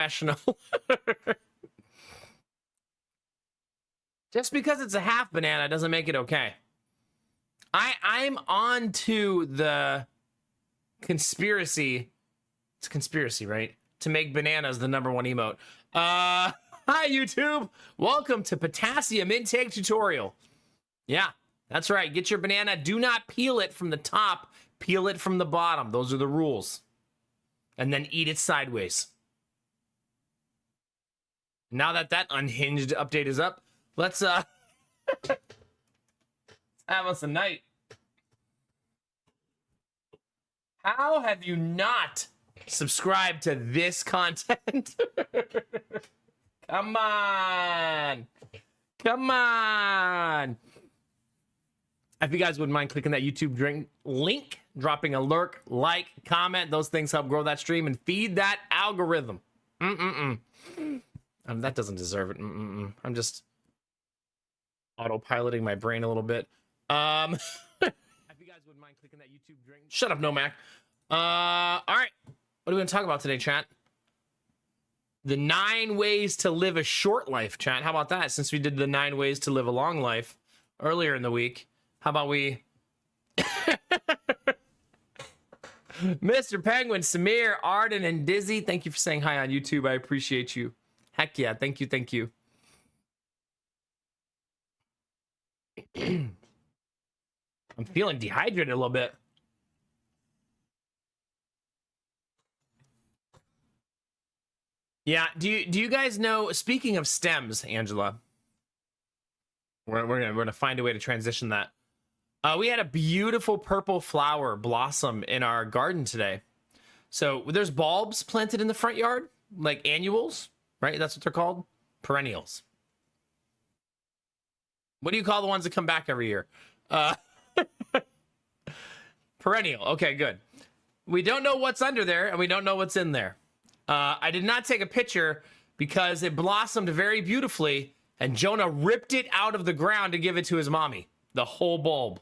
Professional. Just because it's a half banana doesn't make it okay. I'm on to the conspiracy. It's a conspiracy, right? To make bananas the #1 emote. Hi, YouTube. Welcome to potassium intake tutorial. Yeah, that's right. Get your banana. Do not peel it from the top. Peel it from the bottom. Those are the rules. And then eat it sideways. Now that that unhinged update is up, let's have us a night. How have you not subscribed to this content? Come on. Come on. If you guys wouldn't mind clicking that YouTube drink link, dropping a lurk, like, comment, those things help grow that stream and feed that algorithm. That doesn't deserve it. I'm just autopiloting my brain a little bit. If you guys wouldn't mind clicking that YouTube drink. Shut up, Nomac. All right. What are we going to talk about today, chat? The 9 ways to live a short life, chat. How about that? Since we did the 9 ways to live a long life earlier in the week, how about we... Mr. Penguin, Samir, Arden, and Dizzy, thank you for saying hi on YouTube. I appreciate you. Heck yeah, thank you, thank you. I'm feeling dehydrated a little bit. Yeah, do you guys know, speaking of stems, Angela, we're gonna find a way to transition that. We had a beautiful purple flower blossom in our garden today. So there's bulbs planted in the front yard, like annuals, right? That's what they're called? Perennials. What do you call the ones that come back every year? Perennial. Okay, good. We don't know what's under there, and we don't know what's in there. I did not take a picture because it blossomed very beautifully, and Jonah ripped it out of the ground to give it to his mommy. The whole bulb.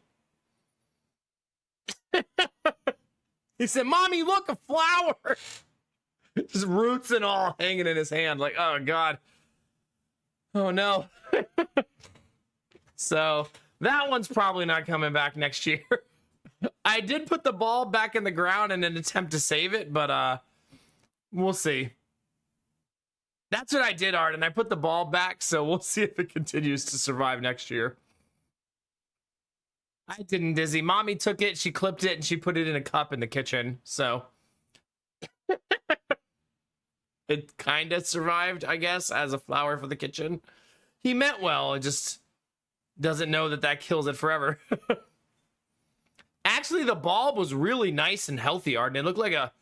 He said, "Mommy, look, a flower." Just roots and all hanging in his hand. Like, oh, God. Oh, no. So that one's probably not coming back next year. I did put the bulb back in the ground in an attempt to save it, but we'll see. That's what I did, Arden. I put the bulb back, so we'll see if it continues to survive next year. I didn't, Dizzy. Mommy took it, she clipped it, and she put it in a cup in the kitchen, so... It kind of survived, I guess, as a flower for the kitchen. He meant well, it just doesn't know that that kills it forever. Actually, the bulb was really nice and healthy, Arden. It looked like a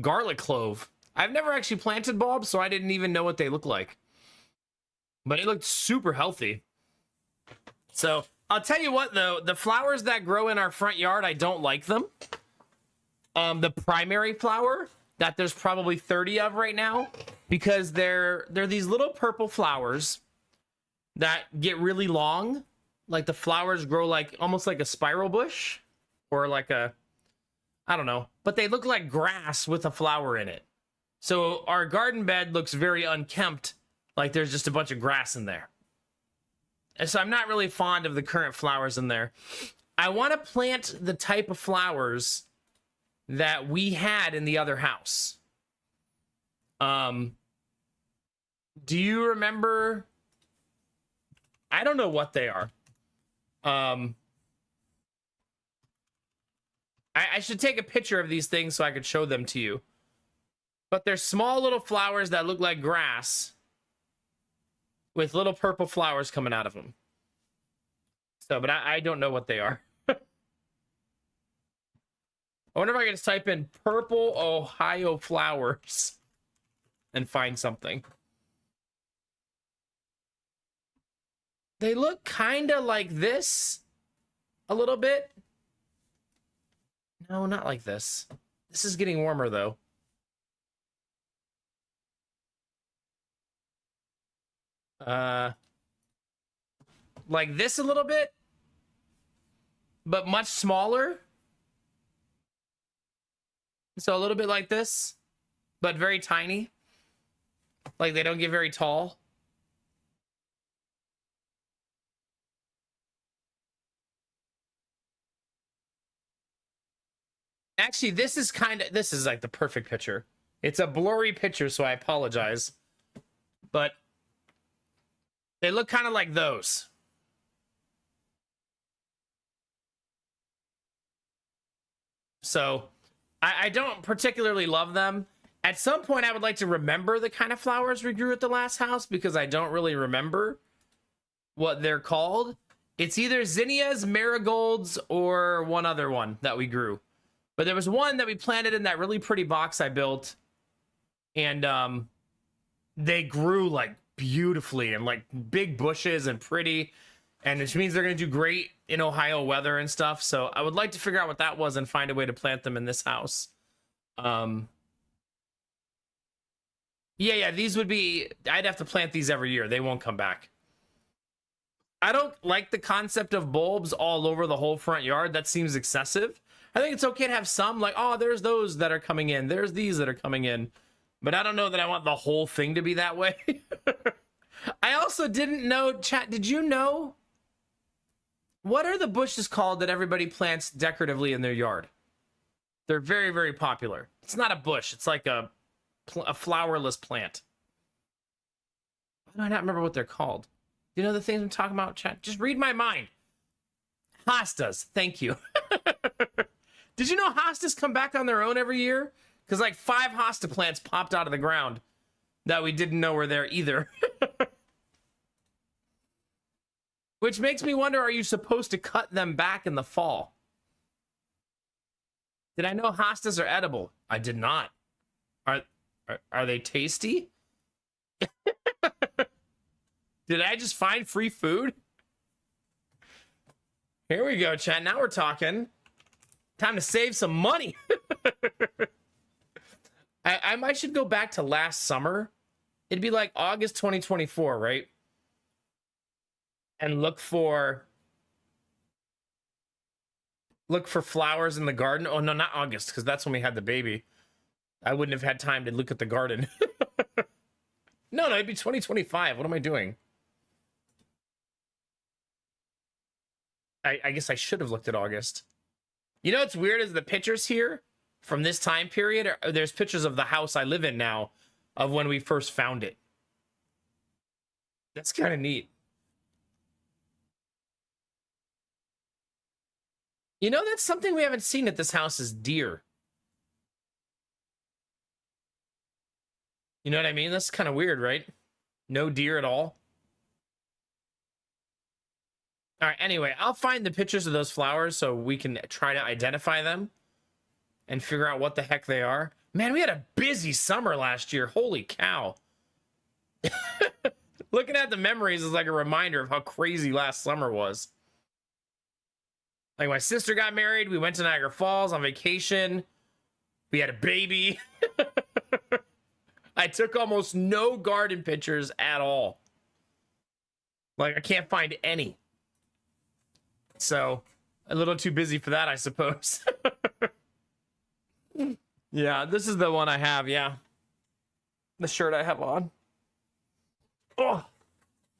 garlic clove. I've never actually planted bulbs, so I didn't even know what they look like. But it looked super healthy. So, I'll tell you what, though. The flowers that grow in our front yard, I don't like them. The primary flower that there's probably 30 of right now, because they're these little purple flowers that get really long. Like, the flowers grow like almost like a spiral bush, or like a, I don't know, but they look like grass with a flower in it. So our garden bed looks very unkempt, like there's just a bunch of grass in there. And so I'm not really fond of the current flowers in there. I want to plant the type of flowers that we had in the other house. Do you remember? I don't know what they are. I should take a picture of these things so I could show them to you. But they're small little flowers that look like grass with little purple flowers coming out of them. So, but I don't know what they are. I wonder if I can just type in purple Ohio flowers and find something. They look kind of like this a little bit. No, not like this. This is getting warmer, though. Like this a little bit, but much smaller. So a little bit like this, but very tiny. Like they don't get very tall. Actually, this is like the perfect picture. It's a blurry picture, so I apologize. But they look kind of like those. So I don't particularly love them. At some point, I would like to remember the kind of flowers we grew at the last house because I don't really remember what they're called. It's either zinnias, marigolds, or one other one that we grew. But there was one that we planted in that really pretty box I built. And they grew like beautifully and like big bushes and pretty. And which means they're going to do great in Ohio weather and stuff. So I would like to figure out what that was and find a way to plant them in this house. Yeah, these would be... I'd have to plant these every year. They won't come back. I don't like the concept of bulbs all over the whole front yard. That seems excessive. I think it's okay to have some, like, oh, there's those that are coming in. There's these that are coming in. But I don't know that I want the whole thing to be that way. I also didn't know... Chat, did you know... What are the bushes called that everybody plants decoratively in their yard? They're very, very popular. It's not a bush. It's like a flowerless plant. Why do I not remember what they're called? You know the things I'm talking about, chat? Just read my mind. Hostas. Thank you. Did you know hostas come back on their own every year? Because like 5 hosta plants popped out of the ground that we didn't know were there either. Which makes me wonder, are you supposed to cut them back in the fall? Did I know hostas are edible? I did not. Are they tasty? Did I just find free food? Here we go, chat. Now we're talking. Time to save some money. I should go back to last summer. It'd be like August 2024, right? And look for flowers in the garden. Oh no, not August, because that's when we had the baby. I wouldn't have had time to look at the garden. No, it'd be 2025. What am I doing? I guess I should have looked at August. You know what's weird is the pictures here from this time period. There's pictures of the house I live in now of when we first found it. That's kind of neat. You know, that's something we haven't seen at this house is deer. You know what I mean? That's kind of weird, right? No deer at all. All right, anyway, I'll find the pictures of those flowers so we can try to identify them and figure out what the heck they are. Man, we had a busy summer last year. Holy cow. Looking at the memories is like a reminder of how crazy last summer was. Like, my sister got married. We went to Niagara Falls on vacation. We had a baby. I took almost no garden pictures at all. Like, I can't find any. So, a little too busy for that, I suppose. Yeah, this is the one I have, yeah. The shirt I have on. Oh,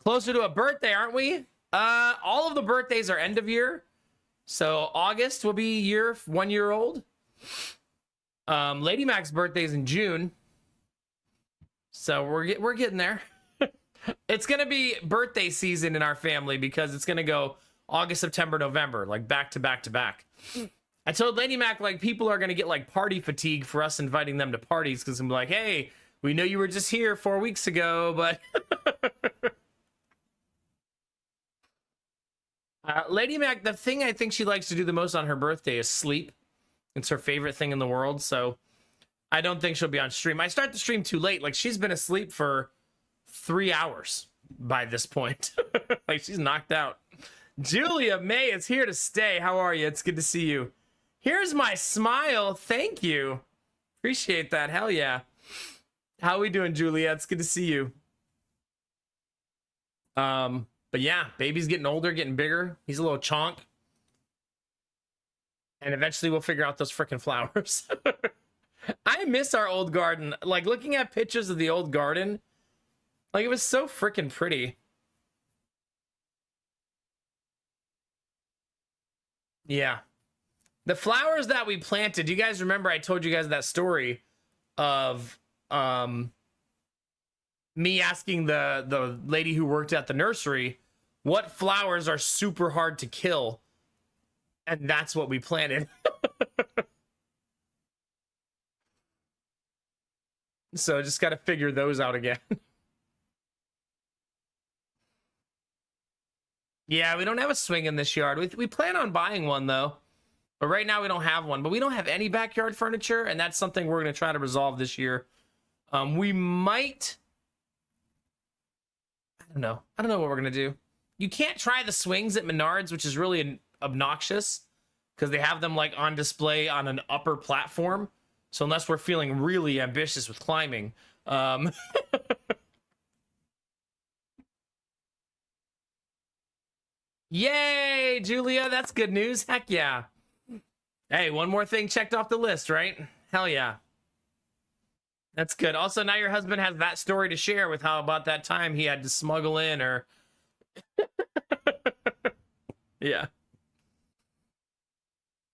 closer to a birthday, aren't we? All of the birthdays are end of year. So August will be 1 year old. Lady Mac's birthday is in June. So we're getting there. It's gonna be birthday season in our family because it's gonna go August, September, November, like back to back to back. I told Lady Mac, like, people are gonna get like party fatigue for us inviting them to parties because I'm like, hey, we know you were just here 4 weeks ago, but Lady Mac, the thing I think she likes to do the most on her birthday is sleep. It's her favorite thing in the world, so I don't think she'll be on stream. I start the stream too late. Like, she's been asleep for 3 hours by this point. Like, she's knocked out. Julia May is here to stay. How are you? It's good to see you. Here's my smile. Thank you. Appreciate that. Hell yeah. How we doing, Julia? It's good to see you. But yeah, baby's getting older, getting bigger. He's a little chonk. And eventually we'll figure out those freaking flowers. I miss our old garden. Like, looking at pictures of the old garden Like, it was so freaking pretty. Yeah. The flowers that we planted, you guys remember I told you guys that story of me asking the lady who worked at the nursery what flowers are super hard to kill, and that's what we planted. So just got to figure those out again. Yeah, we don't have a swing in this yard. We plan on buying one though, but right now we don't have one. But we don't have any backyard furniture, and that's something we're going to try to resolve this year. We might. I don't know what we're going to do. You can't try the swings at Menards, which is really obnoxious because they have them like on display on an upper platform. So unless we're feeling really ambitious with climbing, yay, Julia, that's good news. Heck yeah. Hey, one more thing checked off the list, right? Hell yeah. That's good. Also, now your husband has that story to share with how about that time he had to smuggle in or yeah.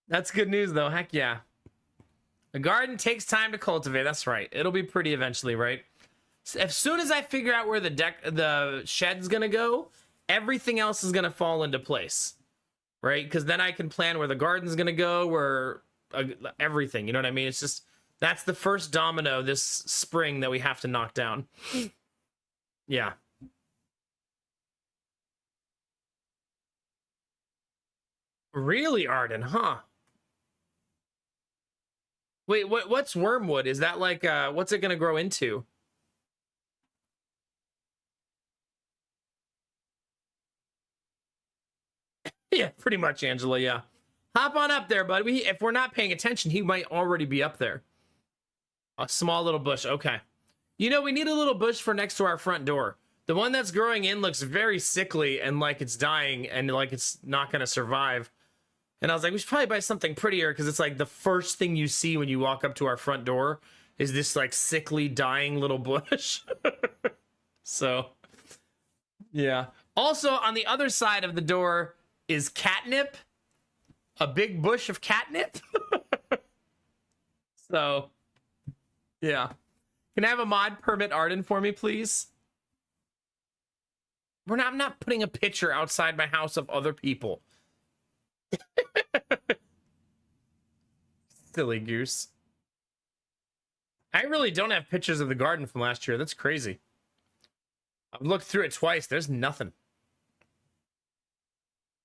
That's good news though. Heck yeah. A garden takes time to cultivate. That's right. It'll be pretty eventually, right? As soon as I figure out where the shed's gonna go, everything else is gonna fall into place, right? Because then I can plan where the garden's gonna go, where everything. You know what I mean? It's just that's the first domino this spring that we have to knock down. Yeah. Really, Arden, huh? Wait, what's wormwood? Is that like what's it gonna grow into? Yeah, pretty much, Angela. Yeah, hop on up there, bud. If we're not paying attention, he might already be up there. A small little bush. Okay. You know, we need a little bush for next to our front door. The one that's growing in looks very sickly and like it's dying and like it's not gonna survive. And I was like, we should probably buy something prettier because it's like the first thing you see when you walk up to our front door is this like sickly dying little bush. So, yeah. Also, on the other side of the door is catnip, a big bush of catnip. So, yeah. Can I have a mod permit Arden for me, please? I'm not putting a picture outside my house of other people. Silly goose. I really don't have pictures of the garden from last year. That's crazy. I've looked through it twice. There's nothing.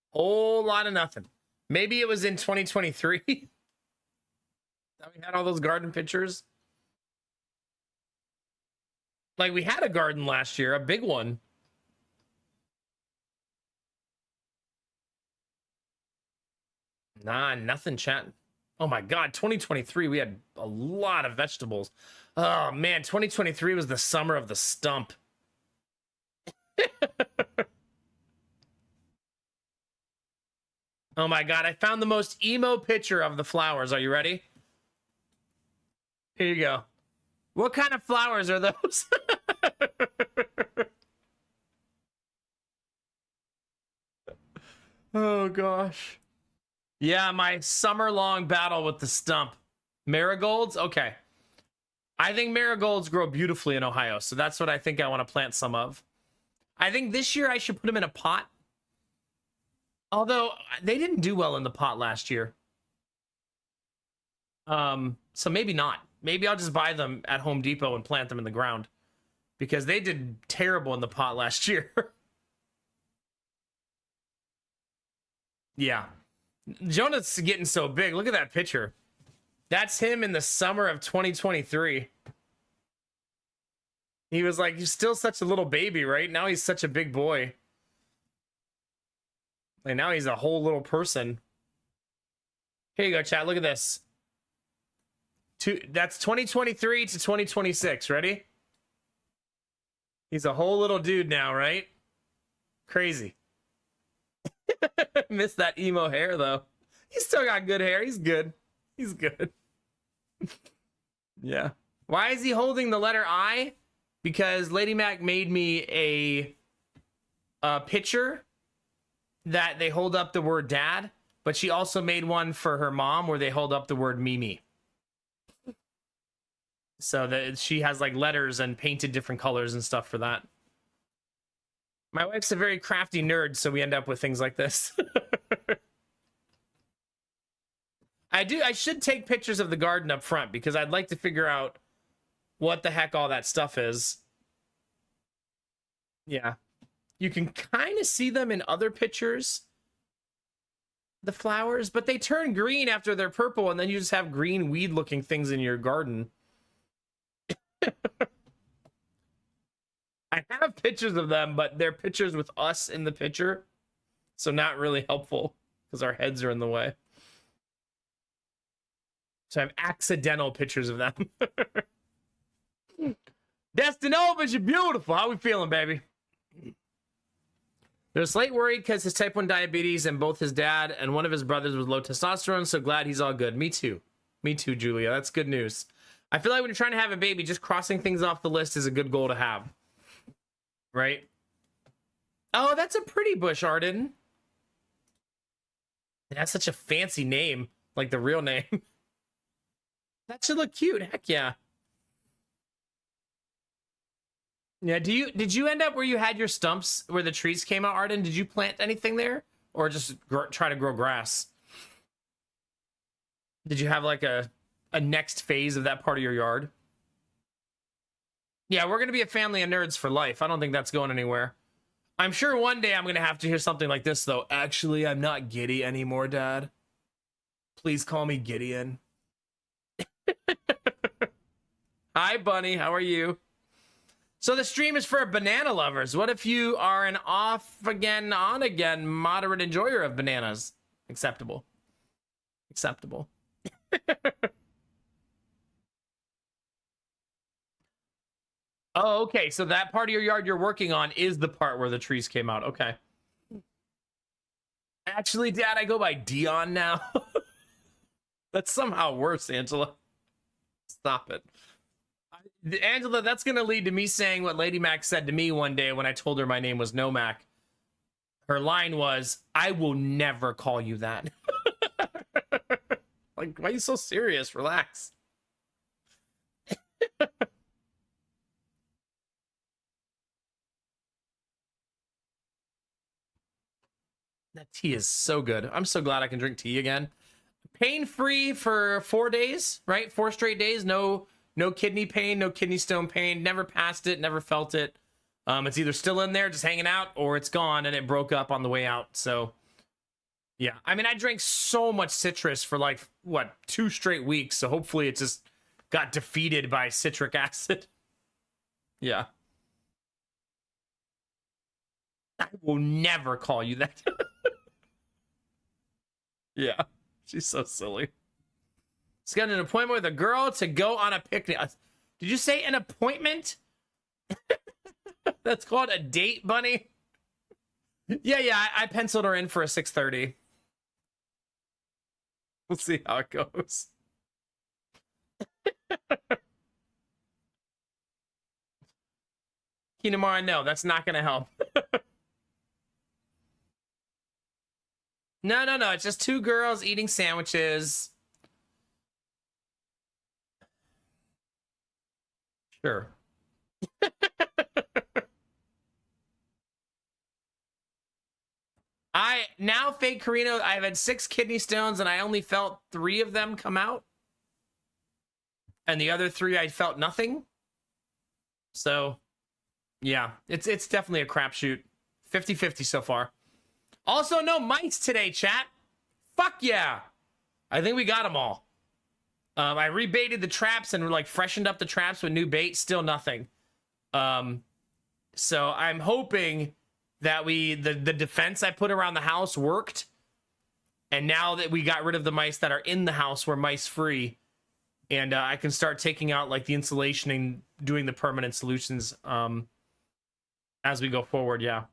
Whole lot of nothing. Maybe it was in 2023 that we had all those garden pictures. Like, we had a garden last year, a big one. Nah, nothing, chat. Oh my god, 2023, we had a lot of vegetables. Oh man, 2023 was the summer of the stump. Oh my god, I found the most emo picture of the flowers. Are you ready? Here you go. What kind of flowers are those? Oh gosh. Yeah, my summer-long battle with the stump. Marigolds? Okay. I think marigolds grow beautifully in Ohio, so that's what I think I want to plant some of. I think this year I should put them in a pot. Although, they didn't do well in the pot last year. So maybe not. Maybe I'll just buy them at Home Depot and plant them in the ground. Because they did terrible in the pot last year. Yeah. Jonah's getting so big. Look at that picture. That's him in the summer of 2023. He was like, he's still such a little baby, right? Now he's such a big boy. Like, now he's a whole little person. Here you go, chat. Look at this. That's 2023 to 2026. Ready? He's a whole little dude now, right? Crazy. Missed that emo hair, though. He's still got good hair. He's good. He's good. Yeah. Why is he holding the letter I? because Lady Mac made me a picture that they hold up the word dad, but she also made one for her mom where they hold up the word Mimi. So that she has like letters and painted different colors and stuff for that. My wife's a very crafty nerd, so we end up with things like this. I should take pictures of the garden up front because I'd like to figure out what the heck all that stuff is. Yeah. You can kind of see them in other pictures, the flowers, but they turn green after they're purple, and then you just have green weed-looking things in your garden. I have pictures of them, but they're pictures with us in the picture, so not really helpful because our heads are in the way. So I have accidental pictures of them. Destin Ovens, you're beautiful. How we feeling, baby? There's slight worry because his type 1 diabetes and both his dad and one of his brothers was low testosterone, so glad he's all good. Me too. Me too, Julia. That's good news. I feel like when you're trying to have a baby, just crossing things off the list is a good goal to have. Right? Oh, that's a pretty bush, Arden. It has such a fancy name, like the real name. That should look cute. Heck yeah. Yeah, did you end up where you had your stumps where the trees came out, Arden? Did you plant anything there? Or just try to grow grass? Did you have like a next phase of that part of your yard? Yeah, we're going to be a family of nerds for life. I don't think that's going anywhere. I'm sure one day I'm going to have to hear something like this, though. Actually, I'm not Giddy anymore, Dad. Please call me Gideon. Hi, Bunny. How are you? So the stream is for banana lovers. What if you are an off again, on again, moderate enjoyer of bananas? Acceptable. Acceptable. Oh, okay. So that part of your yard you're working on is the part where the trees came out. Okay. Actually, Dad, I go by Dion now. That's somehow worse, Angela. Stop it. Angela, that's going to lead to me saying what Lady Mac said to me one day when I told her my name was Nomac. Her line was, I will never call you that. Like, why are you so serious? Relax. That tea is so good. I'm so glad I can drink tea again. Pain-free for 4 days, right? 4 straight days. No kidney pain, no kidney stone pain. Never passed it, never felt it. It's either still in there, just hanging out, or it's gone and it broke up on the way out. So, yeah. I mean, I drank so much citrus for like, what, 2 straight weeks. So hopefully it just got defeated by citric acid. Yeah. I will never call you that. Yeah. She's so silly. She's got an appointment with a girl to go on a picnic. Did you say an appointment? That's called a date, Bunny? Yeah, I penciled her in for a 6:30. We'll see how it goes. Kinamara, no, that's not going to help. No. It's just 2 girls eating sandwiches. Sure. Fake Carino, I've had 6 kidney stones and I only felt 3 of them come out. And the other 3, I felt nothing. So, yeah, it's definitely a crapshoot. 50-50 so far. Also, no mice today, chat. Fuck yeah. I think we got them all. I rebaited the traps and like freshened up the traps with new bait. Still nothing. So I'm hoping that the defense I put around the house worked. And now that we got rid of the mice that are in the house, we're mice free. And I can start taking out like the insulation and doing the permanent solutions as we go forward. Yeah.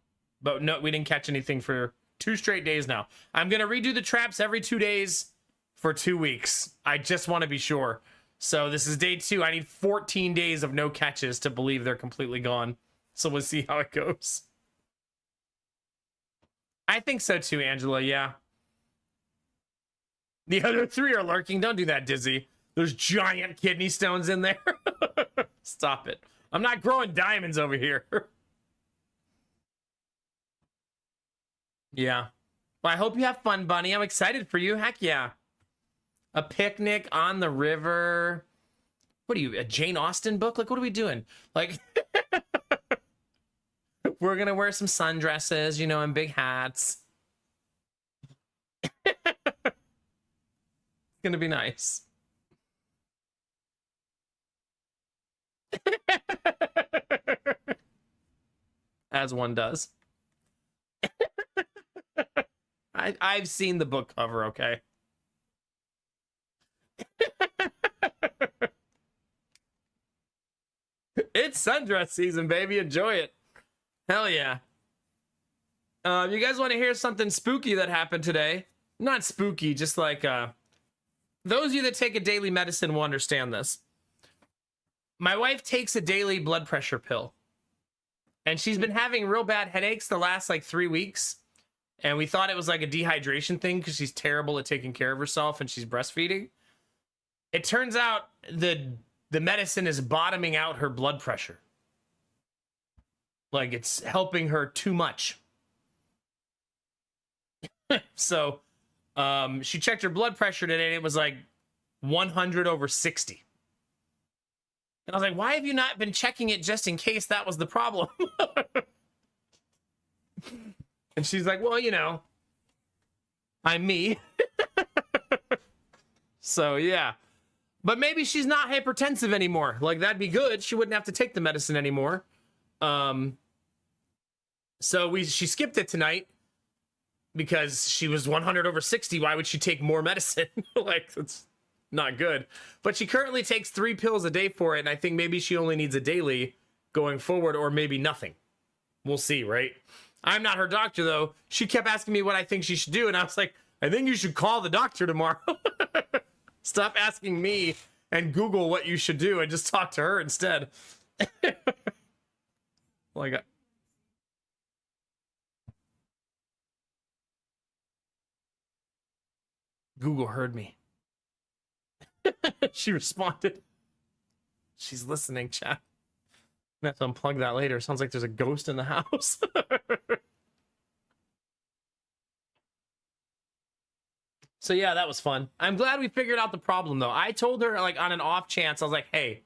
But no, we didn't catch anything for 2 straight days now. I'm going to redo the traps every 2 days for 2 weeks. I just want to be sure. So this is day 2. I need 14 days of no catches to believe they're completely gone. So we'll see how it goes. I think so too, Angela, yeah. The other 3 are lurking. Don't do that, Dizzy. There's giant kidney stones in there. Stop it. I'm not growing diamonds over here. Yeah. Well, I hope you have fun, Bunny. I'm excited for you. Heck yeah. A picnic on the river. What are you, a Jane Austen book? Like, what are we doing? Like, we're going to wear some sundresses, you know, and big hats. It's going to be nice. As one does. I've seen the book cover, okay? It's sundress season, baby. Enjoy it. Hell yeah. You guys want to hear something spooky that happened today? Not spooky, just like those of you that take a daily medicine will understand this. My wife takes a daily blood pressure pill, and she's been having real bad headaches the last like 3 weeks. And we thought it was like a dehydration thing because she's terrible at taking care of herself and she's breastfeeding. It turns out the medicine is bottoming out her blood pressure. Like, it's helping her too much. So she checked her blood pressure today and it was like 100/60. And I was like, why have you not been checking it just in case that was the problem? And she's like, well, you know, I'm me. So, yeah. But maybe she's not hypertensive anymore. Like, that'd be good. She wouldn't have to take the medicine anymore. So she skipped it tonight because she was 100/60. Why would she take more medicine? Like, it's not good. But she currently takes 3 pills a day for it, and I think maybe she only needs a daily going forward, or maybe nothing. We'll see, right? I'm not her doctor, though. She kept asking me what I think she should do, and I was like, I think you should call the doctor tomorrow. Stop asking me and Google what you should do and just talk to her instead. Like, Google heard me. She responded. She's listening, chat. I'm gonna have to unplug that later. Sounds like there's a ghost in the house. So yeah, that was fun. I'm glad we figured out the problem, though. I told her, like, on an off chance, I was like, hey,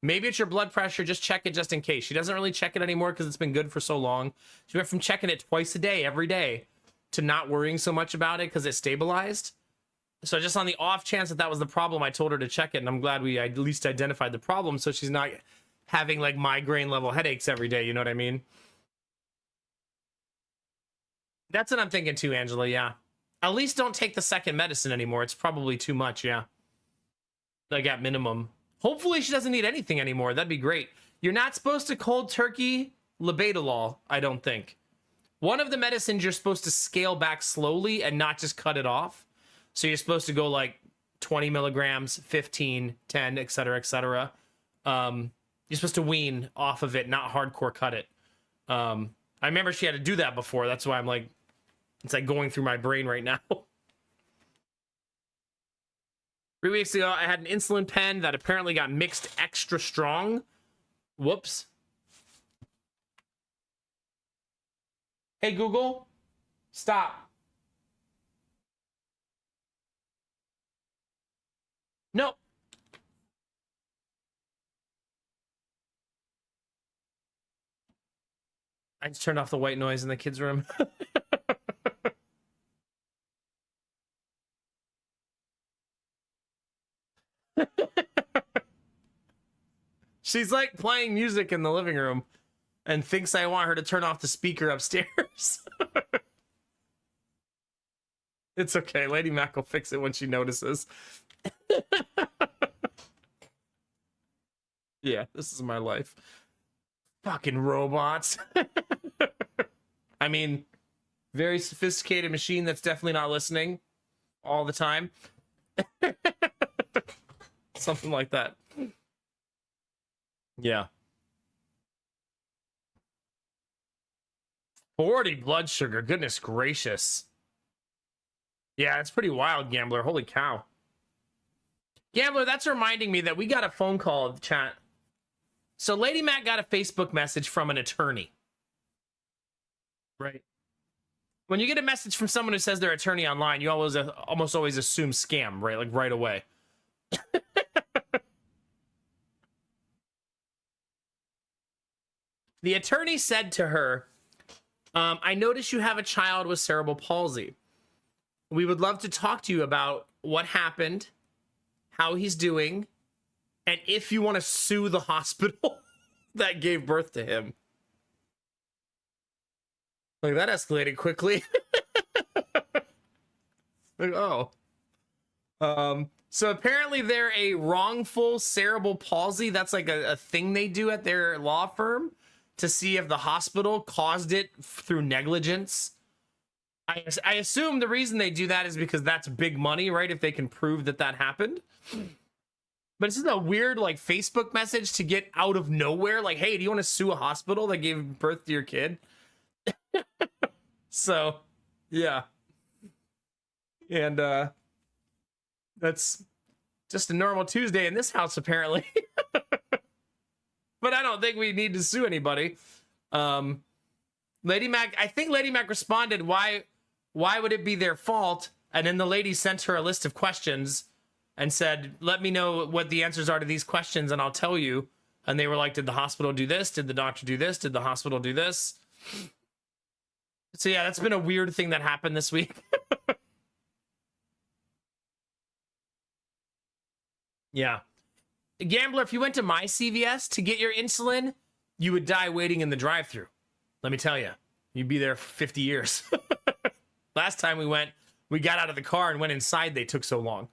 maybe it's your blood pressure. Just check it just in case. She doesn't really check it anymore because it's been good for so long. She went from checking it twice a day, every day, to not worrying so much about it because it stabilized. So just on the off chance that that was the problem, I told her to check it, and I'm glad we at least identified the problem so she's not having, like, migraine level headaches every day. You know what I mean? That's what I'm thinking too, Angela. Yeah. At least don't take the second medicine anymore. It's probably too much, yeah. Like, at minimum. Hopefully she doesn't need anything anymore. That'd be great. You're not supposed to cold turkey labetalol, I don't think. One of the medicines you're supposed to scale back slowly and not just cut it off. So you're supposed to go like 20 milligrams, 15, 10, etc., etc. You're supposed to wean off of it, not hardcore cut it. I remember she had to do that before. That's why I'm like, it's like going through my brain right now. 3 weeks ago, I had an insulin pen that apparently got mixed extra strong. Whoops. Hey, Google, stop. Nope. I just turned off the white noise in the kids' room. She's like playing music in the living room and thinks I want her to turn off the speaker upstairs. It's okay. Lady Mac will fix it when she notices. Yeah, this is my life. Fucking robots. I mean, very sophisticated machine that's definitely not listening all the time. something like that. Yeah. 40 blood sugar. Goodness gracious. Yeah, it's pretty wild, Gambler. Holy cow. Gambler, that's reminding me that we got a phone call of the chat. So Lady Mac got a Facebook message from an attorney. Right. When you get a message from someone who says they're attorney online, you almost always assume scam, right? Like right away. The attorney said to her, I notice you have a child with cerebral palsy. We would love to talk to you about what happened, how he's doing, and if you want to sue the hospital that gave birth to him. Like, that escalated quickly. Like, oh. So apparently they're a wrongful cerebral palsy. That's like a thing they do at their law firm to see if the hospital caused it through negligence. I assume the reason they do that is because that's big money, right? If they can prove that that happened. But it's just a weird, like, Facebook message to get out of nowhere. Like, hey, do you want to sue a hospital that gave birth to your kid? So, yeah. And that's just a normal Tuesday in this house, apparently. But I don't think we need to sue anybody. Lady Mac, I think Lady Mac responded, why would it be their fault? And then the lady sent her a list of questions and said, let me know what the answers are to these questions and I'll tell you. And they were like, did the hospital do this? Did the doctor do this? Did the hospital do this? So yeah, that's been a weird thing that happened this week. Yeah. Gambler, if you went to my CVS to get your insulin, you would die waiting in the drive-thru. Let me tell you, you'd be there for 50 years. Last time we went, we got out of the car and went inside. They took so long.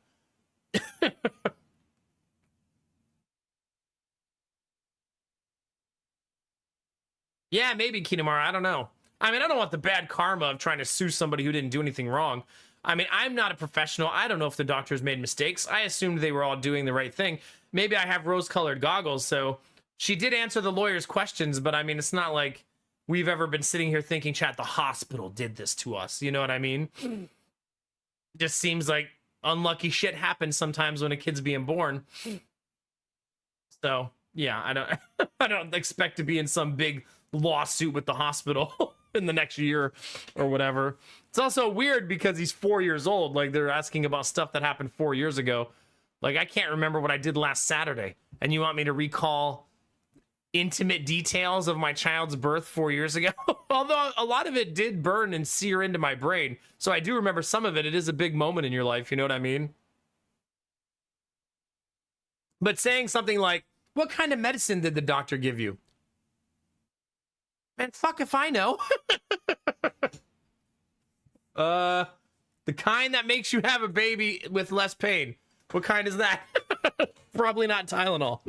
Yeah, maybe Kinamara. I don't know. I mean, I don't want the bad karma of trying to sue somebody who didn't do anything wrong. I mean, I'm not a professional. I don't know if the doctors made mistakes. I assumed they were all doing the right thing. Maybe I have rose-colored goggles, so she did answer the lawyer's questions, but I mean, it's not like we've ever been sitting here thinking, chat, the hospital did this to us. You know what I mean? Just seems like unlucky shit happens sometimes when a kid's being born. So, yeah, I don't expect to be in some big lawsuit with the hospital in the next year or whatever. It's also weird because he's 4 years old. Like, they're asking about stuff that happened 4 years ago. Like, I can't remember what I did last Saturday. And you want me to recall intimate details of my child's birth 4 years ago? Although a lot of it did burn and sear into my brain. So I do remember some of it. It is a big moment in your life. You know what I mean? But saying something like, what kind of medicine did the doctor give you? Man, fuck if I know. The kind that makes you have a baby with less pain. What kind is that? Probably not Tylenol.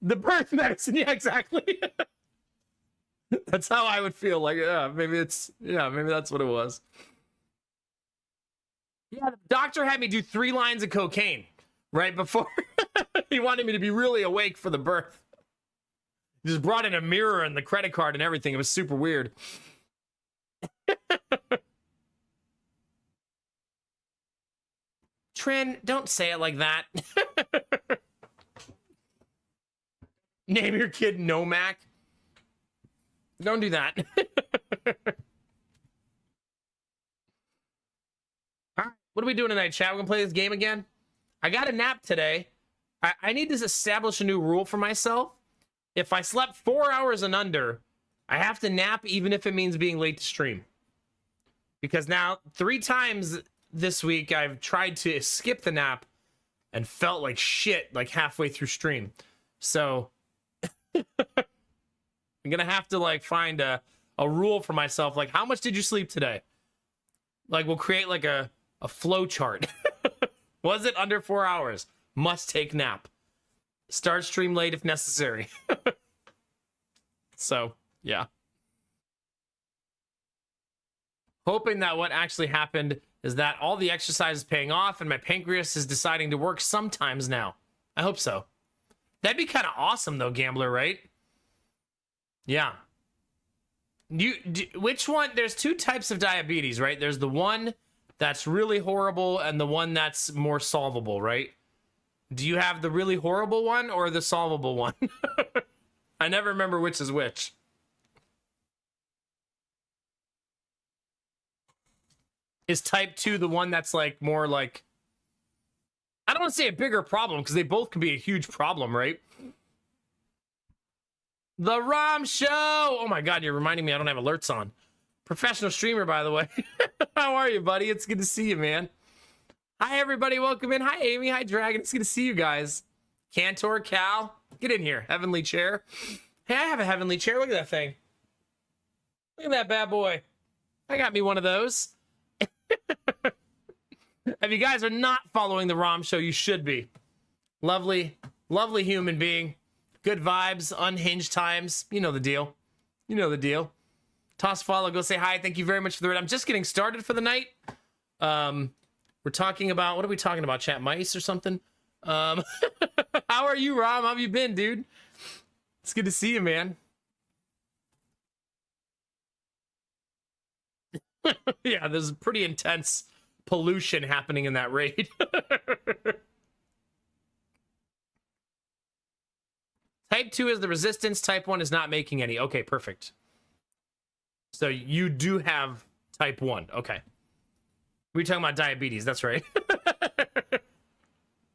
The birth medicine, yeah, exactly. That's how I would feel. Like, maybe that's what it was. Yeah, the doctor had me do 3 lines of cocaine right before. He wanted me to be really awake for the birth. He just brought in a mirror and the credit card and everything. It was super weird. Trin, don't say it like that. Name your kid Nomac. Don't do that. All right, what are we doing tonight, chat? We're gonna play this game again. I got a nap today. I need to establish a new rule for myself. If I slept 4 hours and under, I have to nap even if it means being late to stream. Because now 3 times this week I've tried to skip the nap and felt like shit like halfway through stream. So I'm gonna have to like find a rule for myself. Like, how much did you sleep today? Like, we'll create like a flow chart. Was it under 4 hours? Must take nap. Start stream late if necessary. So, yeah. Hoping that what actually happened is that all the exercise is paying off and my pancreas is deciding to work sometimes now. I hope so. That'd be kind of awesome though, Gambler, right? Yeah. Which one? There's two types of diabetes, right? There's the one that's really horrible and the one that's more solvable, right? Do you have the really horrible one or the solvable one? I never remember which is which. Is type 2 the one that's like more like, I don't want to say a bigger problem because they both can be a huge problem, right? The ROM Show! Oh my god, you're reminding me I don't have alerts on. Professional streamer, by the way. How are you, buddy? It's good to see you, man. Hi, everybody. Welcome in. Hi, Amy. Hi, Dragon. It's good to see you guys. Cantor, Cal. Get in here. Heavenly chair. Hey, I have a heavenly chair. Look at that thing. Look at that bad boy. I got me one of those. If you guys are not following the ROM Show, you should be. Lovely, lovely human being. Good vibes, unhinged times. You know the deal. You know the deal. Toss follow, go say hi. Thank you very much for the raid. I'm just getting started for the night. We're talking about, what are we talking about? Chat mice or something? How are you, Rom? How have you been, dude? It's good to see you, man. Yeah, there's pretty intense pollution happening in that raid. Type 2 is the resistance. Type 1 is not making any. Okay, perfect. So you do have type 1. Okay. We're talking about diabetes. That's right.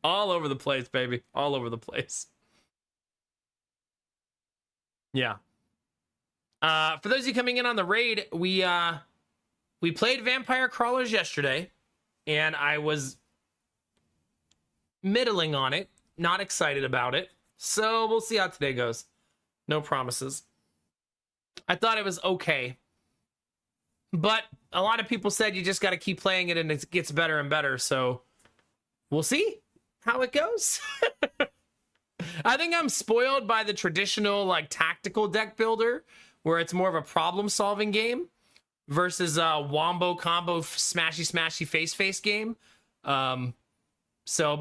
All over the place, baby. All over the place. Yeah. For those of you coming in on the raid, we played Vampire Crawlers yesterday, and I was middling on it. Not excited about it. So we'll see how today goes. No promises. I thought it was okay. But a lot of people said you just got to keep playing it and it gets better and better. So we'll see how it goes. I think I'm spoiled by the traditional like tactical deck builder where it's more of a problem solving game versus a wombo combo smashy face game. But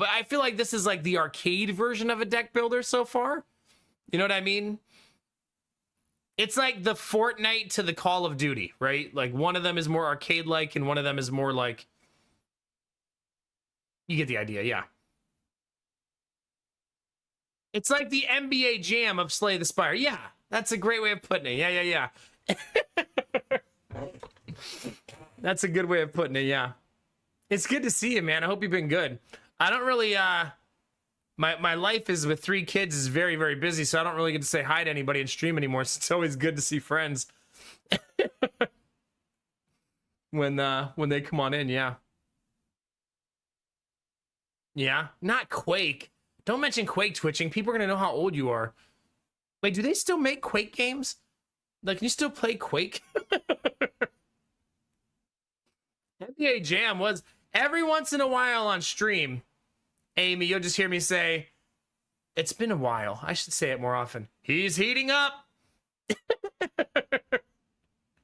I feel like this is like the arcade version of a deck builder so far. You know what I mean? It's like the Fortnite to the Call of Duty, right? Like one of them is more arcade-like and one of them is more like... You get the idea, yeah. It's like the NBA Jam of Slay the Spire. Yeah, that's a great way of putting it. Yeah. That's a good way of putting it, yeah. It's good to see you, man. I hope you've been good. I don't really, my life is with 3 kids is very, very busy, so I don't really get to say hi to anybody and stream anymore. So it's always good to see friends when they come on in, yeah. Yeah, not Quake. Don't mention Quake twitching. People are gonna know how old you are. Wait, do they still make Quake games? Like, can you still play Quake? NBA Jam was every once in a while on stream. Amy, you'll just hear me say, it's been a while. I should say it more often. He's heating up.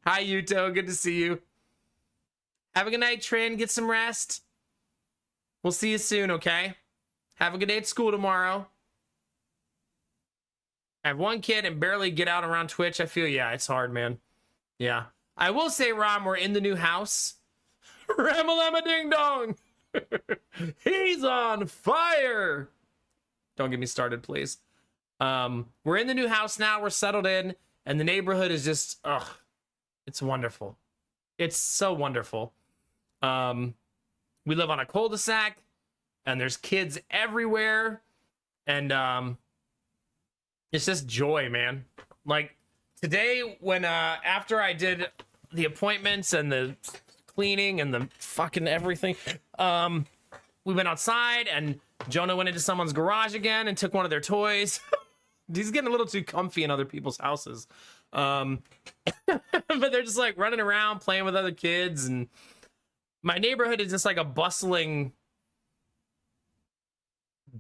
Hi, Yuto. Good to see you. Have a good night, Trin. Get some rest. We'll see you soon, okay? Have a good day at school tomorrow. I have 1 kid and barely get out around Twitch. I feel, yeah, it's hard, man. Yeah. I will say, Rom, we're in the new house. Ramalama ding dong. He's on fire. Don't get me started, please. We're in the new house now. We're settled in, and the neighborhood is just, it's wonderful. It's so wonderful. We live on a cul-de-sac, and there's kids everywhere, and it's just joy, man. Like today, when after I did the appointments and the cleaning and the fucking everything, we went outside and Jonah went into someone's garage again and took one of their toys. He's getting a little too comfy in other people's houses. But they're just like running around playing with other kids, and my neighborhood is just like a bustling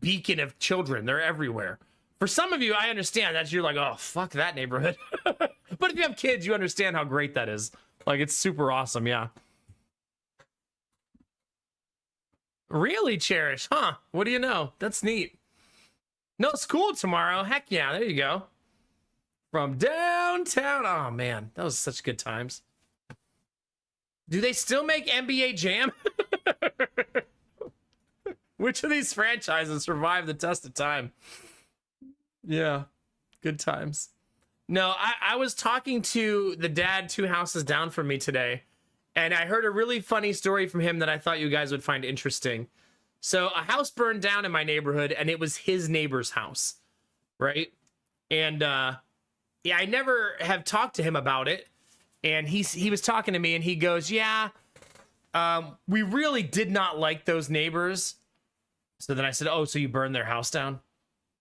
beacon of children. They're everywhere. For some of you, I understand that you're like, oh, fuck that neighborhood. But if you have kids, you understand how great that is. Like, it's super awesome, yeah. Really, Cherish? Huh? What do you know? That's neat. No school tomorrow. Heck yeah, there you go. From downtown. Oh man, that was such good times. Do they still make NBA Jam? Which of these franchises survived the test of time? Yeah, good times. No, I was talking to the dad 2 houses down from me today, and I heard a really funny story from him that I thought you guys would find interesting. So a house burned down in my neighborhood, and it was his neighbor's house, right? And yeah, I never have talked to him about it. And he was talking to me, and he goes, "Yeah, we really did not like those neighbors." So then I said, "Oh, so you burned their house down?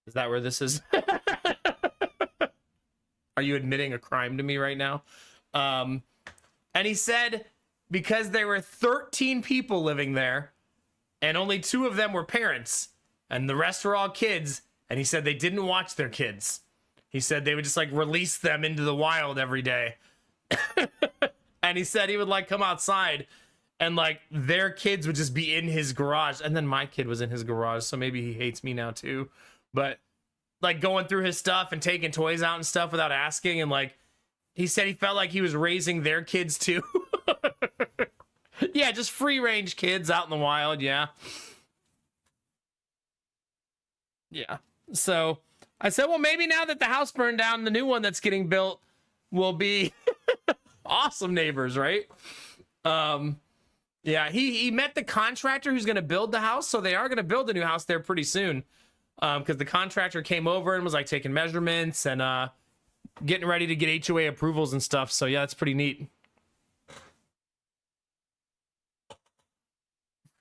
Is that where this is?" Are you admitting a crime to me right now? And he said, because there were 13 people living there, and only 2 of them were parents, and the rest were all kids. And he said they didn't watch their kids. He said they would just like release them into the wild every day. And he said he would like come outside and like their kids would just be in his garage. And then my kid was in his garage, so maybe he hates me now too. But like going through his stuff and taking toys out and stuff without asking. And like he said he felt like he was raising their kids too. Yeah, just free range kids out in the wild. Yeah. Yeah. So I said, well, maybe now that the house burned down, the new one that's getting built will be awesome neighbors, right? Yeah, he met the contractor who's going to build the house, so they are going to build a new house there pretty soon. Because the contractor came over and was like taking measurements and getting ready to get HOA approvals and stuff. So yeah, it's pretty neat.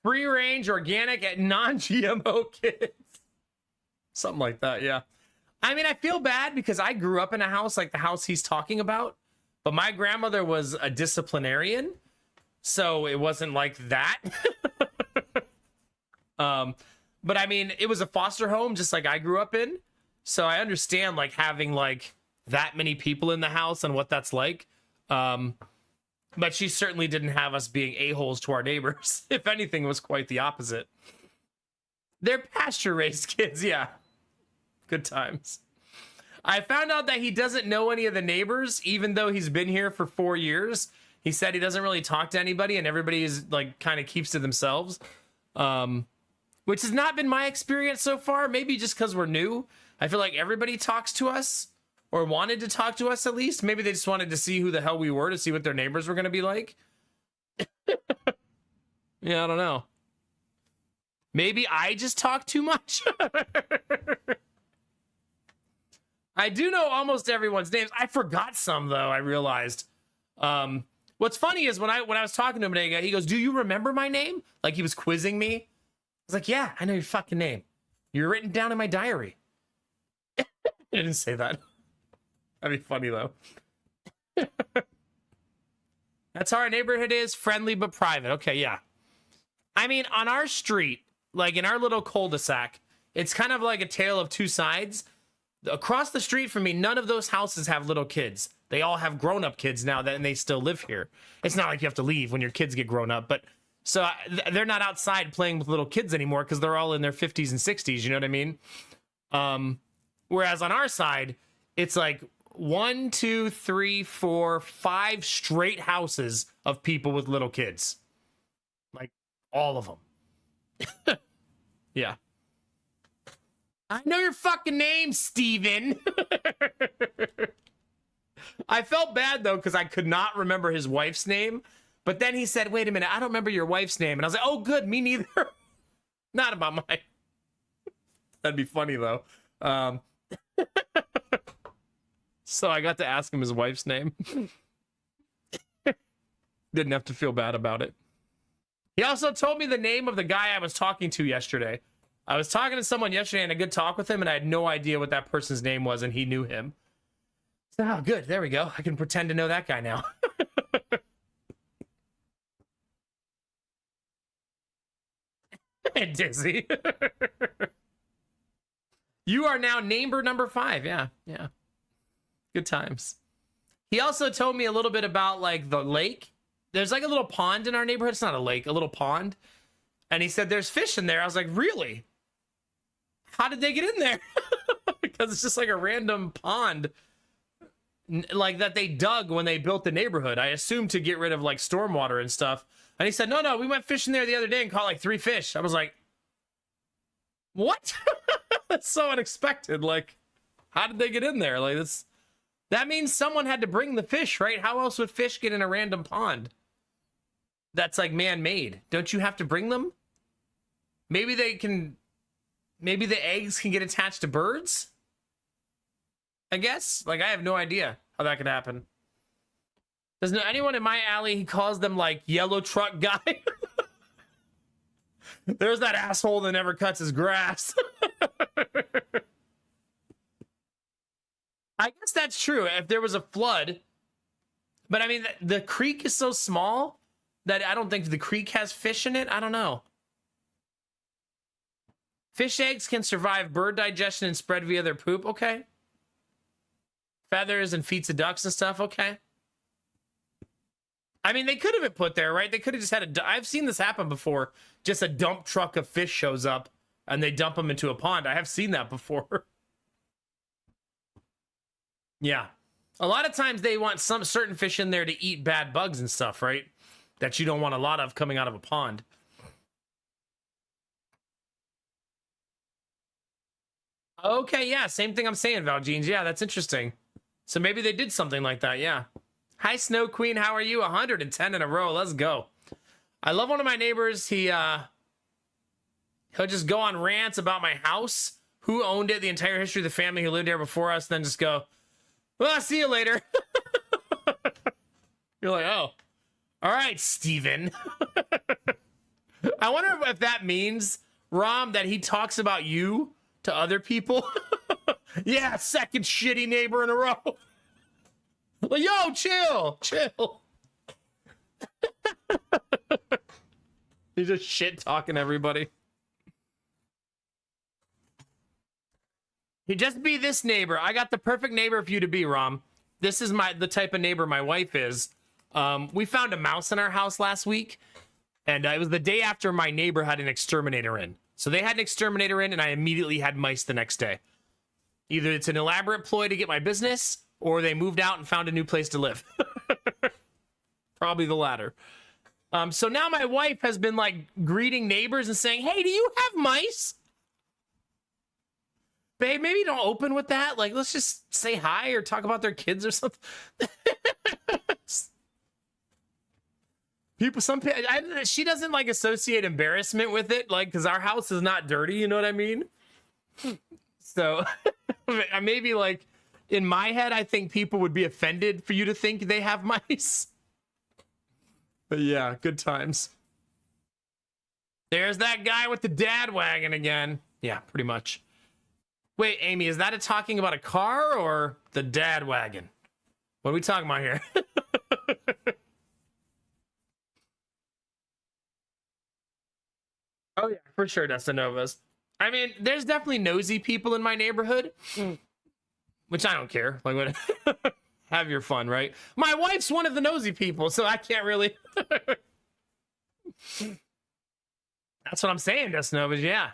Free range, organic, and non-GMO kids. Something like that, yeah. I mean, I feel bad because I grew up in a house like the house he's talking about, but my grandmother was a disciplinarian, so it wasn't like that. But I mean, it was a foster home just like I grew up in, so I understand like having like that many people in the house and what that's like. But she certainly didn't have us being a-holes to our neighbors. If anything, it was quite the opposite. They're pasture-raised kids, yeah. Good times. I found out that he doesn't know any of the neighbors, even though he's been here for 4 years. He said he doesn't really talk to anybody, and everybody is like kind of keeps to themselves. Which has not been my experience so far. Maybe just because we're new. I feel like everybody talks to us, or wanted to talk to us at least. Maybe they just wanted to see who the hell we were, to see what their neighbors were going to be like. Yeah, I don't know. Maybe I just talk too much. I do know almost everyone's names. I forgot some though, I realized. What's funny is when I was talking to him today, he goes, "Do you remember my name?" Like he was quizzing me. I was like, "Yeah, I know your fucking name. You're written down in my diary." I didn't say that. That'd be funny though. That's how our neighborhood is, friendly but private. Okay, yeah. I mean, on our street, like in our little cul-de-sac, it's kind of like a tale of two sides. Across the street from me, none of those houses have little kids. They all have grown-up kids now, and they still live here. It's not like you have to leave when your kids get grown up, but so they're not outside playing with little kids anymore because they're all in their 50s and 60s. You know what I mean? Whereas on our side, it's like 1, 2, 3, 4, 5 straight houses of people with little kids, like all of them. Yeah. I know your fucking name, Steven. I felt bad, though, because I could not remember his wife's name. But then he said, "Wait a minute, I don't remember your wife's name." And I was like, "Oh, good, me neither." Not about mine. That'd be funny, though. So I got to ask him his wife's name. Didn't have to feel bad about it. He also told me the name of the guy I was talking to yesterday. I was talking to someone yesterday and a good talk with him, and I had no idea what that person's name was, and he knew him. So, oh, good. There we go. I can pretend to know that guy now. Dizzy. You are now neighbor number 5. Yeah, yeah. Good times. He also told me a little bit about, like, the lake. There's, like, a little pond in our neighborhood. It's not a lake, a little pond. And he said, there's fish in there. I was like, really? How did they get in there? Because it's just like a random pond like that they dug when they built the neighborhood. I assume to get rid of like stormwater and stuff. And he said, no, we went fishing there the other day and caught like 3 fish. I was like, what? That's so unexpected. Like, how did they get in there? Like, that means someone had to bring the fish, right? How else would fish get in a random pond that's like man-made? Don't you have to bring them? Maybe the eggs can get attached to birds? I guess. Like, I have no idea how that could happen. There's no anyone in my alley, he calls them like yellow truck guy. There's that asshole that never cuts his grass. I guess that's true if there was a flood. But I mean, the creek is so small that I don't think the creek has fish in it. I don't know. Fish eggs can survive bird digestion and spread via their poop. Okay. Feathers and feet of ducks and stuff. Okay. I mean, they could have been put there, right? They could have just had I've seen this happen before. Just a dump truck of fish shows up and they dump them into a pond. I have seen that before. Yeah. A lot of times they want some certain fish in there to eat bad bugs and stuff, right? That you don't want a lot of coming out of a pond. Okay, yeah, same thing I'm saying, Valjeans. Yeah, that's interesting. So maybe they did something like that, yeah. Hi, Snow Queen, how are you? 110 in a row, let's go. I love one of my neighbors. He'll just go on rants about my house, who owned it, the entire history of the family who lived there before us, then just go, well, I'll see you later. You're like, oh, all right, Steven. I wonder if that means, Rom, that he talks about you to other people. Yeah, second shitty neighbor in a row. Like, yo, chill. He's just shit talking everybody. You just be this neighbor. I got the perfect neighbor for you to be, Rom. This is the type of neighbor my wife is. We found a mouse in our house last week, and it was the day after my neighbor had an exterminator in. So they had an exterminator in, and I immediately had mice the next day. Either it's an elaborate ploy to get my business, or they moved out and found a new place to live. Probably the latter. So now my wife has been like greeting neighbors and saying, hey, do you have mice? Babe, maybe don't open with that. Like, let's just say hi or talk about their kids or something. She doesn't like associate embarrassment with it, like, because our house is not dirty, you know what I mean? So maybe like in my head, I think people would be offended for you to think they have mice. But yeah, good times. There's that guy with the dad wagon again. Yeah, pretty much. Wait, Amy, is that talking about a car or the dad wagon? What are we talking about here? Oh yeah, for sure, Destinovas. I mean, there's definitely nosy people in my neighborhood, which I don't care. Like, what? Have your fun, right? My wife's one of the nosy people, so I can't really. That's what I'm saying, Destinovas. Yeah.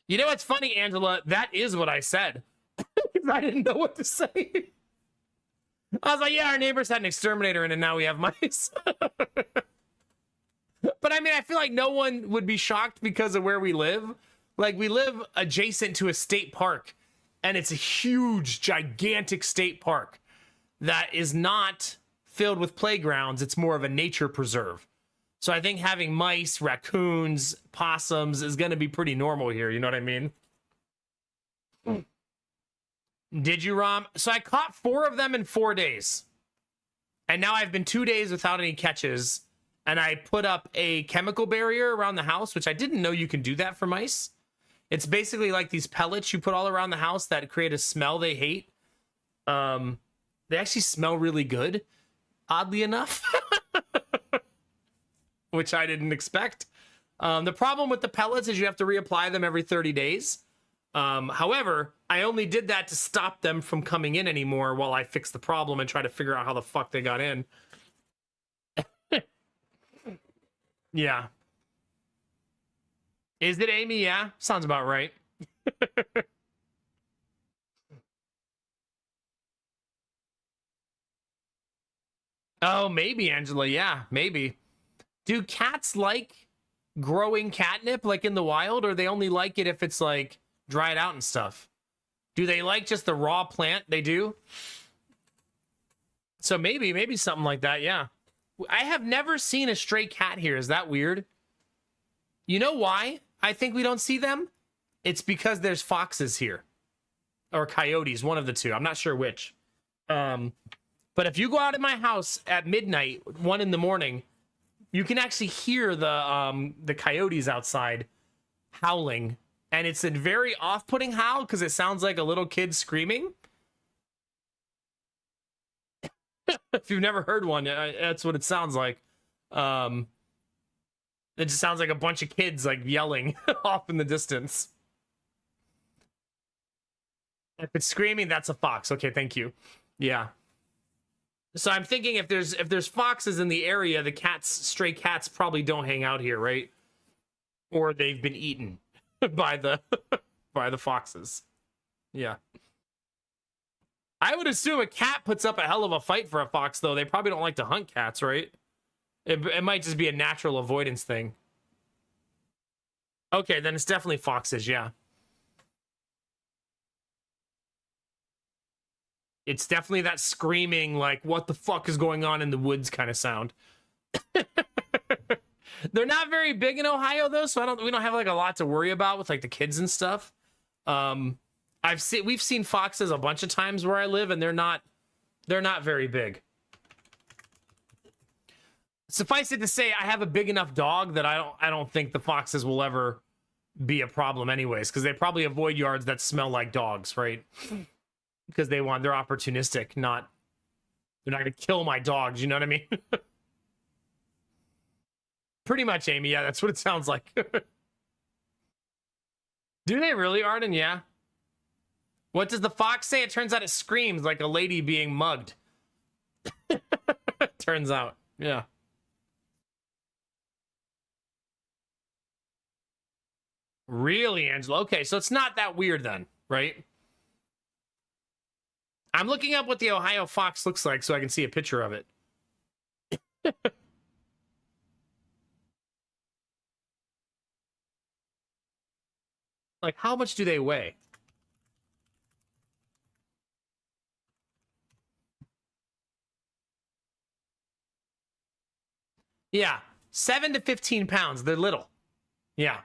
You know what's funny, Angela? That is what I said. Because I didn't know what to say. I was like, yeah, our neighbors had an exterminator in and now we have mice. But I mean, I feel like no one would be shocked because of where we live. Like, we live adjacent to a state park, and it's a huge, gigantic state park that is not filled with playgrounds. It's more of a nature preserve. So I think having mice, raccoons, possums is going to be pretty normal here. You know what I mean? Did you, Rom? So I caught 4 of them in 4 days. And now I've been 2 days without any catches. And I put up a chemical barrier around the house, which I didn't know you can do that for mice. It's basically like these pellets you put all around the house that create a smell they hate. They actually smell really good, oddly enough. Which I didn't expect. The problem with the pellets is you have to reapply them every 30 days. However, I only did that to stop them from coming in anymore while I fix the problem and try to figure out how the fuck they got in. Yeah. Is it Amy? Yeah. Sounds about right. Oh, maybe, Angela. Yeah, maybe. Do cats like growing catnip like in the wild, or they only like it if it's like dried out and stuff? Do they like just the raw plant? They do. So maybe something like that. Yeah. I have never seen a stray cat here. Is that weird? You know why I think we don't see them? It's because there's foxes here or coyotes, one of the two. I'm not sure which. But if you go out of my house at midnight, 1 in the morning, you can actually hear the coyotes outside howling, and it's a very off-putting howl because it sounds like a little kid screaming. If you've never heard one, that's what it sounds like. It just sounds like a bunch of kids like yelling off in the distance. If it's screaming, that's a fox. Okay, thank you. Yeah. So I'm thinking if there's foxes in the area, the stray cats probably don't hang out here, right? Or they've been eaten by the by the foxes. Yeah. I would assume a cat puts up a hell of a fight for a fox, though. They probably don't like to hunt cats, right? It might just be a natural avoidance thing. Okay, then it's definitely foxes, yeah. It's definitely that screaming, like, what the fuck is going on in the woods kind of sound. They're not very big in Ohio, though, so we don't have like a lot to worry about with like the kids and stuff. We've seen foxes a bunch of times where I live, and they're not very big. Suffice it to say, I have a big enough dog that I don't think the foxes will ever be a problem anyways, because they probably avoid yards that smell like dogs, right? Because they're opportunistic, they're not gonna kill my dogs, you know what I mean? Pretty much, Amy, yeah, that's what it sounds like. Do they really, Arden? Yeah. What does the fox say? It turns out it screams like a lady being mugged. Turns out, yeah. Really, Angela? Okay, so it's not that weird then, right? I'm looking up what the Ohio fox looks like so I can see a picture of it. Like, how much do they weigh? Yeah, 7 to 15 pounds. They're little. Yeah.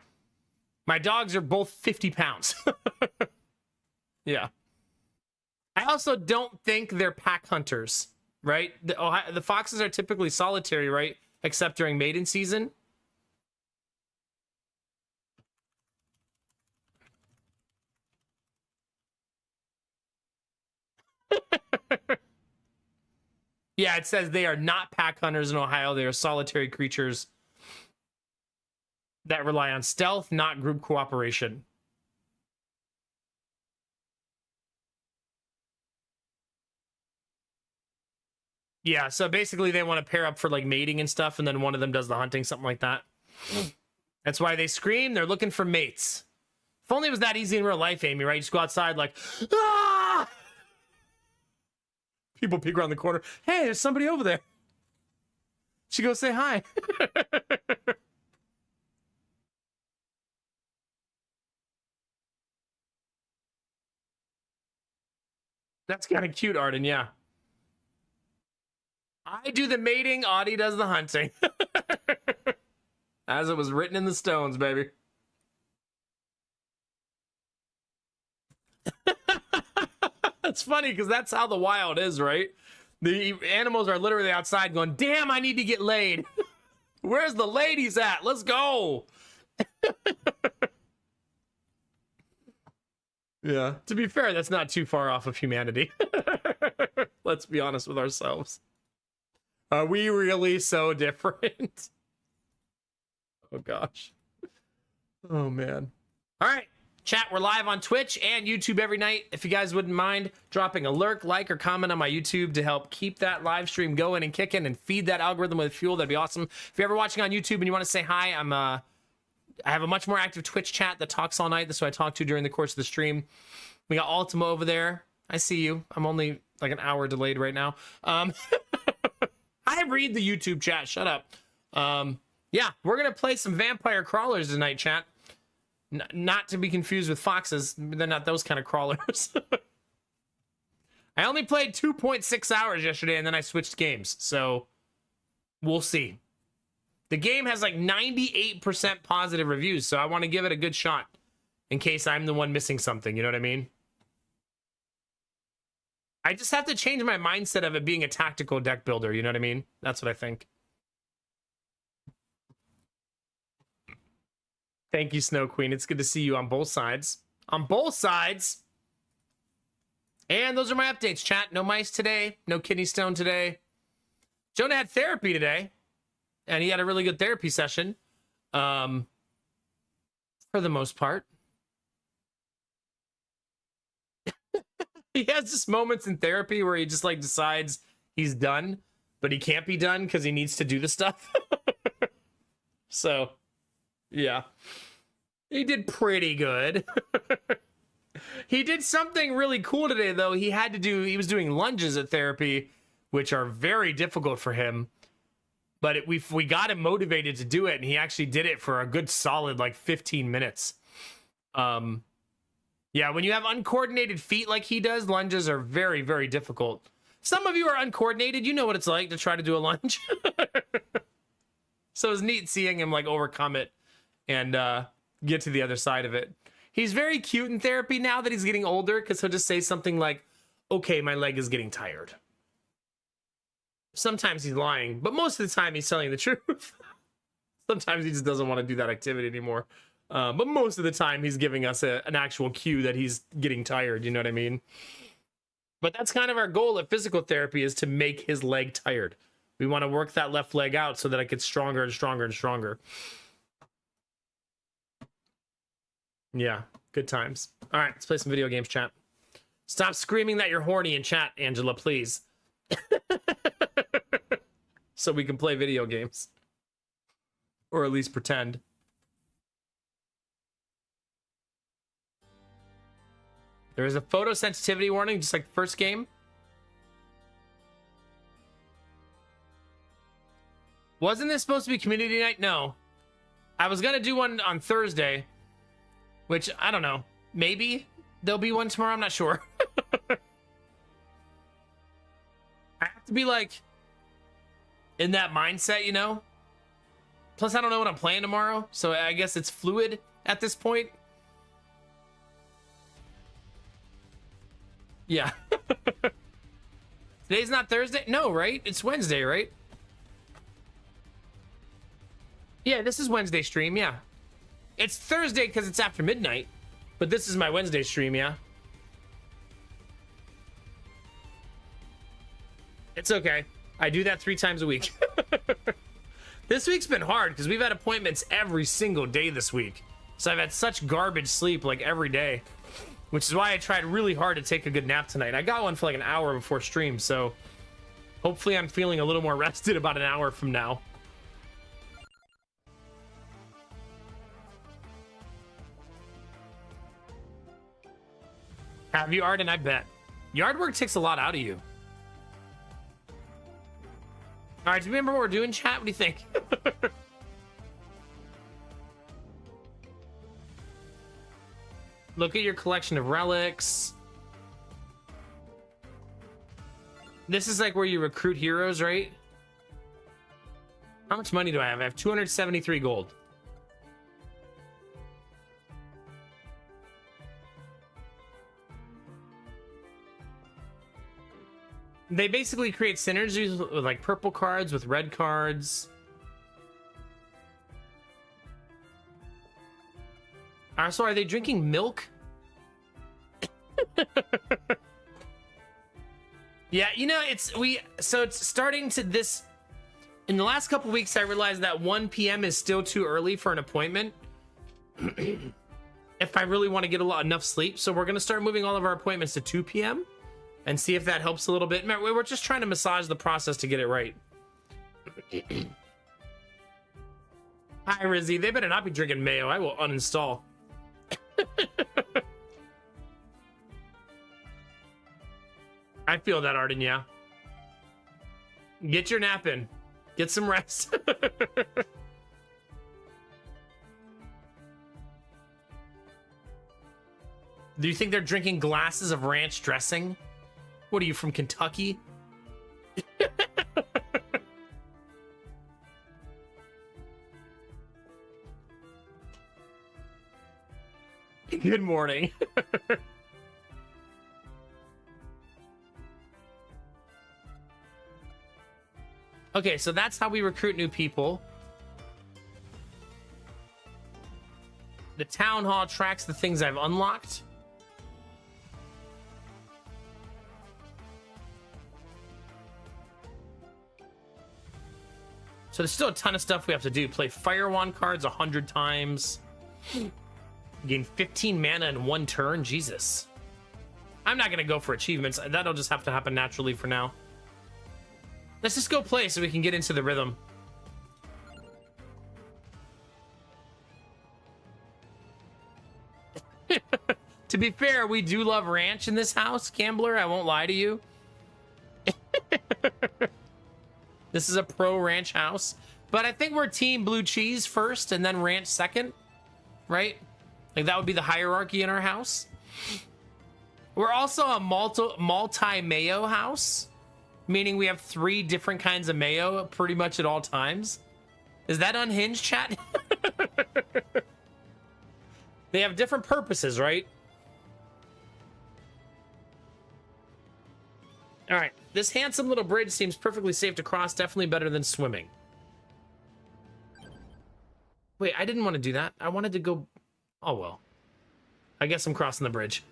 My dogs are both 50 pounds. Yeah. I also don't think they're pack hunters, right? The foxes are typically solitary, right? Except during mating season. Yeah, it says they are not pack hunters in Ohio. They are solitary creatures that rely on stealth, not group cooperation. Yeah, so basically they want to pair up for like mating and stuff, and then one of them does the hunting, something like that. That's why they scream. They're looking for mates. If only it was that easy in real life, Amy, right? You just go outside like, ah! People peek around the corner. Hey, there's somebody over there. She goes say hi. That's kind of cute, Arden, yeah. I do the mating, Audie does the hunting. As it was written in the stones, baby. It's funny because that's how the wild is, right? The animals are literally outside going, damn, I need to get laid. Where's the ladies at? Let's go. Yeah. To be fair, that's not too far off of humanity. Let's be honest with ourselves. Are we really so different? Oh, gosh. Oh, man. All right. Chat, we're live on Twitch and YouTube every night. If you guys wouldn't mind dropping a lurk, like, or comment on my YouTube to help keep that live stream going and kicking and feed that algorithm with fuel, that'd be awesome. If you're ever watching on YouTube and you want to say hi, I have a much more active Twitch chat that talks all night. That's who I talk to during the course of the stream. We got Ultima over there. I see you. I'm only like an hour delayed right now. I read the YouTube chat. Shut up. Yeah, we're going to play some Vampire Crawlers tonight, chat. Not to be confused with foxes. They're not those kind of crawlers. I only played 2.6 hours yesterday, and then I switched games. So, we'll see. The game has like 98% positive reviews, so I want to give it a good shot in case I'm the one missing something. You know what I mean? I just have to change my mindset of it being a tactical deck builder. You know what I mean? That's what I think. Thank you, Snow Queen. It's good to see you on both sides. On both sides. And those are my updates, chat. No mice today. No kidney stone today. Jonah had therapy today. And he had a really good therapy session. For the most part. He has just moments in therapy where he just like decides he's done. But he can't be done because he needs to do the stuff. So... yeah, he did pretty good. He did something really cool today, though. He was doing lunges at therapy, which are very difficult for him. But we got him motivated to do it, and he actually did it for a good solid, like, 15 minutes. Yeah, when you have uncoordinated feet like he does, lunges are very, very difficult. Some of you are uncoordinated. You know what it's like to try to do a lunge. So it was neat seeing him, like, overcome it. And get to the other side of it. He's very cute in therapy now that he's getting older, because he'll just say something like, okay, my leg is getting tired. Sometimes he's lying, but most of the time he's telling the truth. Sometimes he just doesn't want to do that activity anymore. But most of the time he's giving us an actual cue that he's getting tired, you know what I mean? But that's kind of our goal at physical therapy, is to make his leg tired. We want to work that left leg out so that it gets stronger and stronger and stronger. Yeah, good times. All right, let's play some video games, chat. Stop screaming that you're horny in chat, Angela, please. So we can play video games. Or at least pretend. There is a photosensitivity warning, just like the first game. Wasn't this supposed to be community night? No. I was going to do one on Thursday. Which, I don't know. Maybe there'll be one tomorrow. I'm not sure. I have to be, like, in that mindset, you know? Plus, I don't know what I'm playing tomorrow. So I guess it's fluid at this point. Yeah. Today's not Thursday? No, right? It's Wednesday, right? Yeah, this is Wednesday stream, yeah. It's Thursday because it's after midnight, but this is my Wednesday stream, yeah? It's okay. I do that 3 times a week. This week's been hard because we've had appointments every single day this week. So I've had such garbage sleep like every day, which is why I tried really hard to take a good nap tonight. I got one for like an hour before stream, so hopefully I'm feeling a little more rested about an hour from now. Have you, Arden? I bet. Yard work takes a lot out of you. All right, do you remember what we're doing, chat? What do you think? Look at your collection of relics. This is like where you recruit heroes, right? How much money do I have? I have 273 gold. They basically create synergies with like purple cards with red cards. So are they drinking milk? Yeah, you know, it's starting to this. In the last couple weeks, I realized that 1 p.m. is still too early for an appointment. And if I really want to get enough sleep. So we're going to start moving all of our appointments to 2 p.m. and see if that helps a little bit. We're just trying to massage the process to get it right. Hi, Rizzy. They better not be drinking mayo. I will uninstall. I feel that, Arden, yeah. Get your nap in. Get some rest. Do you think they're drinking glasses of ranch dressing? What are you, from Kentucky? Good morning. Okay, so that's how we recruit new people. The town hall tracks the things I've unlocked. So there's still a ton of stuff we have to do. Play Fire Wand cards 100 times. Gain 15 mana in 1 turn. Jesus. I'm not going to go for achievements. That'll just have to happen naturally for now. Let's just go play so we can get into the rhythm. To be fair, we do love ranch in this house, Gambler. I won't lie to you. This is a pro ranch house. But I think we're team blue cheese first and then ranch second. Right? Like that would be the hierarchy in our house. We're also a multi-mayo house. Meaning we have 3 different kinds of mayo pretty much at all times. Is that unhinged, chat? They have different purposes, right? All right. This handsome little bridge seems perfectly safe to cross. Definitely better than swimming. Wait, I didn't want to do that. I wanted to go... Oh, well. I guess I'm crossing the bridge.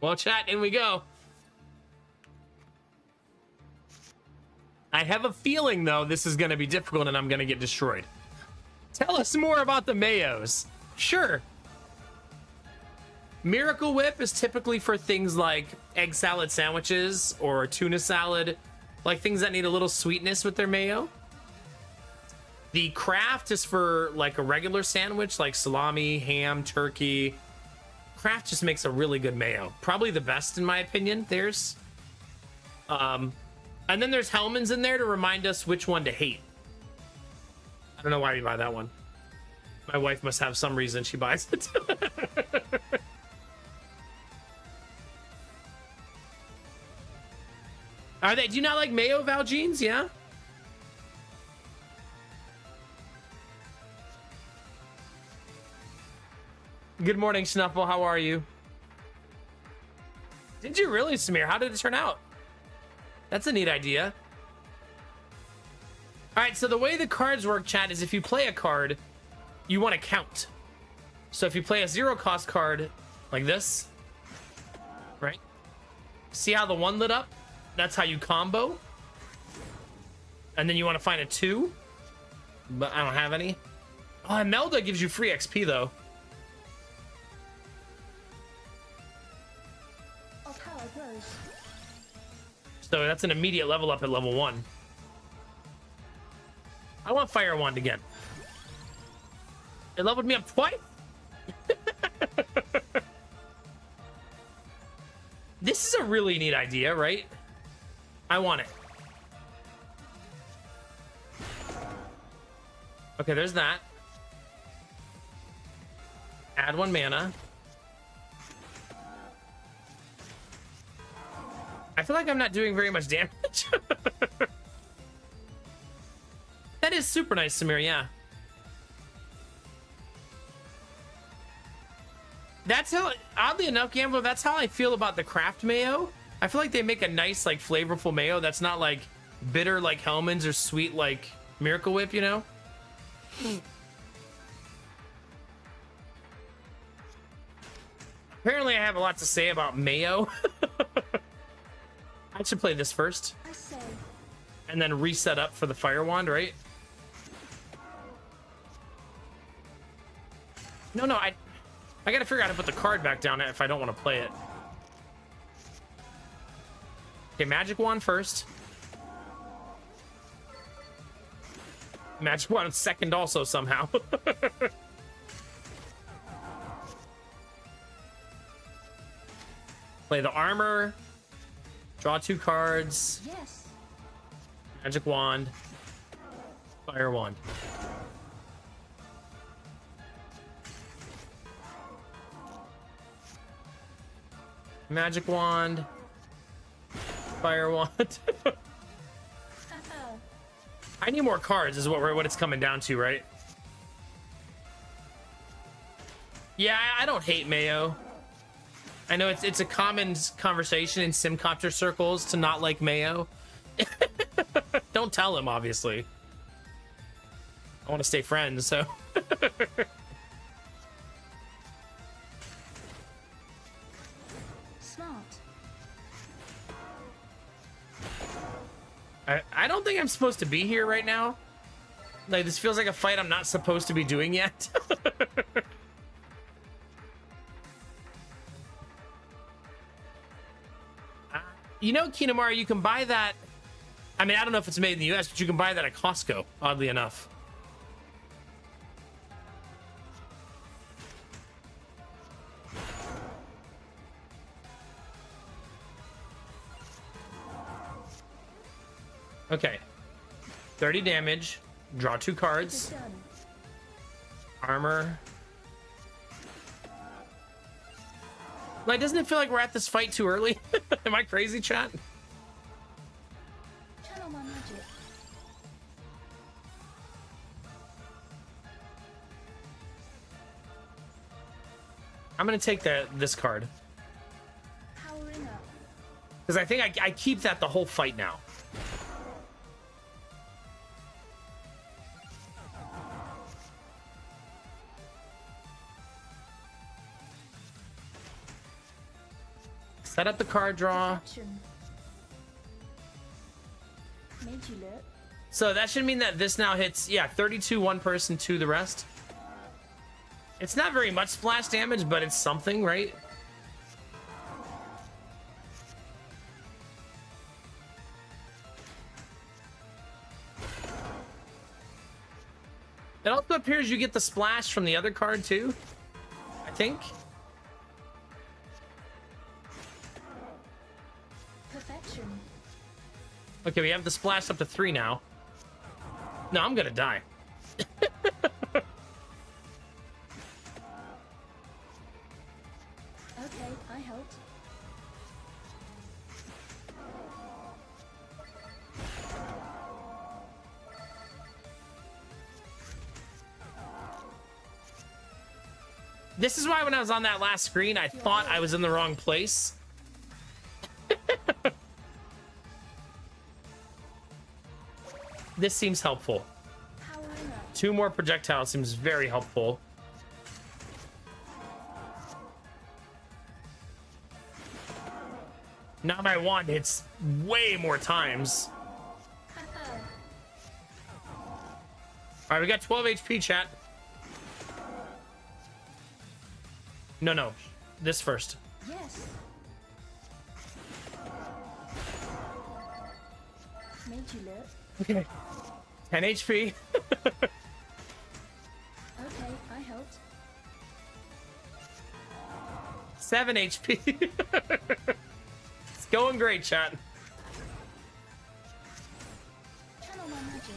Well, chat, in we go. I have a feeling, though, this is going to be difficult and I'm going to get destroyed. Tell us more about the mayos. Sure. Miracle Whip is typically for things like egg salad sandwiches or tuna salad, like things that need a little sweetness with their mayo. The Craft is for like a regular sandwich, like salami, ham, turkey. Kraft just makes a really good mayo. Probably the best in my opinion. There's and then there's Hellman's in there to remind us which one to hate. I don't know why we buy that one. My wife must have some reason she buys it. Are they? Do you not like mayo, Valjeans? Yeah. Good morning, Snuffle. How are you? Did you really, Samir? How did it turn out? That's a neat idea. All right, so the way the cards work, chat, is if you play a card, you want to count. So if you play a 0-cost card like this, right? See how the 1 lit up? That's how you combo. And then you want to find a 2. But I don't have any. Oh, Imelda gives you free XP, though. So that's an immediate level up at level 1. I want Fire Wand again. It leveled me up twice? This is a really neat idea, right? I want it. Okay, there's that. Add 1 mana. I feel like I'm not doing very much damage. That is super nice, Samir, yeah. That's how, oddly enough, Gambler, that's how I feel about the Kraft mayo. I feel like they make a nice, like, flavorful mayo that's not, like, bitter like Hellman's or sweet like Miracle Whip, you know? Apparently I have a lot to say about mayo. I should play this first. And then reset up for the Fire Wand, right? No, no, I gotta figure out how to put the card back down if I don't want to play it. Okay, Magic Wand first. Magic Wand second also somehow. Play the armor. Draw 2 cards. Yes. Magic Wand. Fire Wand. Magic Wand. Fire Wand. I need more cards is what it's coming down to, right? Yeah, I don't hate Mayo. I know it's a common conversation in Simcopter circles to not like Mayo. Don't tell him, obviously. I want to stay friends, so. Smart. I don't think I'm supposed to be here right now. Like, this feels like a fight I'm not supposed to be doing yet. You know, Kinamara, you can buy that. I mean, I don't know if it's made in the US, but you can buy that at Costco, oddly enough. Okay. 30 damage. Draw 2 cards. Armor. Like, doesn't it feel like we're at this fight too early? Am I crazy, chat? Channel my magic. I'm gonna take this card. Powering up. Because I think I keep that the whole fight now. Set up the card draw. Perfection. Made you look. So that should mean that this now hits, yeah, 32 one person, 2 the rest. It's not very much splash damage, but it's something, right? It also appears you get the splash from the other card too, I think. Perfection. Okay, we have the splash up to 3 now. No, I'm gonna die. Okay, I helped. This is why when I was on that last screen, I thought I was in the wrong place. This seems helpful. Powering up. 2 more projectiles seems very helpful. Now my wand hits way more times. Alright, we got 12 HP, chat. No. This first. Yes. Made you look. Okay. 10 HP. Okay, I helped. 7 HP. It's going great, chat. Channel my magic.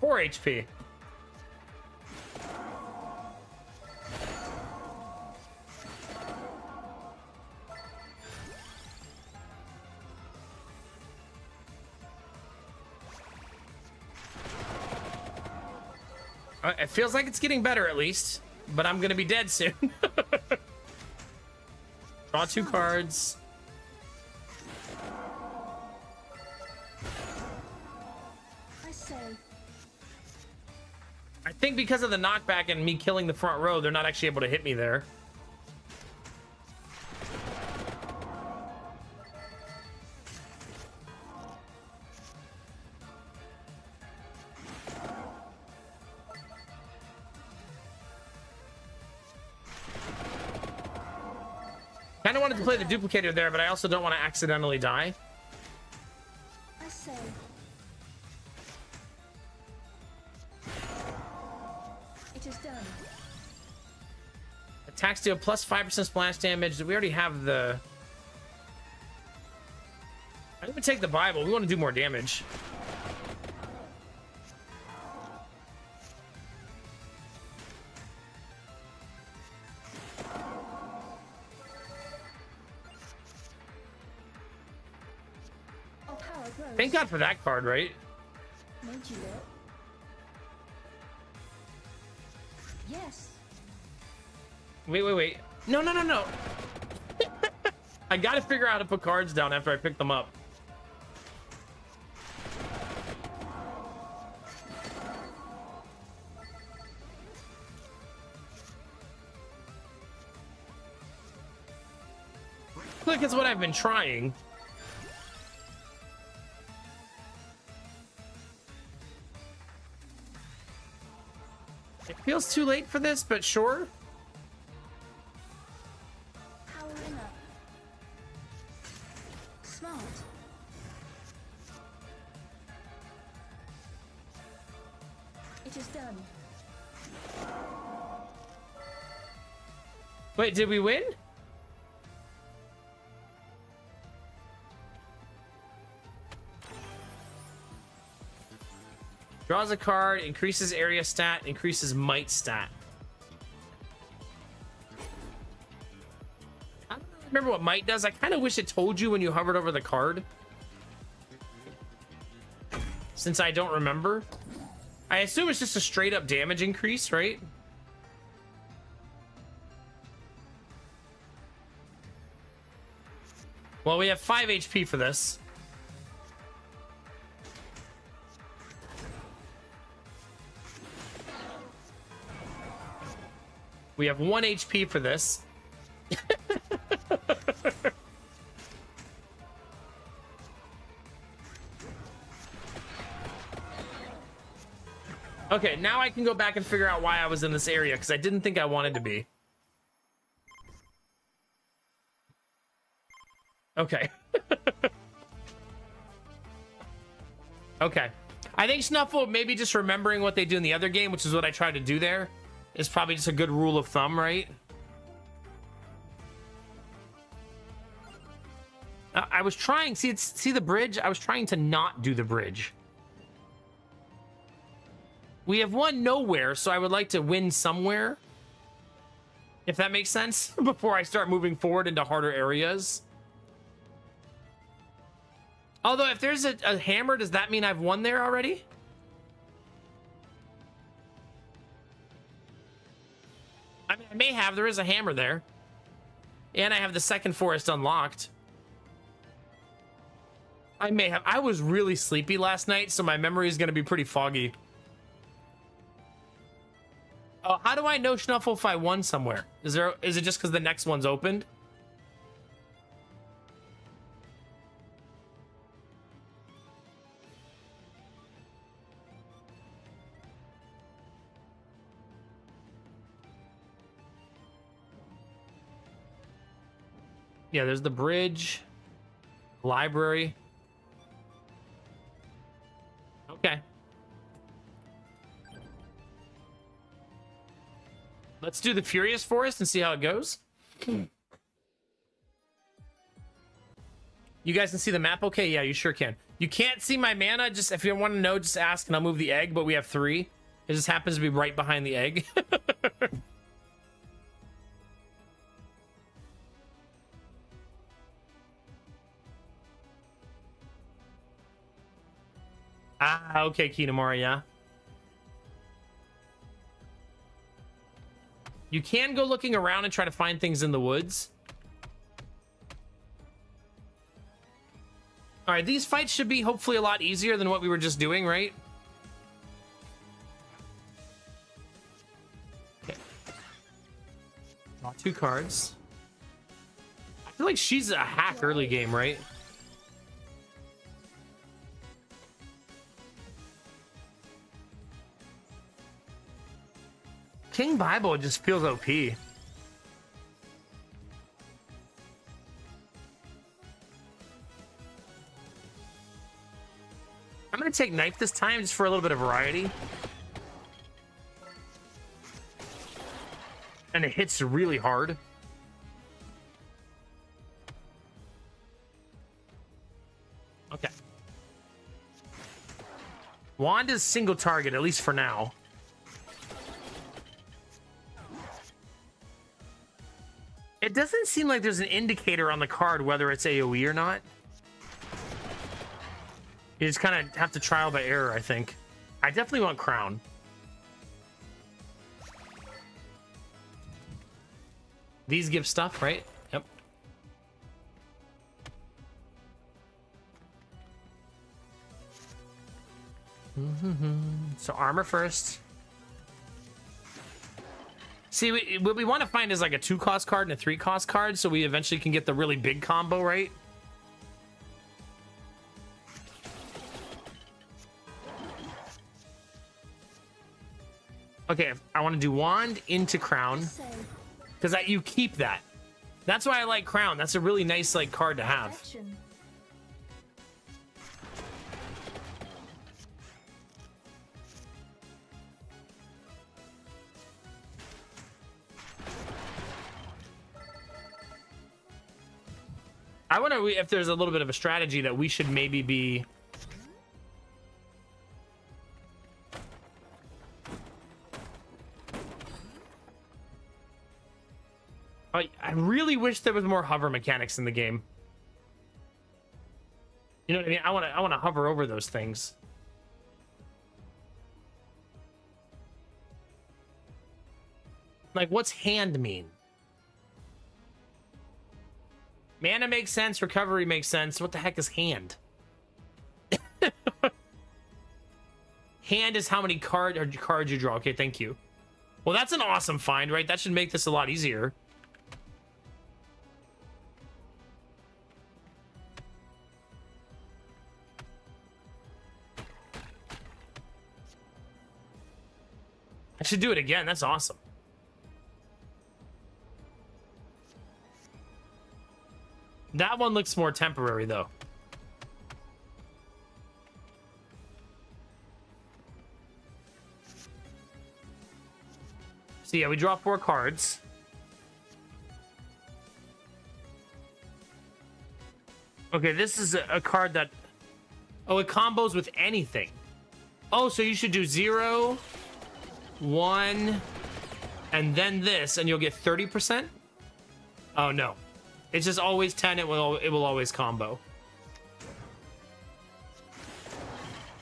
Four HP. It feels like it's getting better at least, but I'm gonna be dead soon. Draw 2 cards. I say. I think because of the knockback and me killing the front row, they're not actually able to hit me there. Kind of wanted to play the duplicator there, but I also don't want to accidentally die. I say. It is done. Attack steal plus 5% splash damage. We already have the... I didn't even take the Bible. We want to do more damage. Our power grows. Thank God for that card, right? Made you look. Yes. Wait. No. I gotta figure out how to put cards down after I pick them up. Look, it's what I've been trying. It feels too late for this, but sure. Powering up. Smart. It is done. Wait, did we win? Draws a card, increases area stat, increases might stat. I don't remember what might does. I kind of wish it told you when you hovered over the card. Since I don't remember. I assume it's just a straight up damage increase, right? Well, we have 5 HP for this. We have 1 HP for this. Okay, now I can go back and figure out why I was in this area, because I didn't think I wanted to be. Okay. Okay. I think Snuffle, maybe just remembering what they do in the other game, which is what I tried to do there, is probably just a good rule of thumb, right? I was trying, see the bridge? I was trying to not do the bridge. We have won nowhere, so I would like to win somewhere. If that makes sense, before I start moving forward into harder areas. Although, if there's a hammer, does that mean I've won there already? I mean, I may have. There is a hammer there. And I have the second forest unlocked. I may have. I was really sleepy last night, so my memory is going to be pretty foggy. Oh, how do I know, Schnuffle, if I won somewhere? Is it just because the next one's opened? Yeah, there's the bridge, library. Okay. Let's do the Furious Forest and see how it goes. You guys can see the map okay? Yeah, you sure can. You can't see my mana. Just if you want to know, just ask and I'll move the egg, but we have 3. It just happens to be right behind the egg. Ah, okay, Kinemura, yeah. You can go looking around and try to find things in the woods. All right, these fights should be hopefully a lot easier than what we were just doing, right? Okay. Draw 2 cards. I feel like she's a hack early game, right? King Bible just feels OP. take knife this time just for a little bit of variety. And it hits really hard. Okay. Wand is single target, at least for now. It doesn't seem like there's an indicator on the card whether it's AoE or not. You just kind of have to trial by error, I think. I definitely want Crown. These give stuff, right? Yep. So armor first. See, what we want to find is like a 2-cost card and a 3-cost card, so we eventually can get the really big combo, right? Okay, I want to do Wand into Crown. Say, Because you keep that. That's why I like Crown. That's a really nice like card to have. action. I wonder if there's a little bit of a strategy that we should maybe be... I really wish there was more hover mechanics in the game. You know what I mean? I want to hover over those things. Like, what's hand mean? Mana makes sense. Recovery makes sense. What the heck is hand? Hand is how many cards you draw. Okay, thank you. Well, that's an awesome find, right? That should make this a lot easier. I should do it again. That's awesome. That one looks more temporary, though. So, yeah, we draw 4 cards. Okay, this is a card that... Oh, it combos with anything. Oh, so you should do 0, 1, and then this, and you'll get 30%? Oh, no. It's just always 10. It will always combo.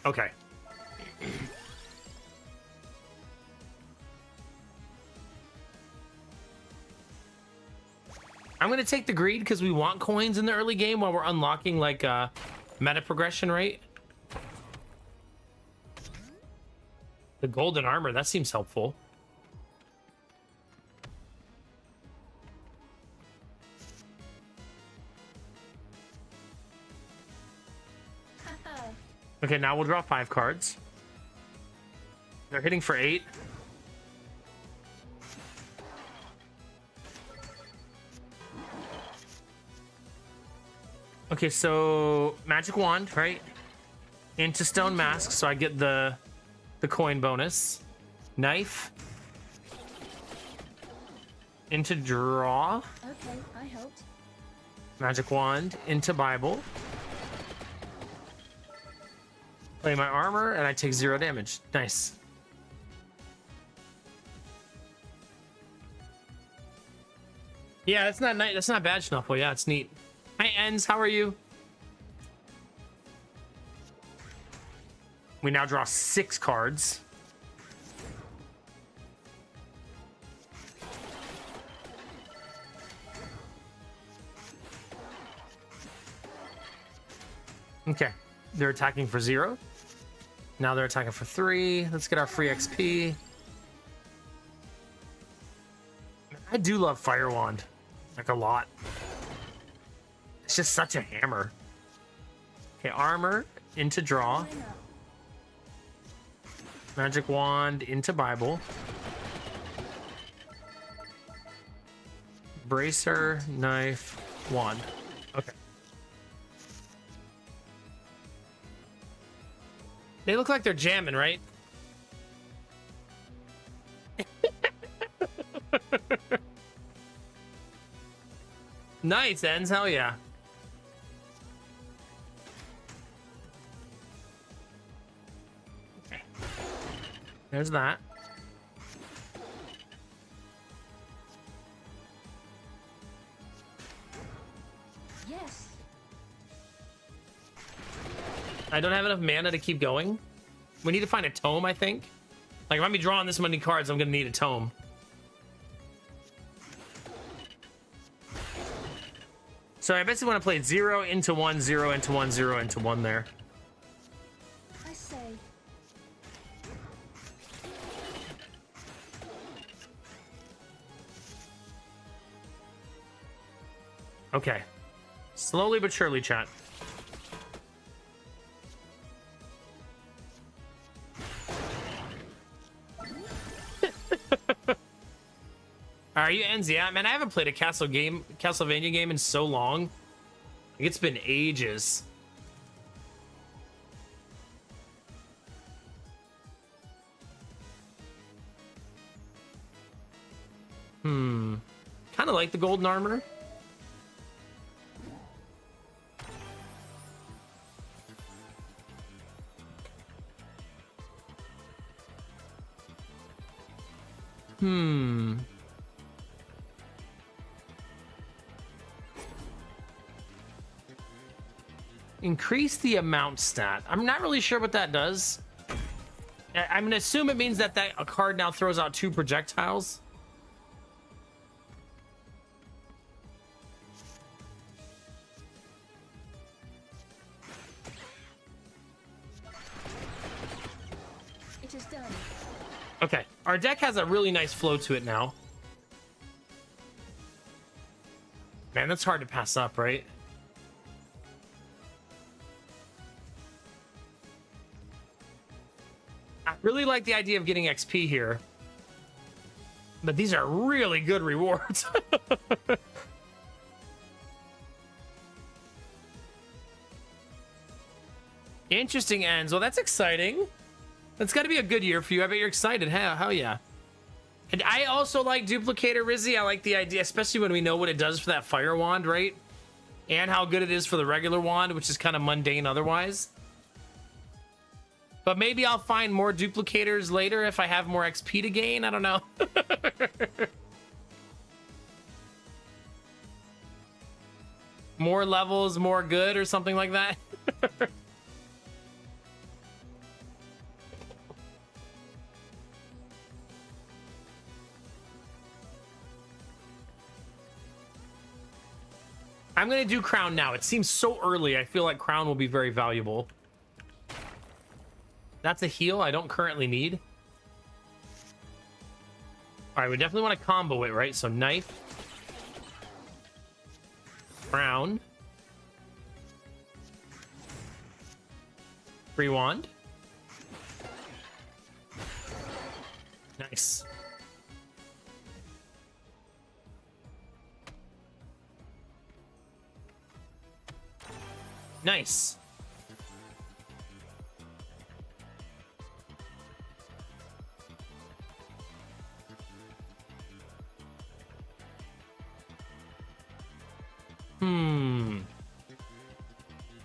Okay. I'm gonna take the greed because we want coins in the early game while we're unlocking like meta progression, right? The golden armor, that seems helpful. Okay, now we'll draw 5 cards. They're hitting for 8. Okay, so magic wand, right? Into stone mask, so I get the coin bonus. Knife. Into draw. Okay, I helped. Magic wand into Bible. Play my armor, and I take 0 damage. Nice. Yeah, that's not nice. That's not bad, Schnuffle. Yeah, it's neat. Hi, Enz. How are you? We now draw 6 cards. Okay. They're attacking for 0. Now they're attacking for 3. Let's get our free XP. I do love Fire Wand. Like, a lot. It's just such a hammer. Okay, armor into draw. Magic wand into Bible. Bracer, knife, wand. Okay. They look like they're jamming, right? Nice, ends. Hell yeah. Okay. There's that. Yes. I don't have enough mana to keep going. We need to find a tome, I think. Like, if I'm drawing this many cards, I'm gonna need a tome. So I basically want to play 0 into 1, 0 into 1, 0 into 1 there. I say. Okay. Slowly but surely, chat. Are you ends? Yeah, man, I haven't played a Castlevania game in so long. Like, it's been ages. Kind of like the golden armor. Increase the amount stat. I'm not really sure what that does. I'm gonna assume it means that a card now throws out 2 projectiles. It is done. Okay, our deck has a really nice flow to it now. Man, that's hard to pass up, right? I really like the idea of getting XP here. But these are really good rewards. Interesting ends. Well, that's exciting. That's got to be a good year for you. I bet you're excited. Hell yeah. And I also like Duplicator Rizzy. I like the idea, especially when we know what it does for that Fire Wand, right? And how good it is for the regular wand, which is kind of mundane otherwise. But maybe I'll find more duplicators later if I have more XP to gain. I don't know. More levels, more good, or something like that. I'm going to do Crown now. It seems so early. I feel like Crown will be very valuable. That's a heal I don't currently need. All right, we definitely want to combo it, right? So knife. Crown. Free wand. Nice. Nice.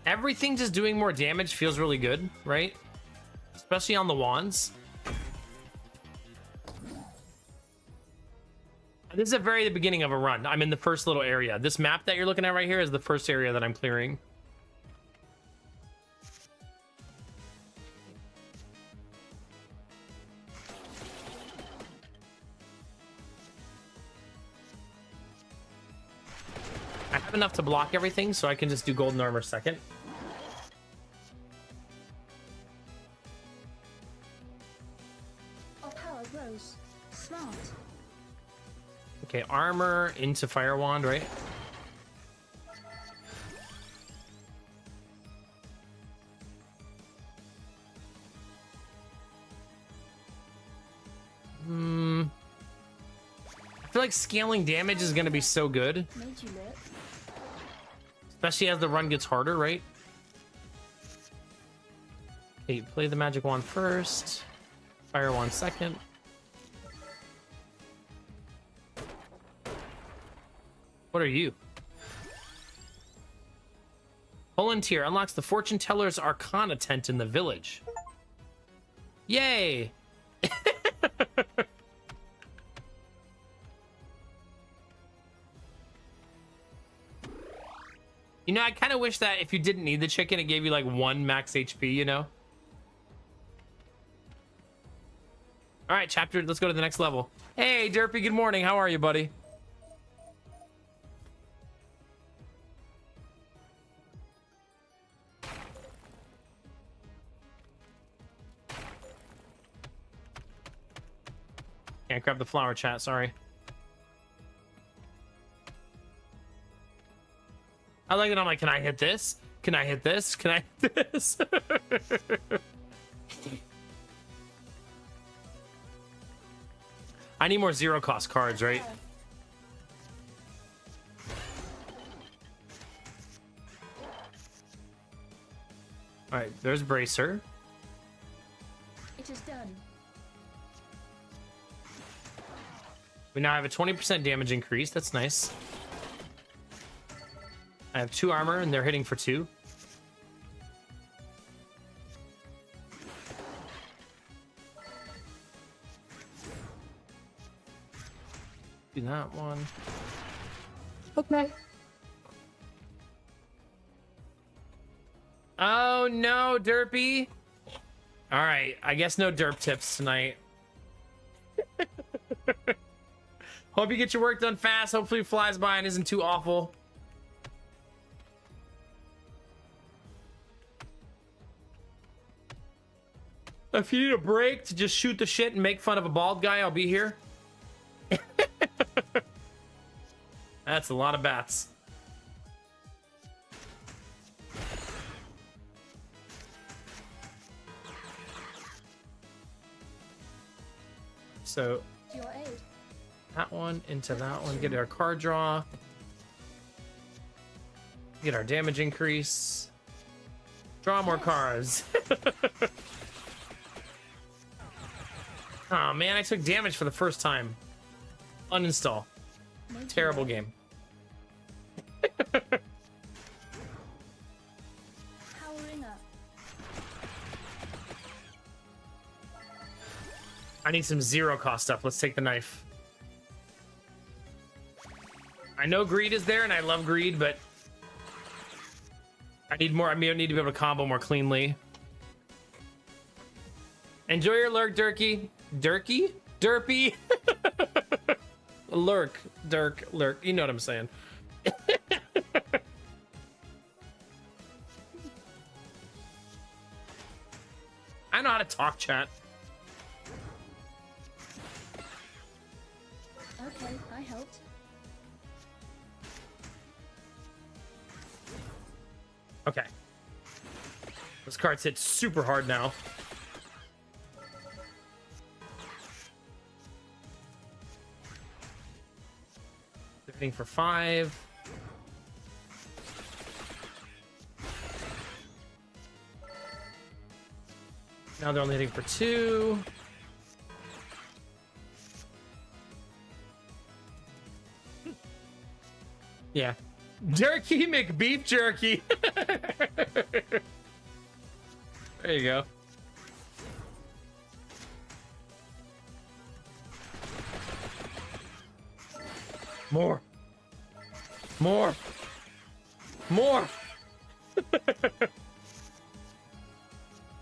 Everything just doing more damage feels really good, right? Especially on the wands. This is the very beginning of a run. I'm in the first little area. This map that you're looking at right here is the first area that I'm clearing. I have enough to block everything, so I can just do golden armor second. Our power grows. Smart. Okay, armor into fire wand, right? I feel like scaling damage is going to be so good. Made you look. Especially as the run gets harder, right? Hey, play the magic wand first. Fire wand second. What are you? Volunteer unlocks the Fortune Teller's Arcana tent in the village. Yay! You know, I kind of wish that if you didn't need the chicken, it gave you like 1 max HP, you know? All right, chapter, let's go to the next level. Hey, Derpy, good morning. How are you, buddy? Can't grab the flower chat, sorry. I like it. I'm like, can I hit this? Can I hit this? Can I hit this? I need more zero cost cards, right? All right, there's Bracer. It is done. We now have a 20% damage increase. That's nice. I have 2 armor and they're hitting for 2. Do that one. Okay. Oh no, Derpy. All right, I guess no derp tips tonight. Hope you get your work done fast. Hopefully it flies by and isn't too awful. If you need a break to just shoot the shit and make fun of a bald guy, I'll be here. That's a lot of bats. So To your aid. that one into that one, get our card draw, get our damage increase, draw more cards. Oh man, I took damage for the first time. Uninstall. Make Terrible your way. game. Powering up. I need some zero cost stuff. Let's take the knife. I know greed is there and I love greed, but I need more. I need to be able to combo more cleanly. Enjoy your lurk, Durky. Durky? Derpy? Lurk. Dirk. Lurk. You know what I'm saying. I know how to talk, chat. Okay, I helped. Okay. This card's hit super hard now. They're hitting for 5. Now they're only hitting for 2. Yeah. Jerky McBeef jerky. There you go. More. More. More.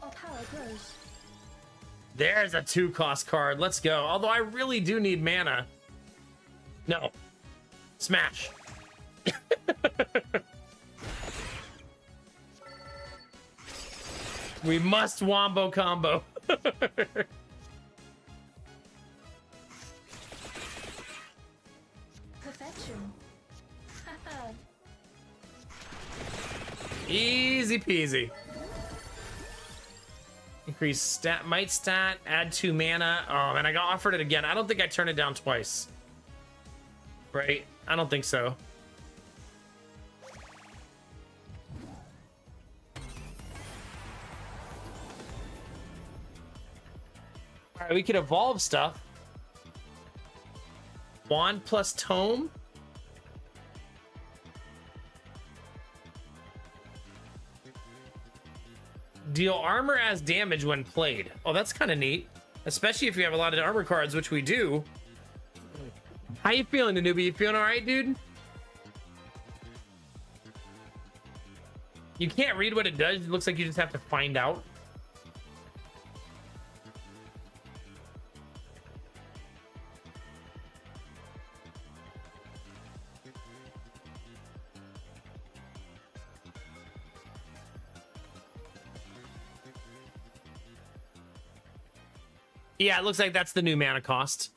Our power grows. There's a 2-cost card. Let's go. Although I really do need mana. No. Smash. We must wombo combo. Perfection. Haha. Easy peasy. Increase stat, might stat, add 2 mana. Oh man, I got offered it again. I don't think I turned it down twice. Right? I don't think so. All right, we could evolve stuff. Wand plus tome. Deal armor as damage when played. Oh, that's kind of neat. Especially if you have a lot of armor cards, which we do. How you feeling, Newbie? You feeling all right, dude? You can't read what it does. It looks like you just have to find out. Yeah, it looks like that's the new mana cost.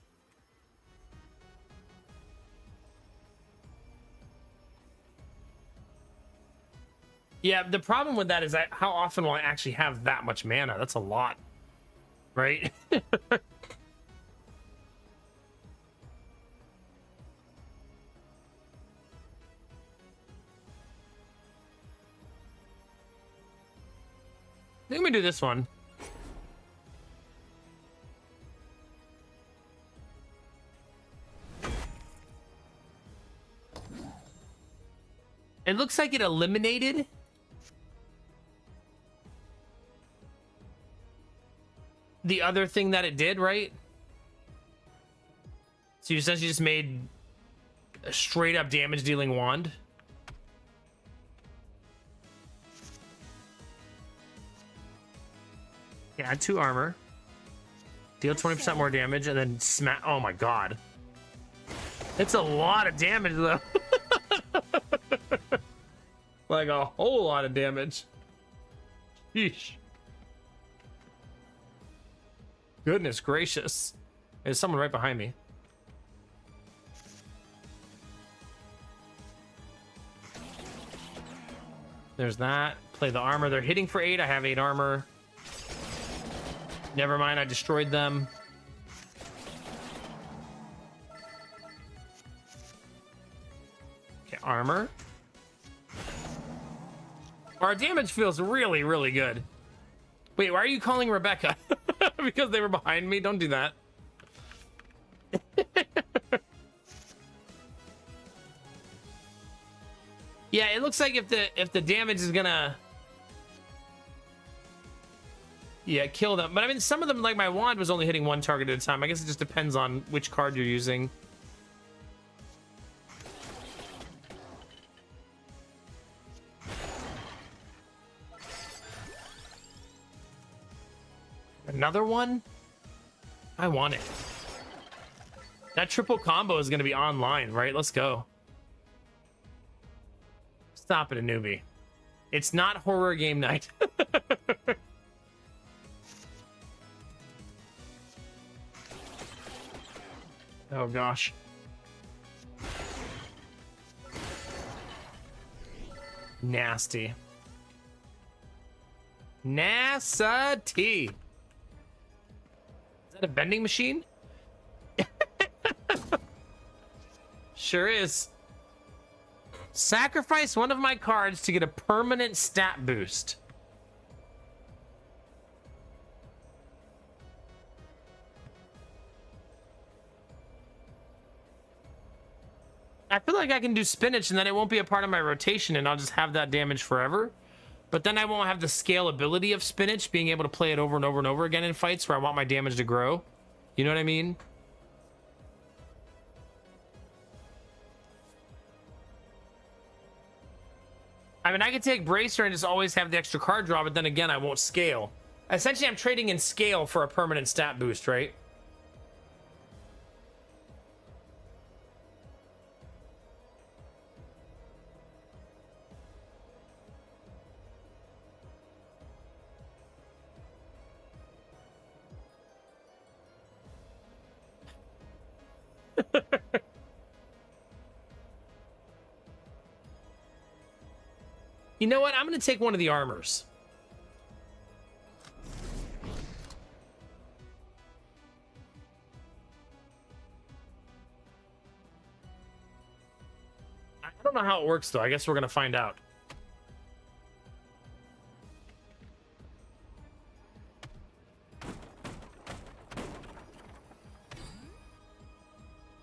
Yeah, the problem with that is that how often will I actually have that much mana? That's a lot, right? Let me do this one. It looks like it eliminated the other thing that it did, right? So you essentially just made a straight up damage dealing wand. Yeah, add 2 armor. Deal 20% more damage and then smack. Oh my god. It's a lot of damage though. Like a whole lot of damage. Yeesh. Goodness gracious. There's someone right behind me. There's that. Play the armor. They're hitting for 8. I have 8 armor. Never mind, I destroyed them. Okay, armor. Our damage feels really, really good. Wait, why are you calling Rebecca? Because they were behind me? Don't do that. Yeah, it looks like if the damage is gonna kill them. But I mean, some of them, like my wand was only hitting 1 target at a time. I guess it just depends on which card you're using. Another one? I want it. That triple combo is going to be online, right? Let's go. Stop it, a newbie. It's not horror game night. Oh, gosh. Nasty. Nasty. Is that a vending machine? Sure is. Sacrifice one of my cards to get a permanent stat boost. I feel like I can do spinach and then it won't be a part of my rotation and I'll just have that damage forever. But then I won't have the scalability of spinach, being able to play it over and over and over again in fights where I want my damage to grow. You know what I mean? I mean, I could take Bracer and just always have the extra card draw, but then again, I won't scale. Essentially, I'm trading in scale for a permanent stat boost, right? You know what? I'm going to take one of the armors. I don't know how it works, though. I guess we're going to find out.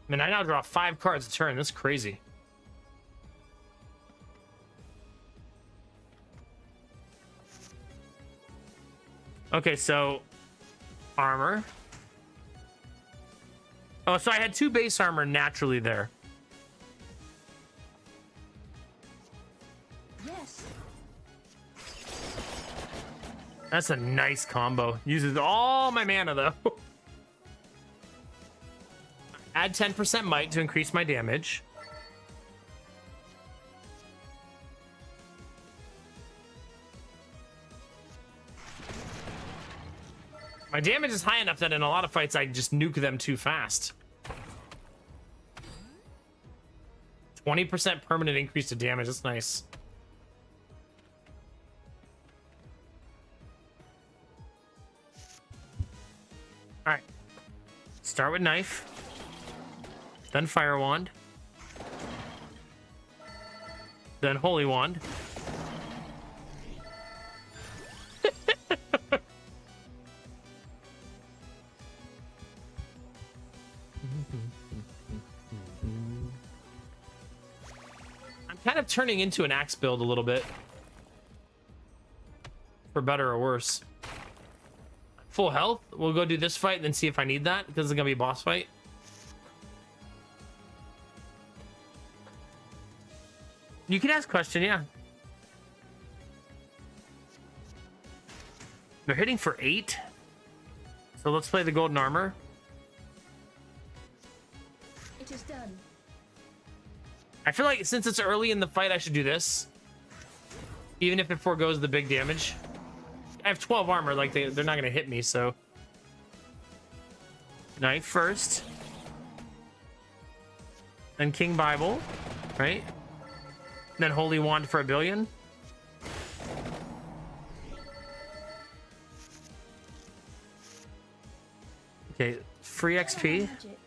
Man, I now draw 5 cards a turn. That's crazy. Okay, so armor. Oh, so I had 2 base armor naturally there. Yes. That's a nice combo. Uses all my mana though. Add 10% might to increase my damage. My damage is high enough that in a lot of fights I just nuke them too fast. 20% permanent increase to damage. That's nice. All right. Start with knife. Then fire wand. Then holy wand. I'm kind of turning into an axe build a little bit. For better or worse. Full health. We'll go do this fight and then see if I need that because it's gonna be a boss fight. You can ask a question, yeah. They're hitting for 8. So let's play the golden armor. It is done. I feel like since it's early in the fight, I should do this. Even if it forgoes the big damage. I have 12 armor, like they're not gonna hit me, so. Knife first. Then King Bible, right? Then Holy Wand for 1 billion. Okay, free XP. Magic.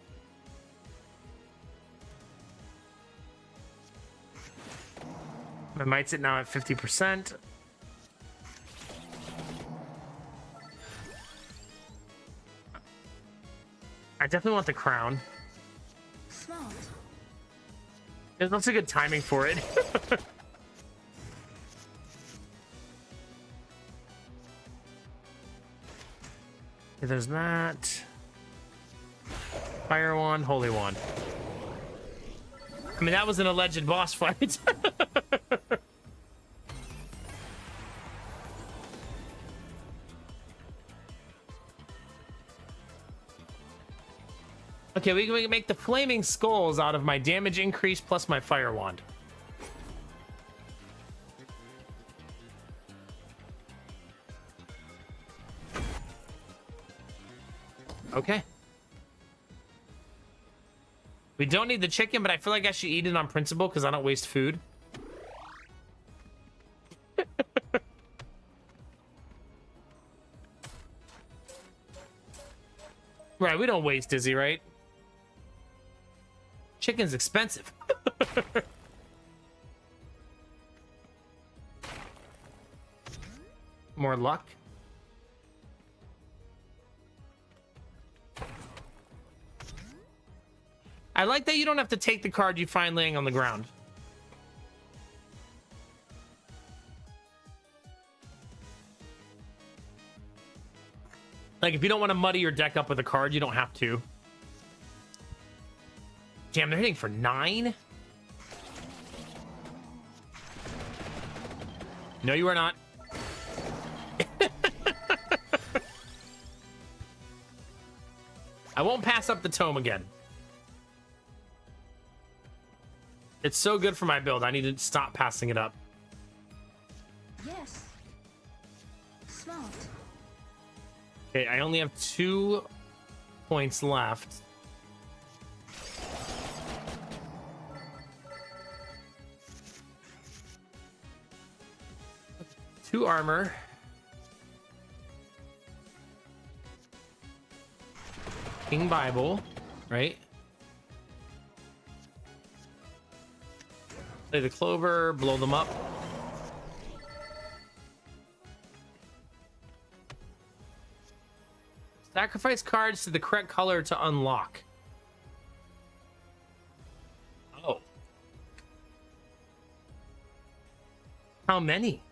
My might's at now at 50%. I definitely want the crown. Smart. There's also good timing for it. Okay, there's that. Fire wand, holy wand. I mean, that was an alleged boss fight. Okay, we can make the flaming skulls out of my damage increase plus my fire wand. Okay. We don't need the chicken, but I feel like I should eat it on principle because I don't waste food. Right, we don't waste Dizzy, right? Chicken's expensive. More luck. I like that you don't have to take the card you find laying on the ground. Like, if you don't want to muddy your deck up with a card, you don't have to. Damn, they're hitting for 9? No, you are not. I won't pass up the tome again. It's so good for my build. I need to stop passing it up. Yes. Smart. Okay, I only have 2 points left. Two armor. King Bible, right? Play the clover, blow them up. Sacrifice cards to the correct color to unlock. How many?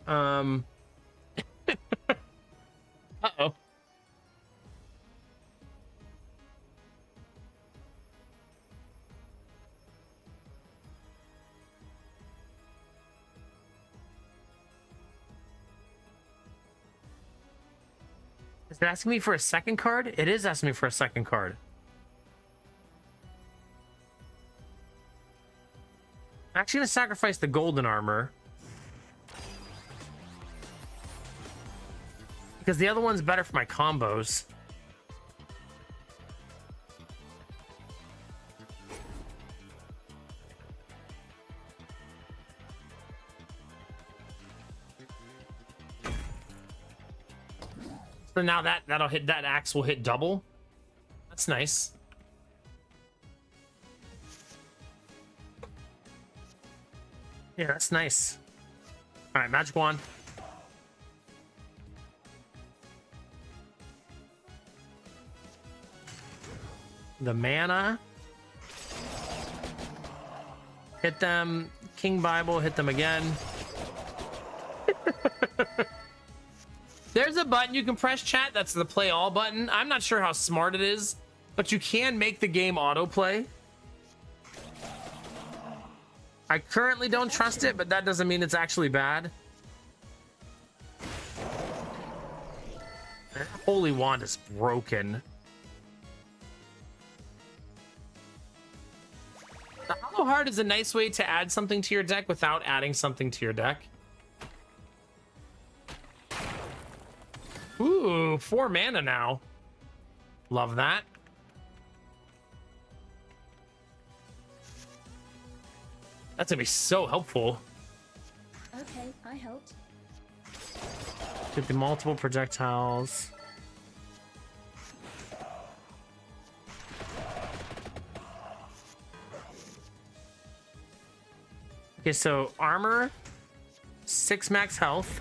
Uh-oh. Is it asking me for a second card? It is asking me for a second card. I'm actually gonna sacrifice the golden armor. Because the other one's better for my combos. So now that'll hit, that axe will hit double. That's nice. Yeah, that's nice. All right, magic wand. The mana. Hit them. King Bible, hit them again. There's a button you can press, chat. That's the play all button. I'm not sure how smart it is, but you can make the game autoplay. I currently don't trust it, but that doesn't mean it's actually bad. Holy Wand is broken. The Hollow Heart is a nice way to add something to your deck without adding something to your deck. Ooh, 4 mana now. Love that. That's gonna be so helpful. Okay, I helped. Get the multiple projectiles. Okay, so armor, 6 max health.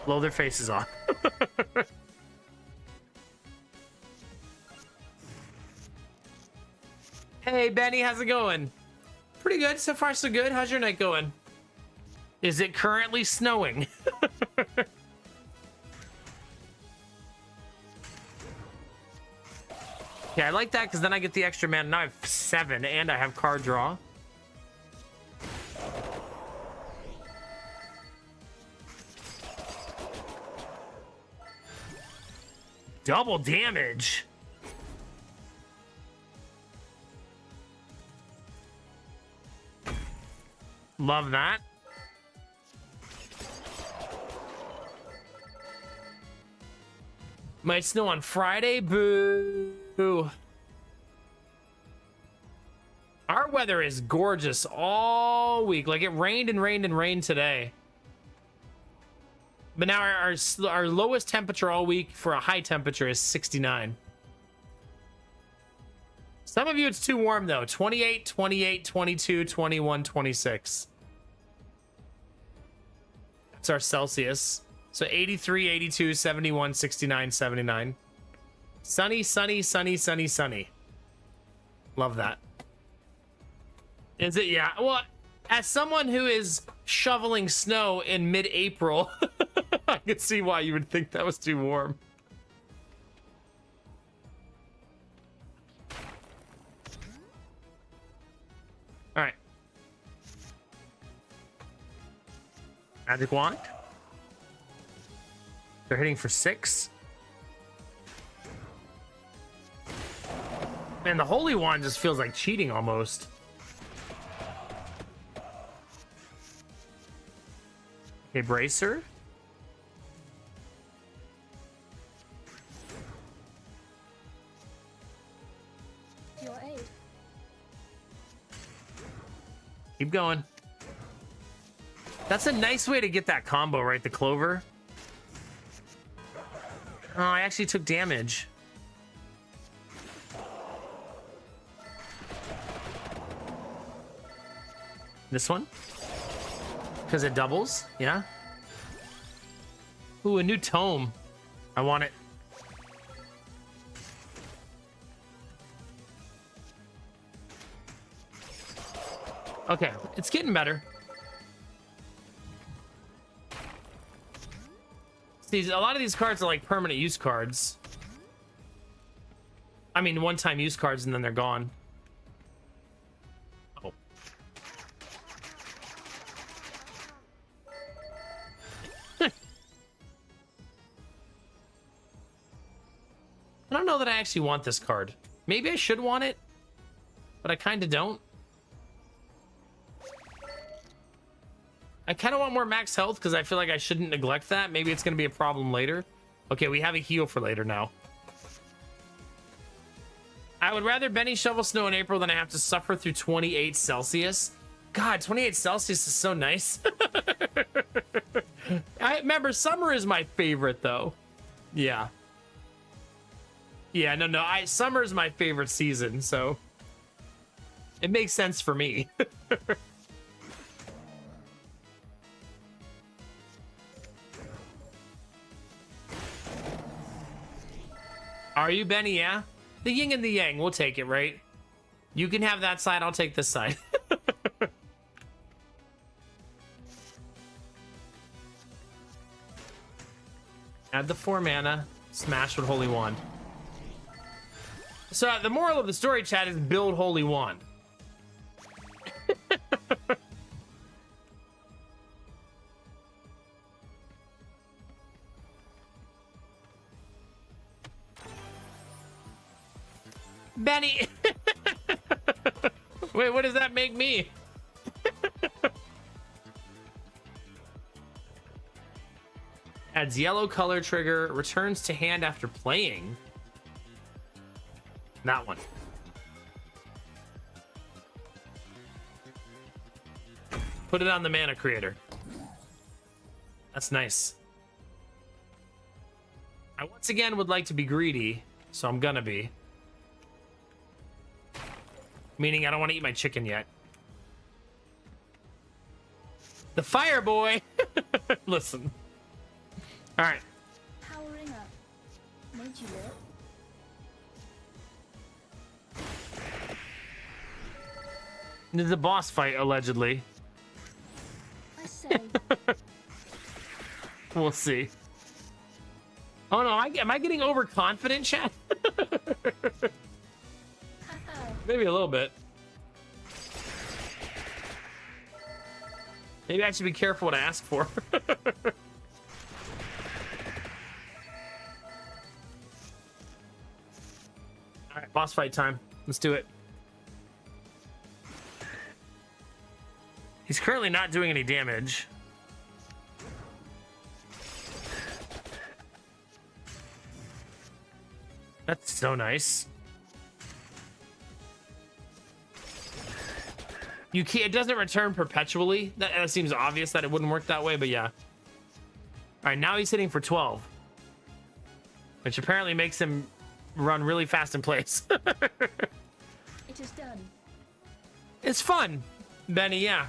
Blow their faces off. Hey, Benny, how's it going? Pretty good. So far, so good. How's your night going? Is it currently snowing? Yeah, I like that because then I get the extra mana. Now I have 7 and I have card draw. Double damage. Love that. Might snow on Friday. Boo. Our weather is gorgeous all week. Like it rained and rained and rained today. But now our lowest temperature all week for a high temperature is 69. Some of you it's too warm though. 28, 28, 22, 21, 26. That's our Celsius. So 83, 82, 71, 69, 79. Sunny, sunny, sunny, sunny, sunny. Love that. Is it? Yeah. Well, as someone who is shoveling snow in mid-April, I could see why you would think that was too warm. All right. Magic wand. They're hitting for 6. Man, the Holy Wand just feels like cheating almost. Okay, Bracer. Your aid. Keep going. That's a nice way to get that combo, right? The Clover. Oh, I actually took damage. This one? Because it doubles? Yeah. Ooh, a new tome. I want it. Okay, it's getting better. See, a lot of these cards are like permanent use cards. I mean, one-time use cards and then they're gone. Oh. I don't know that I actually want this card. Maybe I should want it, but I kind of don't. I kind of want more max health because I feel like I shouldn't neglect that. Maybe it's going to be a problem later. Okay, we have a heal for later now. I would rather Benny shovel snow in April than I have to suffer through 28 Celsius. God, 28 Celsius is so nice. I remember summer is my favorite though. Yeah. Yeah, no. Summer is my favorite season, so it makes sense for me. Are you, Benny? Yeah. The yin and the yang. We'll take it, right? You can have that side. I'll take this side. Add the 4 mana. Smash with Holy Wand. So the moral of the story, chat, is build Holy Wand. Benny. Wait, what does that make me? Adds yellow color trigger, returns to hand after playing. That one. Put it on the mana creator. That's nice. I once again would like to be greedy, so I'm gonna be. Meaning I don't want to eat my chicken yet. The fire boy. Listen. All right. Powering up. Made you lit. This is a boss fight, allegedly. I say. We'll see. Oh no, am I getting overconfident, chat? Maybe a little bit. Maybe I should be careful what I ask for. Alright, boss fight time. Let's do it. He's currently not doing any damage. That's so nice. You can't, it doesn't return perpetually. That seems obvious that it wouldn't work that way, but yeah. All right, now he's hitting for 12, which apparently makes him run really fast in place. It is done. It's fun, Benny, yeah.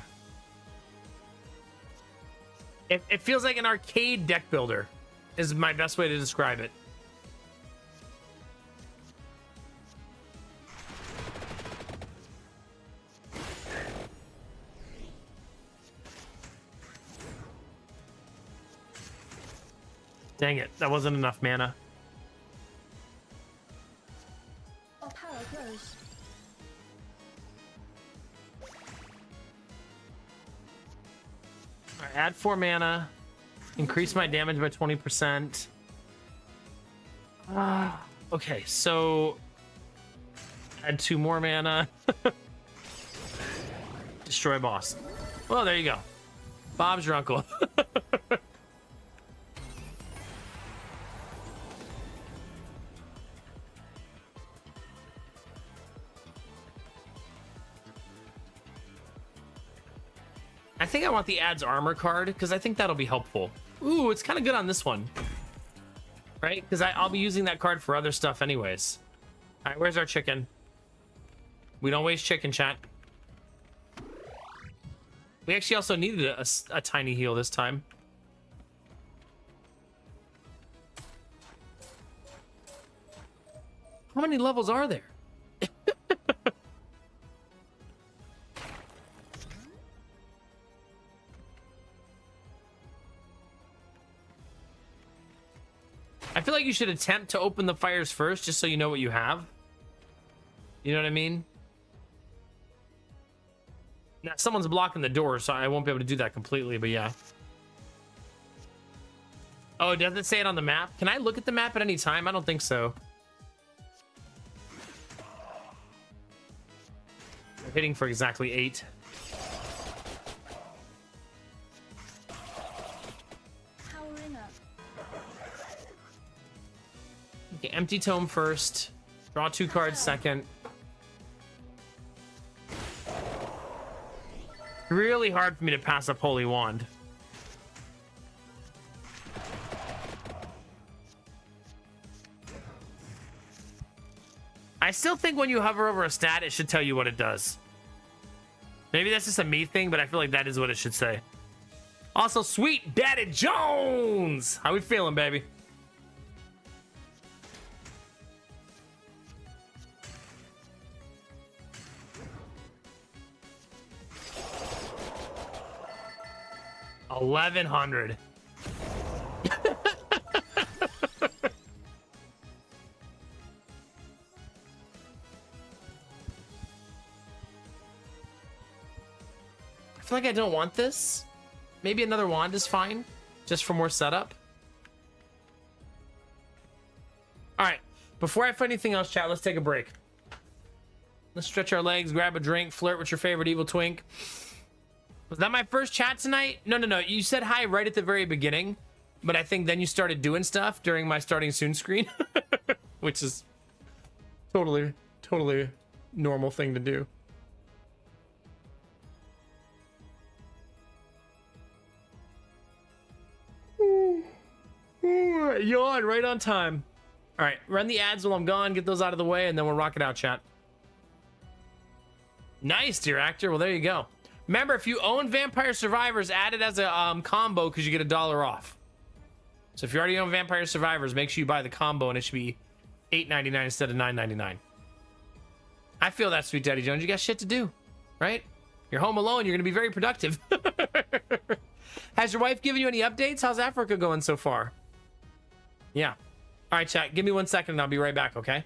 It feels like an arcade deck builder is my best way to describe it. Dang it, that wasn't enough mana. Our power grows. All right, add 4 mana. Increase my damage by 20%. Okay, so add 2 more mana. Destroy boss. Well, there you go. Bob's your uncle. I think I want the adds armor card because I think that'll be helpful. Ooh, it's kind of good on this one. Right? Because I'll be using that card for other stuff anyways. All right, where's our chicken? We don't waste chicken, chat. We actually also needed a tiny heal this time. How many levels are there? I feel like you should attempt to open the fires first, just so you know what you have. You know what I mean? Now, someone's blocking the door, so I won't be able to do that completely, but yeah. Oh, does it say it on the map? Can I look at the map at any time? I don't think so. I'm hitting for exactly 8. Powering up. Okay, empty tome first. Draw 2 cards second. Really hard for me to pass up Holy Wand. I still think when you hover over a stat, it should tell you what it does. Maybe that's just a me thing, but I feel like that is what it should say. Also, Sweet Daddy Jones! How we feeling, baby? $1,100. I feel like I don't want this. Maybe another wand is fine, just for more setup. All right, before I find anything else, chat, let's take a break. Let's stretch our legs, grab a drink, flirt with your favorite evil twink. Was that my first chat tonight? No. You said hi right at the very beginning, but I think then you started doing stuff during my starting soon screen, which is totally normal thing to do. Yawn right on time. All right, run the ads while I'm gone, get those out of the way, and then we'll rock it out, chat. Nice, dear actor. Well, there you go. Remember, if you own Vampire Survivors, add it as a combo because you get $1 off. So if you already own Vampire Survivors, make sure you buy the combo, and it should be $8.99 instead of $9.99. I feel that, Sweet Daddy Jones. You got shit to do, right? You're home alone. You're going to be very productive. Has your wife given you any updates? How's Africa going so far? Yeah. All right, chat. Give me 1 second, and I'll be right back, okay?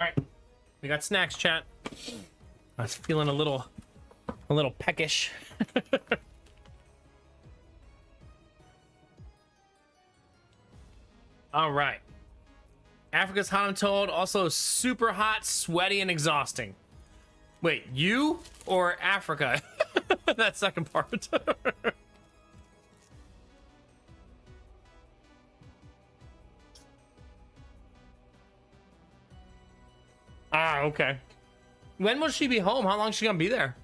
All right, we got snacks, chat. I was feeling a little peckish. All right. Africa's hot, I'm told. Also super hot, sweaty, and exhausting. Wait, you or Africa? That second part. Ah, okay. When will she be home? How long is she gonna be there?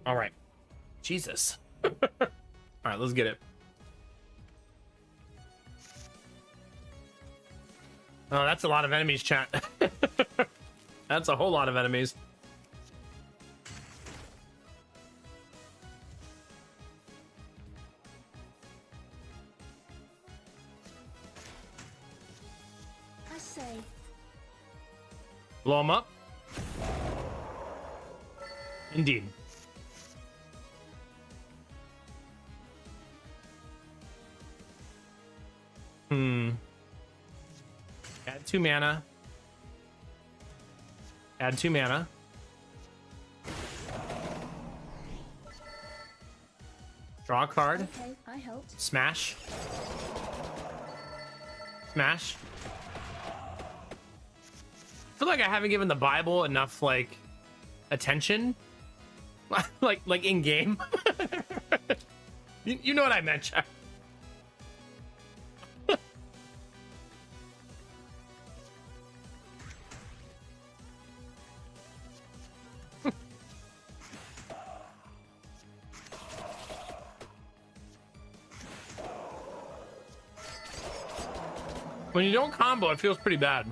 All right. Jesus. All right, let's get it. Oh, that's a lot of enemies, chat. That's a whole lot of enemies. I say, Blow them up. Indeed. Add 2 mana. Add 2 mana. Draw a card. okay, I helped. Smash. Smash. I feel like I haven't given the Bible enough, like, attention. like in game. You know what I meant, Jack. When you don't combo, it feels pretty bad.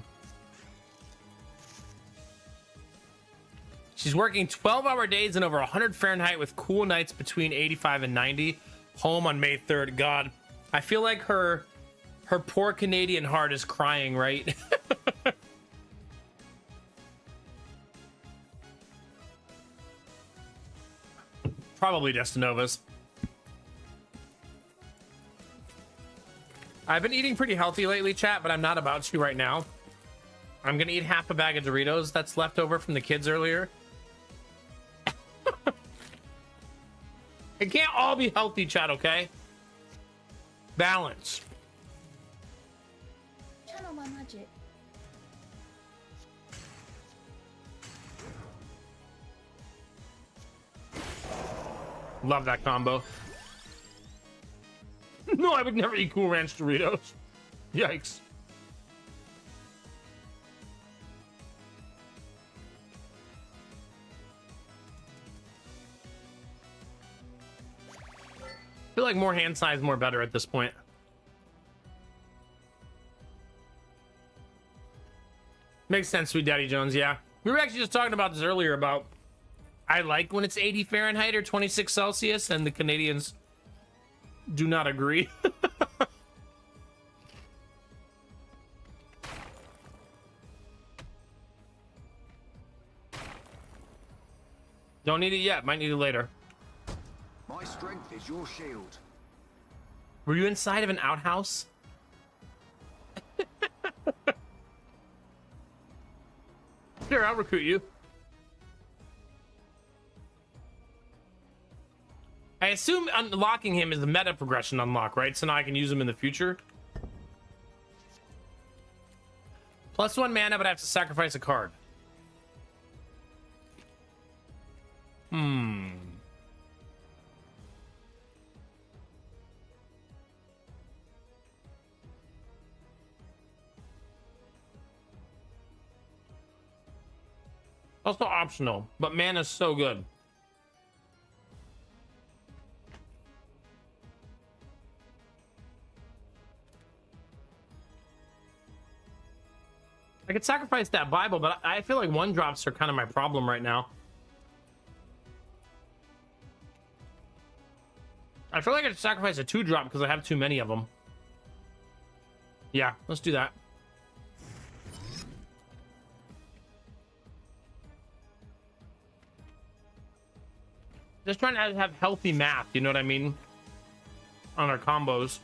She's working 12-hour days and over 100 Fahrenheit with cool nights between 85 and 90. Home on May 3rd. God, I feel like her poor Canadian heart is crying, right? Probably Destinovas. I've been eating pretty healthy lately, chat, but I'm not about to right now. I'm gonna eat half a bag of Doritos that's left over from the kids earlier. It can't all be healthy, chat, okay? Balance. Channel my magic. Love that combo. No, I would never eat Cool Ranch Doritos. Yikes. I feel like more hand size, more better at this point. Makes sense, Sweet Daddy Jones, yeah. We were actually just talking about this earlier about I like when it's 80 Fahrenheit or 26 Celsius, and the Canadians do not agree. Don't need it yet, might need it later. My strength is your shield. Were you inside of an outhouse? Here, I'll recruit you. I assume unlocking him is a meta progression unlock, right? So now I can use him in the future. +1 mana, but I have to sacrifice a card. Also optional, but mana's so good. I could sacrifice that Bible, but I feel like 1-drops are kind of my problem right now. I feel like I should sacrifice a 2-drop because I have too many of them. Yeah, let's do that. Just trying to have healthy math, you know what I mean? On our combos.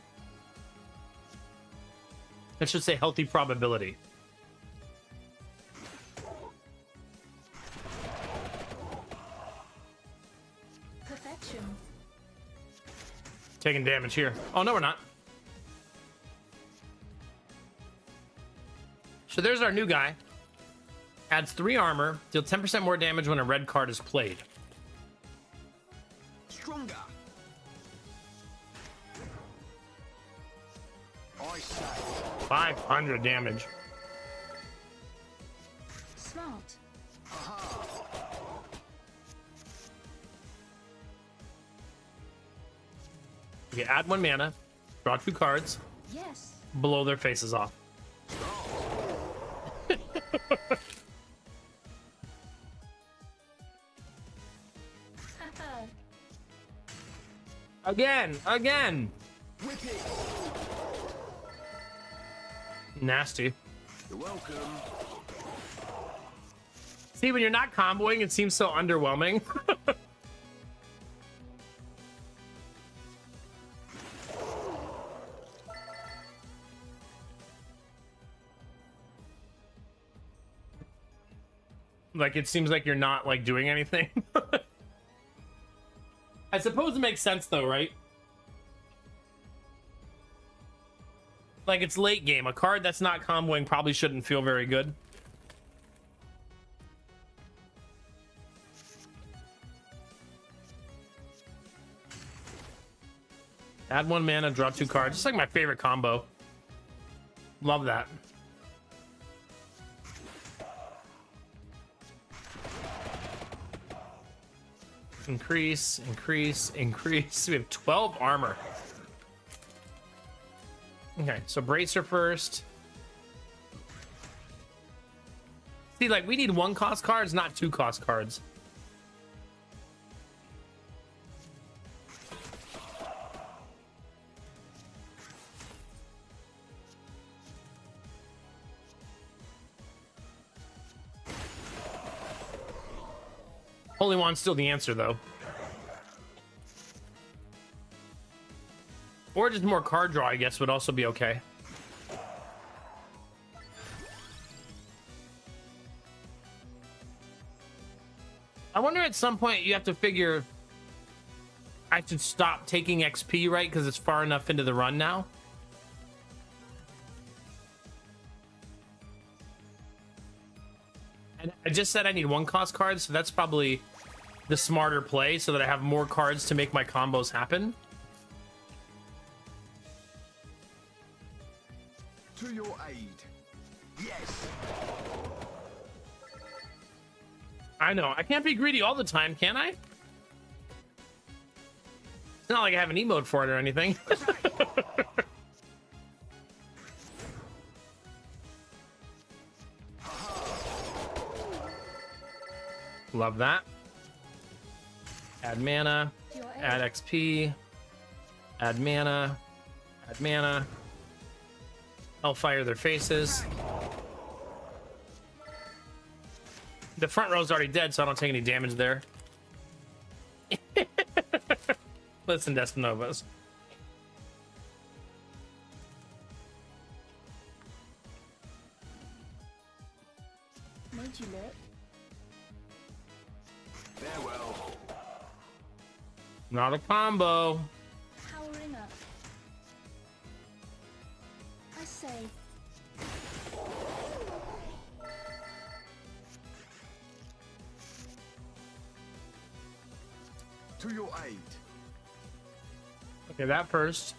Let's just say healthy probability. Perfection. Taking damage here. Oh, no, we're not. So there's our new guy. Adds 3 armor. Deal 10% more damage when a red card is played. Stronger. I say. 500 damage. Smart. Okay, add 1 mana. Draw 2 cards. Yes. Blow their faces off. Haha. Again. Whip it. Nasty. You're welcome. See, when you're not comboing, it seems so underwhelming. Like, it seems like you're not, like, doing anything. I suppose it makes sense, though, right? Like, it's late game. A card that's not comboing probably shouldn't feel very good. Add 1 mana, draw 2 cards. Just like my favorite combo. Love that. Increase. We have 12 armor. Okay, so Bracer first. See, like, we need 1 cost cards, not 2 cost cards. Holy Wand's still the answer, though. Or just more card draw, I guess, would also be okay. I wonder at some point you have to figure I should stop taking XP, right? Because it's far enough into the run now. And I just said I need 1 cost card, so that's probably the smarter play so that I have more cards to make my combos happen. To your aid. Yes. I know. I can't be greedy all the time, can I? It's not like I have an emote for it or anything. Love that. Add mana. To your aid. Add XP. Add mana. Add mana. I'll fire their faces. The front row's already dead, so I don't take any damage there. Listen, Destinovas. Made you look. Farewell. Not a combo. Powering up. I say. To your aid. Okay, that first.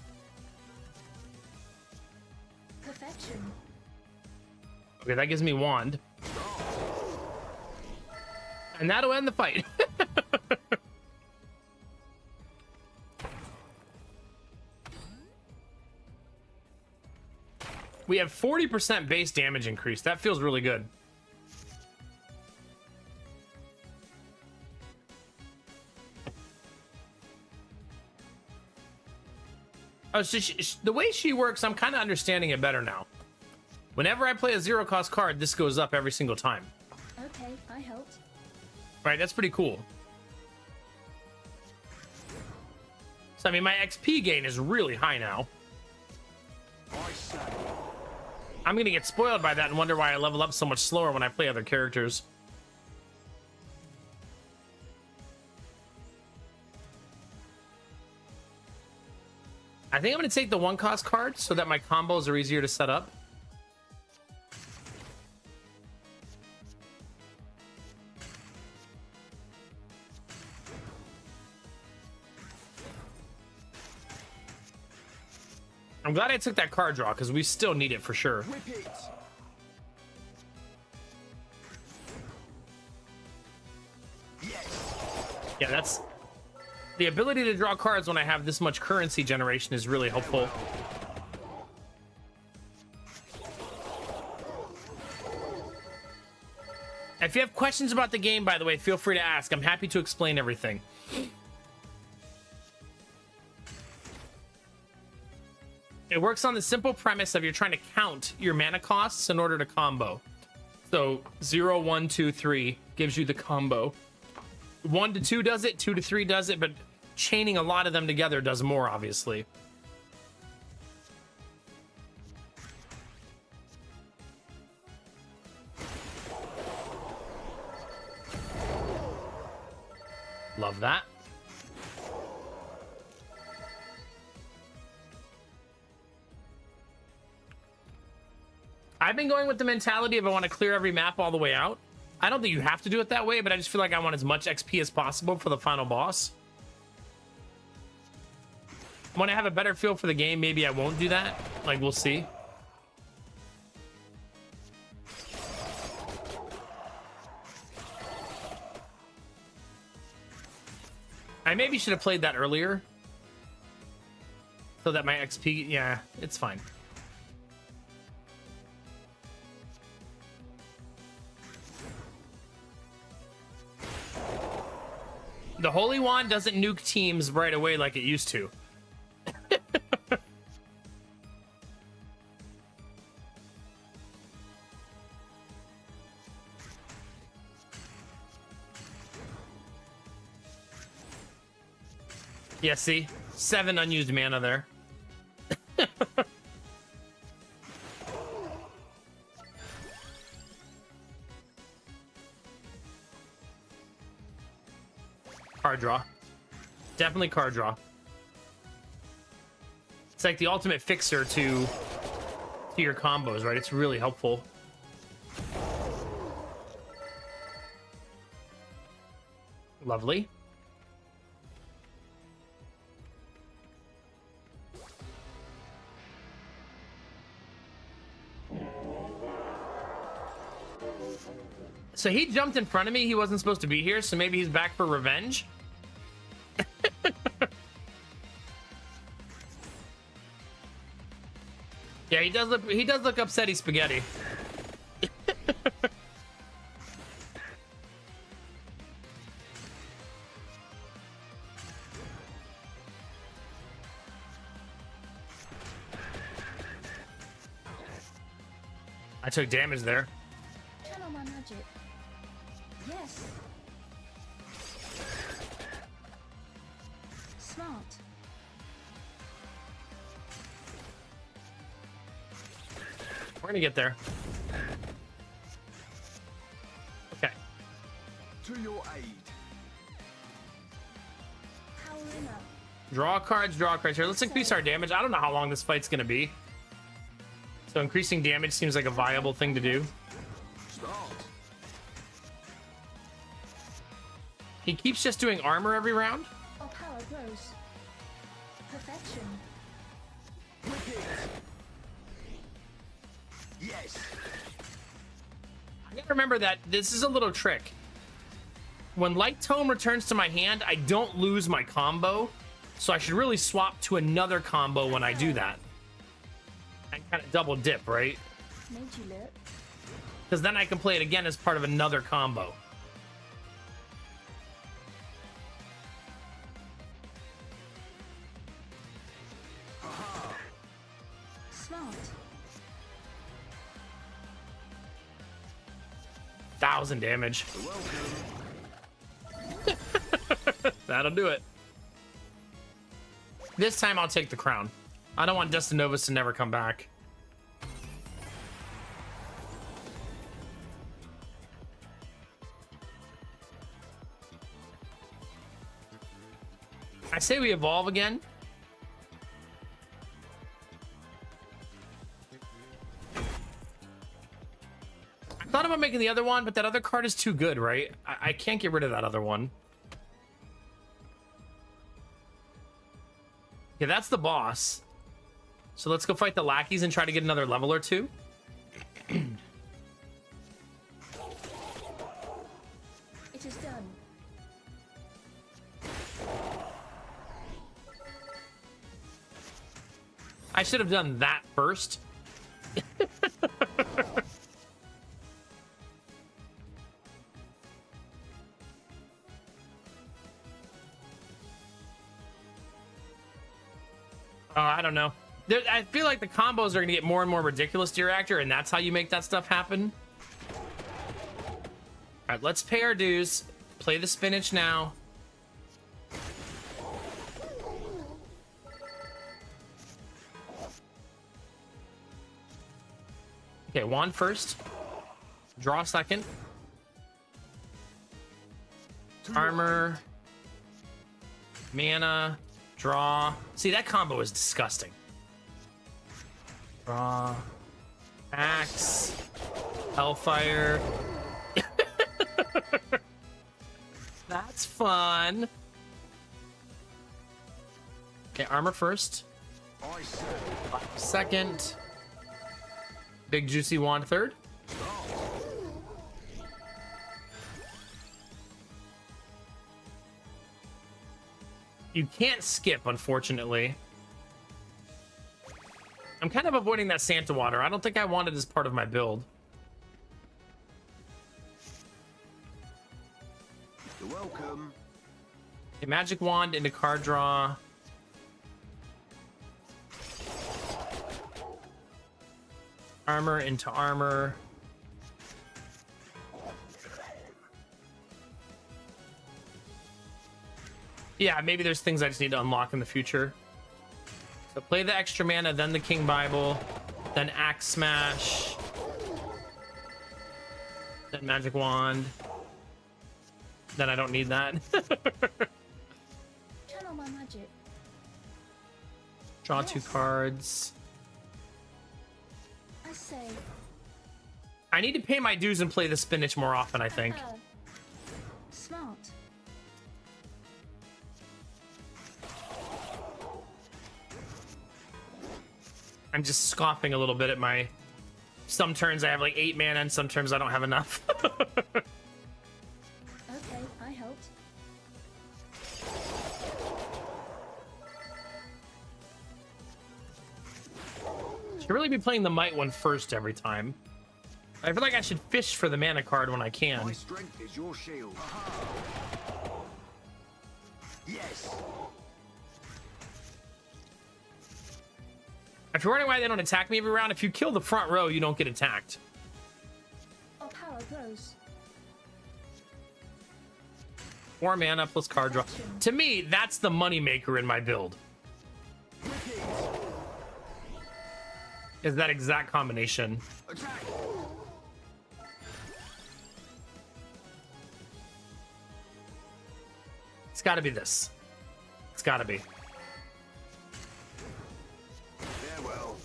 Perfection. Okay, that gives me wand. And that'll end the fight. We have 40% base damage increase. That feels really good. Oh, so the way she works, I'm kind of understanding it better now. Whenever I play a 0 cost card, this goes up every single time. Okay, I helped. Right, that's pretty cool. So I mean, my XP gain is really high now. I say. I'm gonna get spoiled by that and wonder why I level up so much slower when I play other characters. I think I'm gonna take the one cost card so that my combos are easier to set up. I'm glad I took that card draw because we still need it for sure. Whip it. Yes. Yeah, that's the ability to draw cards when I have this much currency generation is really helpful. If you have questions about the game, by the way, feel free to ask. I'm happy to explain everything. It works on the simple premise of you're trying to count your mana costs in order to combo. So 0, 1, 2, 3 gives you the combo. 1 to 2 does it, 2 to 3 does it, but chaining a lot of them together does more, obviously. Love that. I've been going with the mentality of I want to clear every map all the way out. I don't think you have to do it that way, but I just feel like I want as much XP as possible for the final boss. When I have a better feel for the game, maybe I won't do that. Like, we'll see. I maybe should have played that earlier. So that my XP, yeah, it's fine. The Holy Wand doesn't nuke teams right away like it used to. Yeah, see? 7 unused mana there. Card draw. Definitely card draw. It's like the ultimate fixer to your combos, right? It's really helpful. Lovely. So he jumped in front of me. He wasn't supposed to be here, so maybe he's back for revenge. Yeah, he does look upsetty spaghetti. I took damage there. Channel my magic. Yes. Smart. We're gonna get there. Okay. To your aid. Powering up. Draw cards here. Let's increase our damage. I don't know how long this fight's gonna be. So increasing damage seems like a viable thing to do. Start. He keeps just doing armor every round. Our power grows. Perfection. Whip it. Yes. I gotta remember that this is a little trick. When Light Tome returns to my hand, I don't lose my combo. So I should really swap to another combo when I do that. And kind of double dip, right? Made you look. Because then I can play it again as part of another combo. Smart. 1,000 damage. Welcome. That'll do it. This time I'll take the crown. I don't want Dustin Novus to never come back. I say we evolve again. I thought about making the other one, but that other card is too good, right? I can't get rid of that other one. Yeah, that's the boss. So let's go fight the lackeys and try to get another level or two. It is done. I should have done that first. I don't know. I feel like the combos are going to get more and more ridiculous, Dear Actor, and that's how you make that stuff happen. All right, let's pay our dues. Play the spinach now. Okay, wand first. Draw second. Armor. Mana. Draw. See, that combo is disgusting. Draw. Axe. Hellfire. That's fun. Okay, armor first. I say, Second. Big juicy wand third. You can't skip, unfortunately. I'm kind of avoiding that Santa water. I don't think I want it as part of my build. you're welcome. Okay, magic wand into card draw. Armor into armor. Yeah, maybe there's things I just need to unlock in the future. So play the extra mana, then the King Bible, then Axe Smash, then Magic Wand. Then I don't need that. Channel my magic. Draw two cards. I say. I need to pay my dues and play the spinach more often, I think. Smart. I'm just scoffing a little bit at my... Some turns I have like 8 mana and some turns I don't have enough. Okay, I helped. Should really be playing the Might one first every time. I feel like I should fish for the mana card when I can. My strength is your shield. Yes. If you're wondering why they don't attack me every round, if you kill the front row, you don't get attacked. Our power grows. 4 mana plus card draw. To me, that's the money maker in my build. Is that exact combination. Attack. It's got to be this. It's got to be. Farewell.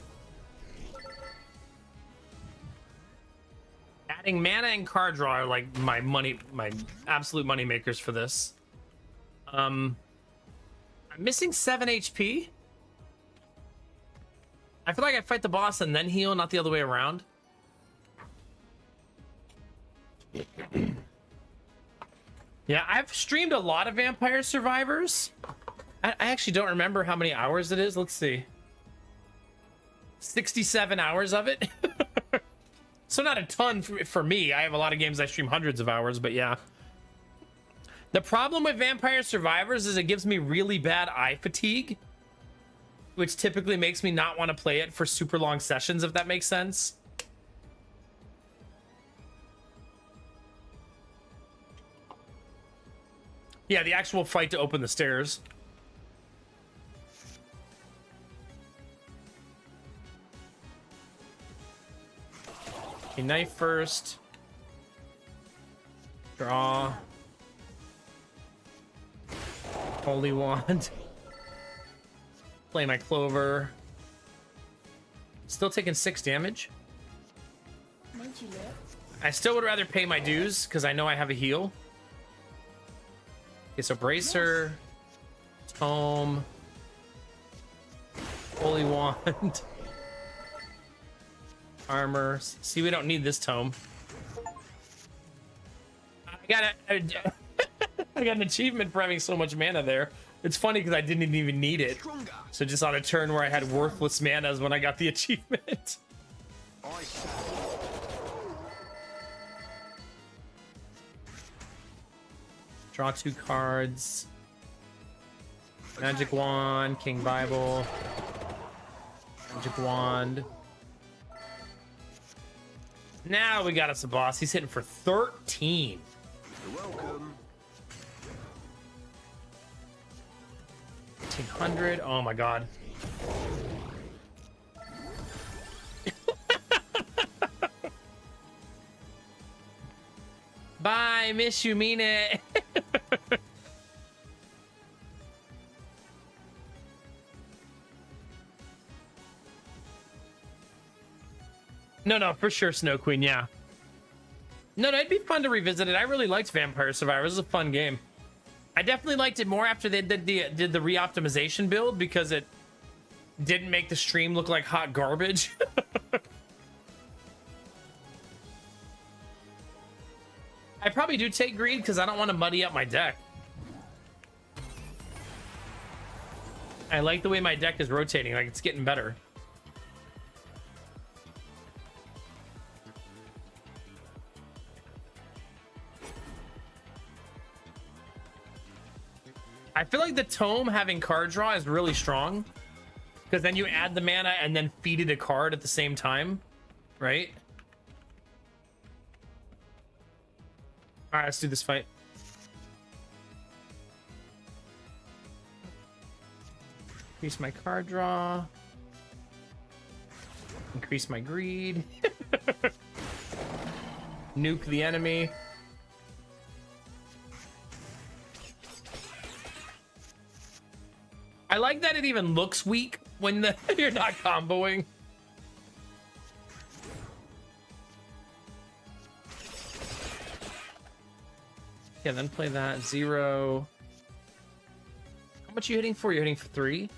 Adding mana and card draw are like my absolute money makers for this. I'm missing 7 HP. I feel like I fight the boss and then heal, not the other way around. Yeah, I've streamed a lot of Vampire Survivors. I actually don't remember how many hours it is. Let's see. 67 hours of it. So not a ton for me. I have a lot of games I stream hundreds of hours, but yeah. The problem with Vampire Survivors is it gives me really bad eye fatigue, which typically makes me not want to play it for super long sessions, if that makes sense. Yeah, the actual fight to open the stairs. A knife first. Draw. Holy wand. Play my clover. Still taking 6 damage. Made you look. I still would rather pay my dues because I know I have a heal. Okay, so bracer, tome, holy wand, armor. See, we don't need this tome. I got an achievement for having so much mana there. It's funny because I didn't even need it. Stronger. So just on a turn where I had worthless manas when I got the achievement. I say. Draw 2 cards. Magic wand, King Bible. Magic wand. Now we got us a boss. He's hitting for 13. You're welcome. 1500. Oh my god. Bye, miss you, mean it. No, for sure, Snow Queen, yeah. No, it'd be fun to revisit it. I really liked Vampire Survivors. It was a fun game. I definitely liked it more after they did the re-optimization build because it didn't make the stream look like hot garbage. I probably do take greed because I don't want to muddy up my deck. I like the way my deck is rotating, like it's getting better. I feel like the tome having card draw is really strong because then you add the mana and then feed it a card at the same time, right? All right, let's do this fight. Increase my card draw. Increase my greed. Nuke the enemy. I like that it even looks weak when you're not comboing. Yeah, then play that. 0. How much are you hitting for? You're hitting for 3.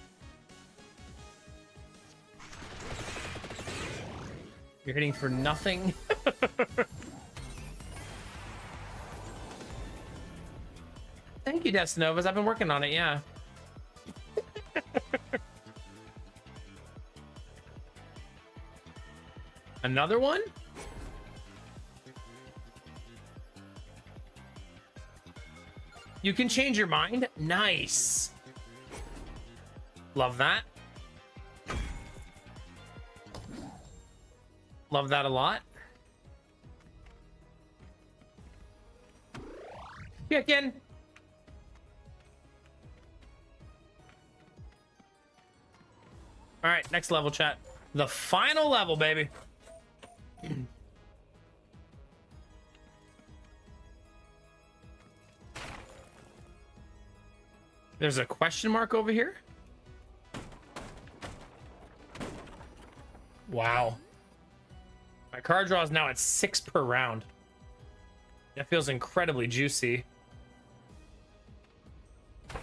You're hitting for nothing. Thank you, Destinovas. I've been working on it, yeah. Another one? You can change your mind? Nice. Love that. Love that a lot. Chicken. All right, next level, chat. The final level, baby. There's a question mark over here. Wow. My card draw is now at 6 per round. That feels incredibly juicy. All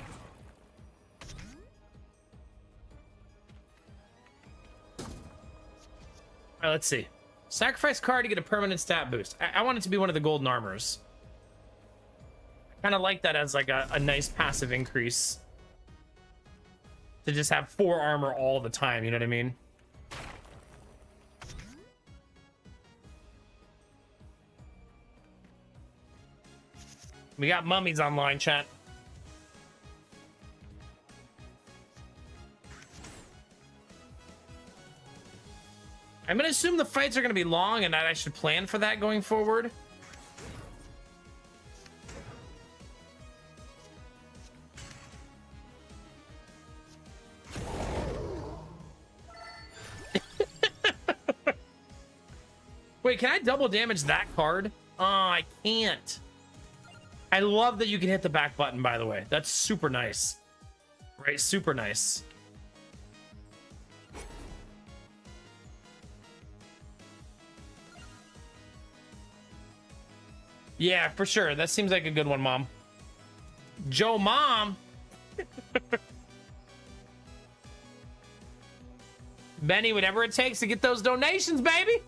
right, let's see. Sacrifice card to get a permanent stat boost. I want it to be one of the golden armors. I kind of like that as like a nice passive increase. To just have 4 armor all the time, you know what I mean? We got mummies online, chat. I'm gonna assume the fights are gonna be long and that I should plan for that going forward. Wait, can I double damage that card? Oh, I can't. I love that you can hit the back button, by the way. That's super nice. Right? Super nice. Yeah, for sure. That seems like a good one, Mom. Joe Mom. Benny, whatever it takes to get those donations, baby.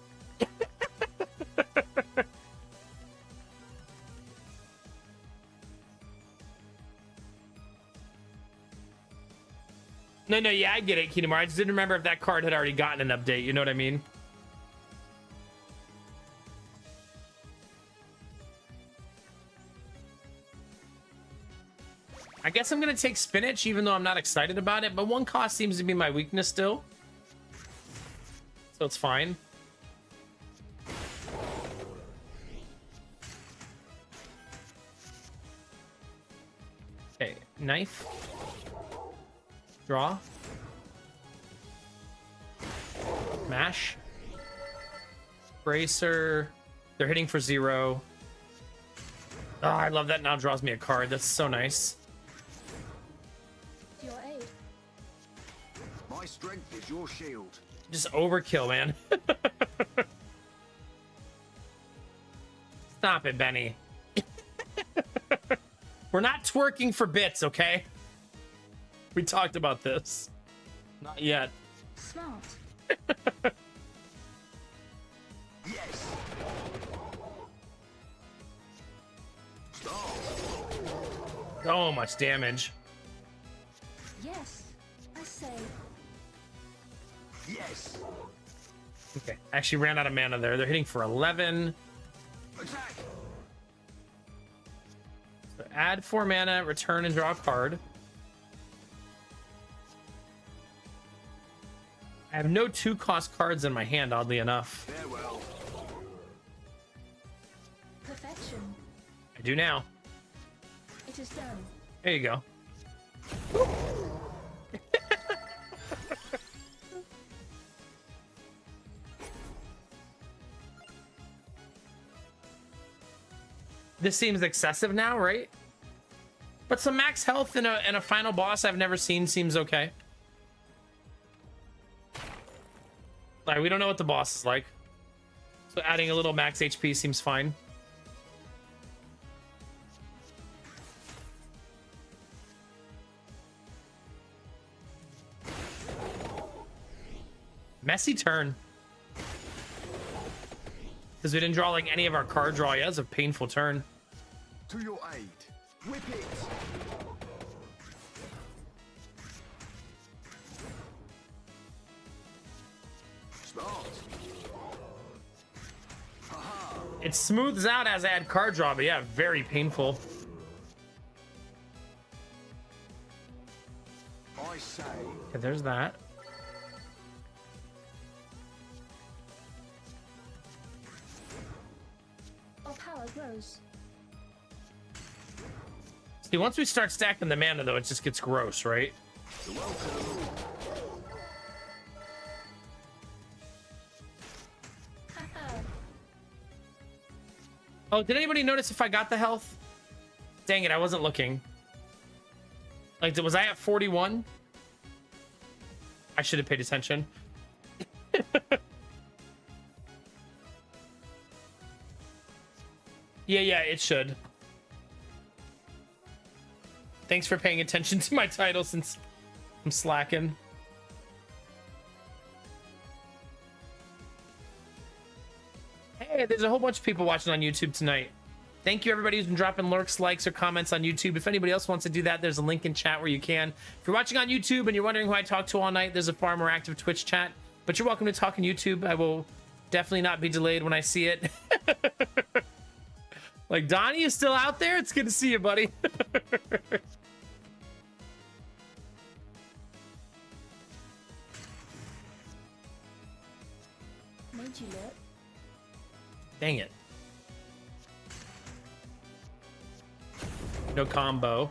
No, yeah, I get it, Kingdom. I just didn't remember if that card had already gotten an update. You know what I mean? I guess I'm gonna take spinach, even though I'm not excited about it. But one cost seems to be my weakness still, so it's fine. Okay, knife. Draw. Mash. Bracer. They're hitting for 0. Oh, I love that now draws me a card. That's so nice. To your aid. My strength is your shield. Just overkill, man. Stop it, Benny. We're not twerking for bits, okay? We talked about this. Not yet. Smart. Yes. Start. So much damage. Yes. I say. Yes. Okay, actually ran out of mana there. They're hitting for 11. Attack. So add 4 mana, return and draw a card. I have no 2-cost cards in my hand, oddly enough. Farewell. Perfection. I do now. It is done. There you go. This seems excessive now, right? But some max health in a final boss I've never seen seems okay. Like, we don't know what the boss is like, so adding a little max HP seems fine. Messy turn. Because we didn't draw like any of our card draw yet. It's a painful turn. To your aid. Whip it. Smart. Haha. It smooths out as I add card draw, but yeah, very painful. I say. Okay, there's that. Our power grows. See, once we start stacking the mana, though, it just gets gross, right? You're welcome. Haha. Oh, did anybody notice if I got the health? Dang it, I wasn't looking. Like, was I at 41? I should have paid attention. Yeah, it should. Thanks for paying attention to my title since I'm slacking. Hey, there's a whole bunch of people watching on YouTube tonight. Thank you, everybody who's been dropping lurks, likes, or comments on YouTube. If anybody else wants to do that, there's a link in chat where you can. If you're watching on YouTube and you're wondering who I talk to all night, there's a far more active Twitch chat. But you're welcome to talk on YouTube. I will definitely not be delayed when I see it. Like, Donnie is still out there? It's good to see you, buddy. Made you look. Dang it. No combo.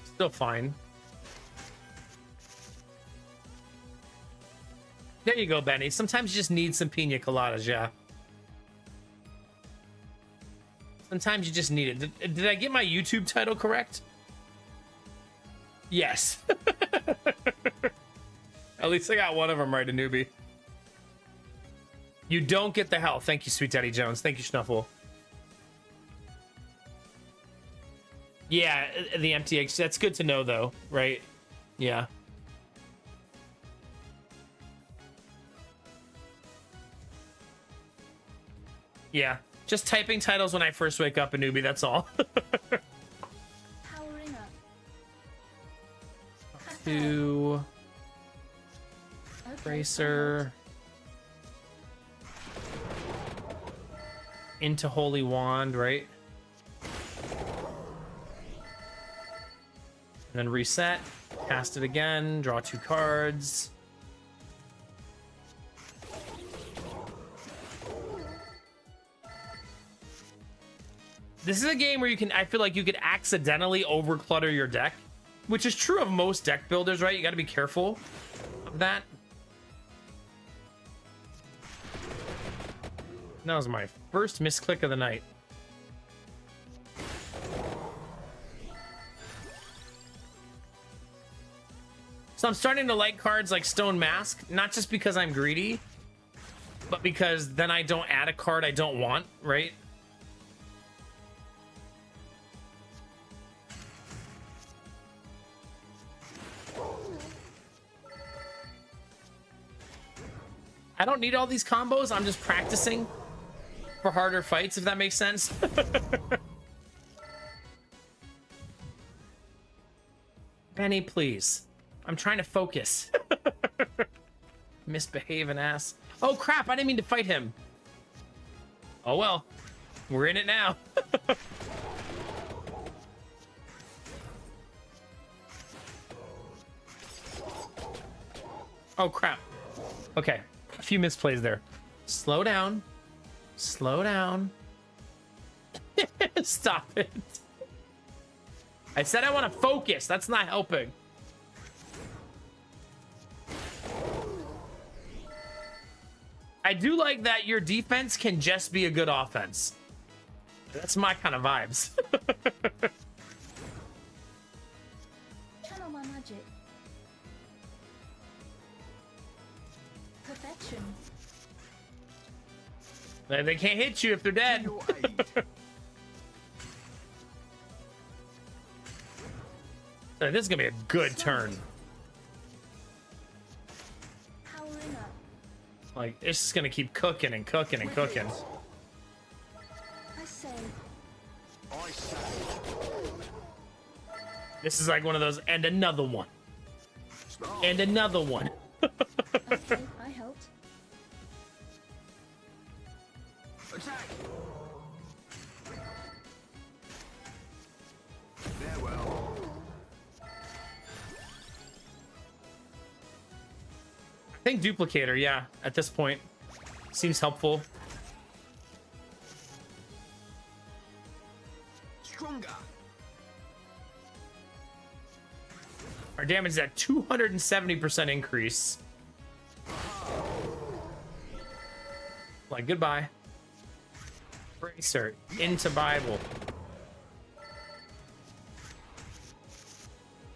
Still fine. There you go, Benny. Sometimes you just need some pina coladas, yeah. Sometimes you just need it. Did I get my YouTube title correct? Yes. At least I got one of them right, a newbie. You don't get the health. Thank you, Sweet Daddy Jones. Thank you, Schnuffle. Yeah, the MTX. That's good to know, though, right? Yeah. Yeah. Just typing titles when I first wake up, a newbie, that's all. Powering up. To Okay, Bracer. Into Holy Wand, right? And then reset. Cast it again. Draw 2 cards. This is a game where you can, I feel like you could accidentally overclutter your deck, which is true of most deck builders, right? You got to be careful of that. That was my first misclick of the night. So I'm starting to like cards like Stone Mask, not just because I'm greedy, but because then I don't add a card I don't want, right? I don't need all these combos. I'm just practicing for harder fights, if that makes sense. Benny, please. I'm trying to focus. Misbehaving ass. Oh, crap. I didn't mean to fight him. Oh, well. We're in it now. Oh, crap. Okay. A few misplays there. Slow down. Slow down. Stop it. I said I want to focus. That's not helping. I do like that your defense can just be a good offense. That's my kind of vibes. Channel my magic. Perfection. They can't hit you if they're dead. Your aid. So this is gonna be a good turn. Powering up. Like, it's just gonna keep cooking and cooking and cooking. I say. I say. This is like one of those, and another one. Smart. And another one. Okay, I helped. Attack. Farewell. I think Duplicator, yeah, at this point. Seems helpful. Stronger. Our damage is at 270% increase. Like, goodbye. Bracer into Bible.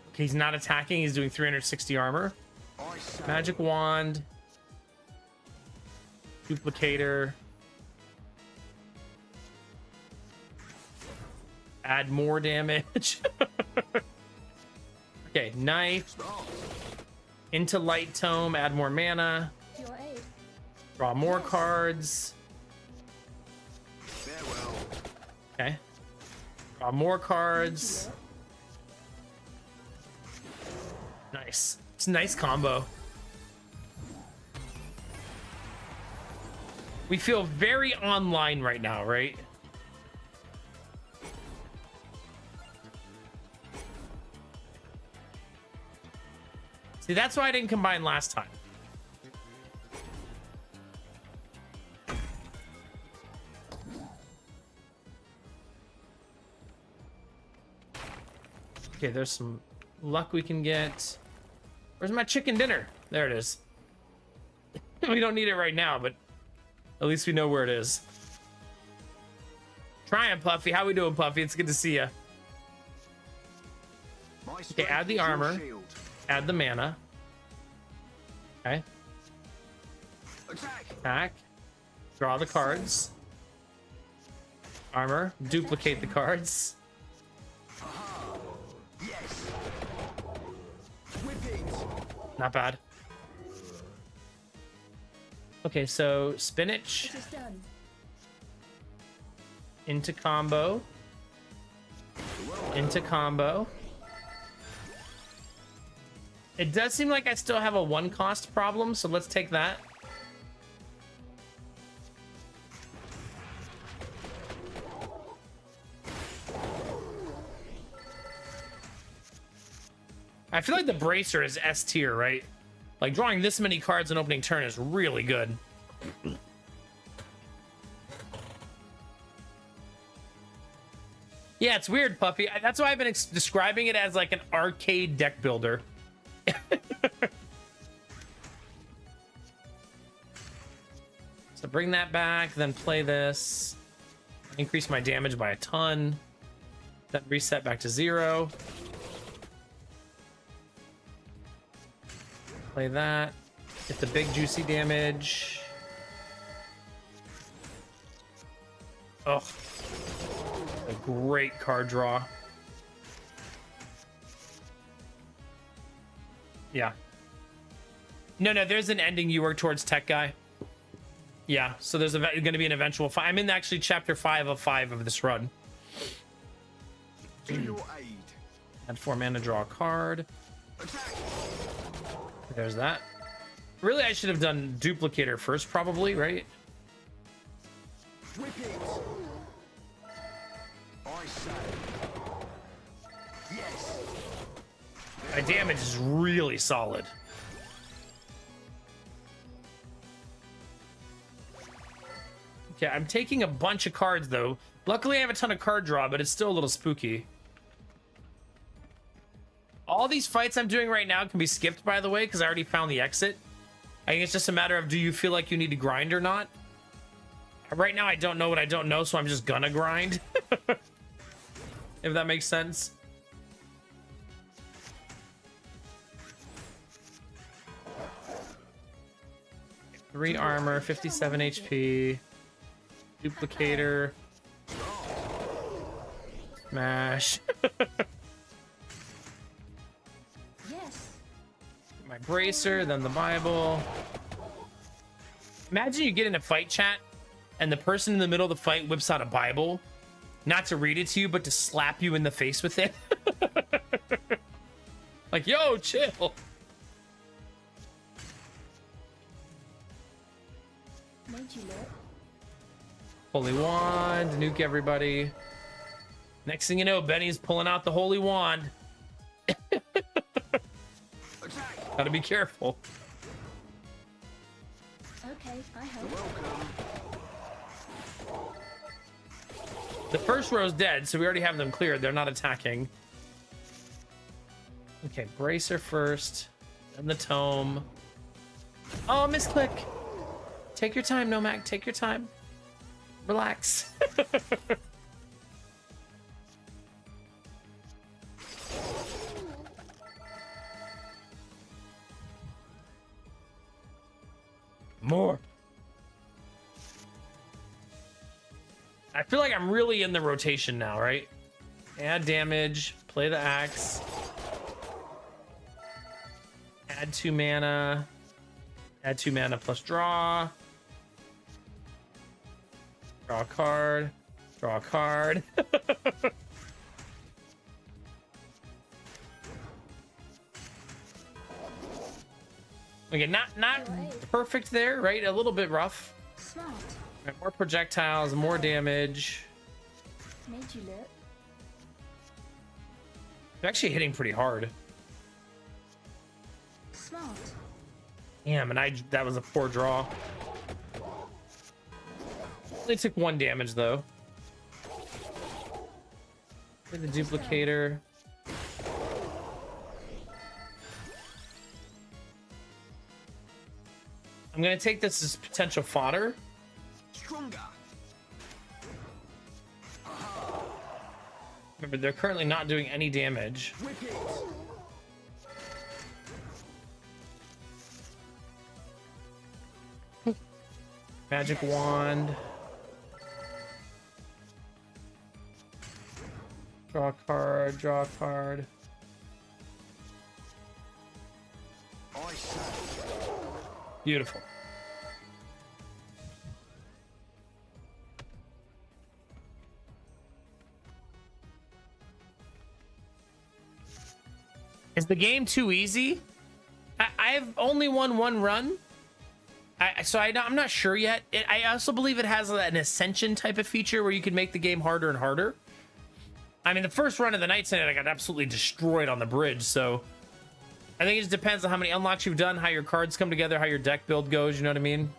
Okay, he's not attacking. He's doing 360 armor. I say. Magic Wand. Duplicator. Add more damage. Okay, knife. Smart. Into Light Tome. Add more mana. To your aid. Draw more cards. Farewell. Okay. Draw more cards. Nice. It's a nice combo. We feel very online right now, right? See, that's why I didn't combine last time. Okay, there's some luck we can get. Where's my chicken dinner? There it is. We don't need it right now, but at least we know where it is. Trying, Puffy. How we doing, Puffy? It's good to see you. My Okay, strength add the is your armor. shield. Add the mana. Okay. Attack! Attack. Draw the cards. Armor. Duplicate the cards. Yes! Whip it! Not bad. Okay, so spinach It is done. into combo. Into combo. It does seem like I still have a 1 cost problem, so let's take that. I feel like the bracer is S tier, right? Like drawing this many cards in opening turn is really good. Yeah, it's weird, Puffy. That's why I've been describing it as like an arcade deck builder. So bring that back, then play this. Increase my damage by a ton. Then reset back to 0. Play that. Get the big juicy damage. Oh, a great card draw. Yeah. No, there's an ending you work towards, tech guy. Yeah, so there's going to be an eventual fight. I'm in actually chapter 5 of 5 of this run. To your aid. Add 4 mana, draw a card. Attack! There's that. Really, I should have done duplicator first, probably, right? Whip it! I say. Yes! My damage is really solid. Okay, I'm taking a bunch of cards, though. Luckily, I have a ton of card draw, but it's still a little spooky. All these fights I'm doing right now can be skipped, by the way, because I already found the exit. I think it's just a matter of, do you feel like you need to grind or not? Right now, I don't know what I don't know, so I'm just gonna grind. If that makes sense. Three armor, 57 HP. Duplicator. Smash. Yes. My bracer, then the Bible. Imagine you get in a fight chat and the person in the middle of the fight whips out a Bible, not to read it to you, but to slap you in the face with it. Like, yo, chill. Made you look. Holy Wand, nuke everybody. Next thing you know, Benny's pulling out the Holy Wand. Attack! Gotta be careful. Okay, I help. Welcome. The first row's dead, so we already have them cleared. They're not attacking. Okay, bracer first, then the tome. Oh, misclick. Take your time, Nomag. Take your time. Relax. More. I feel like I'm really in the rotation now, right? Add damage, play the axe. Add 2 mana. Add 2 mana plus draw. Draw a card. Draw a card. Okay, not perfect there, right? A little bit rough. Smart. Right, more projectiles, more damage. Made you look. They're actually hitting pretty hard. Smart. Damn, and that was a poor draw. Only took 1 damage though. Play the duplicator. I'm gonna take this as potential fodder. Stronger. Remember, they're currently not doing any damage. Whip it. Magic wand. Draw a card, draw a card. I say. Beautiful. Is the game too easy? I've only won one run. I'm not sure yet. I also believe it has an ascension type of feature where you can make the game harder and harder. I mean, the first run of the Night Senate, I got absolutely destroyed on the bridge, so I think it just depends on how many unlocks you've done, how your cards come together, how your deck build goes, you know what I mean?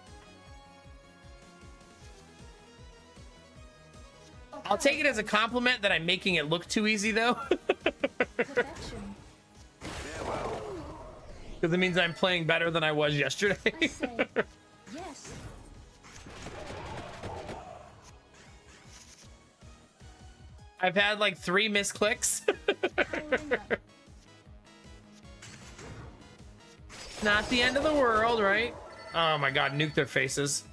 I'll take it as a compliment that I'm making it look too easy, though. Perfection. Farewell. Because it means I'm playing better than I was yesterday. I say yes. I've had like 3 misclicks. Powering up. Not the end of the world, right? Oh my god, nuke their faces.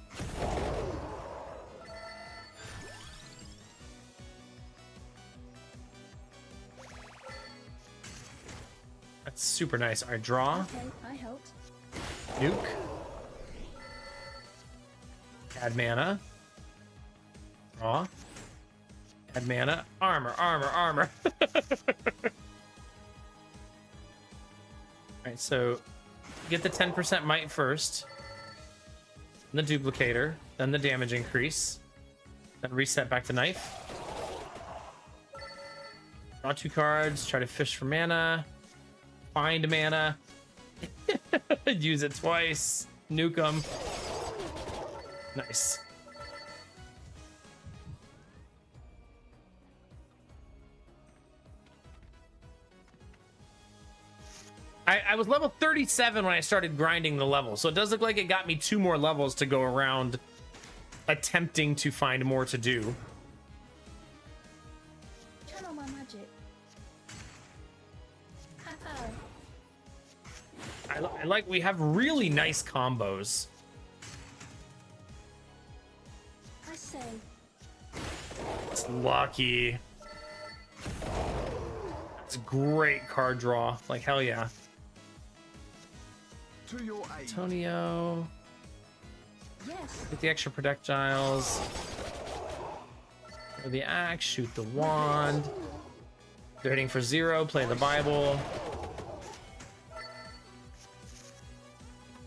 That's super nice. All right, draw. Okay, I helped. Nuke. Add mana. Draw. Add mana. Armor, armor, armor. Alright, so get the 10% might first. Then the duplicator. Then the damage increase. Then reset back to knife. Draw 2 cards. Try to fish for mana. Find mana. Use it twice. Nuke them. Nice. I was level 37 when I started grinding the level, so it does look like it got me 2 more levels to go around attempting to find more to do. Channel my magic. Haha. I like, we have really nice combos. I say It's lucky. It's a great card draw. Like, hell yeah. To your aid. Antonio. yes. Get the extra projectiles. Throw the axe, shoot the wand. They're hitting for 0, play the Bible.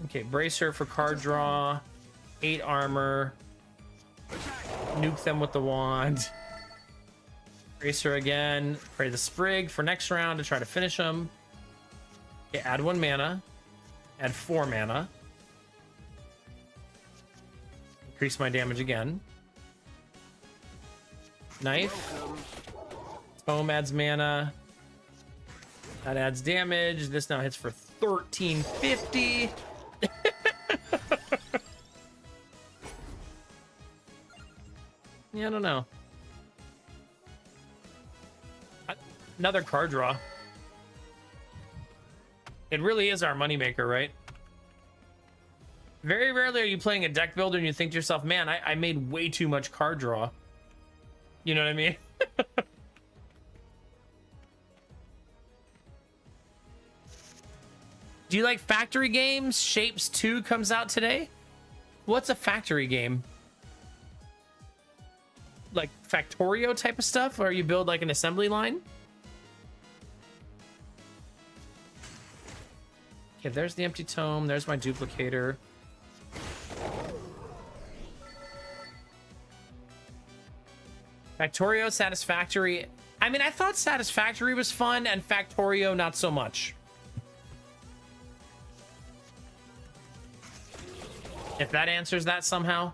Okay, bracer for card draw. 8 armor. Nuke them with the wand. Bracer again. Pray the Sprig for next round to try to finish them. Okay, add 1 mana. Add 4 mana. Increase my damage again. Knife. Tome adds mana. That adds damage. This now hits for 1350. Yeah, I don't know. Another card draw. It really is our moneymaker, right? Very rarely are you playing a deck builder and you think to yourself, man, I made way too much card draw. You know what I mean? Do you like factory games? Shapes 2 comes out today. What's a factory game? Like Factorio type of stuff, where you build like an assembly line? Okay, there's the empty tome. There's my duplicator. Factorio, Satisfactory. I mean, I thought Satisfactory was fun and Factorio not so much. If that answers that somehow.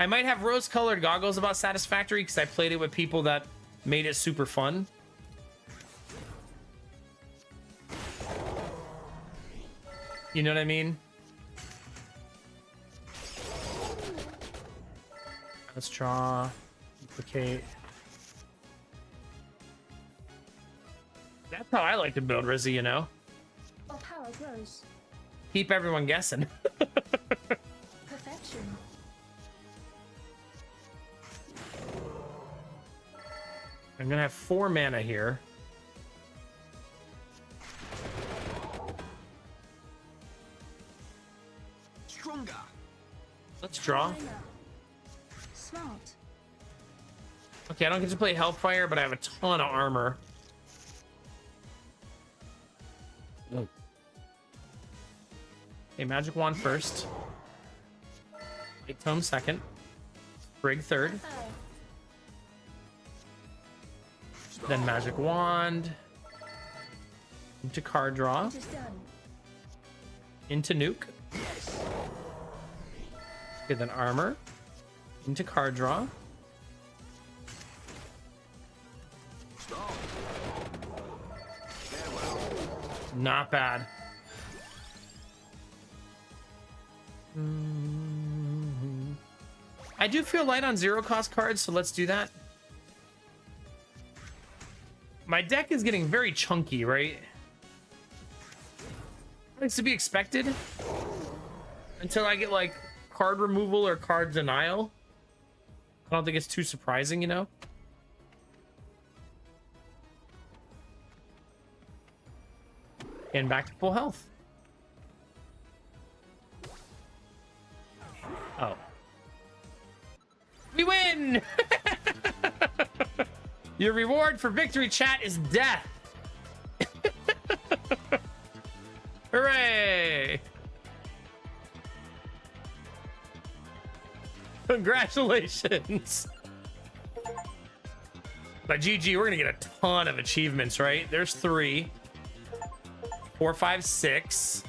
I might have rose-colored goggles about Satisfactory because I played it with people that made it super fun. You know what I mean? Let's draw, duplicate. That's how I like to build Rizzy, you know? Our power grows. Keep everyone guessing. Perfection. I'm gonna have 4 mana here. Stronger. Let's draw. Line up. Smart. Okay, I don't get to play Hellfire, but I have a ton of armor. Okay, Magic Wand first. Light Tome second. Brig third. Oh, Then Magic Wand. Into card draw. it is done. Into Nuke. Okay, then Armor. Into card draw. Stop. Farewell. Not bad. I do feel light on 0 cost cards, so let's do that. My deck is getting very chunky, right? It's to be expected. Until I get like card removal or card denial. I don't think it's too surprising, you know? And back to full health. Oh. We win! Your reward for victory, chat, is death. Hooray! Congratulations. By GG, we're gonna get a ton of achievements, right? There's 3, 4, 5, 6,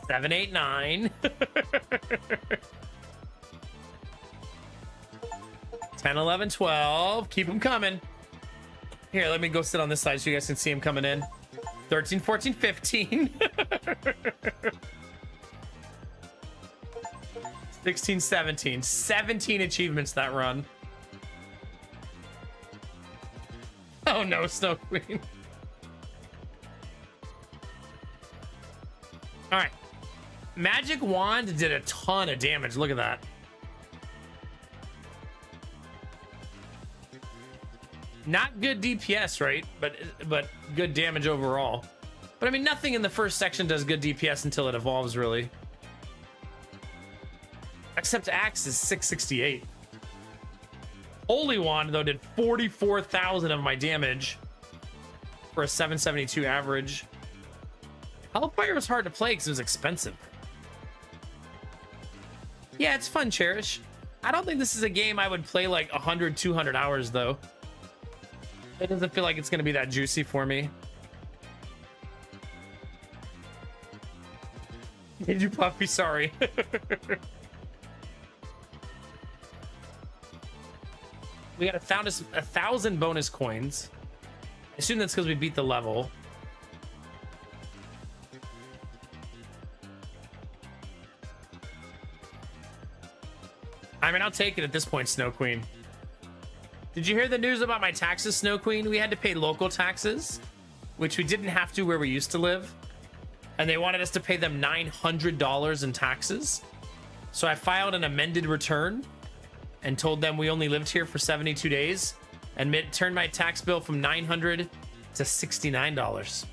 7, 8, 9. 10, 11, 12. Keep them coming. Here, let me go sit on this side so you guys can see them coming in. 13, 14, 15. 16, 17. 17 achievements that run. Oh no, Snow Queen. All right. Magic Wand did a ton of damage. Look at that. Not good DPS, right? But good damage overall. But I mean, nothing in the first section does good DPS until it evolves, really. Except Axe is 668. Holy Wand, though, did 44,000 of my damage for a 772 average. Hellfire was hard to play because it was expensive. Yeah, it's fun, Cherish. I don't think this is a game I would play like 100, 200 hours, though. It doesn't feel like it's going to be that juicy for me. Did you, Puffy? Sorry. We got 1,000 bonus coins. I assume that's because we beat the level. I mean, I'll take it at this point, Snow Queen. Did you hear the news about my taxes, Snow Queen? We had to pay local taxes, which we didn't have to where we used to live. And they wanted us to pay them $900 in taxes. So I filed an amended return and told them we only lived here for 72 days and turned my tax bill from $900 to $69.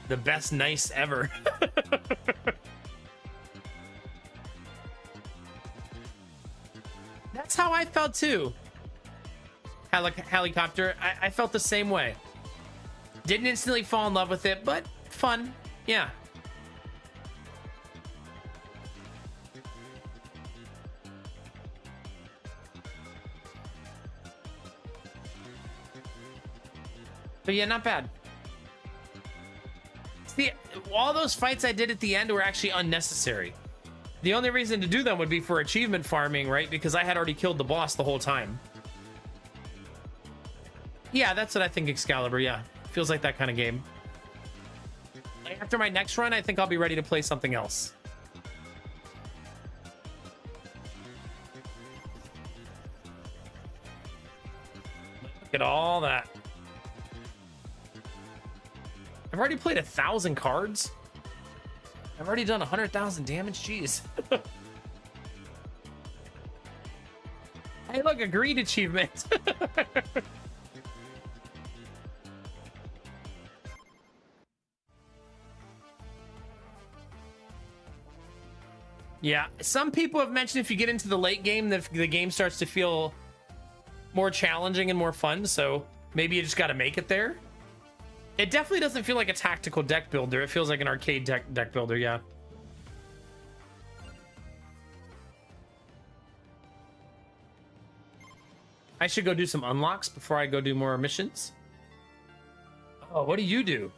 The best nice ever. That's how I felt too. Helicopter, I felt the same way. Didn't instantly fall in love with it, but fun. Yeah. But yeah, not bad. See, all those fights I did at the end were actually unnecessary. The only reason to do them would be for achievement farming, right? Because I had already killed the boss the whole time. Yeah, that's what I think, Excalibur. Yeah, feels like that kind of game. Like, after my next run, I think I'll be ready to play something else. Look at all that. I've already played 1,000 cards. I've already done 100,000 damage. Jeez. Hey, look, a greed achievement. Yeah, some people have mentioned if you get into the late game, that the game starts to feel more challenging and more fun. So maybe you just got to make it there. It definitely doesn't feel like a tactical deck builder. It feels like an arcade deck builder, yeah. I should go do some unlocks before I go do more missions. Oh, what do you do?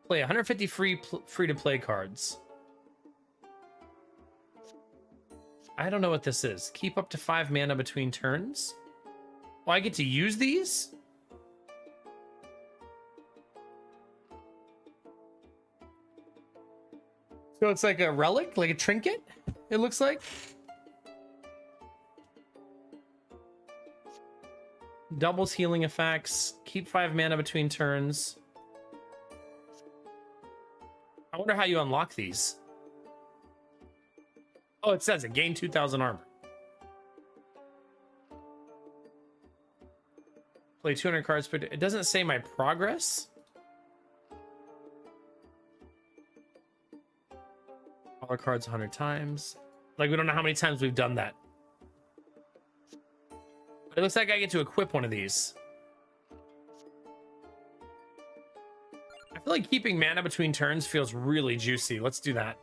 Play 150 free-to-play cards. I don't know what this is. Keep up to 5 mana between turns. Oh, I get to use these? So it's like a relic, like a trinket, it looks like. Doubles healing effects. Keep 5 mana between turns. I wonder how you unlock these. Oh, it says it. Gain 2,000 armor. Play 200 cards, but it doesn't say my progress. All our cards 100 times. Like, we don't know how many times we've done that. But it looks like I get to equip one of these. I feel like keeping mana between turns feels really juicy. Let's do that.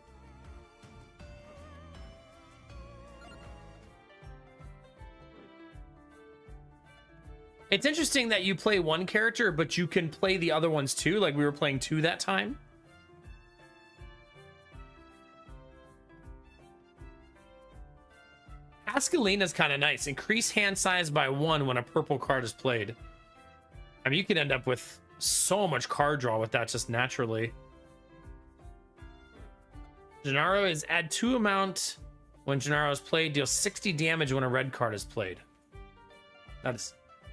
It's interesting that you play one character, but you can play the other ones too. Like we were playing 2 that time. Pascalina's kind of nice. Increase hand size by 1 when a purple card is played. I mean, you could end up with so much card draw with that just naturally. Gennaro is add 2 amount when Gennaro is played. Deals 60 damage when a red card is played. That is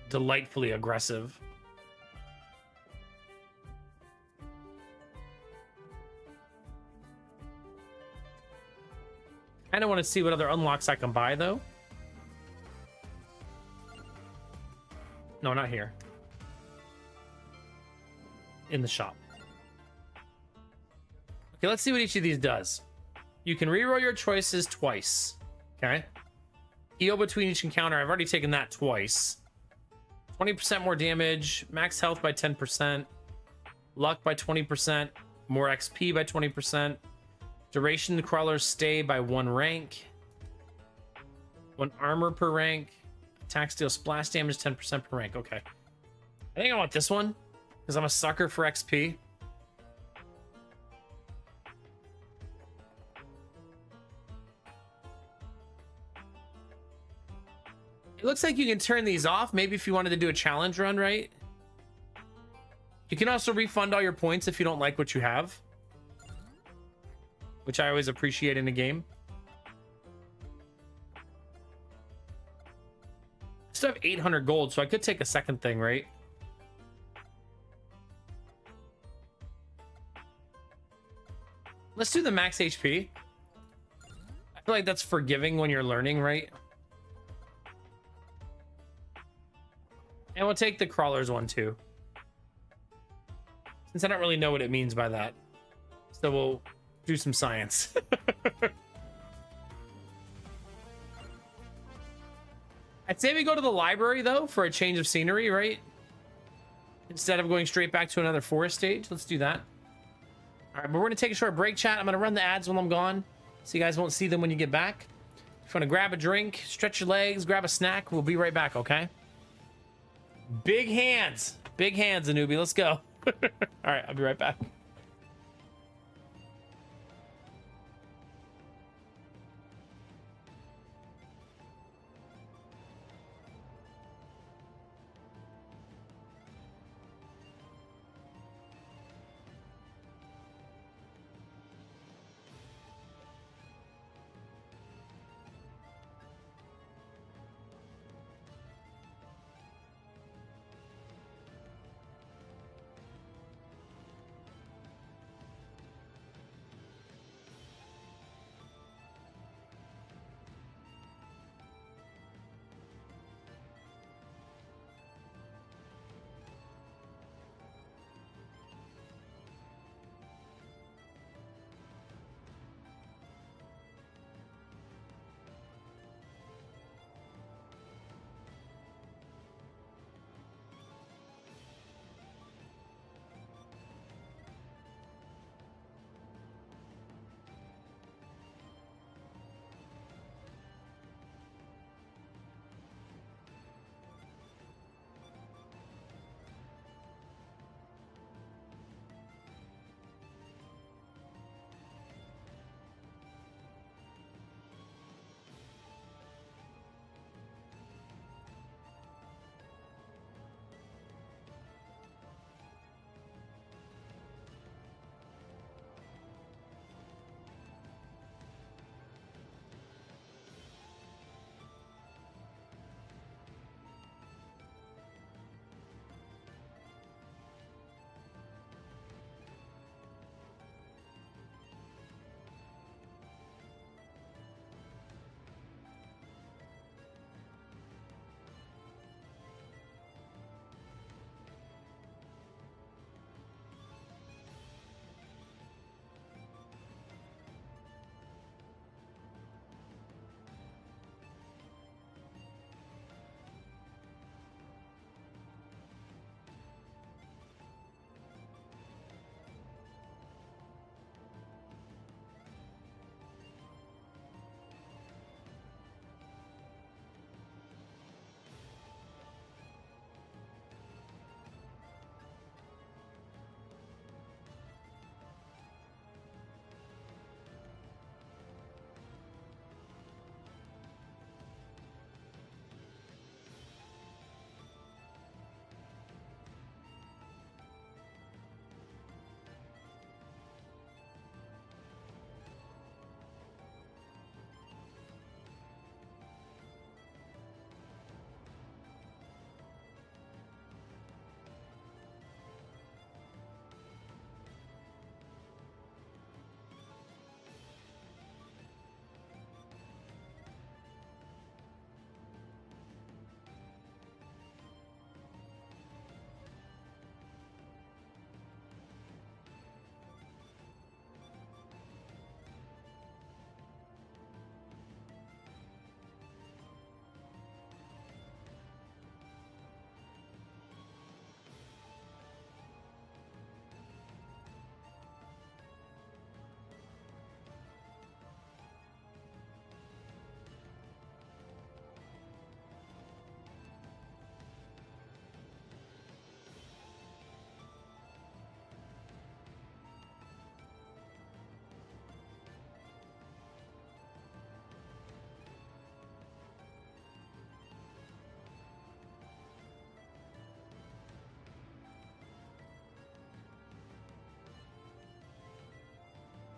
delightfully aggressive. I don't want to see what other unlocks I can buy though. No, not here. In the shop. Okay, let's see what each of these does. You can reroll your choices twice. Okay. Heal between each encounter. I've already taken that twice. 20% more damage. Max health by 10%. Luck by 20%. More XP by 20%. Duration crawlers stay by 1 rank. 1 armor per rank. Attack deal splash damage 10% per rank. Okay. I think I want this one because I'm a sucker for XP. It looks like you can turn these off. Maybe if you wanted to do a challenge run, right? You can also refund all your points if you don't like what you have, which I always appreciate in a game. I still have 800 gold, so I could take a second thing, right? Let's do the max HP. I feel like that's forgiving when you're learning, right? And we'll take the crawlers one too, since I don't really know what it means by that. So we'll do some science. I'd say we go to the library though for a change of scenery, right? Instead of going straight back to another forest stage. Let's do that. All right, but we're gonna take a short break, chat. I'm gonna run the ads while I'm gone, so you guys won't see them when you get back. If you want to grab a drink, stretch your legs, grab a snack, we'll be right back, okay? Big hands, Anubi. Let's go. All right, I'll be right back.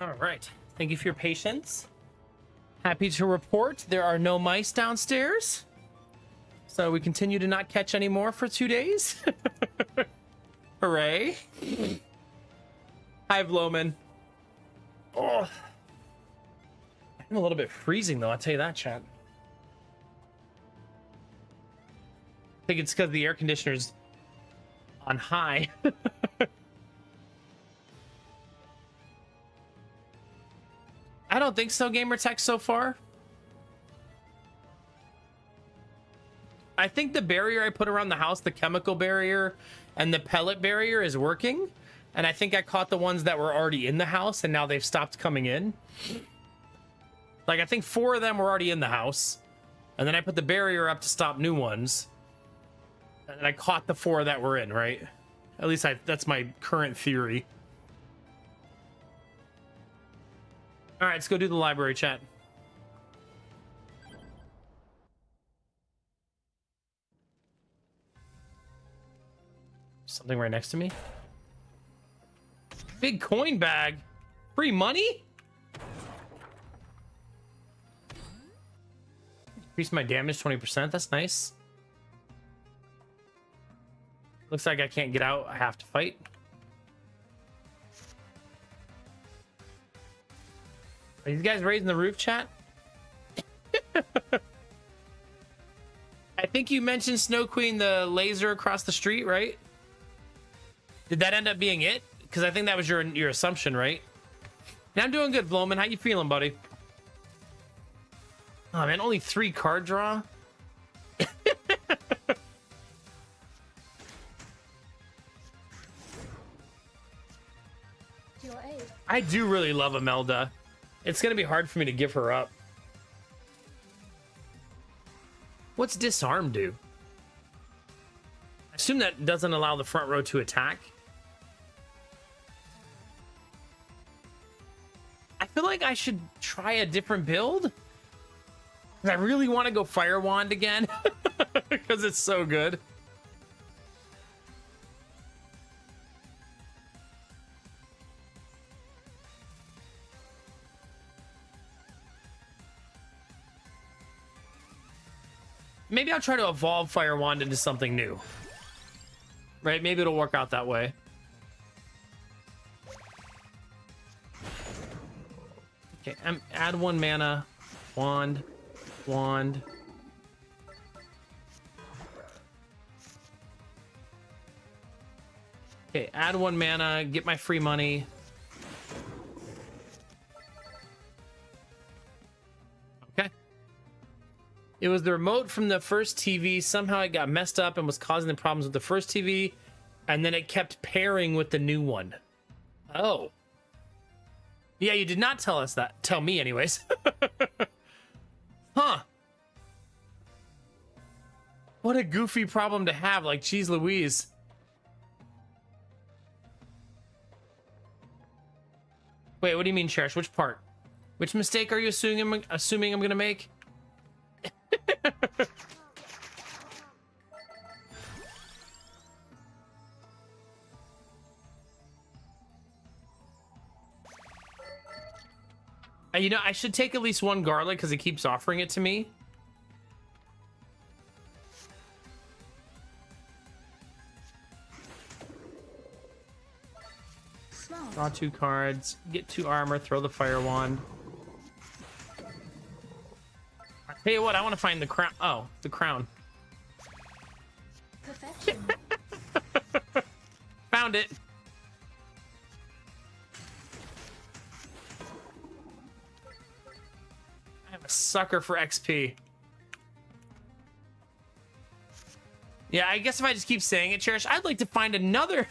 All right. Thank you for your patience. Happy to report there are no mice downstairs. So we continue to not catch any more for 2 days. Hooray. Hi, Vloman. Oh. I'm a little bit freezing, though. I'll tell you that, chat. I think it's because the air conditioner's on high. I don't think so, Gamertech, so far. I think the barrier I put around the house, the chemical barrier and the pellet barrier, is working. And I think I caught the ones that were already in the house and now they've stopped coming in. Like, I think 4 of them were already in the house. And then I put the barrier up to stop new ones. And I caught the 4 that were in, right? At least that's my current theory. All right, let's go do the library chat. Something right next to me. Big coin bag. Free money? Increase my damage 20%. That's nice. Looks like I can't get out. I have to fight. Are these guys raising the roof, chat? I think you mentioned Snow Queen, the laser across the street, right? Did that end up being it? Because I think that was your assumption, right? Now I'm doing good, Vloman. How you feeling, buddy? Oh, man, only 3 card draw? Your aid. I do really love Imelda. It's going to be hard for me to give her up. What's disarm do? I assume that doesn't allow the front row to attack. I feel like I should try a different build. I really want to go Fire Wand again because it's so good. Maybe I'll try to evolve Fire Wand into something new. Right? Maybe it'll work out that way. Okay, add 1 mana. Wand. Wand. Okay, add 1 mana. Get my free money. Okay. It was the remote from the first TV. Somehow it got messed up and was causing the problems with the first TV. And then it kept pairing with the new one. Oh. Yeah, you did not tell us that. Tell me anyways. Huh. What a goofy problem to have, like, geez Louise. Wait, what do you mean, Cherish? Which part? Which mistake are you assuming I'm gonna make? You know, I should take at least 1 garlic because it keeps offering it to me. Smart. Draw 2 cards, get 2 armor, throw the fire wand. I tell you what, I want to find the crown. Oh, the crown. Perfection. Found it. I'm a sucker for XP. Yeah, I guess if I just keep saying it, Cherish, I'd like to find another.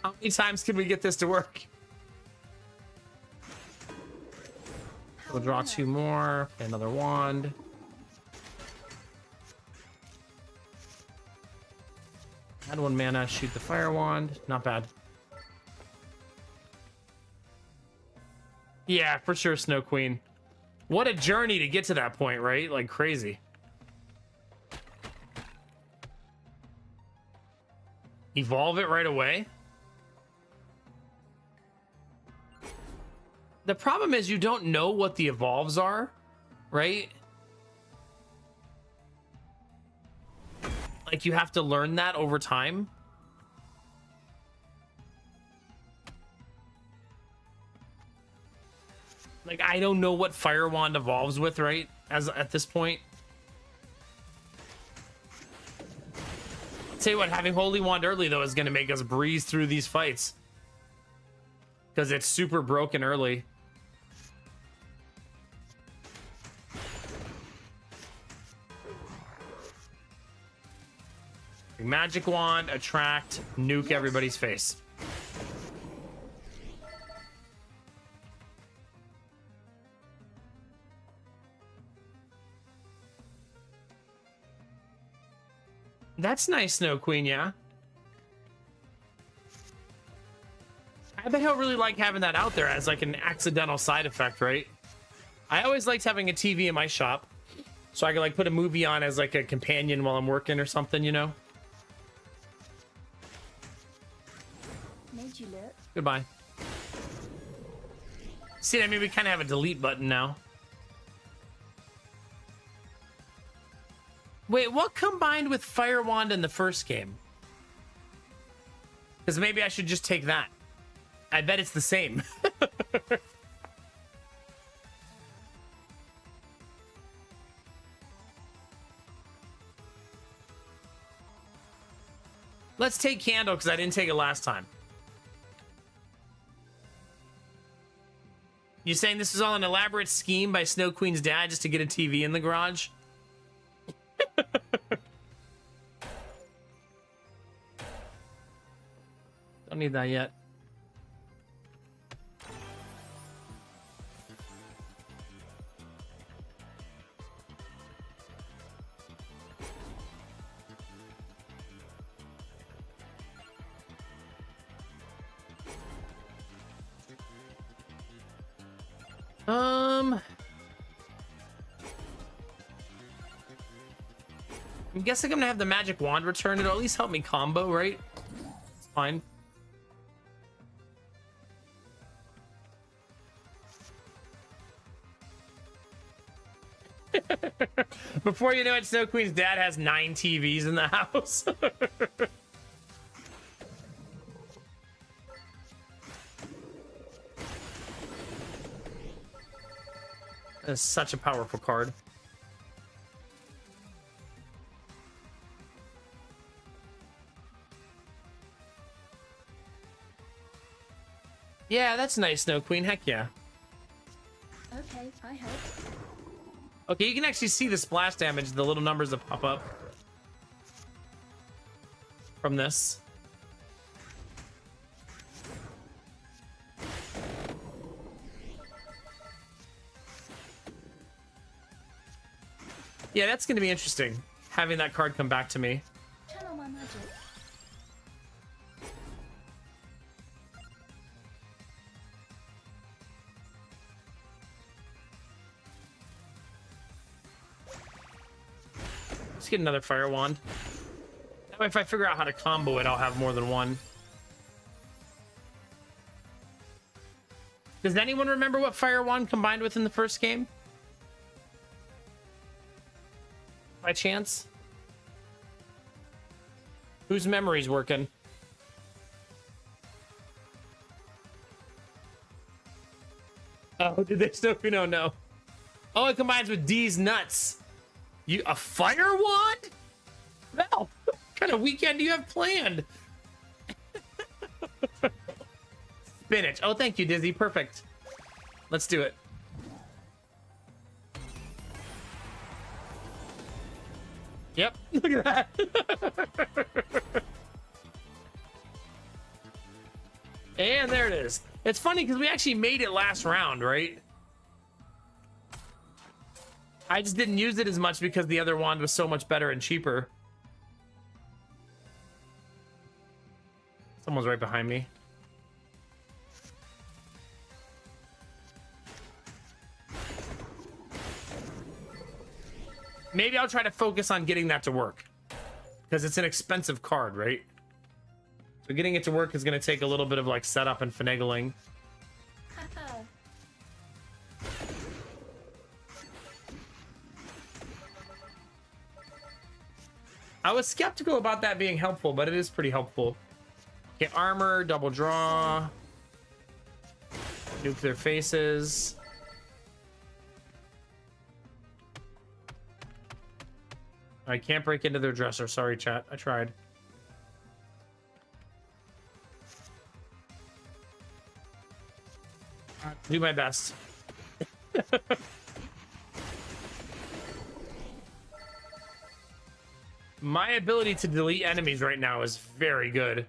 How many times can we get this to work? We'll draw 2 more, another wand. Add 1 mana, shoot the fire wand. Not bad. Yeah, for sure, Snow Queen. What a journey to get to that point, right? Like crazy. Evolve it right away? The problem is you don't know what the evolves are, right? Like, you have to learn that over time. Like, I don't know what Fire Wand evolves with, right? As at this point. I'll tell you what, having Holy Wand early, though, is going to make us breeze through these fights. Because it's super broken early. Magic Wand, attract, nuke everybody's face. That's nice, Snow Queen, yeah. I bet he'll really like having that out there as like an accidental side effect, right? I always liked having a TV in my shop, so I could like put a movie on as like a companion while I'm working or something, you know? Made you look. Goodbye. See, I mean, we kind of have a delete button now. Wait, what combined with Fire Wand in the first game? Because maybe I should just take that. I bet it's the same. Let's take Candle, because I didn't take it last time. You saying this is all an elaborate scheme by Snow Queen's dad just to get a TV in the garage? Don't need that yet. I'm guessing I'm gonna have the magic wand return. It'll at least help me combo, right? It's fine. Before you know it, Snow Queen's dad has 9 TVs in the house. That's such a powerful card. Yeah, that's nice, Snow Queen. Heck yeah. Okay, I help. Okay, you can actually see the splash damage, the little numbers that pop up from this. Yeah, that's going to be interesting, having that card come back to me. Channel my magic. Let's get another Fire Wand. That way, if I figure out how to combo it, I'll have more than one. Does anyone remember what Fire Wand combined with in the first game? By chance? Whose memory's working? Oh, did they still? No, no. Oh, it combines with D's nuts. You a Fire Wand? Well, what kind of weekend do you have planned? Spinach. Oh, thank you, Dizzy. Perfect. Let's do it. Yep. Look at that. And there it is. It's funny because we actually made it last round, right? I just didn't use it as much because the other wand was so much better and cheaper. Someone's right behind me. Maybe I'll try to focus on getting that to work. Because it's an expensive card, right? So getting it to work is going to take a little bit of like setup and finagling. Haha. I was skeptical about that being helpful, but it is pretty helpful. Okay, armor, double draw. Nuke their faces. I can't break into their dresser. Sorry, chat. I tried. Do my best. My ability to delete enemies right now is very good.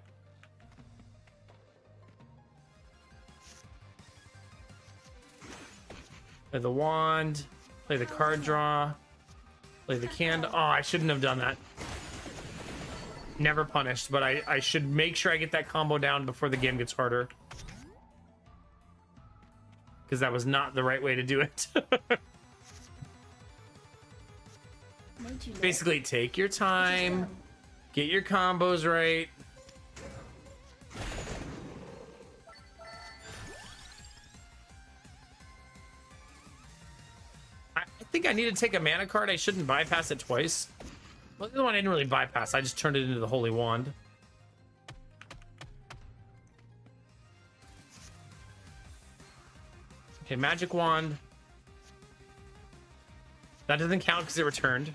Play the wand. Play the card draw. Play the candle. Oh, I shouldn't have done that. Never punished, but I should make sure I get that combo down before the game gets harder. Because that was not the right way to do it. Made you look. Basically, take your time. Get your combos right. I think I need to take a mana card. I shouldn't bypass it twice. Well, the other one I didn't really bypass. I just turned it into the Holy Wand. Okay, Magic Wand. That doesn't count because it returned.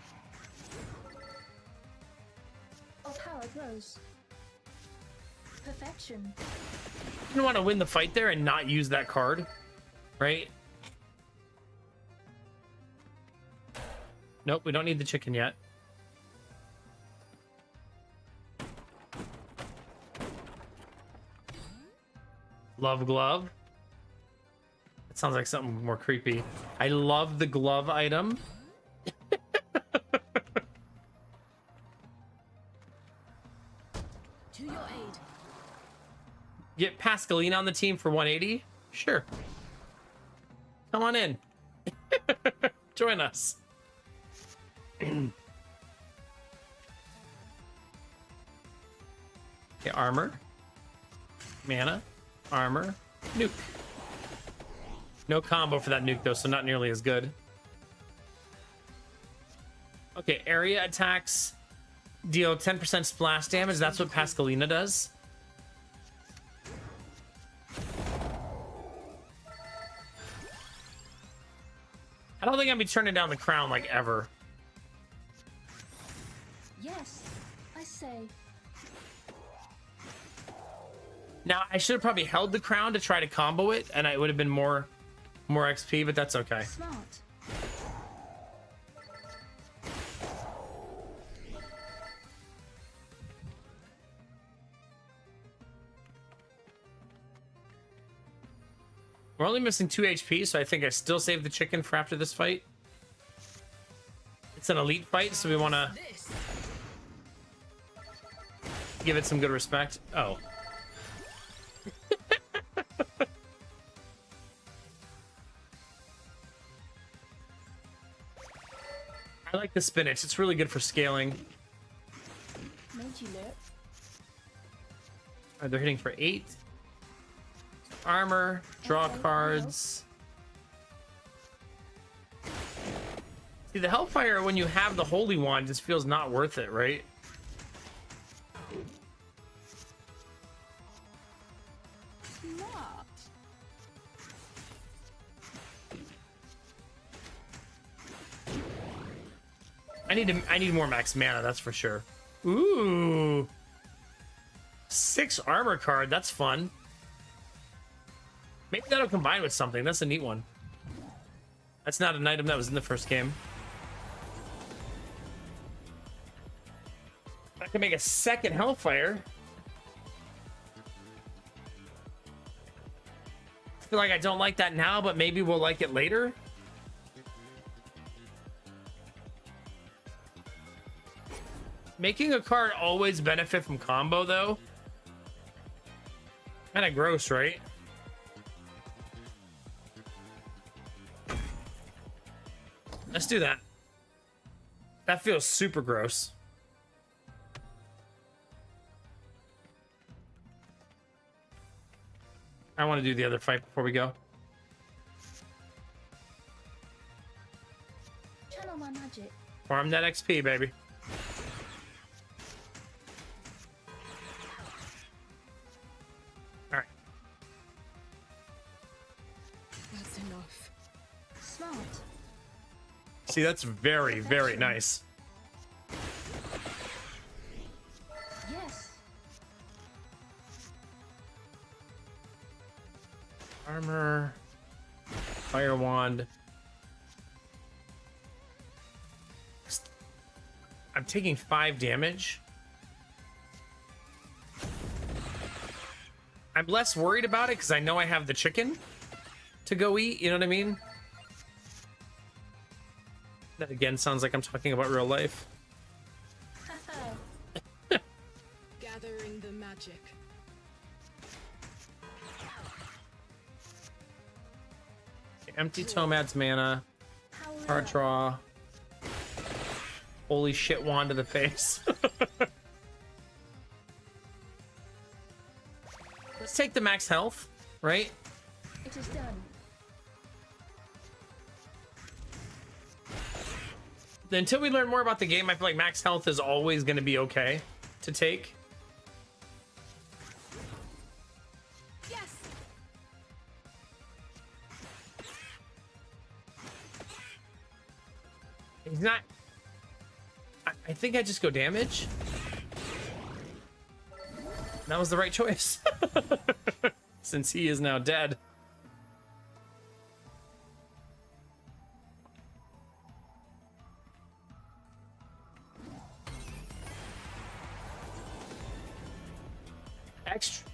Our power grows. Perfection. You don't want to win the fight there and not use that card, right? Nope, we don't need the chicken yet. Love glove. That sounds like something more creepy. I love the glove item. To your aid. Get Pascalina on the team for 180? Sure. Come on in. Join us. Okay, armor. Mana. Armor. Nuke. No combo for that nuke, though, so not nearly as good. Okay, area attacks deal 10% splash damage. That's what Pascalina does. I don't think I'll be turning down the crown, like, ever. Yes, I say. Now, I should have probably held the crown to try to combo it, and it would have been more XP, but that's okay. Smart. We're only missing 2 HP, so I think I still save the chicken for after this fight. It's an elite fight, so we want to give it some good respect. Oh. I like the spinach. It's really good for scaling. Made you look. All right, they're hitting for 8. Armor, draw Okay, cards. See, the Hellfire, when you have the Holy Wand, just feels not worth it, right? Smart. I need more max mana, that's for sure. Ooh. 6 armor card, that's fun. Maybe that'll combine with something. That's a neat one. That's not an item that was in the first game. I can make a second Hellfire. I feel like I don't like that now, but maybe we'll like it later. Making a card always benefit from combo, though. Kind of gross, right? Let's do that. That feels super gross. I want to do the other fight before we go. Channel my magic. Farm that XP, baby. All right. That's enough. Smart. See, that's very, very nice. Yes. Armor. Fire wand. I'm taking 5 damage. I'm less worried about it because I know I have the chicken to go eat. You know what I mean? That again sounds like I'm talking about real life. Gathering the magic. Empty Tomad's mana. Card draw. Holy shit, wand to the face. Let's take the max health, right? It is done. Until we learn more about the game, I feel like max health is always going to be okay to take. Yes. He's not... I think I just go damage. That was the right choice. Since he is now dead.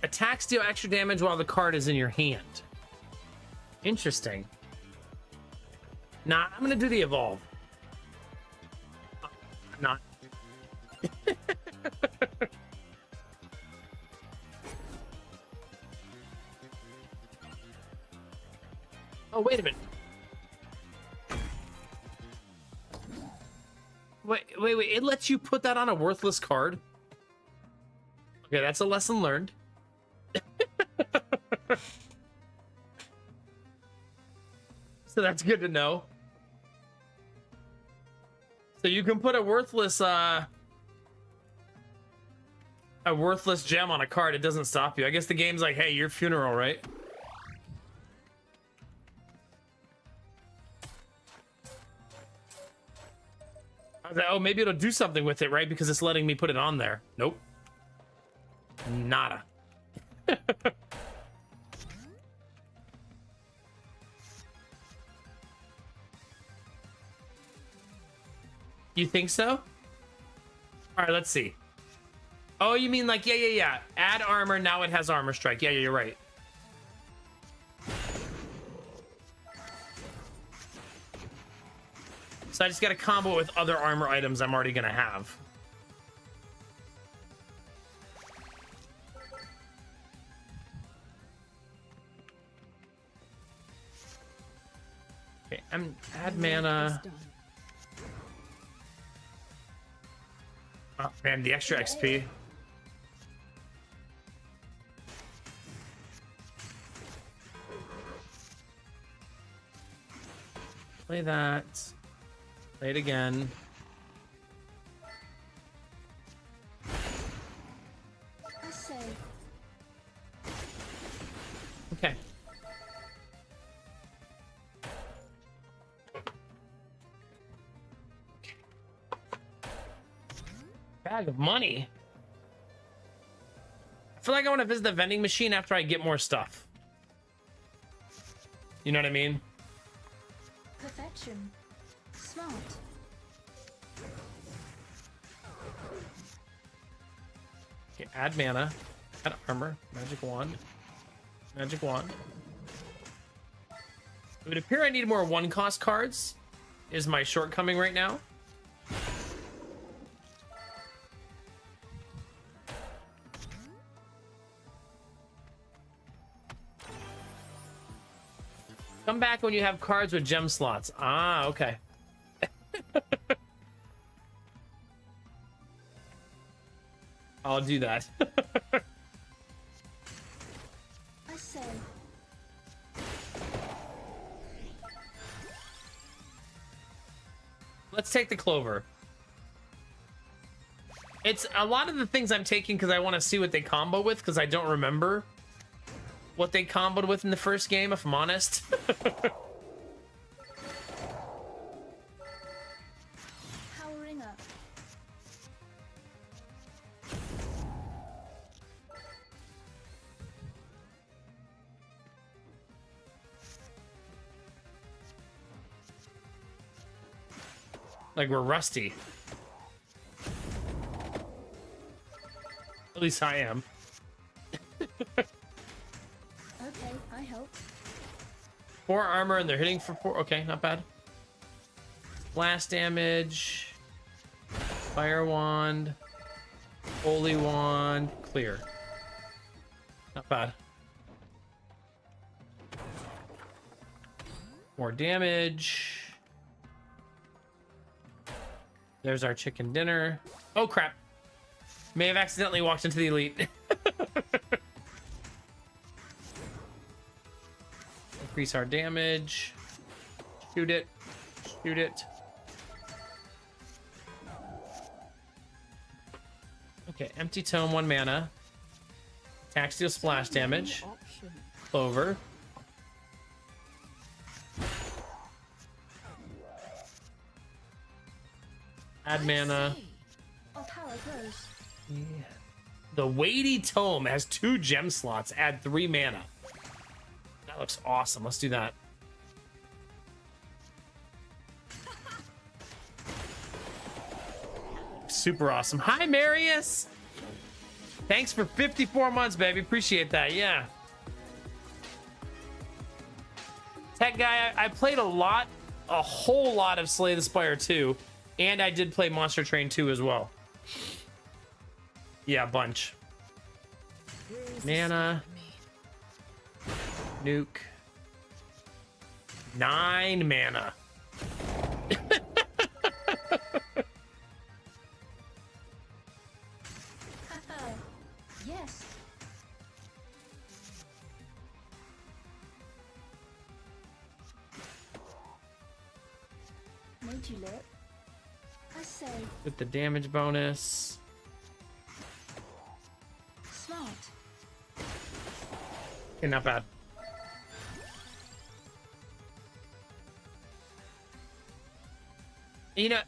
Attacks deal extra damage while the card is in your hand. Interesting. Nah, I'm gonna do the evolve. Not. Oh, wait a minute. Wait. It lets you put that on a worthless card. Okay, that's a lesson learned. So that's good to know. So you can put a worthless gem on a card. It doesn't stop you. I guess the game's like, hey, your funeral, right? I was like, oh, maybe it'll do something with it, right? Because it's letting me put it on there. Nope. Nada. You think so? All right, let's see. Oh, you mean like, yeah. Add armor, now it has armor strike. Yeah, you're right. So I just got to combo it with other armor items I'm already going to have. Okay, add mana. Oh, man, the extra XP. Play that. Play it again. I say. Okay. Bag of money. I feel like I want to visit the vending machine after I get more stuff. You know what I mean? Perfection. Smart. Okay, add mana. Add armor. Magic wand. Magic wand. It would appear I need more one-cost cards, is my shortcoming right now. Come back when you have cards with gem slots. Ah, okay. I'll do that. I I say. Let's take the clover. It's a lot of the things I'm taking because I want to see what they combo with, because I don't remember what they comboed with in the first game, if I'm honest. Powering up. Like we're rusty. At least I am. Okay, I help. 4 armor and they're hitting for 4. Okay, not bad. Blast damage. Fire wand. Holy wand. Clear. Not bad. More damage. There's our chicken dinner. Oh crap. May have accidentally walked into the elite. Increase our damage. Shoot it. Shoot it. Okay, empty tome, 1 mana. Attack, steal, splash damage. Option. Clover. Add mana. Our power grows. The weighty tome has 2 gem slots. Add 3 mana. That looks awesome. Let's do that. Super awesome. Hi, Marius. Thanks for 54 months, baby. Appreciate that. Yeah. Tech guy, I played a whole lot of Slay the Spire 2, and I did play Monster Train 2 as well. Yeah, a bunch. Mana. Nuke. 9 mana. Yes. Made you look. I say. With the damage bonus. Smart. Okay, not bad. You know,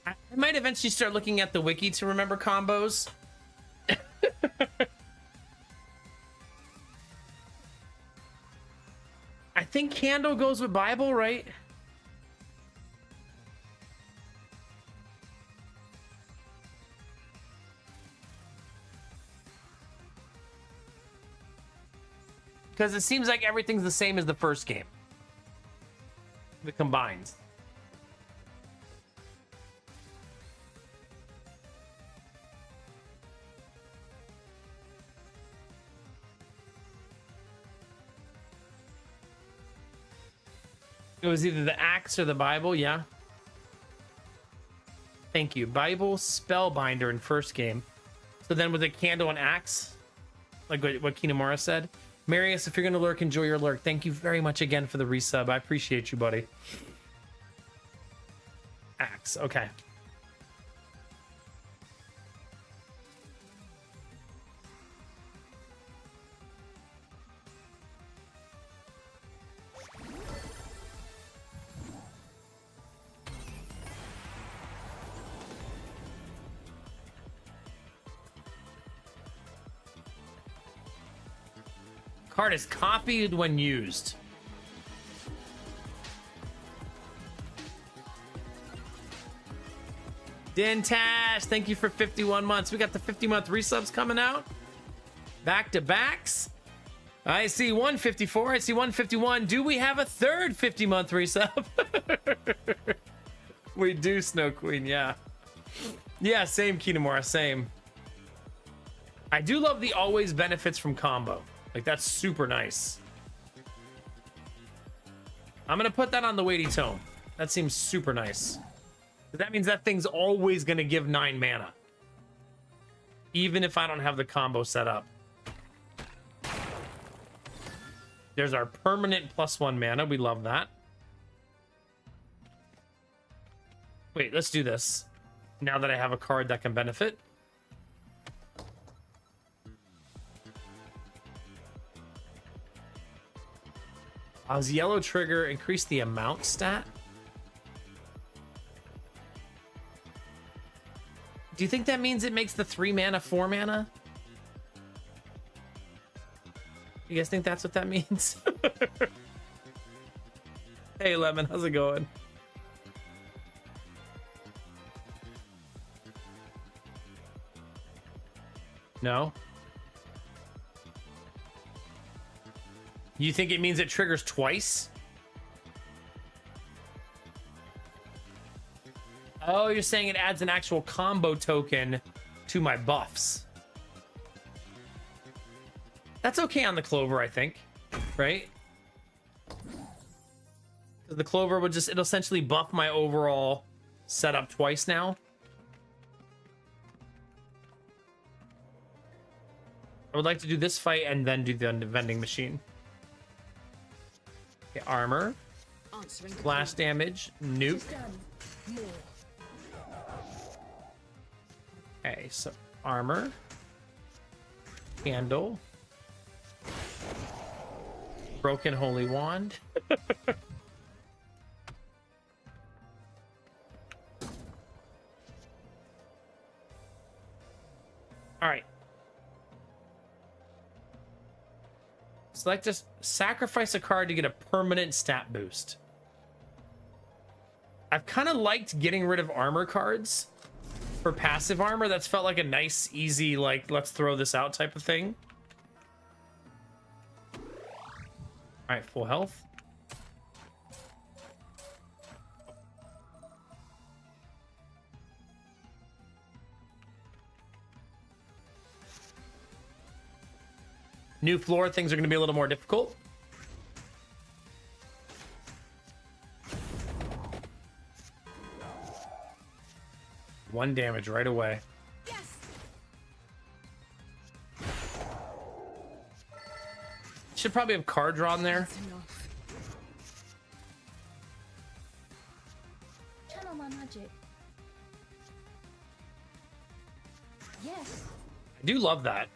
I might eventually start looking at the wiki to remember combos. I think Candle goes with Bible, right? Because it seems like everything's the same as the first game. The combines. It was either the axe or the Bible, yeah. Thank you. Bible, Spellbinder in first game. So then with a candle and axe, like what Kinemura said. Marius, if you're going to lurk, enjoy your lurk. Thank you very much again for the resub. I appreciate you, buddy. Axe, okay. Card is copied when used. Dentash, thank you for 51 months. We got the 50-month resubs coming out. Back to backs. I see 154. I see 151. Do we have a third 50-month resub? We do, Snow Queen, yeah. Yeah, same, Kinemura, same. I do love the always benefits from combo. Like, that's super nice. I'm going to put that on the weighty tome. That seems super nice. That means that thing's always going to give 9 mana. Even if I don't have the combo set up. There's our permanent +1 mana. We love that. Wait, let's do this. Now that I have a card that can benefit. How's yellow trigger increase the amount stat? Do you think that means it makes the 3 mana 4 mana? You guys think that's what that means? Hey Lemon, how's it going? No? You think it means it triggers twice? Oh, you're saying it adds an actual combo token to my buffs. That's okay on the Clover, I think. Right? 'Cause the Clover would just, it'll essentially buff my overall setup twice now. I would like to do this fight and then do the vending machine. Okay, armor, Answering the blast damage, nuke. It's done. call. More. Okay, so armor, candle, broken holy wand. All right. Select just sacrifice a card to get a permanent stat boost. I've kind of liked getting rid of armor cards for passive armor. That's felt like a nice, easy, like, let's throw this out type of thing. All right, full health. New floor, things are going to be a little more difficult. One damage right away. Yes. Should probably have card draw in there. That's enough. Channel my magic. Yes. I do love that.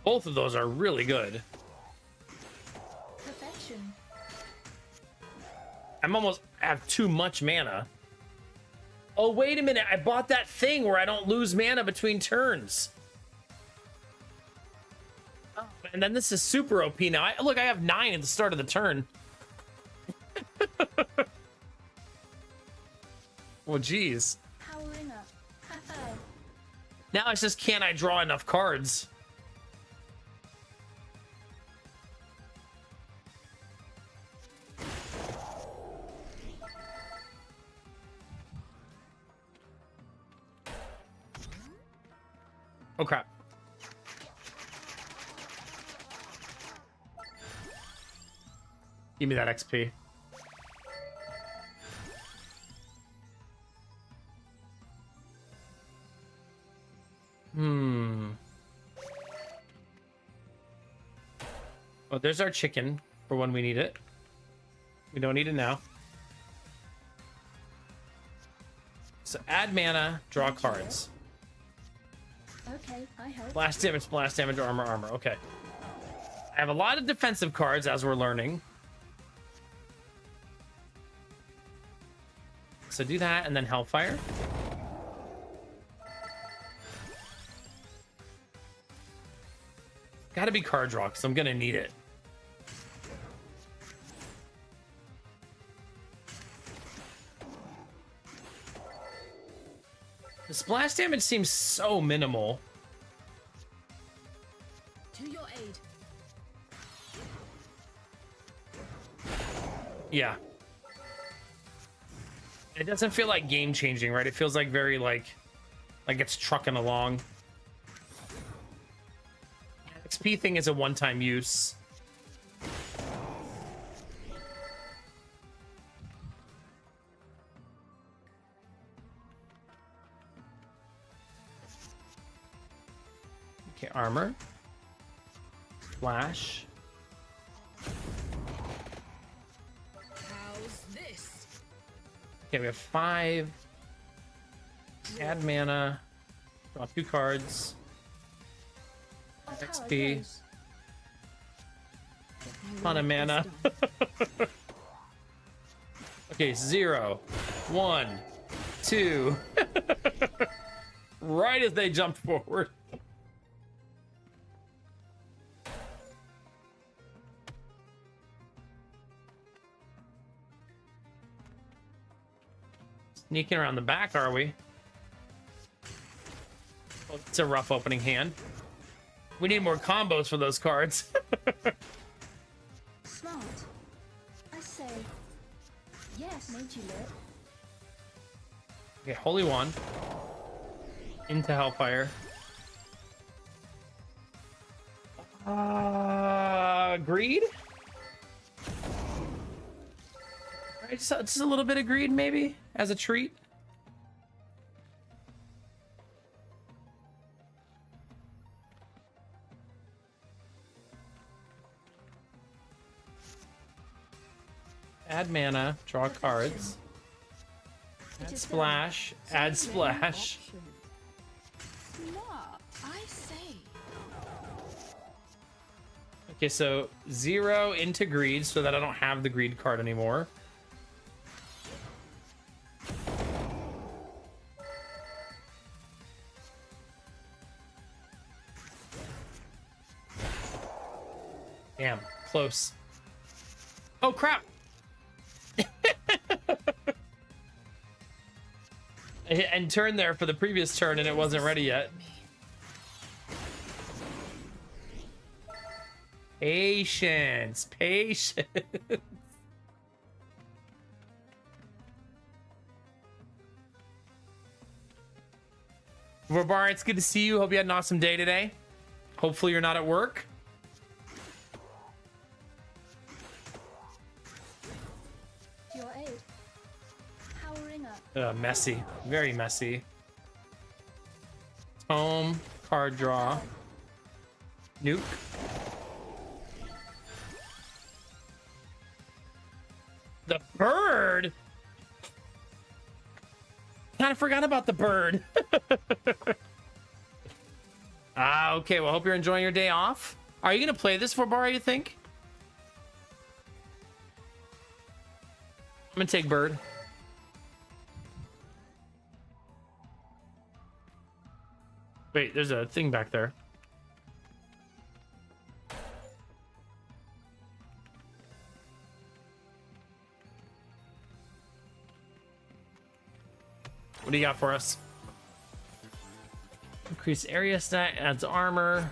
Both of those are really good. Perfection. I'm almost have too much mana. Oh, wait a minute. I bought that thing where I don't lose mana between turns. Oh, and then this is super OP now. Look, I have 9 at the start of the turn. Well, geez. Powering up. Haha. Now it's just, can I draw enough cards? Oh crap. Give me that XP. Well, there's our chicken for when we need it. We don't need it now. So add mana, draw cards. Okay, I help. Blast damage, armor, armor. Okay. I have a lot of defensive cards as we're learning. So do that and then Hellfire. Gotta be card draw because I'm gonna need it. The splash damage seems so minimal. To your aid. Yeah. It doesn't feel like game changing, right? It feels like very like it's trucking along. XP thing is a one-time use. Okay, armor. Flash. Okay, we have 5. Add mana. Draw 2 cards. My power XP. grows. Ton of mana. Okay, 0, 1, 2. Right as they jumped forward. Sneaking around the back, are we? Well, it's a rough opening hand. We need more combos for those cards. Smart. I say. Yes, made you look. Okay, Holy Wand. Into Hellfire. Greed? Right, just a little bit of greed, maybe, as a treat. Add mana, draw cards. Add splash, add splash. Smart. I say. Okay, so 0 into greed so that I don't have the greed card anymore. Damn, close. Oh crap! I hit end turn there for the previous turn and it wasn't ready yet. Patience, patience. Vorbar, it's good to see you. Hope you had an awesome day today. Hopefully you're not at work. To your aid. Powering up. Messy, very messy. Tome, card draw. Nuke. The bird? Kind of forgot about the bird. Okay, well, hope you're enjoying your day off. Are you gonna play this for Bar, you think? I'm gonna take bird. Wait, there's a thing back there. What do you got for us? Increase area stat, adds armor.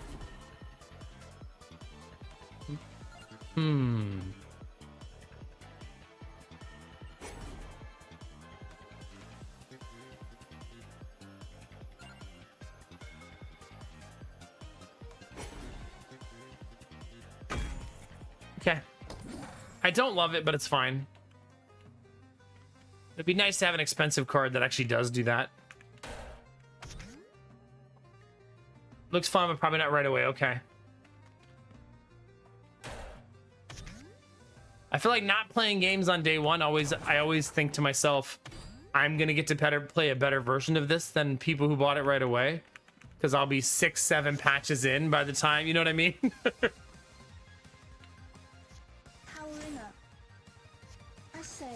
Okay. I don't love it, but it's fine. It'd be nice to have an expensive card that actually does do that. Looks fun, but probably not right away. Okay. I feel like not playing games on day one, I always think to myself, I'm gonna get to play a better version of this than people who bought it right away. Because I'll be 6, 7 patches in by the time, you know what I mean? Powering up. I say.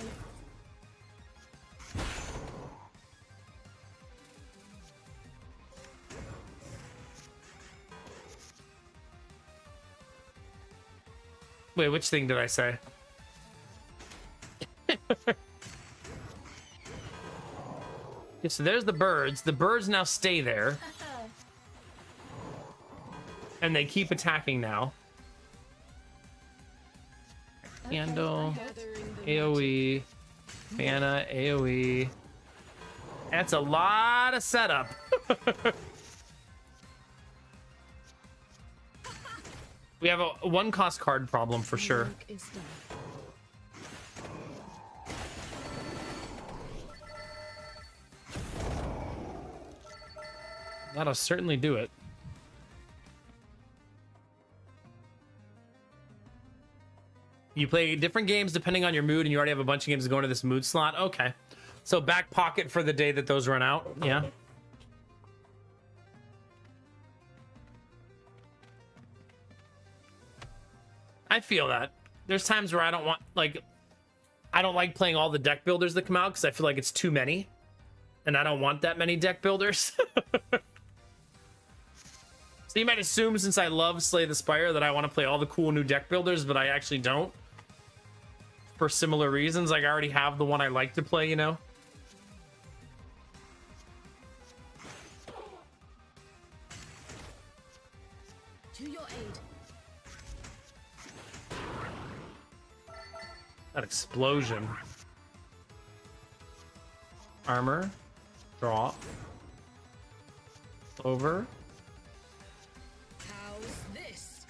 Wait, which thing did I say? Okay, so there's the birds. The birds now stay there. And they keep attacking now. Okay, Candle. I heard. AoE. Mana, AoE. That's a lot of setup. We have a 1-cost card problem for sure. Work is done. That'll certainly do it. You play different games depending on your mood, and you already have a bunch of games going to this mood slot. Okay. So back pocket for the day that those run out. Yeah. I feel that. There's times where I don't want, like, I don't like playing all the deck builders that come out because I feel like it's too many. And I don't want that many deck builders. So you might assume, since I love Slay the Spire, that I want to play all the cool new deck builders, but I actually don't. For similar reasons. Like, I already have the one I like to play, you know? To your aid. That explosion. Armor. Draw. Over. How's this?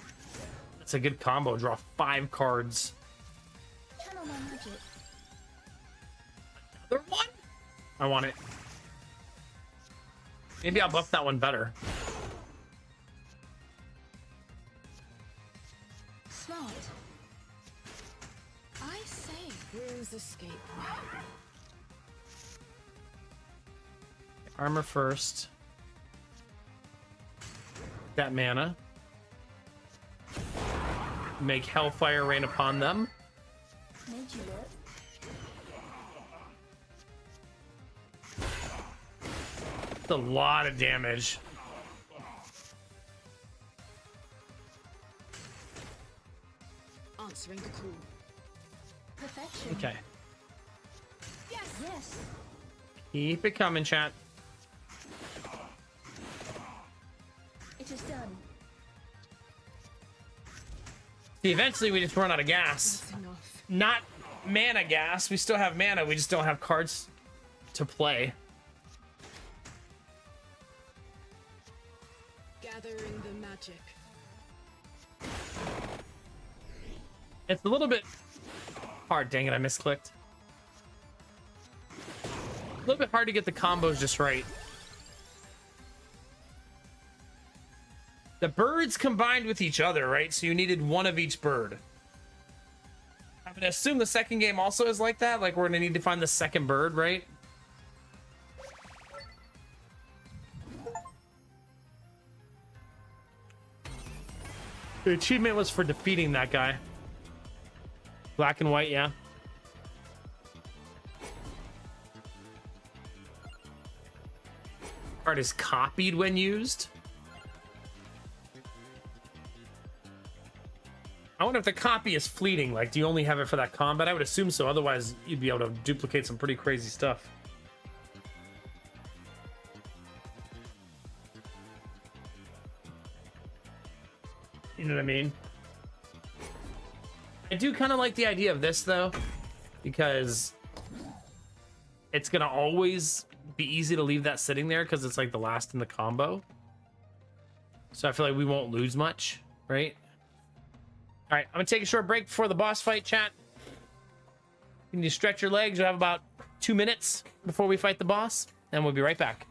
That's a good combo. Draw 5 cards. Channel my magic. Another one? I want it. Maybe I'll buff that one better. Smart. I say, runes escape. Armor first. That mana. Make Hellfire rain upon them. Made you look. It's a lot of damage. Answering the call. Perfection. Okay. Yes. Yes. Keep it coming, chat. It is done. See, eventually we just run out of gas. That's enough. Not mana gas. We still have mana. We just don't have cards to play. Gathering the magic. It's a little bit hard. Dang it, I misclicked. A little bit hard to get the combos just right. The birds combined with each other, right? So you needed one of each bird. I would assume the second game also is like that. Like, we're gonna need to find the second bird, right? The achievement was for defeating that guy. Black and white, yeah. Card is copied when used. I wonder if the copy is fleeting. Like, do you only have it for that combat? I would assume so. Otherwise, you'd be able to duplicate some pretty crazy stuff. You know what I mean? I do kind of like the idea of this, though, because it's going to always be easy to leave that sitting there because it's like the last in the combo. So I feel like we won't lose much, right? All right, I'm going to take a short break before the boss fight, chat. You need to stretch your legs. You have about 2 minutes before we fight the boss, and we'll be right back.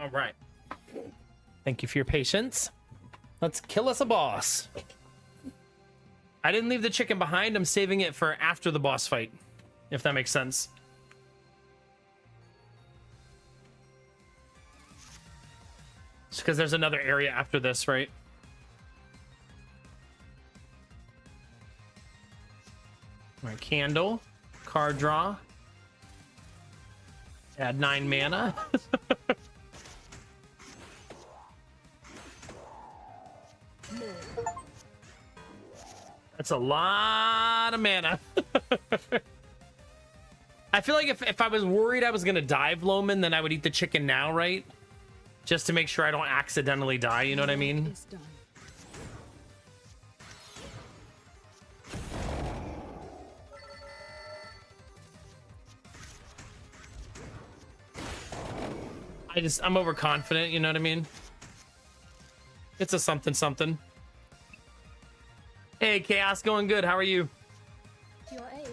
All right. Thank you for your patience. Let's kill us a boss. I didn't leave the chicken behind. I'm saving it for after the boss fight, if that makes sense. Just because there's another area after this, right? All right, candle, card draw. Add 9 mana. That's a lot of mana. I feel like if I was worried I was gonna die, Vloman, then I would eat the chicken now, right? Just to make sure I don't accidentally die, you know what I mean? It's done. I'm overconfident, you know what I mean? It's a something something. Hey, Chaos, going good. How are you? To your aid.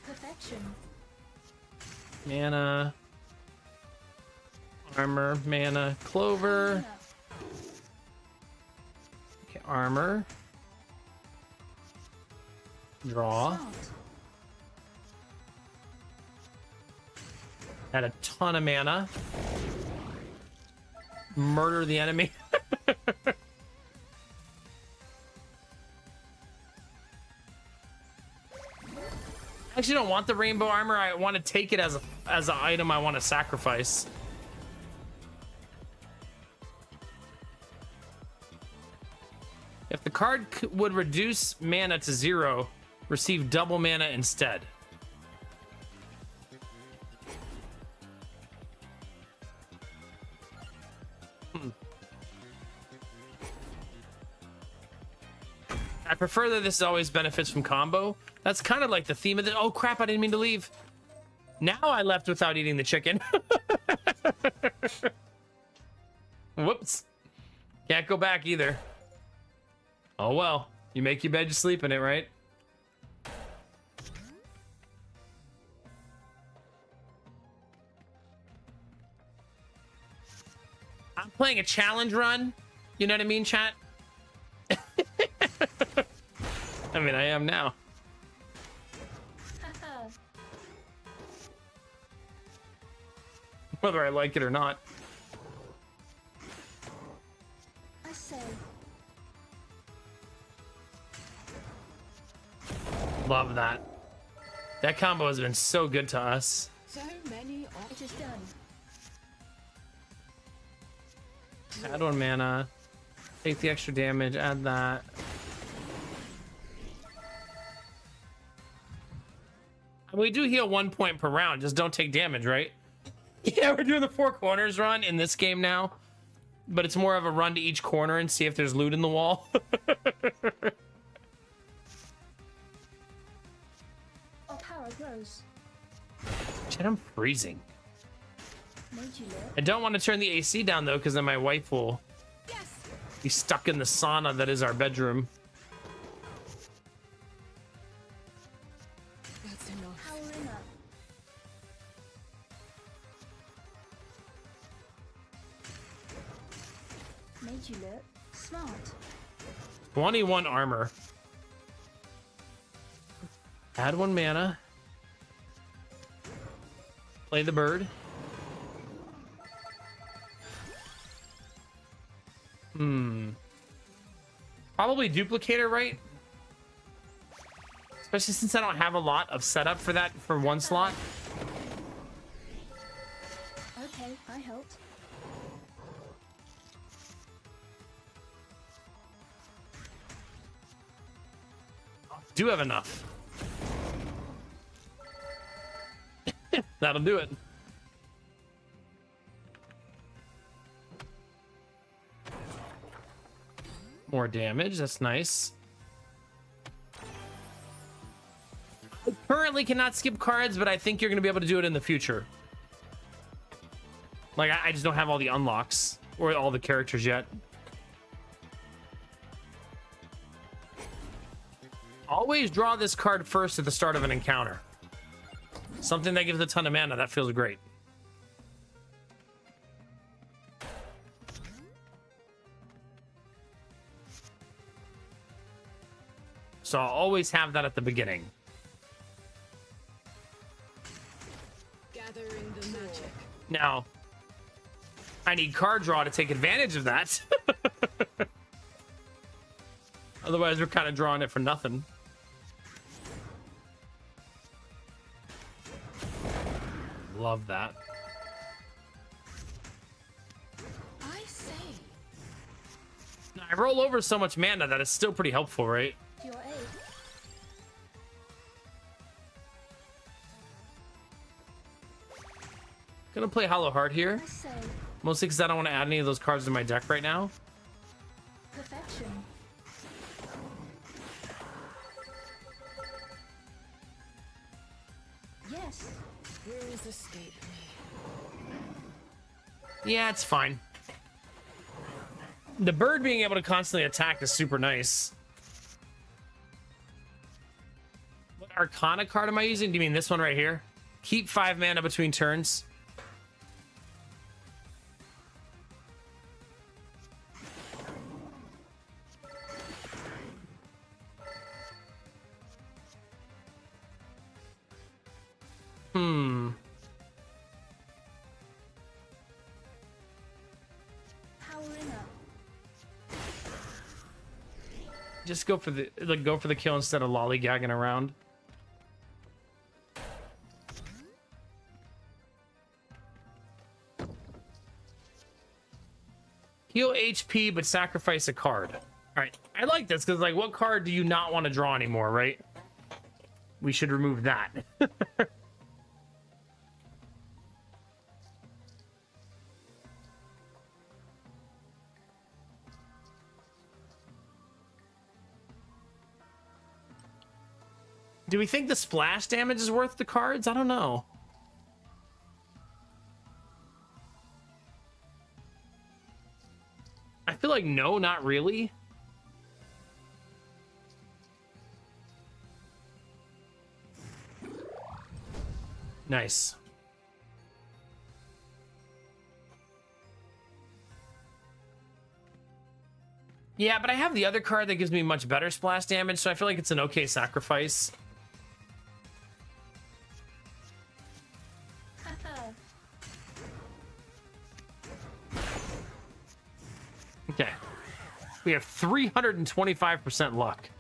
Perfection. Mana. Armor, mana, clover. Mana. Okay, armor. Draw. Smart. Had a ton of mana. Murder the enemy. I actually don't want the rainbow armor. I want to take it as an item I want to sacrifice. If the card would reduce mana to 0, receive double mana instead. I prefer that this always benefits from combo. That's kind of like the theme of the... Oh, crap, I didn't mean to leave. Now I left without eating the chicken. Whoops. Can't go back either. Oh, well. You make your bed, you sleep in it, right? I'm playing a challenge run. You know what I mean, chat? I mean, I am now. Haha. Whether I like it or not. I say, Love that. That combo has been so good to us. So many it options. is done. Add 1 mana. Take the extra damage. Add that. We do heal 1 point per round. Just don't take damage, right? Yeah, we're doing the 4 corners run in this game now. But it's more of a run to each corner and see if there's loot in the wall. Our power grows. Shit, I'm freezing. Made you live. I don't want to turn the AC down, though, because then my wife will Yes. be stuck in the sauna that is our bedroom. That's enough. Powering up. Made you look smart. 21 armor. Add 1 mana. Play the bird. Probably duplicator, right? Especially since I don't have a lot of setup for that for 1 slot. Okay, I helped. Do have enough. That'll do it. More damage, that's nice. I currently cannot skip cards, but I think you're going to be able to do it in the future. Like, I just don't have all the unlocks or all the characters yet. Always draw this card first at the start of an encounter. Something that gives a ton of mana, that feels great. So I'll always have that at the beginning. Gathering the magic. Now, I need card draw to take advantage of that. Otherwise, we're kind of drawing it for nothing. Love that. I say. Now, I roll over so much mana that it's still pretty helpful, right? To your aid. Gonna play Hollow Heart here. I say Mostly because I don't want to add any of those cards to my deck right now. perfection. Yes. Rules escape me. Yeah, it's fine. The bird being able to constantly attack is super nice. What Arcana card am I using? Do you mean this one right here? Keep 5 mana between turns. Powering up. Just go for the kill instead of lollygagging around. Heal HP, but sacrifice a card. All right, I like this because, like, what card do you not want to draw anymore, right? We should remove that. Do we think the splash damage is worth the cards? I don't know. I feel like no, not really. Nice. Yeah, but I have the other card that gives me much better splash damage, so I feel like it's an okay sacrifice. Okay. We have 325% luck.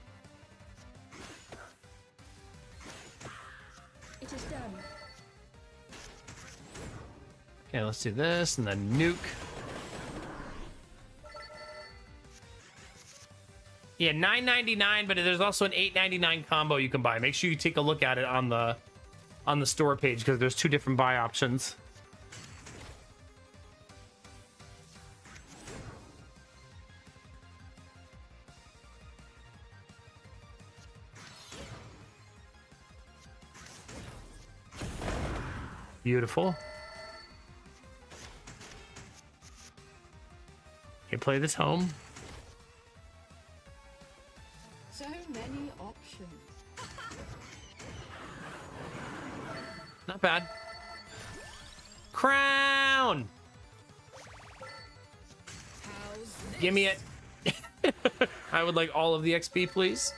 It is done. Okay, let's do this and then nuke. Yeah, $9.99, but there's also an $8.99 combo you can buy. Make sure you take a look at it on the store page because there's 2 different buy options. Beautiful. Okay, play this home. So many options. Not bad. Crown! How's this? Give me it. I would like all of the XP, please.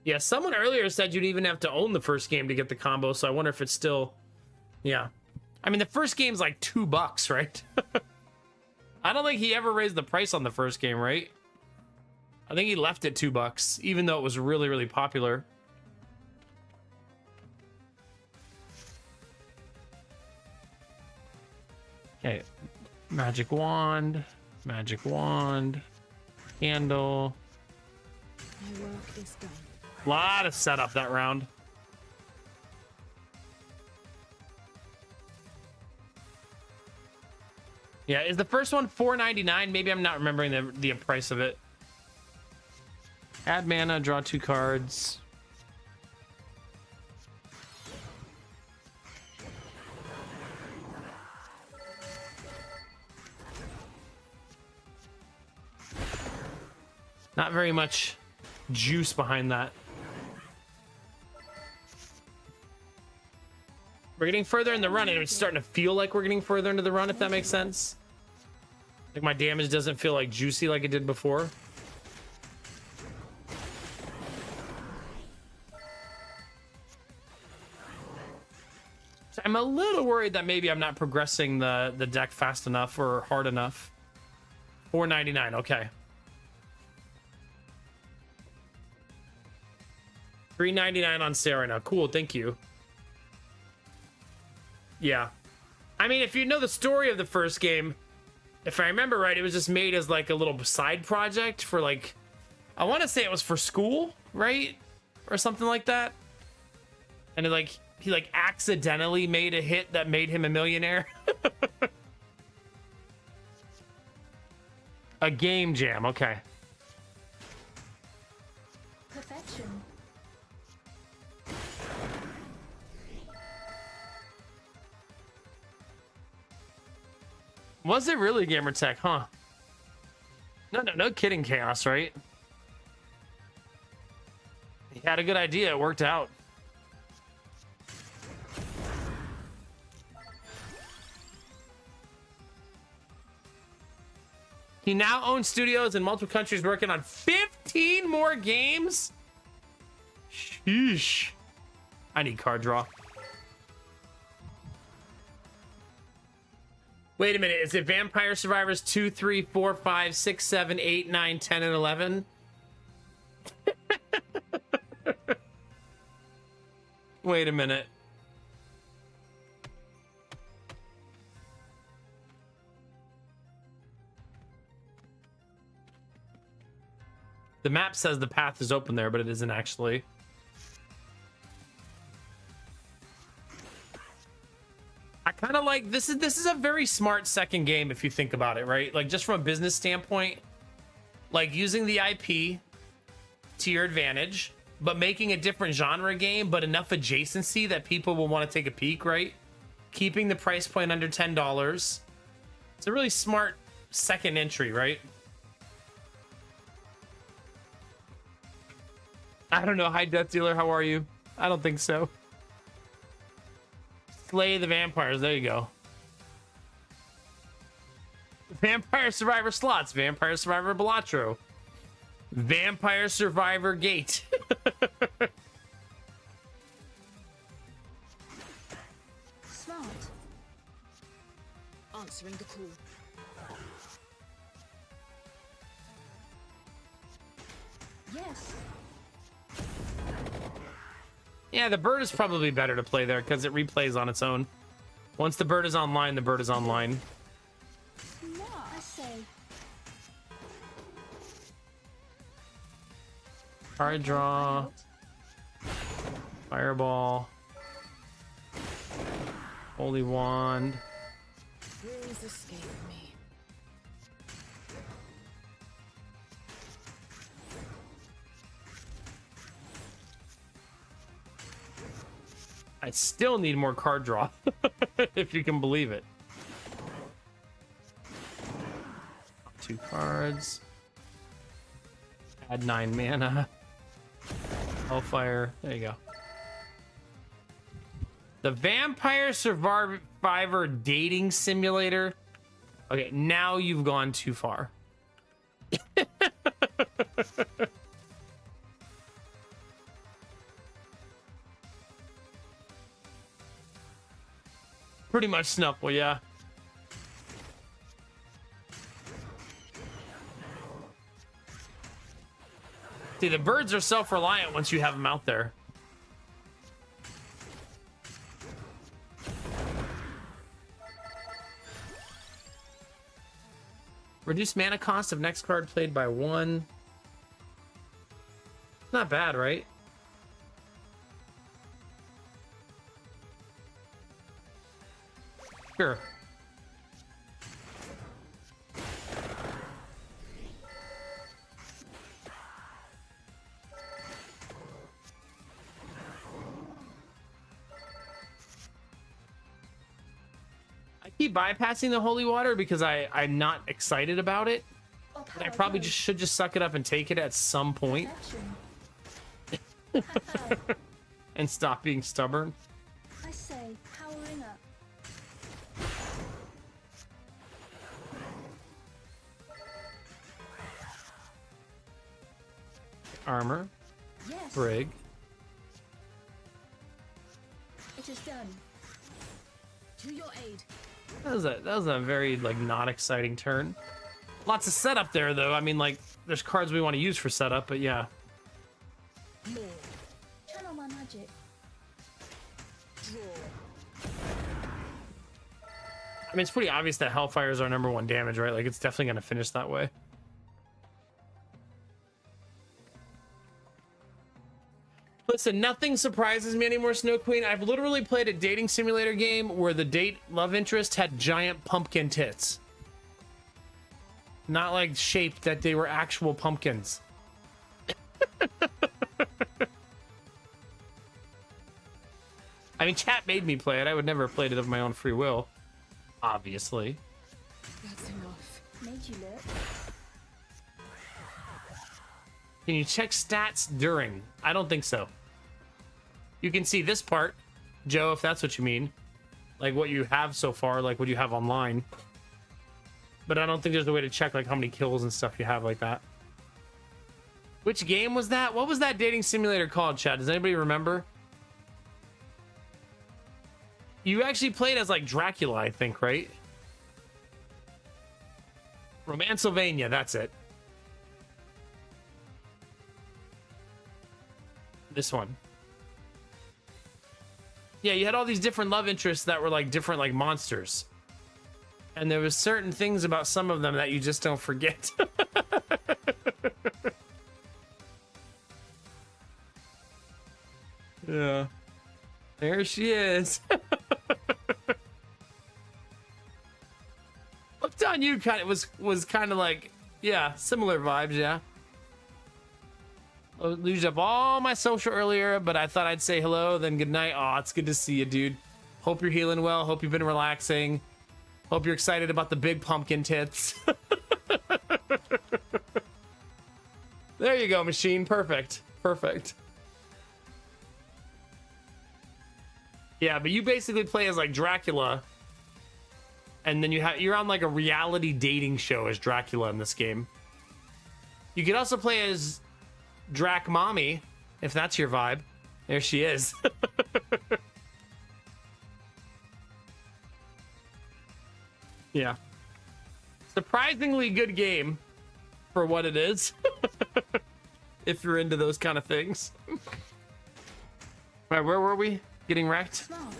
Yeah, someone earlier said you'd even have to own the first game to get the combo, so I wonder if it's still... Yeah. I mean, the first game's like $2, right? I don't think he ever raised the price on the first game, right? I think he left it $2, even though it was really, really popular. Okay. Magic wand. Magic wand. Candle. My work is done. Lot of setup that round. Yeah, is the first one $4.99? Maybe I'm not remembering the price of it. Add mana, draw 2 cards. Not very much juice behind that. We're getting further in the run, and it's starting to feel like we're getting further into the run, if that makes sense. Like my damage doesn't feel like juicy like it did before. So I'm a little worried that maybe I'm not progressing the deck fast enough or hard enough. 499, okay. 399 on sale right now. Cool, thank you. Yeah. I mean, if you know the story of the first game, if I remember right, it was just made as like a little side project for like, I want to say it was for school, right? Or something like that. And it, like, he like accidentally made a hit that made him a millionaire. A game jam, okay. Perfection. Was it really Gamertech, huh? No kidding, Chaos, right? He had a good idea. It worked out. He now owns studios in multiple countries working on 15 more games? Sheesh. I need card draw. Wait a minute, is it Vampire Survivors 2, 3, 4, 5, 6, 7, 8, 9, 10, and 11? Wait a minute. The map says the path is open there, but it isn't actually. I kind of like this is a very smart second game if you think about it, right? Like just from a business standpoint, like using the IP to your advantage, but making a different genre game, but enough adjacency that people will want to take a peek, right? Keeping the price point under $10. It's a really smart second entry, right? I don't know. Hi, Death Dealer. How are you? I don't think so. Slay the vampires. There you go. Vampire Survivor slots. Vampire Survivor Balatro. Vampire Survivor Gate. Smart. Answering the call. Yes. Yeah, the bird is probably better to play there because it replays on its own. Once the bird is online, the bird is online. Smart. I say. Card draw. Fireball. Holy Wand. Rules escape me. I still need more card draw, if you can believe it. 2 cards. Add 9 mana. Hellfire. There you go. The Vampire Survivor Dating Simulator. Okay, now you've gone too far. Pretty much Snuffle, yeah. See, the birds are self-reliant once you have them out there. Reduce mana cost of next card played by 1. Not bad, right? Sure. I keep bypassing the holy water because I'm not excited about it. Up I probably just should just suck it up and take it at some point Perfection. and stop being stubborn. I say, powering up. Armor, Yes. brig. It is done. To your aid. That was a very like not exciting turn. Lots of setup there though. I mean, like there's cards we want to use for setup, but yeah. More. Channel my magic. Draw. I mean, it's pretty obvious that Hellfire is our #1 damage, right? Like it's definitely gonna finish that way. Listen, nothing surprises me anymore, Snow Queen. I've literally played a dating simulator game where the date love interest had giant pumpkin tits. Not like shaped that they were actual pumpkins. I mean, chat made me play it. I would never have played it of my own free will. Obviously. That's enough. Made you look. Can you check stats during? I don't think so. You can see this part, Joe, if that's what you mean. Like what you have so far, like what you have online. But I don't think there's a way to check like how many kills and stuff you have like that. Which game was that? What was that dating simulator called, Chad? Does anybody remember? You actually played as like Dracula, I think, right? Romancylvania, that's it. This one. Yeah, you had all these different love interests that were like different like monsters. And there was certain things about some of them that you just don't forget. Yeah. There she is. Looked on you kind of was kind of like, yeah, similar vibes, yeah. I used up all my social earlier, but I thought I'd say hello, then good night. Oh, it's good to see you, dude. Hope you're healing well. Hope you've been relaxing. Hope you're excited about the big pumpkin tits. There you go, machine. Perfect. Perfect. Yeah, but you basically play as like Dracula, and then you're on like a reality dating show as Dracula in this game. You could also play as Drac Mommy, if that's your vibe. There she is. Yeah. Surprisingly good game for what it is. If you're into those kind of things. All right, where were we? Getting wrecked? Smart.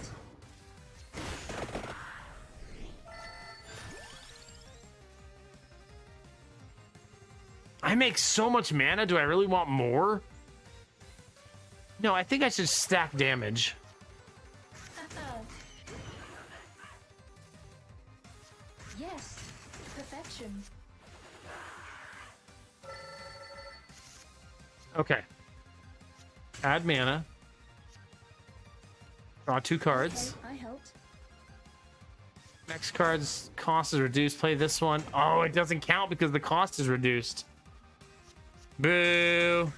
I make so much mana. Do I really want more? No, I think I should stack damage. Yes. Perfection. Okay. Add mana. Draw 2 cards. Okay, I helped. Next card's cost is reduced. Play this one. Oh, it doesn't count because the cost is reduced. Boo.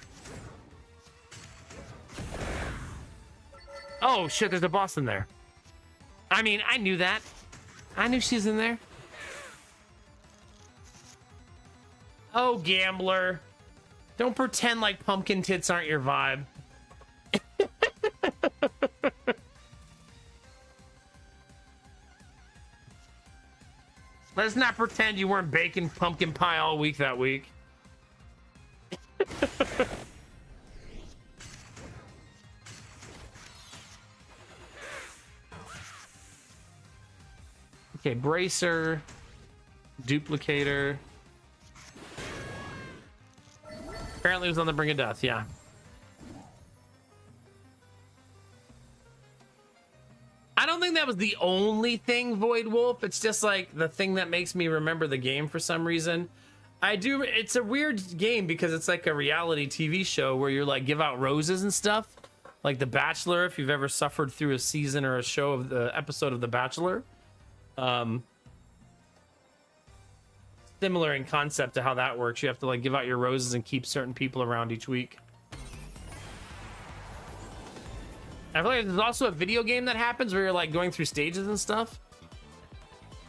Oh, shit, there's a boss in there. I mean, I knew that. I knew she's in there. Oh, gambler. Don't pretend like pumpkin tits aren't your vibe. Let's not pretend you weren't baking pumpkin pie all week that week. Okay, bracer, duplicator. Apparently it was on the brink of death, yeah. I don't think that was the only thing, Void Wolf. It's just like the thing that makes me remember the game for some reason. It's a weird game because it's like a reality TV show where you're like give out roses and stuff. Like The Bachelor, if you've ever suffered through a season or a show of the episode of The Bachelor. similar in concept to how that works. You have to like give out your roses and keep certain people around each week. I feel like there's also a video game that happens where you're like going through stages and stuff.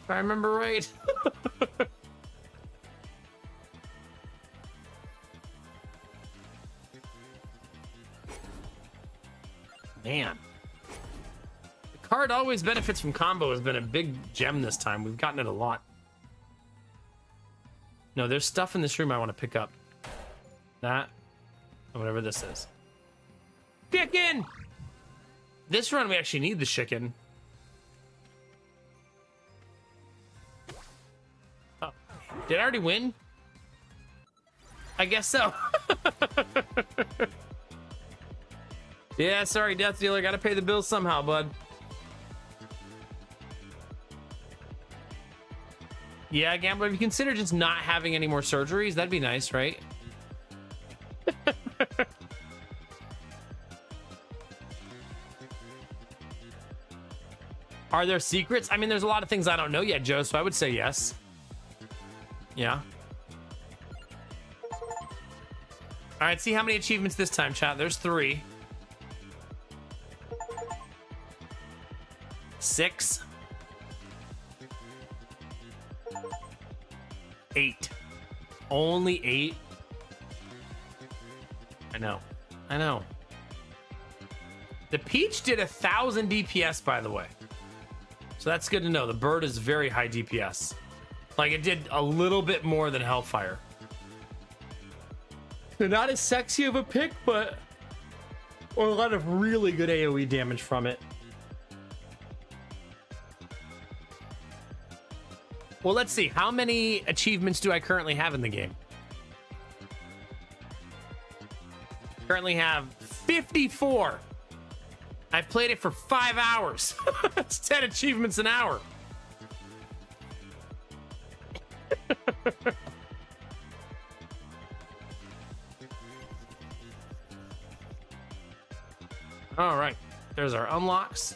If I remember right. Man. The card always benefits from combo has been a big gem this time. We've gotten it a lot. No, there's stuff in this room I want to pick up. That. Or whatever this is. Chicken! This run we actually need the chicken. Oh. Did I already win? I guess so. Yeah, sorry, Death Dealer. Gotta pay the bills somehow, bud. Yeah, Gambler, if you consider just not having any more surgeries, that'd be nice, right? Are there secrets? I mean, there's a lot of things I don't know yet, Joe, so I would say yes. Yeah. All right, see how many achievements this time, chat. There's 3. 6. 8. Only 8. I know. I know. The Peach did 1,000 DPS, by the way. So that's good to know. The bird is very high DPS. Like, it did a little bit more than Hellfire. They're not as sexy of a pick, but... Or a lot of really good AoE damage from it. Well, let's see. How many achievements do I currently have in the game? Currently have 54. I've played it for 5 hours. It's 10 achievements an hour. All right. There's our unlocks.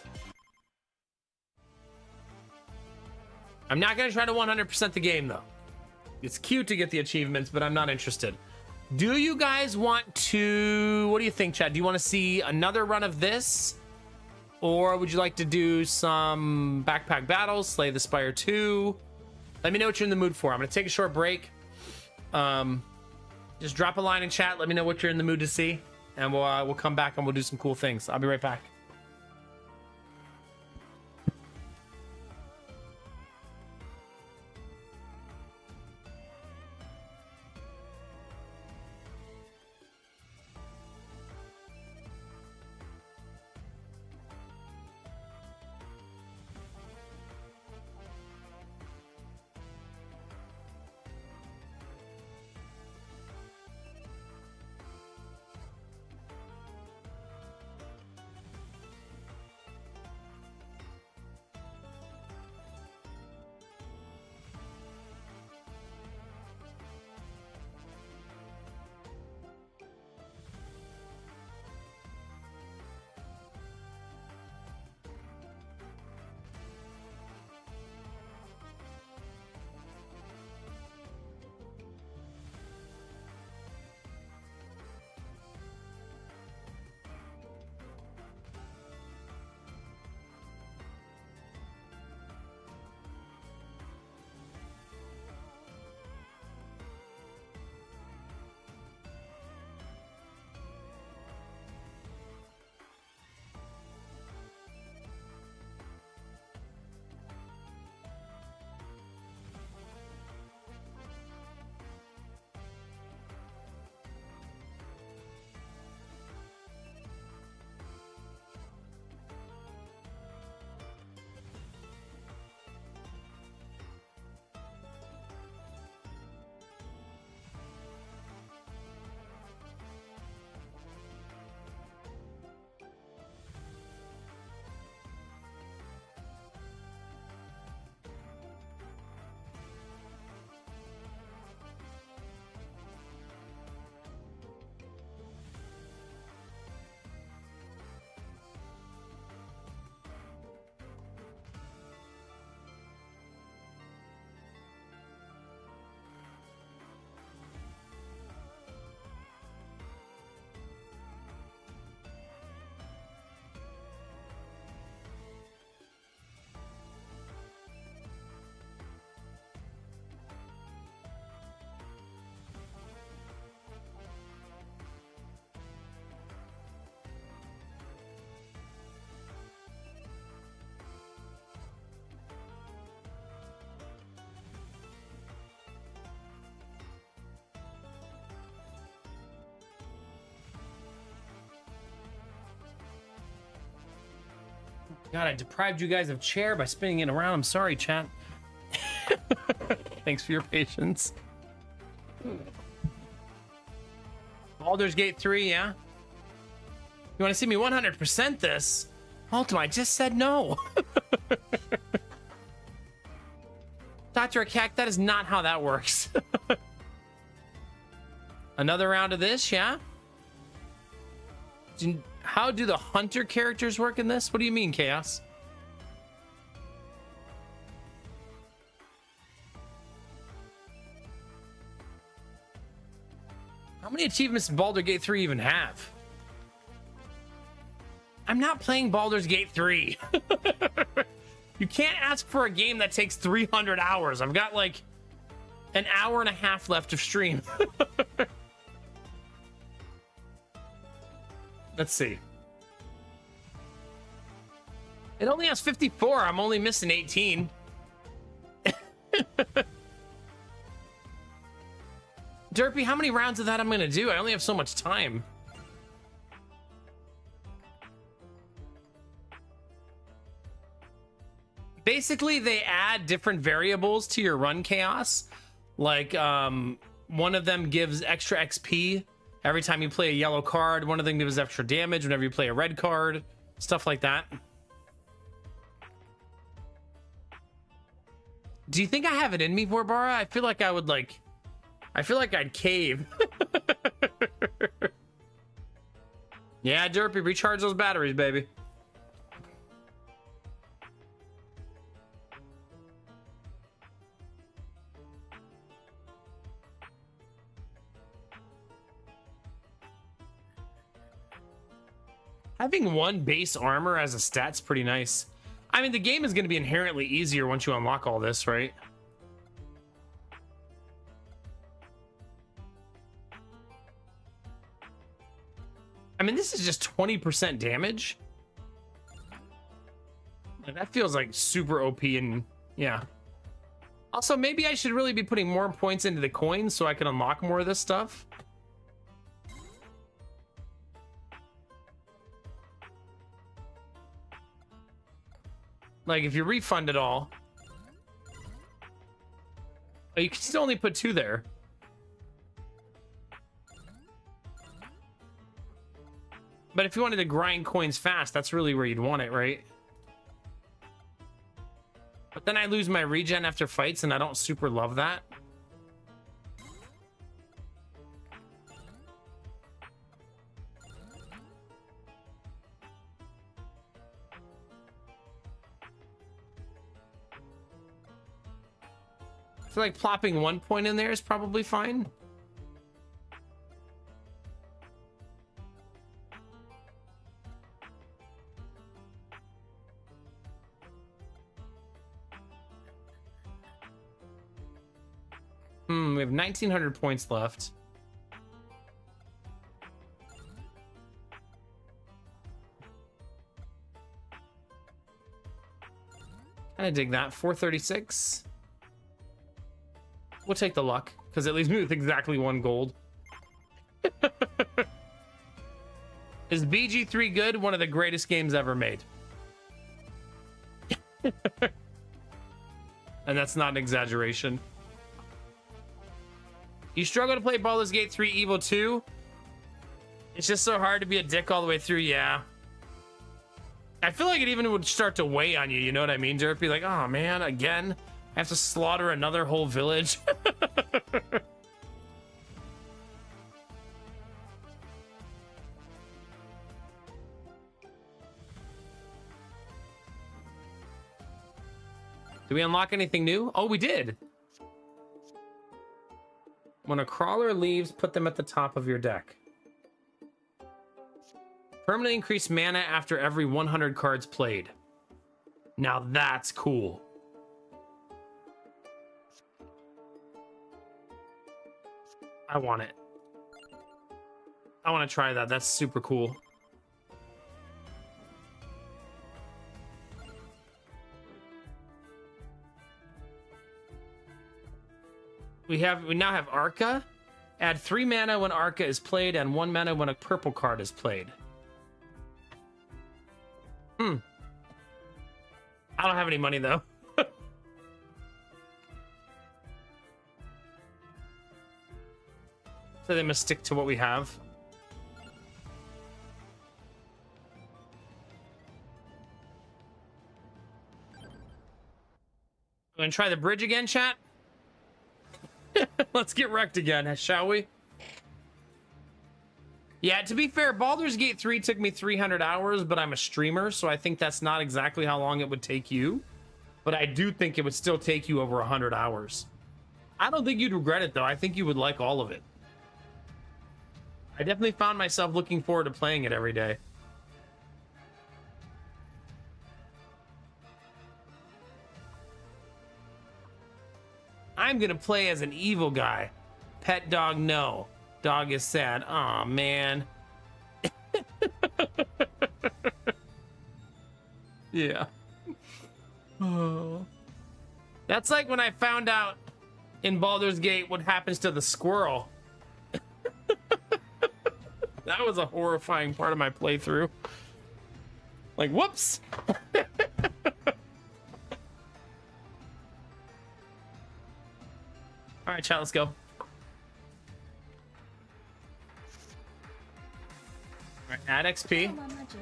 I'm not going to try to 100% the game, though. It's cute to get the achievements, but I'm not interested. Do you guys want to... What do you think, Chad? Do you want to see another run of this? Or would you like to do some backpack battles, Slay the Spire 2? Let me know what you're in the mood for. I'm going to take a short break. Just drop a line in chat. Let me know what you're in the mood to see. And we'll come back and we'll do some cool things. I'll be right back. God, I deprived you guys of chair by spinning it around. I'm sorry, chat. Thanks for your patience. Baldur's Gate 3, yeah? You want to see me 100% this? Ultima, I just said no. Dr. Akak, that is not how that works. Another round of this, yeah? How do the hunter characters work in this? What do you mean, Chaos? How many achievements does Baldur's Gate 3 even have? I'm not playing Baldur's Gate 3. You can't ask for a game that takes 300 hours. I've got like an hour and a half left of stream. Let's see. It only has 54. I'm only missing 18. Derpy, how many rounds of that I'm gonna do? I only have so much time. Basically, they add different variables to your run, Chaos. Like, one of them gives extra XP every time you play a yellow card. One of them gives extra damage whenever you play a red card. Stuff like that. Do you think I have it in me, Vorbara? I feel like I would, like... I feel like I'd cave. Yeah, Derpy, recharge those batteries, baby. Having one base armor as a stat's pretty nice. I mean, the game is going to be inherently easier once you unlock all this, right? I mean, this is just 20% damage. Like, that feels like super OP and yeah. Also, maybe I should really be putting more points into the coins so I can unlock more of this stuff. Like, if you refund it all... Oh, you can still only put 2 there. But if you wanted to grind coins fast, that's really where you'd want it, right? But then I lose my regen after fights, and I don't super love that. I feel like plopping 1 point in there is probably fine. We have 1,900 points left. I dig that. 436. We'll take the luck, because it leaves me with exactly 1 gold. Is BG3 good? One of the greatest games ever made. And that's not an exaggeration. You struggle to play Baldur's Gate 3 Evo 2? It's just so hard to be a dick all the way through, yeah. I feel like it even would start to weigh on you, you know what I mean, Derpy? Like, oh man, again? I have to slaughter another whole village? Did we unlock anything new? Oh, we did! When a crawler leaves, put them at the top of your deck. Permanently increase mana after every 100 cards played. Now that's cool. I want it. I want to try that. That's super cool. We now have Arca. Add 3 mana when Arca is played and 1 mana when a purple card is played. I don't have any money though. So they must stick to what we have. I'm gonna try the bridge again, chat. Let's get wrecked again, shall we? Yeah, to be fair, Baldur's Gate 3 took me 300 hours, but I'm a streamer, so I think that's not exactly how long it would take you. But I do think it would still take you over 100 hours. I don't think you'd regret it, though. I think you would like all of it. I definitely found myself looking forward to playing it every day. I'm gonna play as an evil guy. Pet dog, no. Dog is sad. Aw, man. Yeah. Oh. That's like when I found out in Baldur's Gate what happens to the squirrel. That was a horrifying part of my playthrough. Like, whoops. All right, chat, let's go. All right, add XP. Oh, my magic.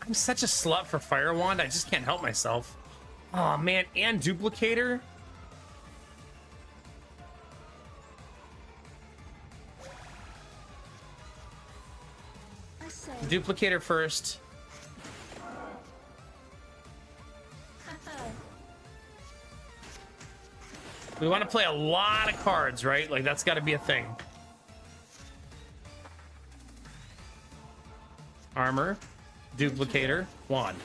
I'm such a slut for Fire Wand. I just can't help myself. Oh, man, and Duplicator. I say, Duplicator first. We want to play a lot of cards, right? Like, that's got to be a thing. Armor, Duplicator, Wand.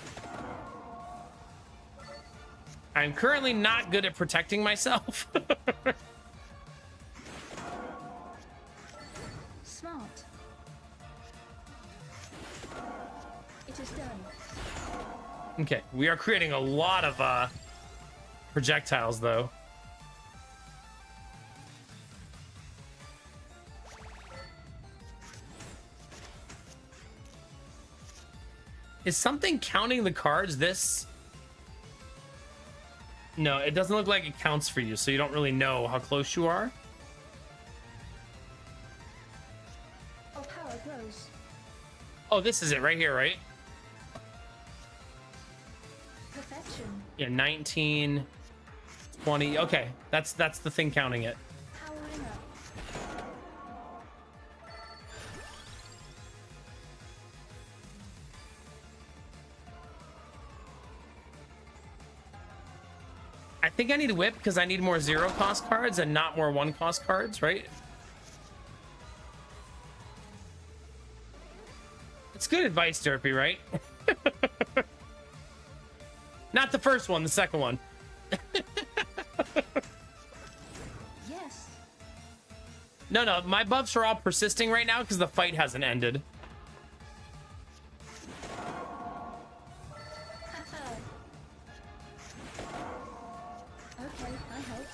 I'm currently not good at protecting myself. smart. It is done. Okay, we are creating a lot of projectiles, though. Is something counting the cards this? No, it doesn't look like it counts for you, so you don't really know how close you are. Oh, power grows. Oh, this is it right here, right? Perfection. Yeah, 19, 20. Okay, that's the thing counting it. Powering up. I think I need a whip because I need more 0 cost cards and not more 1 cost cards, right? It's good advice, Derpy, right? Not the first one, the second one. Yes. No, my buffs are all persisting right now because the fight hasn't ended. Okay, I helped.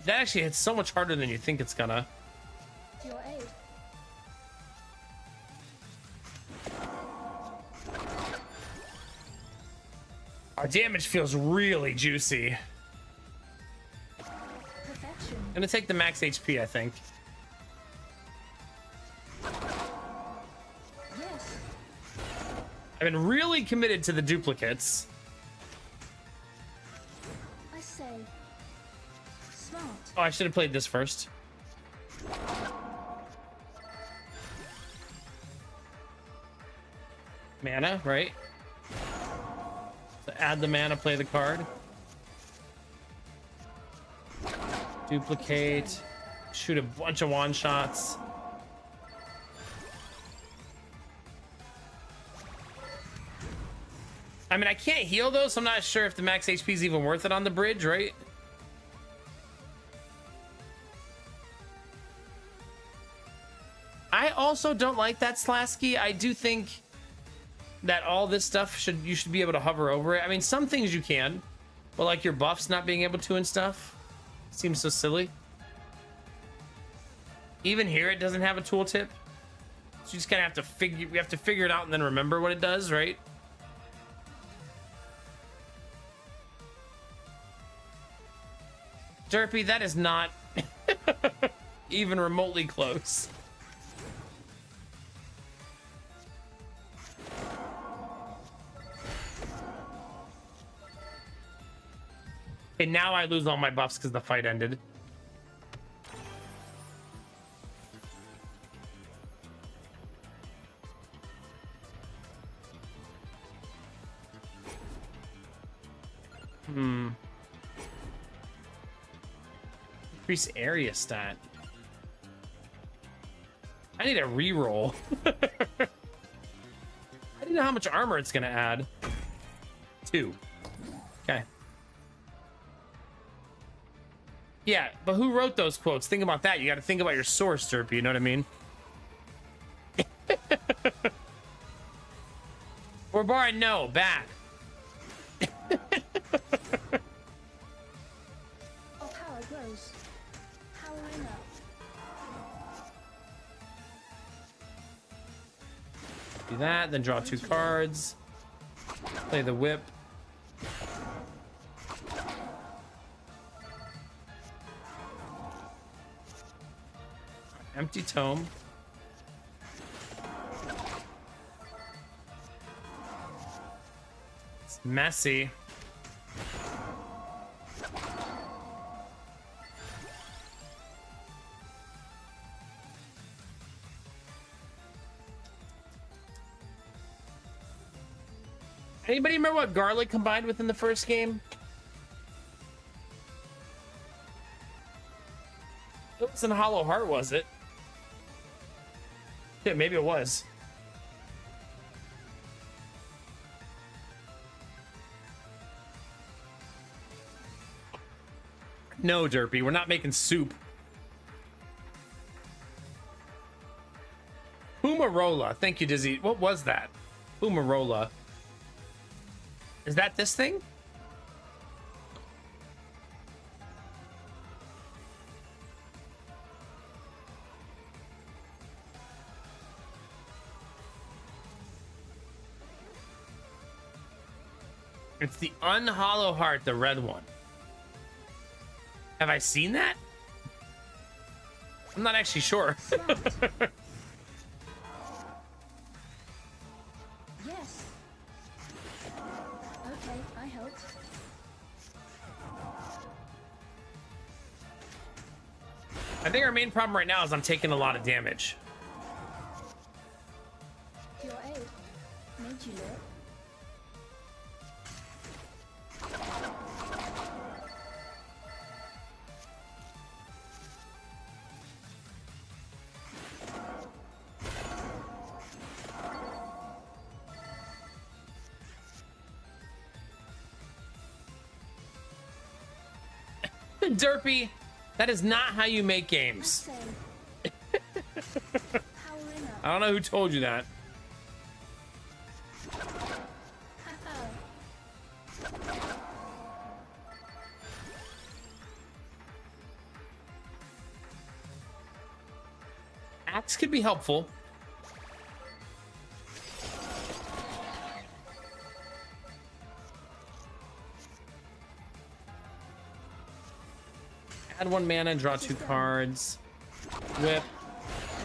That actually hits so much harder than you think it's gonna. To your aid. Our damage feels really juicy. Perfection. I'm gonna take the max HP, I think. Yes. I've been really committed to the duplicates. I say, smart. Oh, I should have played this first. Mana, right? So add the mana, play the card. Duplicate. Shoot a bunch of wand shots. I mean, I can't heal though, so I'm not sure if the max HP is even worth it on the bridge, right? I also don't like that Slasky. I do think that all this stuff you should be able to hover over it. I mean, some things you can, Well, like your buffs not being able to and stuff. Seems so silly. Even here, it doesn't have a tooltip. So you just kind of have to figure. We have to figure it out and then remember what it does, right? Derpy, that is not even remotely close. Okay, now I lose all my buffs because the fight ended. Increase area stat. I need a reroll. I don't know how much armor it's gonna add. 2. Okay. Yeah, but who wrote those quotes? Think about that. You got to think about your source, Derpy. You know what I mean? Or bar, no, back. Our power grows. Powering up. Do that, then draw 2 cards. Play the whip. Empty tome. It's messy. Anybody remember what garlic combined with in the first game? It wasn't Hollow Heart, was it? Yeah, maybe it was. No, Derpy, we're not making soup. Pumarola. Thank you, Dizzy. What was that? Pumarola. Is that this thing? It's the Unhollow Heart, the red one. Have I seen that? I'm not actually sure. Yes. Okay, I helped. I think our main problem right now is I'm taking a lot of damage. Your aid made you look. Derpy, that is not how you make I games. say. Powering up. I don't know who told you that. Axe could be helpful. Add 1 mana, draw 2 cards. Whip.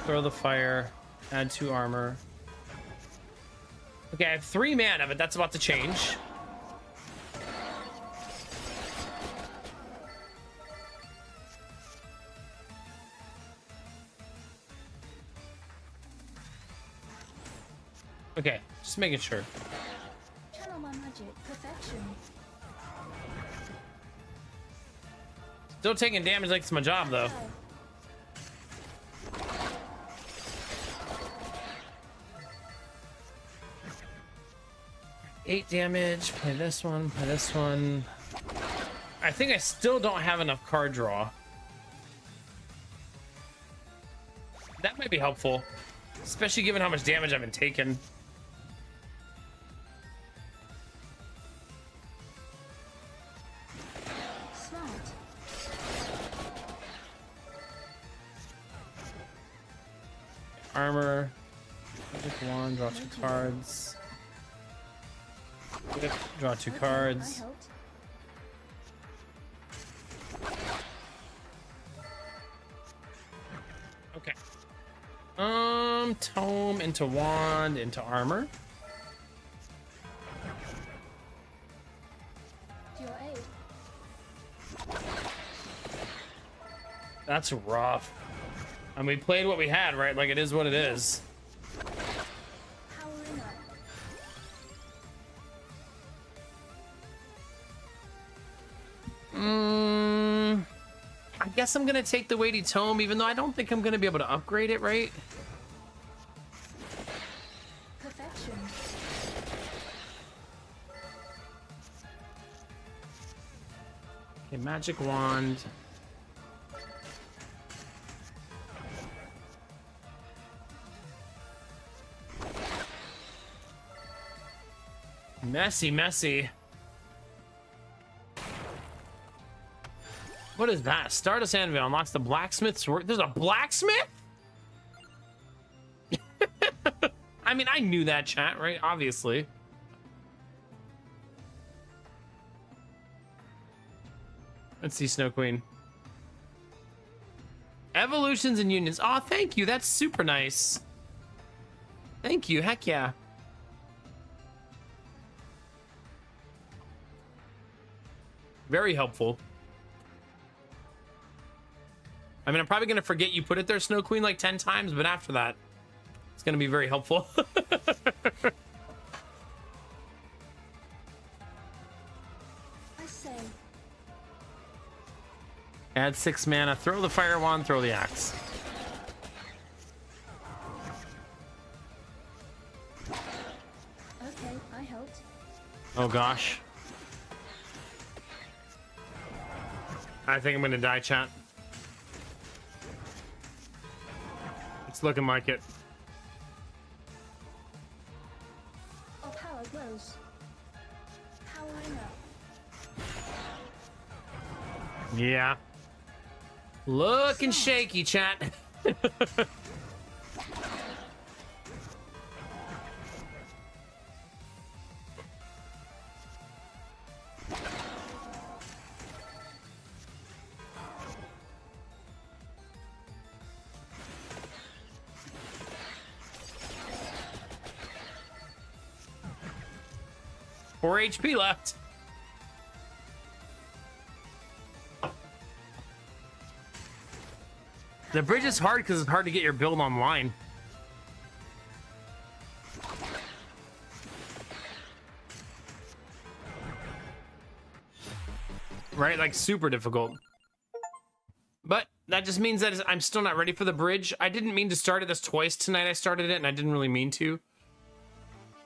Throw the fire. Add 2 armor. Okay, I have 3 mana, but that's about to change. Okay, just making sure. Channel my magic. Perfection. Still taking damage like it's my job, though. Oh. 8 damage. Play this one. Play this one. I think I still don't have enough card draw. That might be helpful, especially given how much damage I've been taking. Magic wand, draw two Made you cards. Whip, draw two Okay, cards. I helped. Okay. Tome into wand into armor. To your aid. That's rough. And we played what we had, right? Like it is what it is. Powering up. I guess I'm gonna take the weighty tome, even though I don't think I'm gonna be able to upgrade it, right? Perfection. Okay, magic wand. Messy, messy. What is that? Stardust Anvil unlocks the blacksmith's sword. There's a blacksmith? I mean, I knew that, chat, right? Obviously. Let's see, Snow Queen. Evolutions and unions. Oh, thank you. That's super nice. Thank you. Heck yeah. Very helpful. I mean, I'm probably going to forget you put it there, Snow Queen, like 10 times, but after that, it's going to be very helpful. I say. Add 6 mana, throw the fire wand, throw the axe. Okay, I helped. Oh gosh. I think I'm going to die, chat. It's looking like it. Our power grows. Powering up. Yeah. Looking shaky, chat. 4 HP left. The bridge is hard because it's hard to get your build online. Right? Like super difficult. But that just means that I'm still not ready for the bridge. I didn't mean to start it this twice tonight. I started it and I didn't really mean to.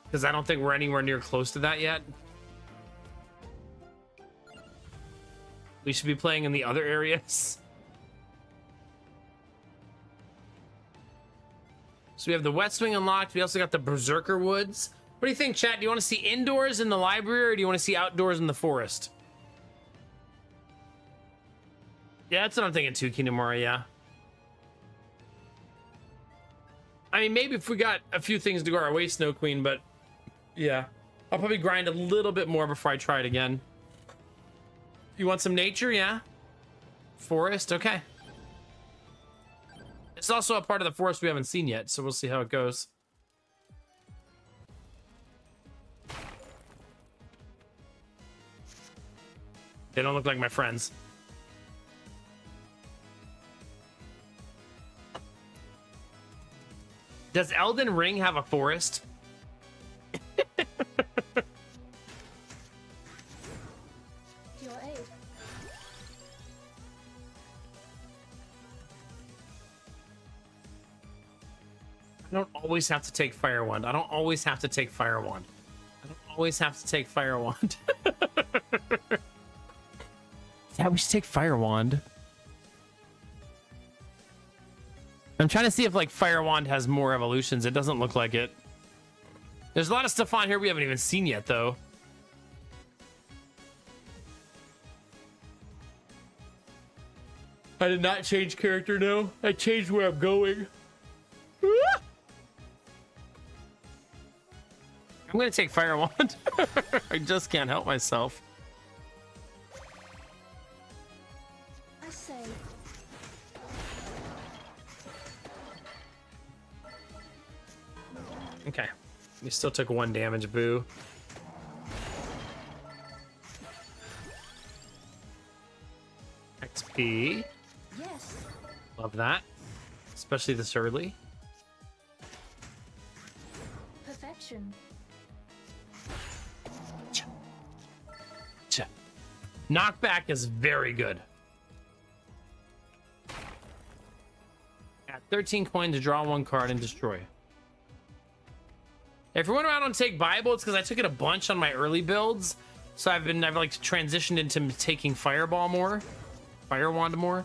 Because I don't think we're anywhere near close to that yet. We should be playing in the other areas. So we have the West Wing unlocked. We also got the Berserker Woods. What do you think, chat? Do you want to see indoors in the library or do you want to see outdoors in the forest? Yeah, that's what I'm thinking too, Kinemura, yeah. I mean, maybe if we got a few things to go our way, Snow Queen, but yeah. I'll probably grind a little bit more before I try it again. You want some nature? Yeah. Forest? Okay. It's also a part of the forest we haven't seen yet, so we'll see how it goes. They don't look like my friends. Does Elden Ring have a forest? Your aid. I don't always have to take Fire Wand. I don't always have to take Fire Wand. I don't always have to take Fire Wand. Yeah, we should take Fire Wand. I'm trying to see if like Fire Wand has more evolutions. It doesn't look like it. There's a lot of stuff on here we haven't even seen yet, though. I did not change character, no. I changed where I'm going. I'm gonna take Fire Wand. I just can't help myself. I say, Okay. You still took 1 damage, boo. XP. yes. Love that. Especially this early. Perfection. Knockback is very good. At 13 coin to draw 1 card and destroy. If you're wondering why I don't take Bible, it's because I took it a bunch on my early builds. So I've like transitioned into taking Fireball more. Fire Wand more.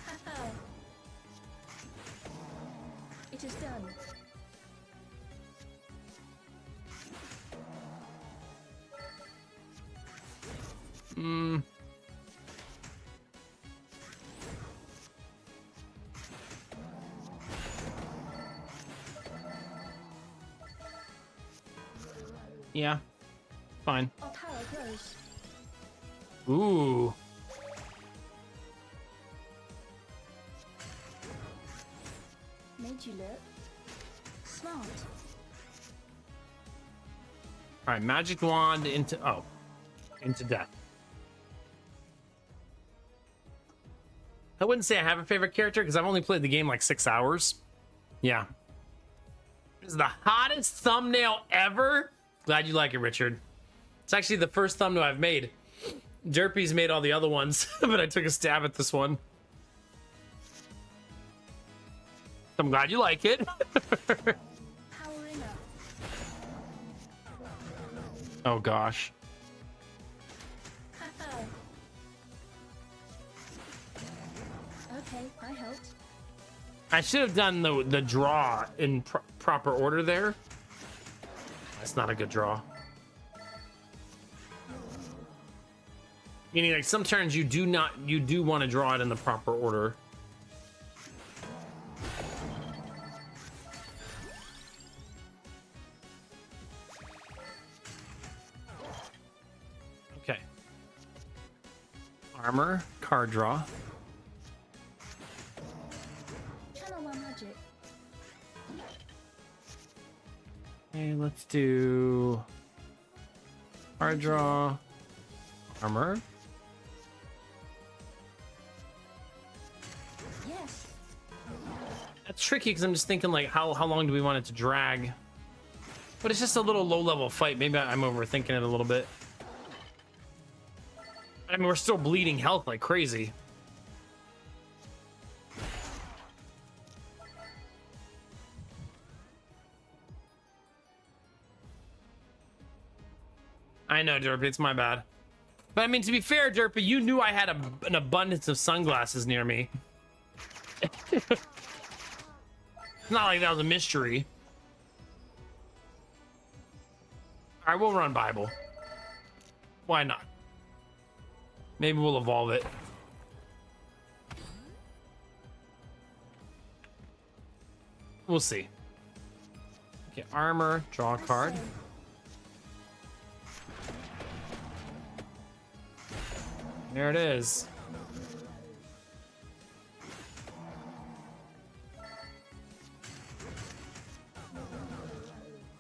Haha. It is done. Yeah. Fine. Our power grows. Ooh. Made you look smart. All right, Magic Wand into into death. I wouldn't say I have a favorite character because I've only played the game like 6 hours. Yeah. This is the hottest thumbnail ever. Glad you like it, Richard. It's actually the first thumbnail I've made. Derpy's made all the other ones, but I took a stab at this one. I'm glad you like it. Powering up. Oh gosh. Haha. Okay, I helped. I should have done the draw in proper order there. That's not a good draw. Meaning, like, some turns you do want to draw it in the proper order. Okay. Armor, card draw. Channel 1 magic. Okay, let's do card draw, armor. Yes. That's tricky because I'm just thinking, like, how long do we want it to drag? But it's just a little low-level fight. Maybe I'm overthinking it a little bit. I mean, we're still bleeding health like crazy. I know, Derpy, it's my bad. But I mean, to be fair, Derpy, you knew I had an abundance of sunglasses near me. It's not like that was a mystery. All right, we'll run Bible. Why not? Maybe we'll evolve it. We'll see. Okay, armor, draw a card. There it is.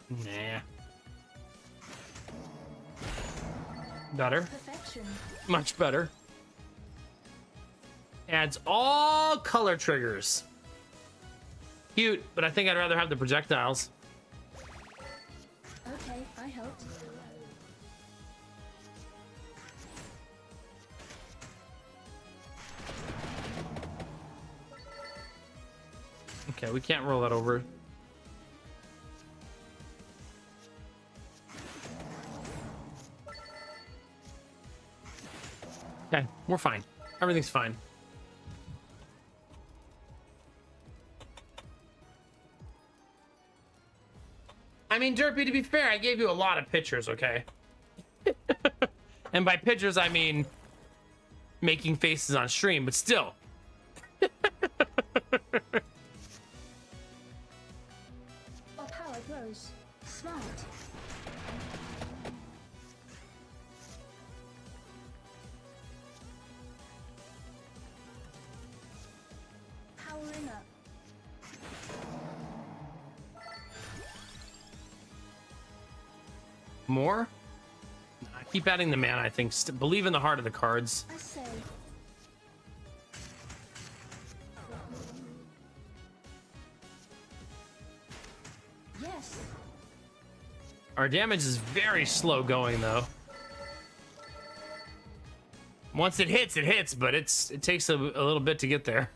Nah. Better. Perfection. Much better. Adds all color triggers. Cute, but I think I'd rather have the projectiles. Okay, I helped. Okay, we can't roll that over. Okay, we're fine. Everything's fine. I mean, Derpy, to be fair, I gave you a lot of pictures, okay? And by pictures, I mean making faces on stream, but still. Our power grows. Smart. Powering up. More? Nah, keep adding the mana, I think. Believe in the heart of the cards. I say. Yes. Our damage is very slow going, though. Once it hits, but it takes a little bit to get there.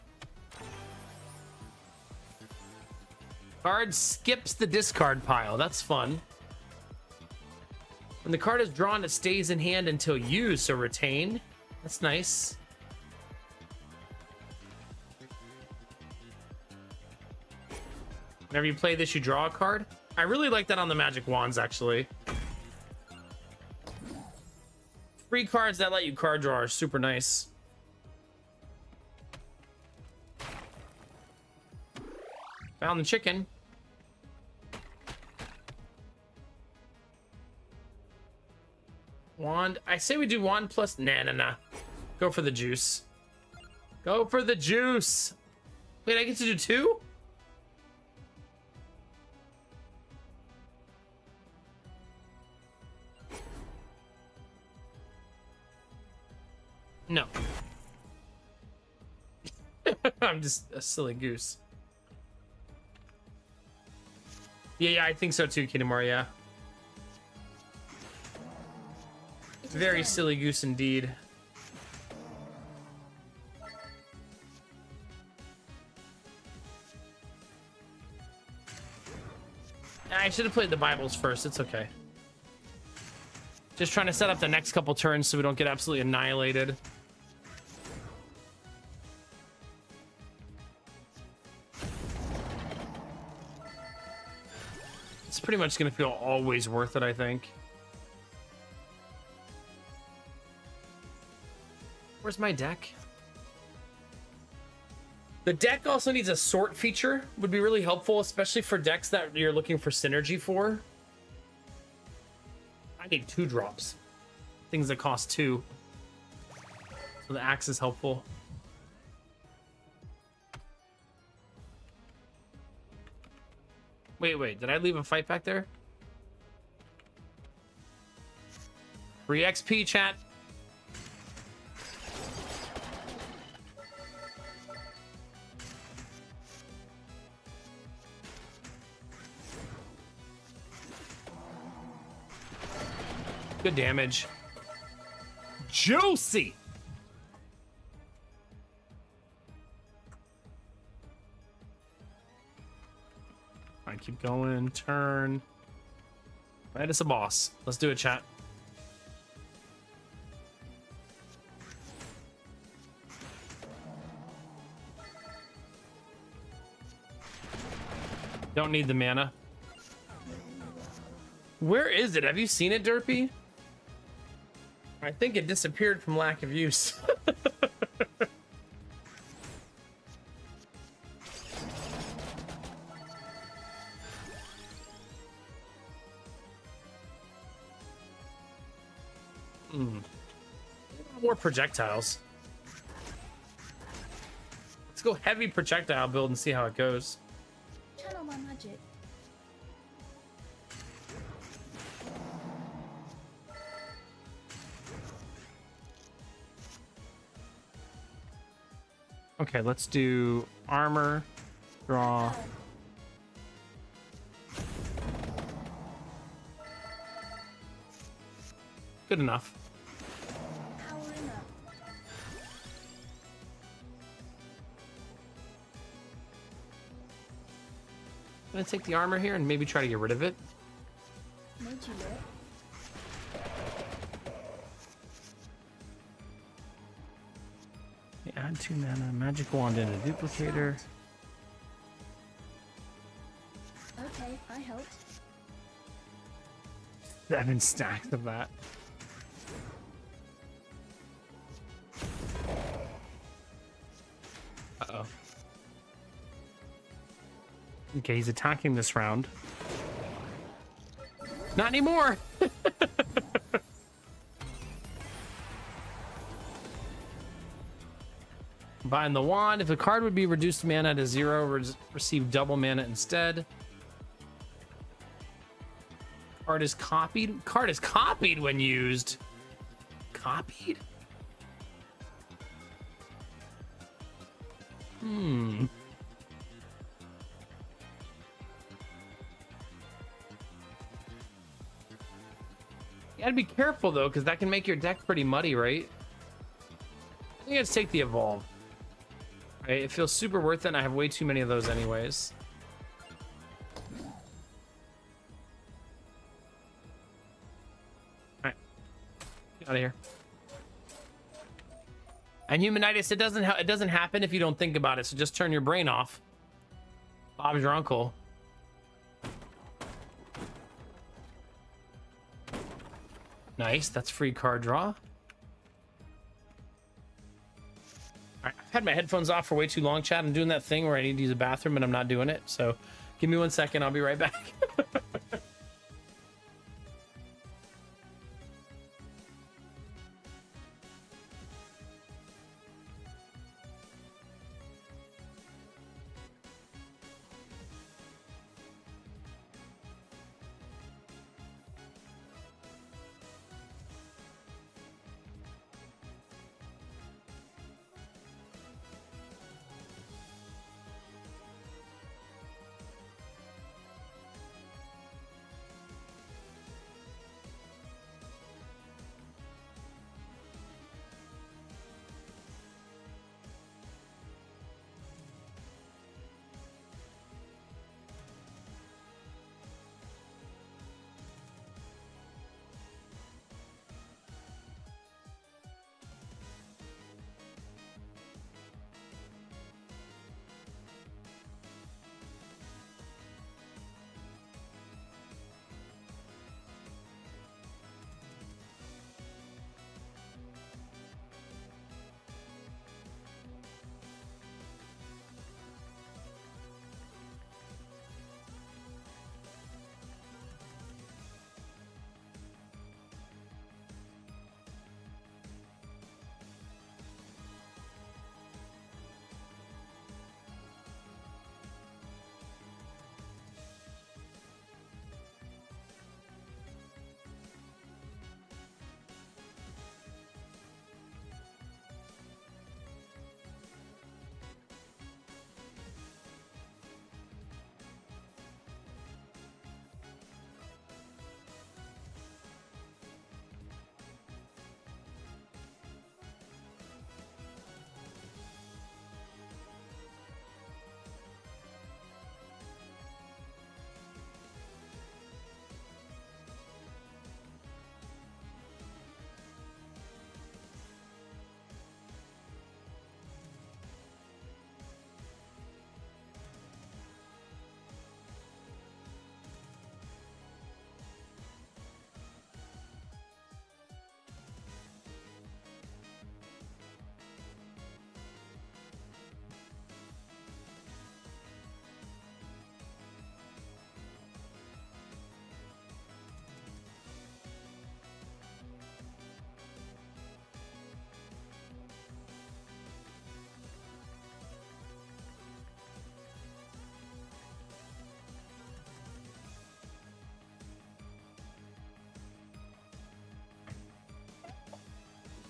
Card skips the discard pile. That's fun. When the card is drawn, it stays in hand until used, so retain. That's nice. Whenever you play this, you draw a card. I really like that on the Magic Wands, actually. Free cards that let you card draw are super nice. Found the chicken. Wand. I say we do wand plus. Nah. Go for the juice. Go for the juice. Wait, I get to do two? No. I'm just a silly goose. Yeah, I think so too, Kinemura, yeah. It is Very done. silly goose indeed. I should have played the Bibles first. It's okay. Just trying to set up the next couple turns so we don't get absolutely annihilated. It's pretty much going to feel always worth it, I think. Where's my deck? The deck also needs a sort feature. Would be really helpful, especially for decks that you're looking for synergy for. I need 2 drops. Things that cost 2. So the axe is helpful. Wait. Did I leave a fight back there? Free XP, chat. Good damage. Juicy. All right, keep going. Turn. Right, it's a boss. Let's do it, chat. Don't need the mana. Where is it? Have you seen it, Derpy? I think it disappeared from lack of use. More projectiles. Let's go heavy projectile build and see how it goes. Channel my magic. Okay, let's do armor, draw. Good enough. Powering up. I'm gonna take the armor here and maybe try to get rid of it. Made you look. Add 2 mana, magic wand in a duplicator. Okay, I helped. 7 stacks of that. Uh-oh. Okay, he's attacking this round. Not anymore! Bind the wand. If a card would be reduced mana to 0, receive double mana instead. Card is copied. Card is copied when used. Copied? You gotta be careful though, because that can make your deck pretty muddy, right? I think let's take the evolve. Right, it feels super worth it, and I have way too many of those anyways. Alright. Get out of here. And Humanitis, it doesn't happen if you don't think about it, so just turn your brain off. Bob's your uncle. Nice, that's free card draw. I've had my headphones off for way too long, chat. I'm doing that thing where I need to use a bathroom and I'm not doing it. So give me 1 second. I'll be right back.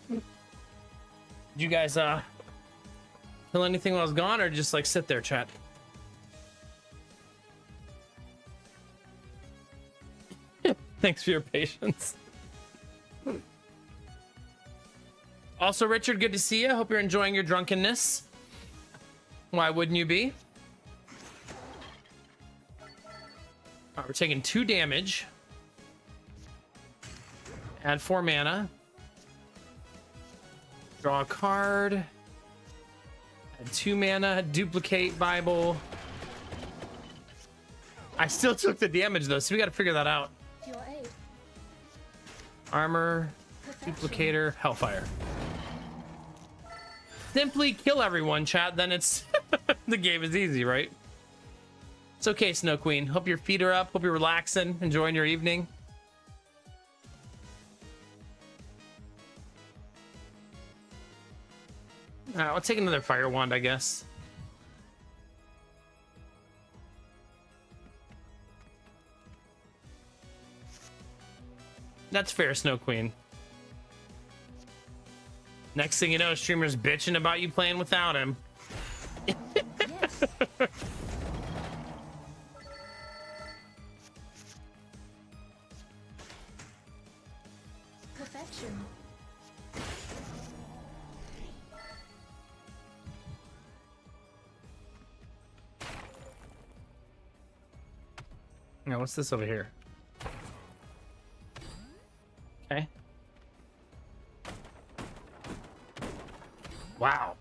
Did you guys kill anything while I was gone, or just like sit there, chat? Thanks for your patience. Also, Richard, good to see you. Hope you're enjoying your drunkenness. Why wouldn't you be? All right, we're taking 2 damage. Add 4 mana. Draw a card. Add 2 mana. Duplicate Bible. I still took the damage though, so we got to figure that out. To your aid. Armor, Perfection. duplicator, Hellfire. simply kill everyone, chat, then it's the game is easy, right? It's okay, Snow Queen. Hope your feet are up. Hope you're relaxing, enjoying your evening. All right, I'll take another fire wand, I guess. That's fair, Snow Queen. Next thing you know, streamer's bitching about you playing without him. Yes. Perfection. Now, what's this over here? Okay. Wow.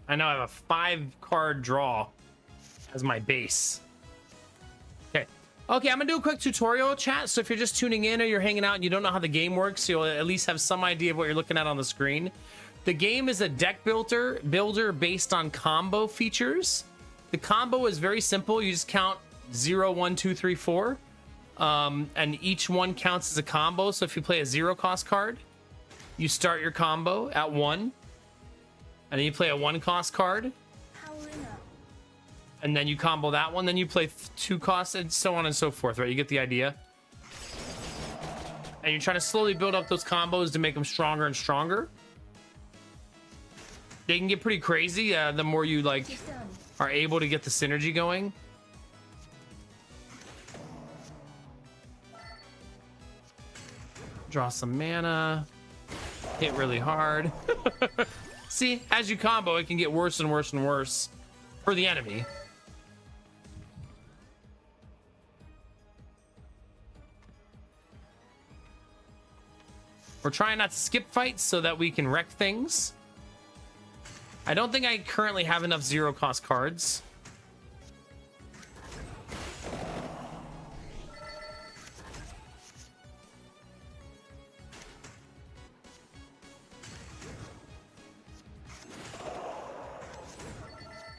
I now have a 5-card draw as my base. Okay. Okay, I'm gonna do a quick tutorial, chat. So if you're just tuning in or you're hanging out and you don't know how the game works, you'll at least have some idea of what you're looking at on the screen. The game is a deck builder based on combo features. The combo is very simple. You just count 0, 1, 2, 3, 4. And each one counts as a combo. So if you play a 0-cost card, you start your combo at 1. And then you play a 1-cost card. Powering up. And then you combo that one. Then you play 2 costs and so on and so forth, right? You get the idea. And you're trying to slowly build up those combos to make them stronger and stronger. They can get pretty crazy the more you like It is done. are able to get the synergy going. Draw some mana. Hit really hard. See, as you combo, it can get worse and worse and worse for the enemy. We're trying not to skip fights so that we can wreck things. I don't think I currently have enough 0-cost cards.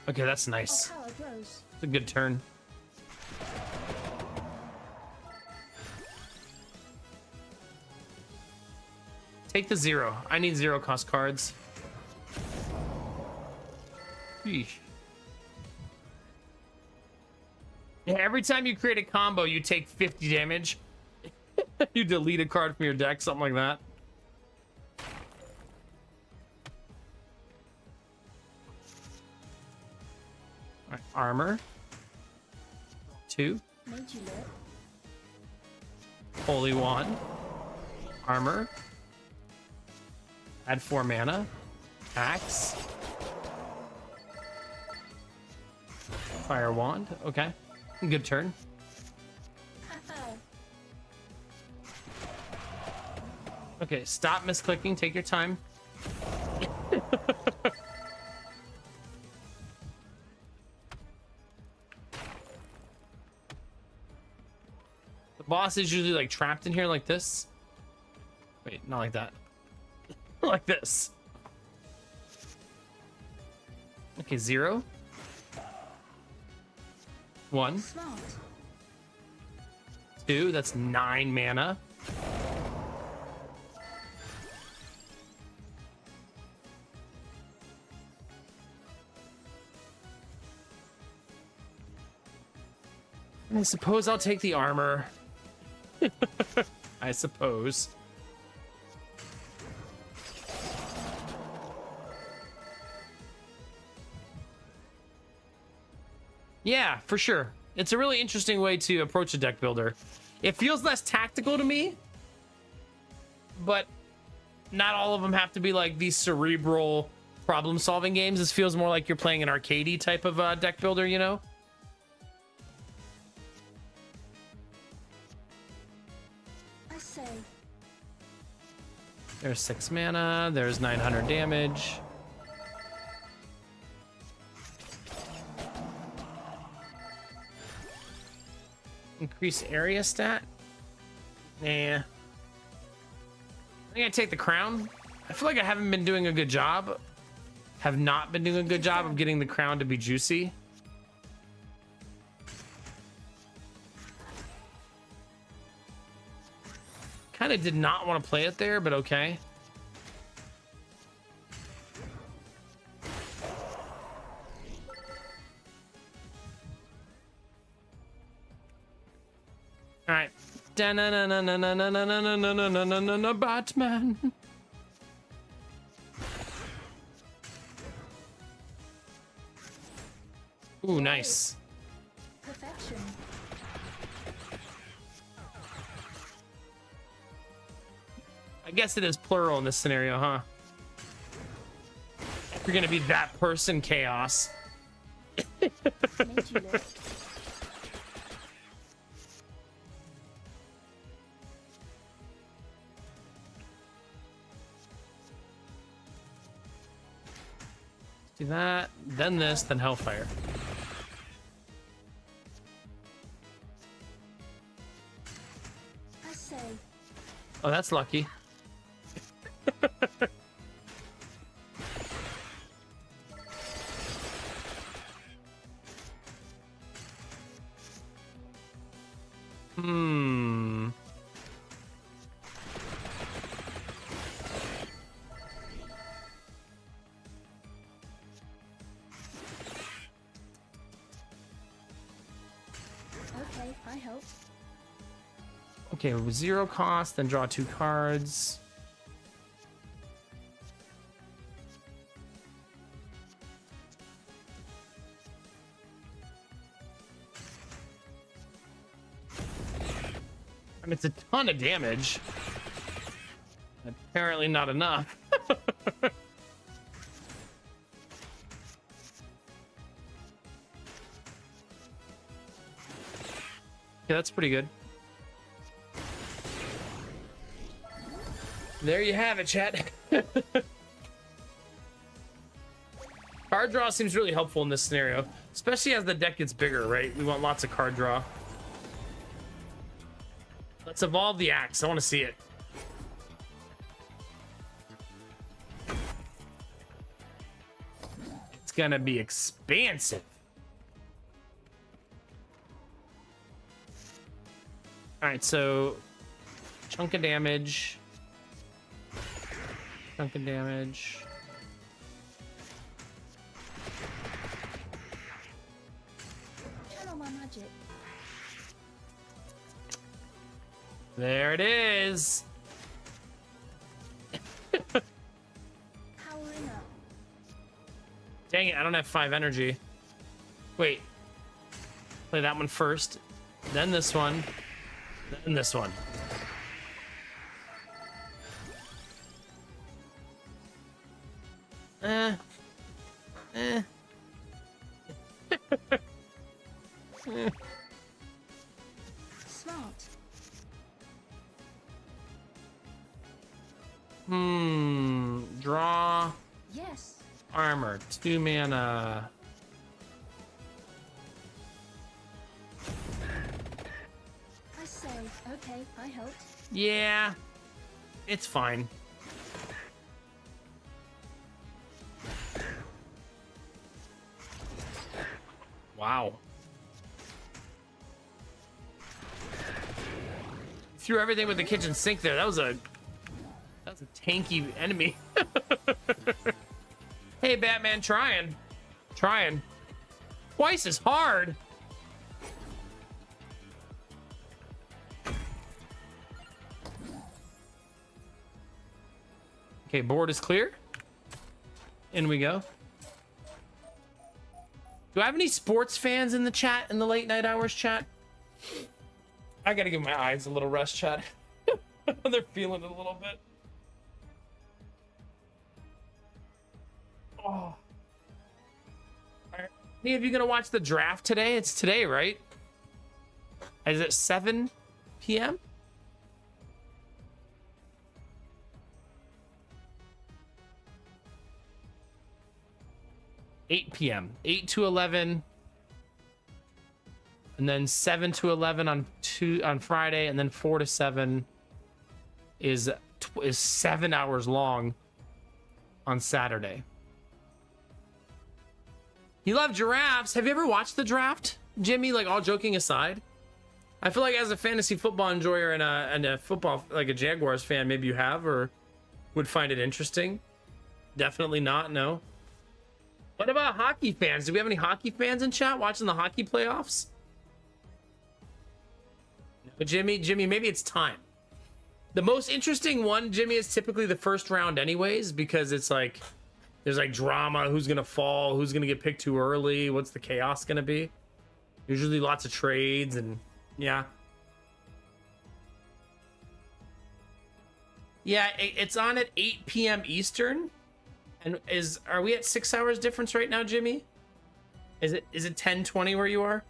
Okay, that's nice. Our power grows. It's a good turn. Take the 0. I need 0-cost cards. Sheesh. Yeah, every time you create a combo, you take 50 damage. You delete a card from your deck, something like that. All right, armor. 2. Made you look. Holy Wand. Armor. Add 4 mana. Axe. Fire Wand. Okay. Good turn. Okay, stop misclicking. Take your time. The boss is usually like trapped in here like this. Wait, not like that. Like this. Okay, 0. 1. Smart. 2. That's 9 mana. I suppose I'll take the armor. I suppose. Yeah, for sure. It's a really interesting way to approach a deck builder. It feels less tactical to me, but not all of them have to be like these cerebral problem-solving games. This feels more like you're playing an arcadey type of deck builder, you know? I say. There's 6 mana. There's 900 damage. Increase area stat? Nah. I think I take the crown. I feel like I haven't been doing a good job have not been doing a good job of getting the crown to be juicy. Kind of did not want to play it there, but okay. All right. Batman. Ooh, nice. Perfection. I guess it is plural in this scenario, huh? You're gonna be that person, Chaos. Made you live. Do that, then this, then Hellfire. I say, Oh, that's lucky. Hmm. okay, I help. Okay, with 0 cost, then draw 2 cards. I mean, it's a ton of damage. Apparently not enough. Okay, that's pretty good. There you have it, chat. Card draw seems really helpful in this scenario, especially as the deck gets bigger, right? We want lots of card draw. Let's evolve the axe. I want to see it. It's gonna be expansive. All right, so chunk of damage. Chunk of damage. Channel my magic. There it is. Powering up. Dang it, I don't have 5 energy. Wait. Play that one first, then this one, then this one. Eh. Smart. Draw Yes. armor, 2 mana. I say, okay, I help. Yeah, it's fine. Wow. Threw everything with the kitchen sink there. That was a tanky enemy. Hey, Batman, trying. Twice as hard. Okay, board is clear. In we go. Do I have any sports fans in the chat, in the late night hours chat? I gotta give my eyes a little rest, chat. They're feeling it a little bit. Oh. Are any of you gonna watch the draft today? It's today, right? Is it 7 p.m.? $8 p.m. 8 to 11, and then 7 to 11 on Friday, and then 4 to 7 is 7 hours long on Saturday. You love giraffes. Have you ever watched the draft, Jimmy? Like, all joking aside, I feel like as a fantasy football enjoyer and a football, like a Jaguars fan, maybe you have or would find it interesting. Definitely not. No. What about hockey fans? Do we have any hockey fans in chat watching the hockey playoffs? No, Jimmy, maybe it's time. The most interesting one, Jimmy, is typically the first round anyways, because it's like, there's like drama, who's gonna fall, who's gonna get picked too early, what's the chaos gonna be? Usually lots of trades and yeah. Yeah, it's on at 8 p.m. Eastern. And are we at 6 hours difference right now, Jimmy? Is it 10:20 where you are?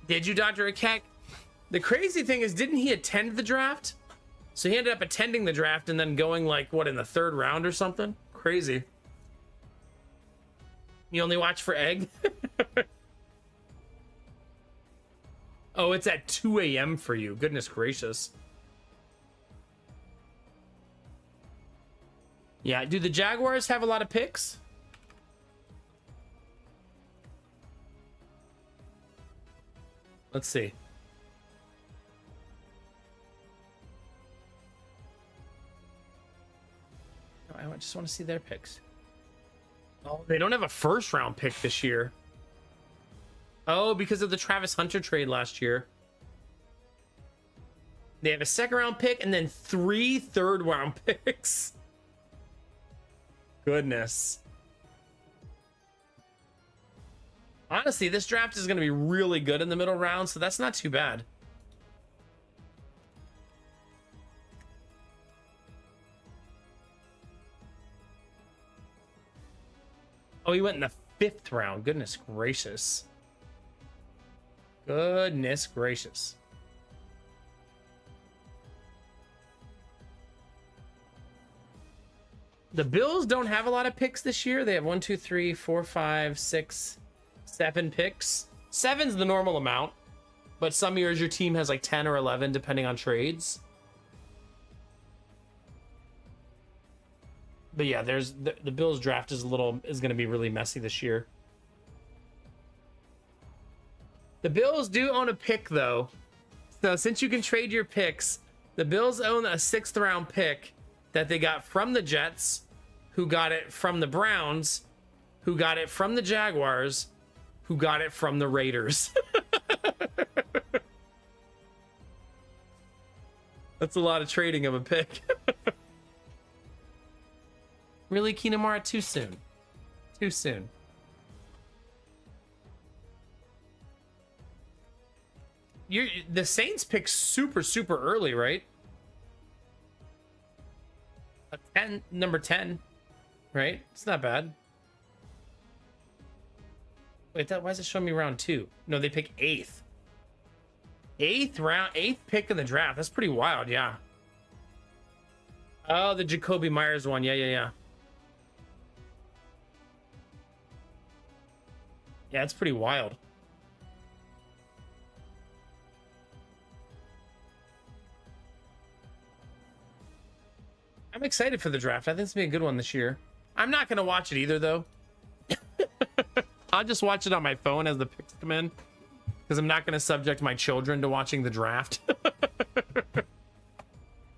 Did you, Dr. Akek? The crazy thing is, didn't he attend the draft? So he ended up attending the draft and then going like, what, in the 3rd round or something? Crazy. You only watch for egg? Oh, it's at 2 a.m. for you. Goodness gracious. Yeah, do the Jaguars have a lot of picks? Let's see. I just want to see their picks. Oh, they don't have a first round pick this year. Oh, because of the Travis Hunter trade last year. They have a 2nd round pick and then 3 3rd round picks. Goodness. Honestly, this draft is going to be really good in the middle round, so that's not too bad. Oh, he went in the 5th round. Goodness gracious. Goodness gracious. The Bills don't have a lot of picks this year. They have 1, 2, 3, 4, 5, 6, 7 picks. 7's the normal amount, but some years your team has like 10 or 11 depending on trades. But yeah, there's the Bills draft is going to be really messy this year. The Bills do own a pick though. So since you can trade your picks, the Bills own a 6th round pick that they got from the Jets, who got it from the Browns, who got it from the Jaguars, who got it from the Raiders. That's a lot of trading of a pick. Really, Kinamara? Too soon. Too soon. The Saints pick super early, right? Number 10, right? It's not bad. Wait, why is it showing me round 2? No, they pick 8th. 8th pick in the draft. That's pretty wild, yeah. Oh, the Jacoby Myers one. Yeah. Yeah, it's pretty wild. I'm excited for the draft. I think it's gonna be a good one this year. I'm not gonna watch it either, though. I'll just watch it on my phone as the picks come in, because I'm not gonna subject my children to watching the draft.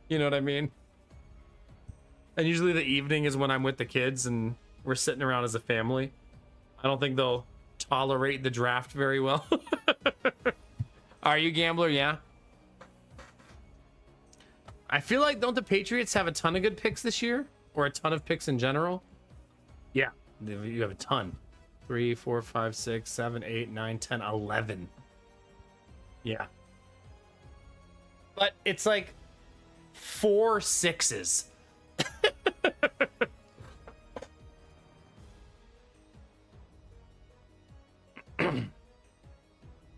You know what I mean? And usually the evening is when I'm with the kids and we're sitting around as a family. I don't think they'll tolerate the draft very well. Are you, Gambler? Yeah. I feel like, don't the Patriots have a ton of good picks this year? Or a ton of picks in general? Yeah, you have a ton. 3, 4, 5, 6, 7, 8, 9, 10, 11. Yeah. But it's like 4 6s.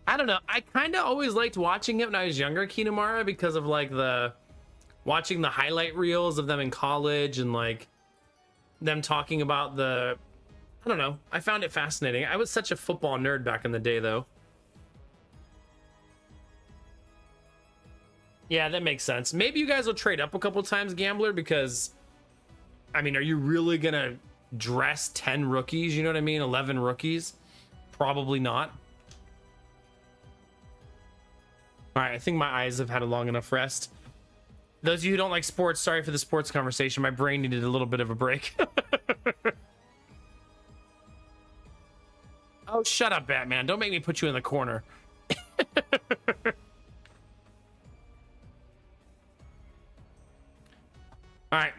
I don't know. I kind of always liked watching it when I was younger, Kinamara, because of like watching the highlight reels of them in college and like them talking about I don't know. I found it fascinating. I was such a football nerd back in the day, though. Yeah, that makes sense. Maybe you guys will trade up a couple times, Gambler, because, I mean, are you really going to dress 10 rookies? You know what I mean? 11 rookies? Probably not. All right, I think my eyes have had a long enough rest. Those of you who don't like sports, sorry for the sports conversation. My brain needed a little bit of a break. Oh, shut up, Batman. Don't make me put you in the corner. All right,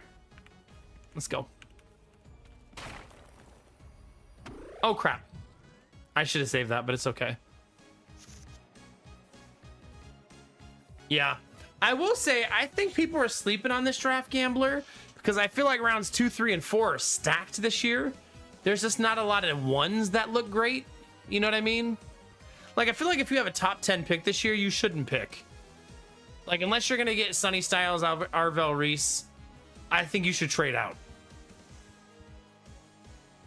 let's go. Oh, crap. I should have saved that, but it's okay. Yeah, I will say, I think people are sleeping on this draft, Gambler, because I feel like rounds 2, 3, and 4 are stacked this year. There's just not a lot of ones that look great. You know what I mean? Like, I feel like if you have a top 10 pick this year, you shouldn't pick. Like, unless you're going to get Sonny Styles, Arvel Reese, I think you should trade out.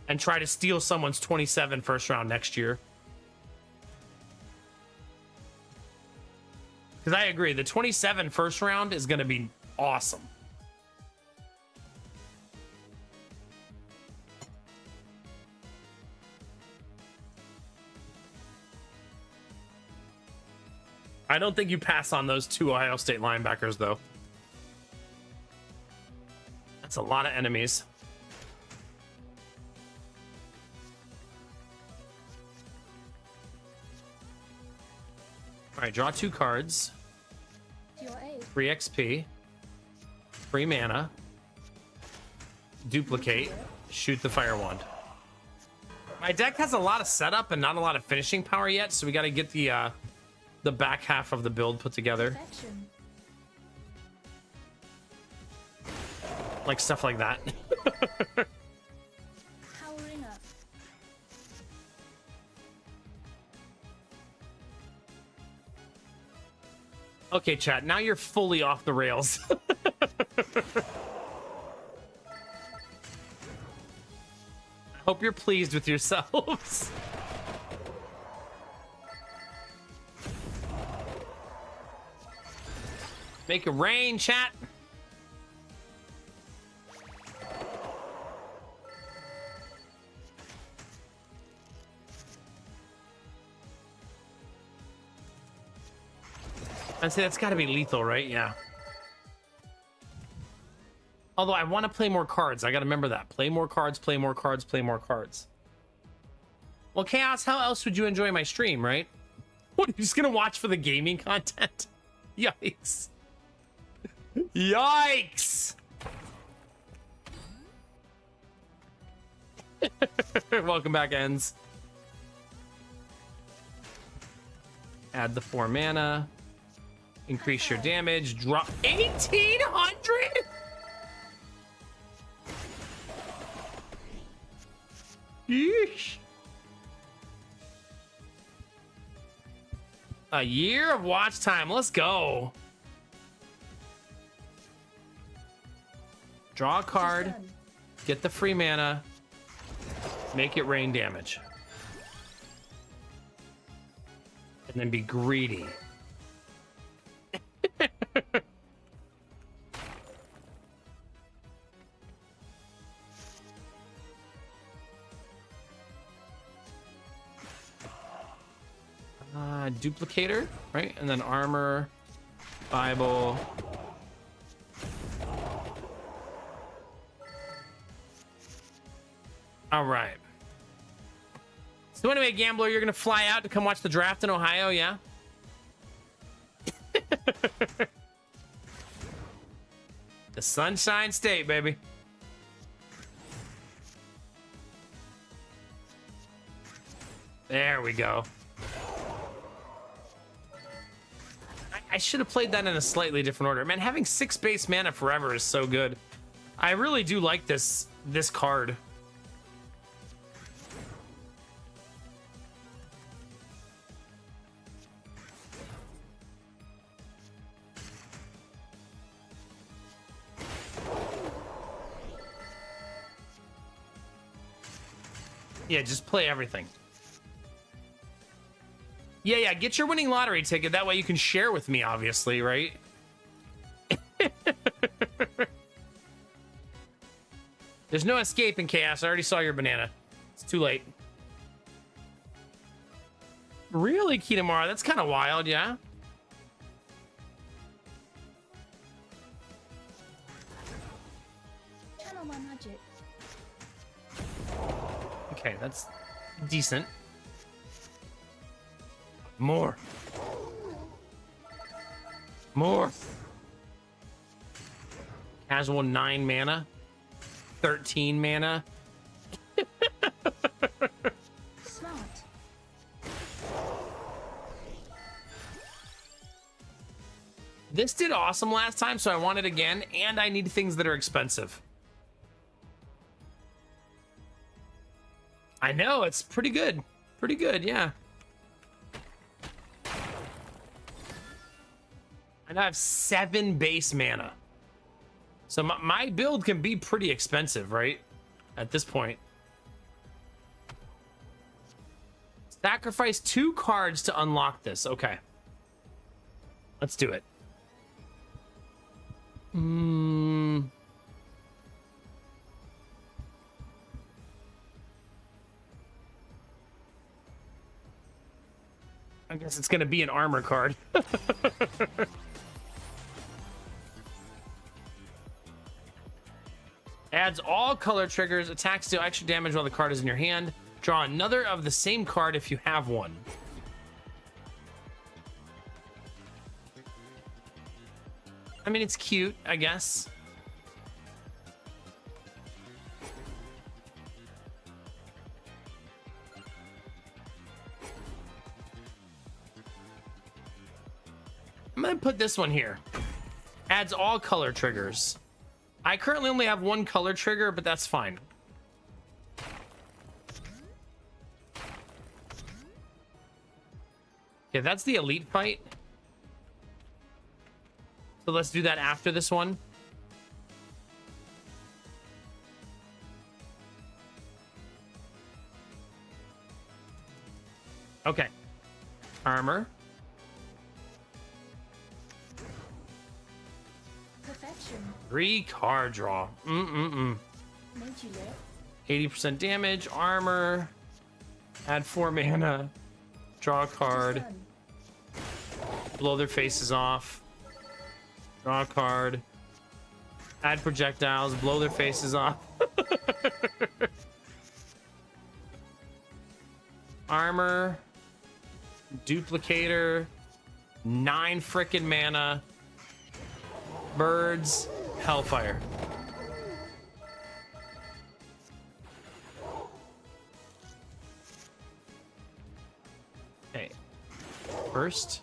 And try to steal someone's 27 first round next year. Because I agree, the 27 first round is going to be awesome. I don't think you pass on those 2 Ohio State linebackers, though. That's a lot of enemies. All right, draw 2 cards. Your aid. 3 XP. 3 mana. Duplicate. Shoot the fire wand. My deck has a lot of setup and not a lot of finishing power yet, so we got to get the back half of the build put together. Perfection. Like stuff like that. Powering up. Okay, chat, now you're fully off the rails. I hope you're pleased with yourselves. Make it rain, chat. I'd say that's got to be lethal, right? Yeah. Although I want to play more cards. I got to remember that. Play more cards, play more cards, play more cards. Well, Chaos, how else would you enjoy my stream, right? What, are you just going to watch for the gaming content? Yikes. Yikes! Welcome back, Ends. Add the 4 mana. Increase your damage. Drop 1,800? Yeesh. A year of watch time. Let's go. Draw a card. Get the free mana. Make it rain damage. And then be greedy. Duplicator, right? And then armor, Bible. All right. So anyway, Gambler, you're gonna fly out to come watch the draft in Ohio, yeah? The Sunshine State, baby. There we go. I should have played that in a slightly different order. Man, having 6 base mana forever is so good. I really do like this card. Yeah, just play everything. Yeah, get your winning lottery ticket. That way you can share with me, obviously, right? There's no escape in Chaos. I already saw your banana. It's too late. Really, Kitamara? That's kind of wild, yeah? Channel my magic. Okay, that's decent. More. More. Casual 9 mana. 13 mana. Smart. This did awesome last time, so I want it again, and I need things that are expensive. I know, it's pretty good. Pretty good, yeah. And I have 7 base mana. So my build can be pretty expensive, right? At this point. Sacrifice 2 cards to unlock this. Okay. Let's do it. I guess it's going to be an armor card. Adds all color triggers, attacks deal extra damage while the card is in your hand. Draw another of the same card if you have one. I mean, it's cute, I guess. I'm gonna put this one here. Adds all color triggers. I currently only have 1 color trigger, but that's fine. Okay, that's the elite fight. So let's do that after this one. Okay. Armor. Perfection. 3 card draw. Made you lit. 80% damage, armor. Add 4 mana. Draw a card. Done. Blow their faces off. Draw a card. Add projectiles. Blow their faces off. Armor. Duplicator. 9 frickin' mana. Birds. Hellfire. Okay. First.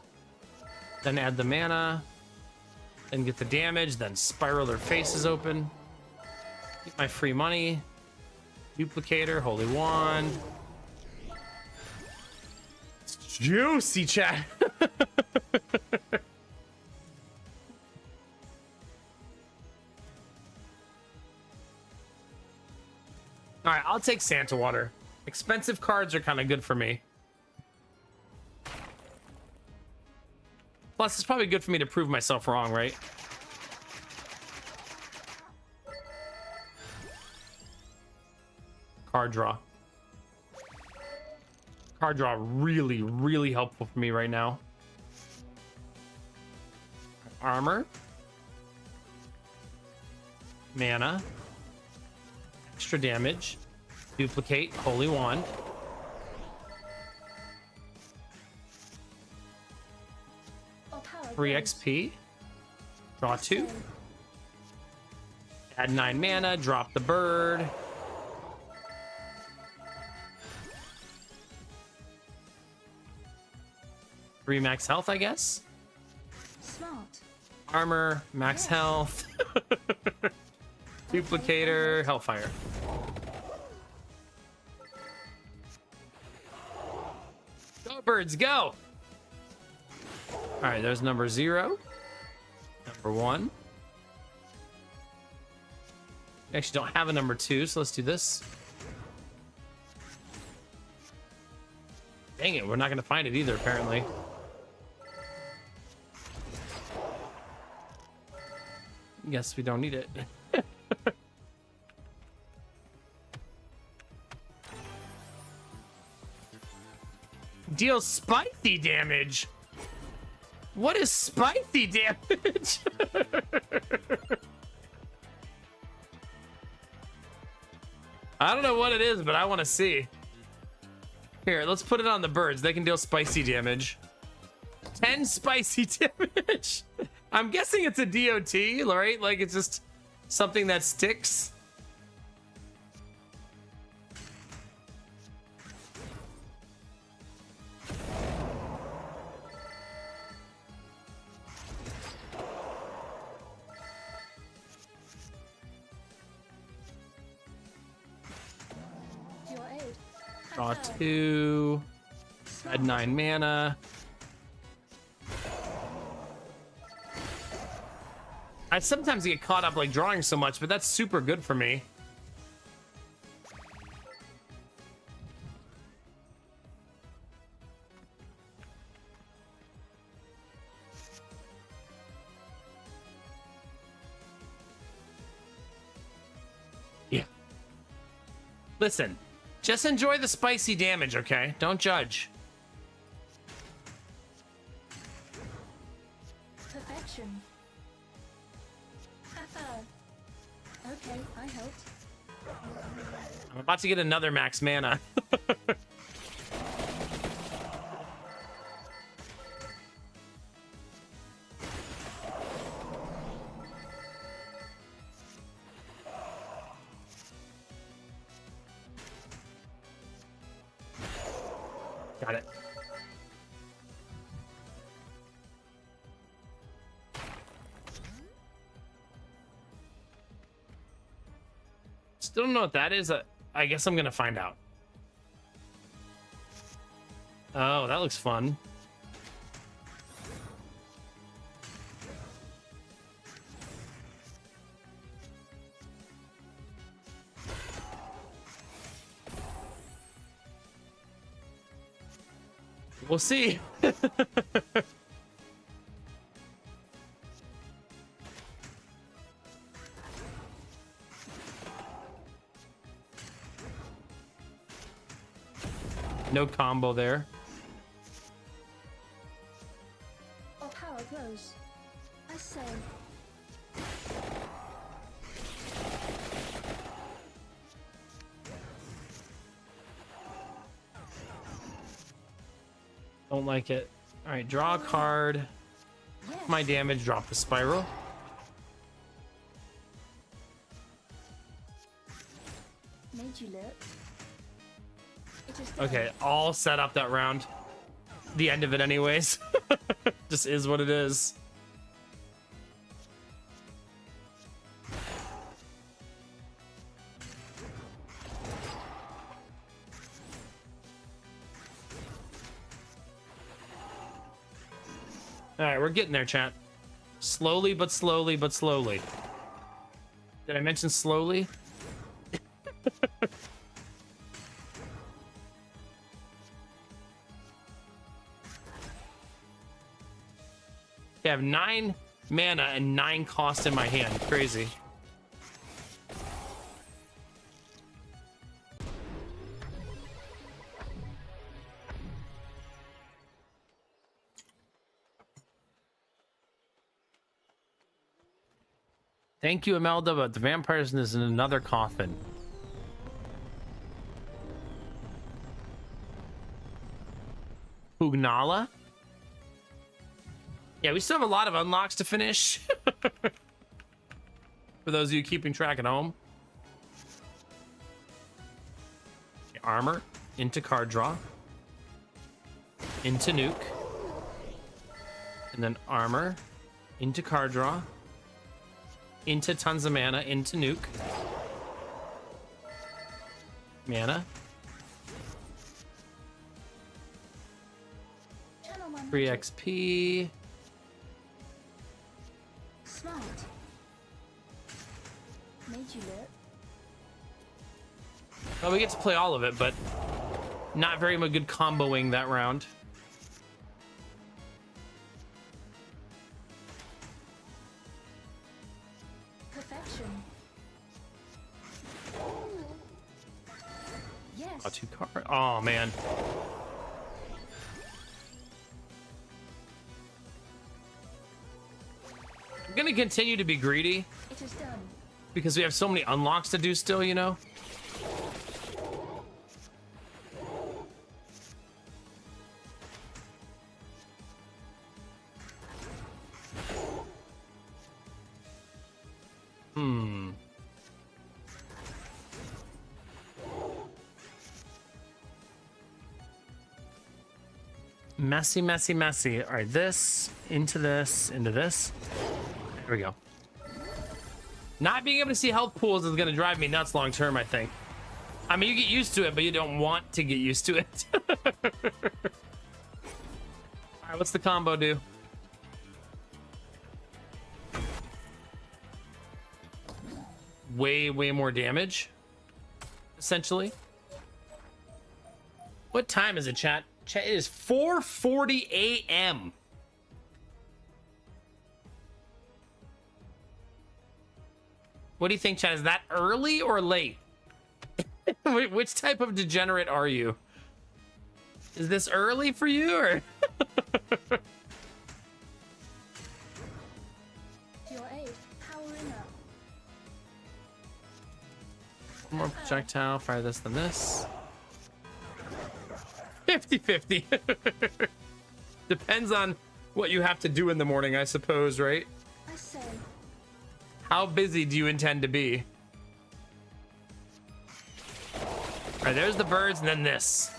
Then add the mana. Then get the damage. Then spiral their faces open. Get my free money. Duplicator. Holy Wand. It's juicy, chat. All right, I'll take Santa Water. Expensive cards are kind of good for me. Plus, it's probably good for me to prove myself wrong, right? Card draw. Card draw really, really helpful for me right now. Armor. Mana. Extra damage. Duplicate. Holy Wand. Oh, power 3 grows. XP. Draw 2. Add 9 mana. Drop the bird. Three max health, I guess. Smart. Armor, max health. Duplicator, Hellfire. Go, birds, go! Alright, there's number 0. Number 1. We actually don't have a number 2, so let's do this. Dang it, we're not going to find it either, apparently. Guess we don't need it. Deals spicy damage. What is spicy damage? I don't know what it is, but I want to see. Here, let's put it on the birds. They can deal spicy damage. 10 spicy damage. I'm guessing it's a DOT, right? Like it's just something that sticks. To your aid. Draw 2. Add 9 mana. I sometimes get caught up like drawing so much, but that's super good for me. Yeah. Listen, just enjoy the spicy damage, okay? Don't judge. Perfection. Haha. Okay, I helped. I'm about to get another max mana. Got it. Still don't know what that is. I guess I'm gonna find out. Oh, that looks fun. We'll see. No combo there. Our power grows. I say, Don't like it. All right, draw a card. yes. My damage, drop the spiral. Made you look. It is done. Okay, all set up that round. The end of it anyways. Just is what it is. All right, we're getting there, chat. Slowly, but slowly, but slowly. Did I mention slowly? I have 9 mana and 9 cost in my hand. Crazy. Thank you, Imelda, but the vampires is in another coffin. Pugnala? Yeah, we still have a lot of unlocks to finish. For those of you keeping track at home. Okay, armor, into card draw. Into nuke. And then armor, into card draw. Into tons of mana, into nuke. Mana. Channel my Free magic. XP. Smart. Made you look. Well, we get to play all of it, but not very much good comboing that round. Perfection. Yes. Oh, 2 card. Oh man. I'm gonna continue to be greedy It is done. because we have so many unlocks to do still, you know? Messy, messy, messy. All right, this, into this, into this. There we go. Not being able to see health pools is going to drive me nuts long term, I think. I mean, you get used to it, but you don't want to get used to it. All right, what's the combo do? Way, way more damage, essentially. What time is it, chat? Chat, it is 4:40 a.m. What do you think, chat? Is that early or late? Which type of degenerate are you? Is this early for you, or? To your aid. Powering up. More projectile, fire this than this. 50-50. Depends on what you have to do in the morning, I suppose, right? I say, How busy do you intend to be? All right, there's the birds and then this.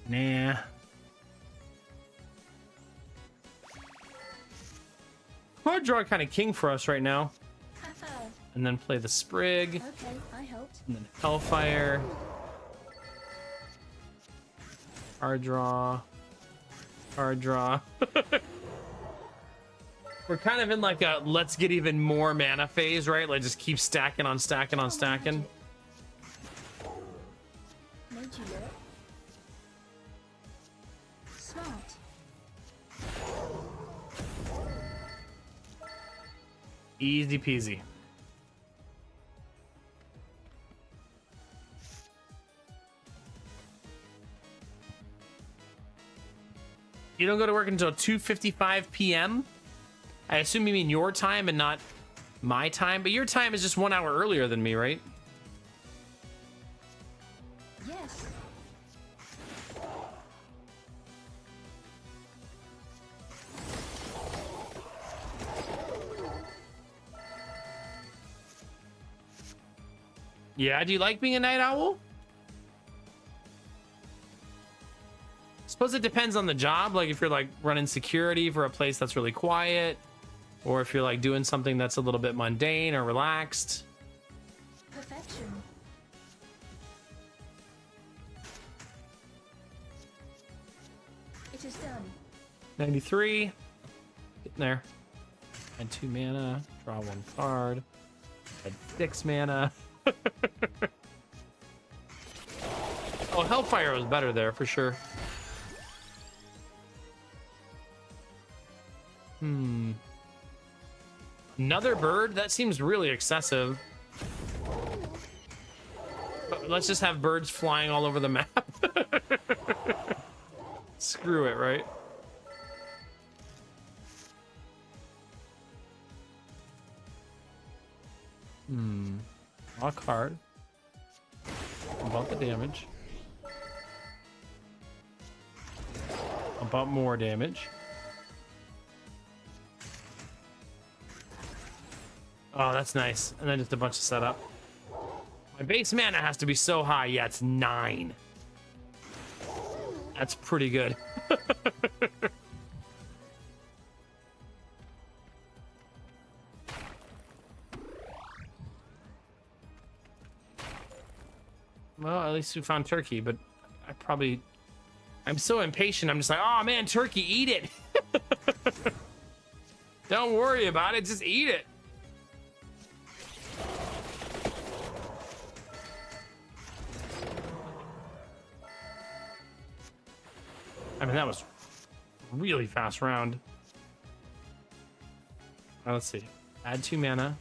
Nah. Hard draw kind of king for us right now. haha. And then play the Sprig. Okay, I helped. And then Hellfire. Hard draw. Hard draw. We're kind of in like a let's get even more mana phase, right? Like just keep stacking on stacking on stacking. Made you look. Smart. Easy peasy. You don't go to work until 2:55 p.m. I assume you mean your time and not my time, but your time is just 1 hour earlier than me, right? Yes. Yeah, do you like being a night owl? Suppose it depends on the job. Like if you're like running security for a place that's really quiet, or if you're like doing something that's a little bit mundane or relaxed. Perfection. It is done. 93. Getting there. Add 2 mana. Draw 1 card. Add 6 mana. Oh, Hellfire was better there for sure. Another bird? That seems really excessive. But let's just have birds flying all over the map. Screw it, right? Draw a card. About the damage. About more damage. Oh, that's nice. And then just a bunch of setup. My base mana has to be so high. Yeah, it's 9. That's pretty good. Well, at least we found turkey, but I'm so impatient. I'm just like, oh man, turkey, eat it. Don't worry about it. Just eat it. I mean, that was a really fast round. Let's see. Add 2 mana.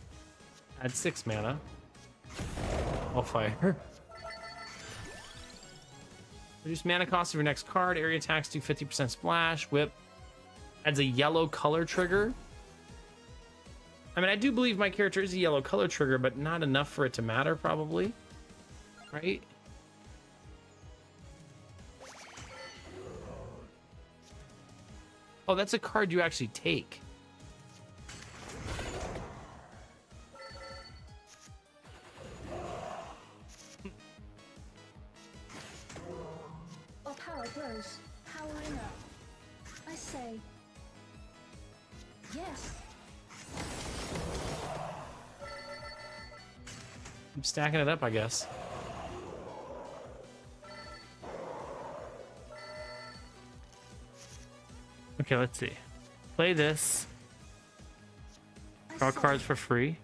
Add 6 mana. I'll fire. Reduce mana cost of your next card. Area attacks do 50% splash. Whip. Adds a yellow color trigger. I mean, I do believe my character is a yellow color trigger, but not enough for it to matter, probably. Right? Oh, that's a card you actually take. Our power grows. Powering up. I say, yes. I'm stacking it up, I guess. Okay, let's see. Play this. I Draw say, cards for free.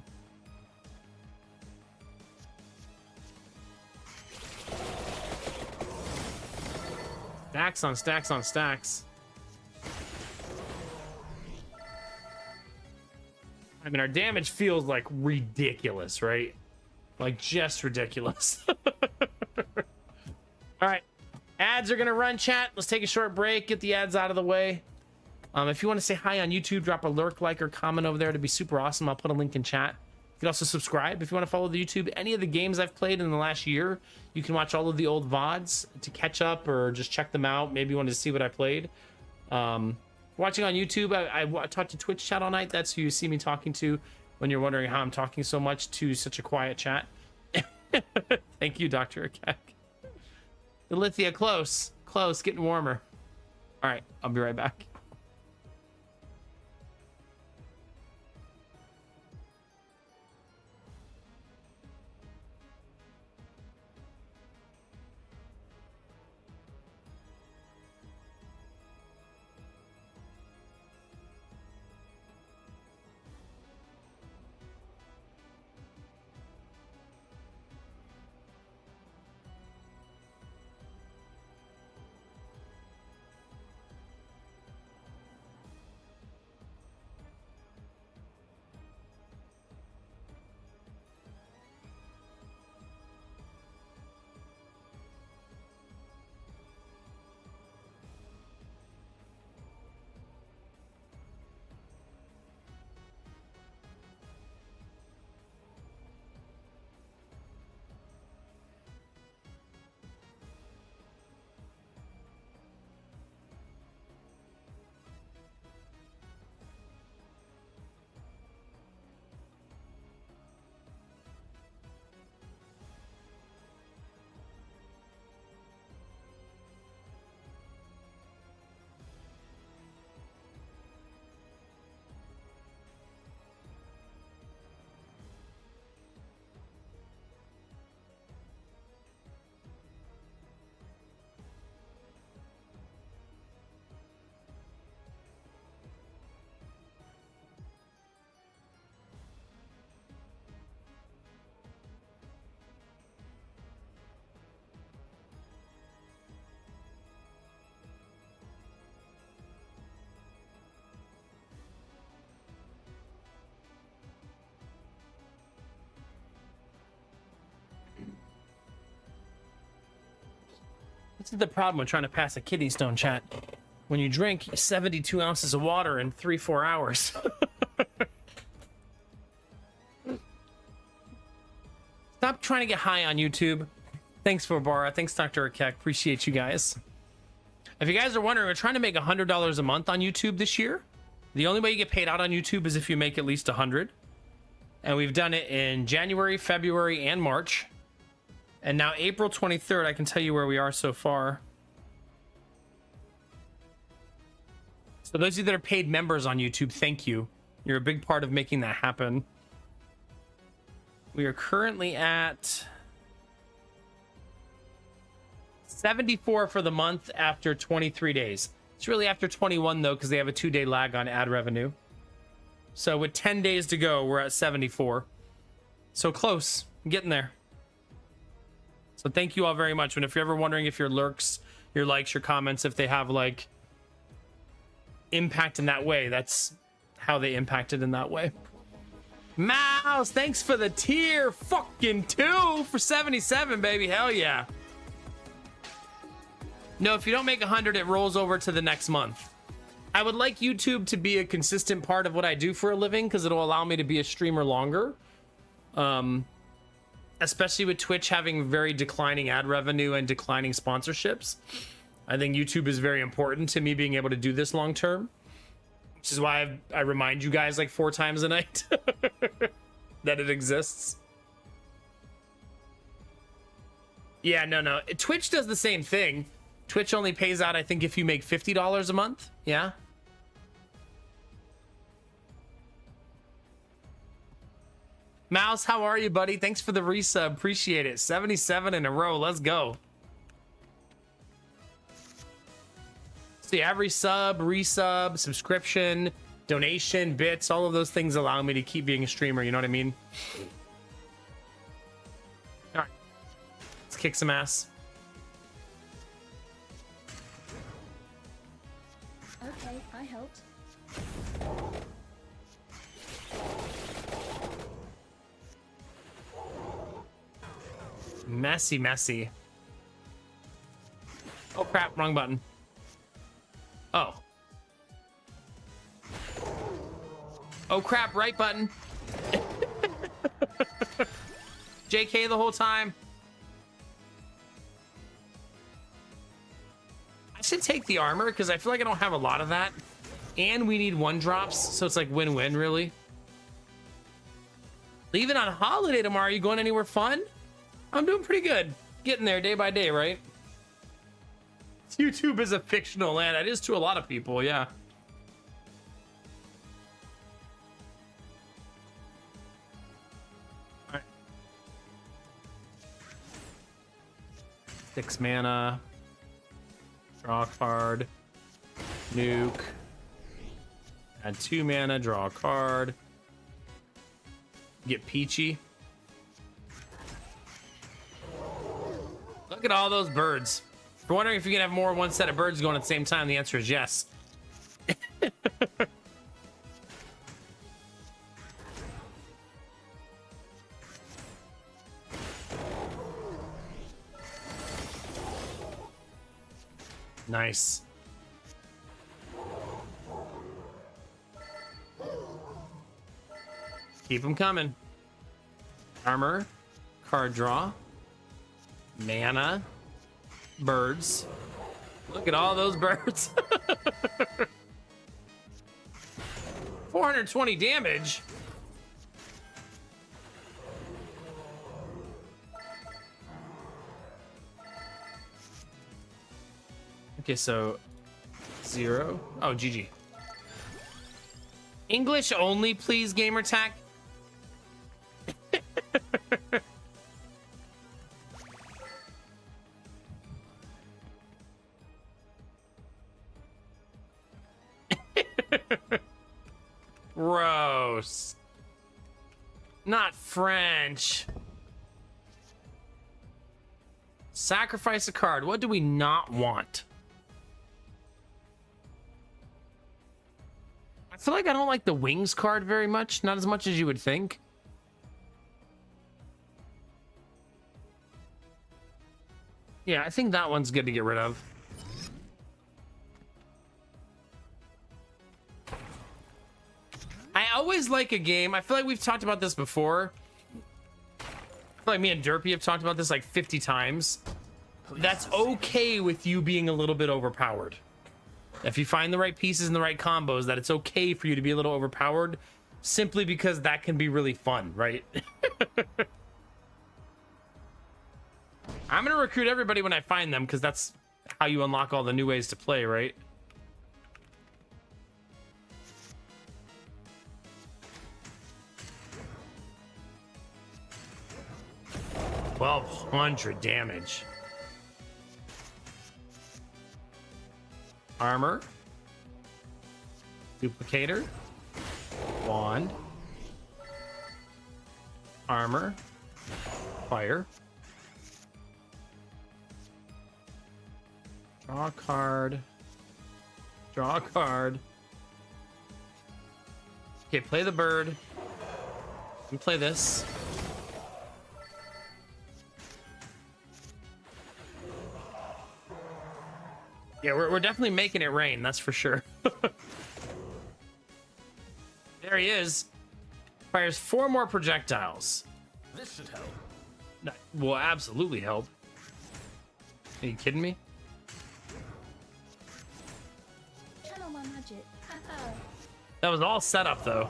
Stacks on stacks on stacks. I mean, our damage feels like ridiculous, right? Like just ridiculous. All right. Ads are going to run, chat. Let's take a short break, get the ads out of the way. If you want to say hi on YouTube, drop a lurk, like, or comment over there. To be super awesome. I'll put a link in chat. You can also subscribe if you want to follow the YouTube. Any of the games I've played in the last year, you can watch all of the old VODs to catch up or just check them out. Maybe you wanted to see what I played. Watching on YouTube, I talked to Twitch chat all night. That's who you see me talking to when you're wondering how I'm talking so much to such a quiet chat. Thank you, Dr. Akek. The Lithia, close, getting warmer. All right, I'll be right back. This is the problem with trying to pass a kidney stone, chat. When you drink 72 ounces of water in 3-4 hours. Stop trying to get high on YouTube. Thanks, Forbara. Thanks, Dr. Akek. Appreciate you guys. If you guys are wondering, we're trying to make $100 a month on YouTube this year. The only way you get paid out on YouTube is if you make at least 100. And we've done it in January, February, and March. And now April 23rd, I can tell you where we are so far. So those of you that are paid members on YouTube, thank you. You're a big part of making that happen. We are currently at 74 for the month after 23 days. It's really after 21 though, because they have a 2-day lag on ad revenue. So with 10 days to go, we're at 74. So close, getting there. So thank you all very much. And if you're ever wondering if your lurks, your likes, your comments, if they have like impact in that way, that's how they impacted in that way. Mouse, thanks for the tier fucking 2 for 77, baby. Hell yeah. No, if you don't make 100, it rolls over to the next month. I would like YouTube to be a consistent part of what I do for a living because it'll allow me to be a streamer longer. Especially with Twitch having very declining ad revenue and declining sponsorships. I think YouTube is very important to me being able to do this long term. Which is why I remind you guys like 4 times a night that it exists. Yeah, no. Twitch does the same thing. Twitch only pays out, I think, if you make $50 a month. Yeah. Mouse, how are you, buddy? Thanks for the resub. Appreciate it. 77 in a row. Let's go. See, every sub, resub, subscription, donation, bits, all of those things allow me to keep being a streamer. You know what I mean? All right. Let's kick some ass. Okay, I helped. Messy. Oh crap, wrong button. Oh. Oh crap, right button. JK the whole time. I should take the armor because I feel like I don't have a lot of that. And we need 1-drops, so it's like win-win, really. Leaving on holiday tomorrow. You going anywhere fun? I'm doing pretty good. Getting there day by day, right? YouTube is a fictional land. It is to a lot of people, yeah. All right. 6 mana. Draw a card. Nuke. Add 2 mana, draw a card. Get Peachy. Look at all those birds. If you're wondering if you can have more than one set of birds going at the same time, the answer is yes. Nice. Keep them coming. Armor, card draw, mana, birds. Look at all those birds. 420 damage. Okay, so 0. Oh, GG. English only, please, gamertag. Gross. Not French. Sacrifice a card. What do we not want? I feel like I don't like the wings card very much. Not as much as you would think. Yeah, I think that one's good to get rid of. I always like a game. I feel like we've talked about this before. I feel like me and Derpy have talked about this like 50 times. That's okay with you being a little bit overpowered. If you find the right pieces and the right combos, that it's okay for you to be a little overpowered simply because that can be really fun, right? I'm gonna recruit everybody when I find them because that's how you unlock all the new ways to play, right? $1,200 damage. Armor. Duplicator. Wand. Armor. Fire. Draw a card. Draw a card. Okay, play the bird. can play this. Yeah, we're definitely making it rain, that's for sure. There he is. Fires 4 more projectiles. This should help. That will absolutely help. Are you kidding me? Channel my magic. Haha. That was all set up, though.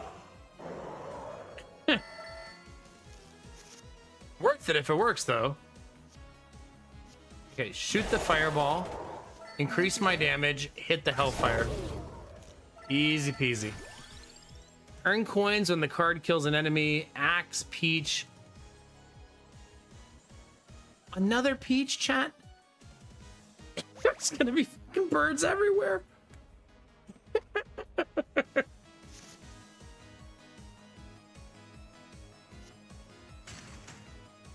Worth it if it works, though. Okay, shoot the fireball. Increase my damage. Hit the hellfire. Easy peasy. Earn coins when the card kills an enemy. Axe, Peach. Another Peach, chat? There's gonna be fucking birds everywhere.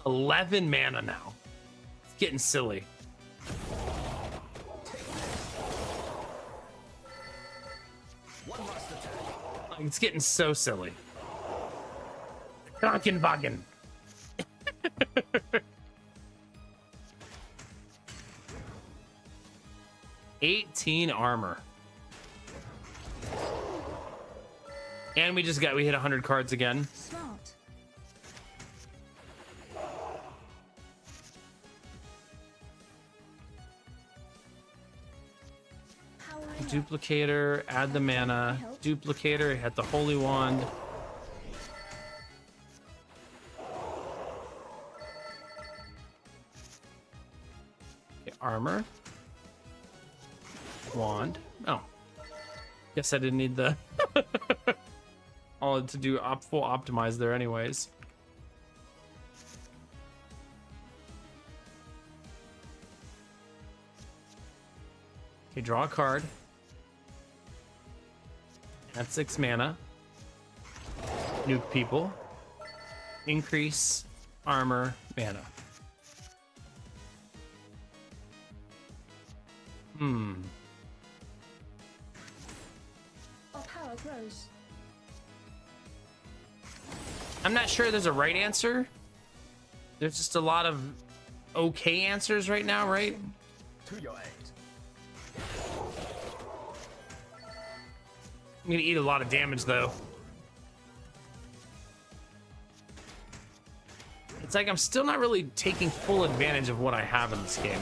11 mana now. It's getting silly. One last attack. Like, it's getting so silly. Krankenwagen. 18 armor. And we hit 100 cards again. Smart. Power up. Duplicator, add the mana. Duplicator, hit the holy wand. Okay, armor. Wand. Oh. Guess I didn't need the all to do full optimize there anyways. Okay, draw a card. Add 6 mana. Nuke people. Increase armor mana. Our power grows. I'm not sure there's a right answer. There's just a lot of okay answers right now, right? To your aid. I'm gonna eat a lot of damage though. It's like I'm still not really taking full advantage of what I have in this game.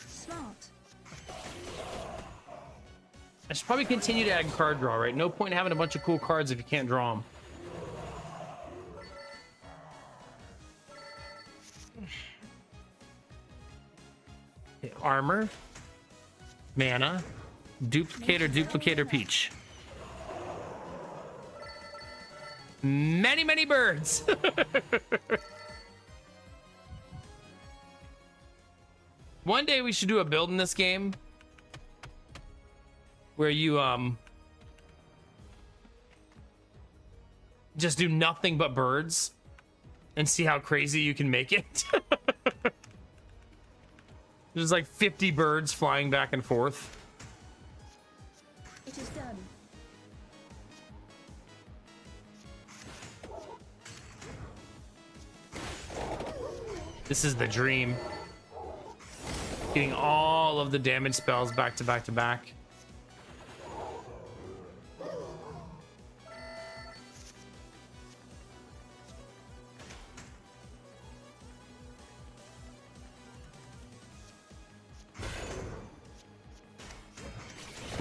Smart. I should probably continue to add card draw, right? No point in having a bunch of cool cards if you can't draw them. Okay, armor, mana, duplicator, Peach. Many, many birds. One day we should do a build in this game where you just do nothing but birds and see how crazy you can make it. There's like 50 birds flying back and forth. It is done. This is the dream. Getting all of the damage spells back to back to back.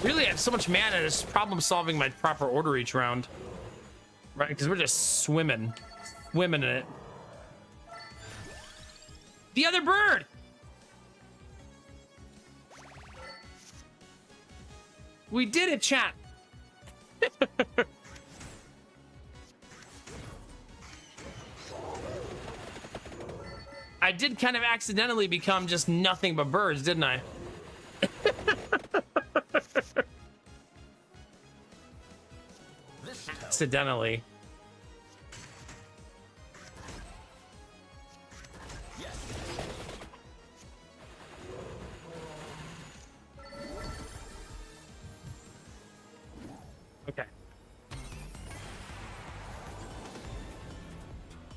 Really, I have so much mana, it's problem solving my proper order each round. Right, because we're just swimming in it. The other bird! We did it, chat! I did kind of accidentally become just nothing but birds, didn't I? Accidentally.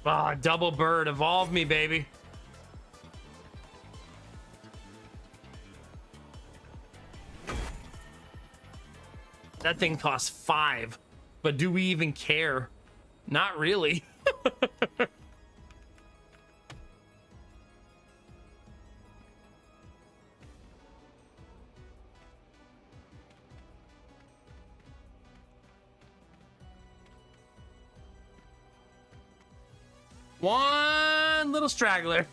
Ah, double bird. Evolve me, baby. That thing costs 5. But do we even care? Not really. One little straggler.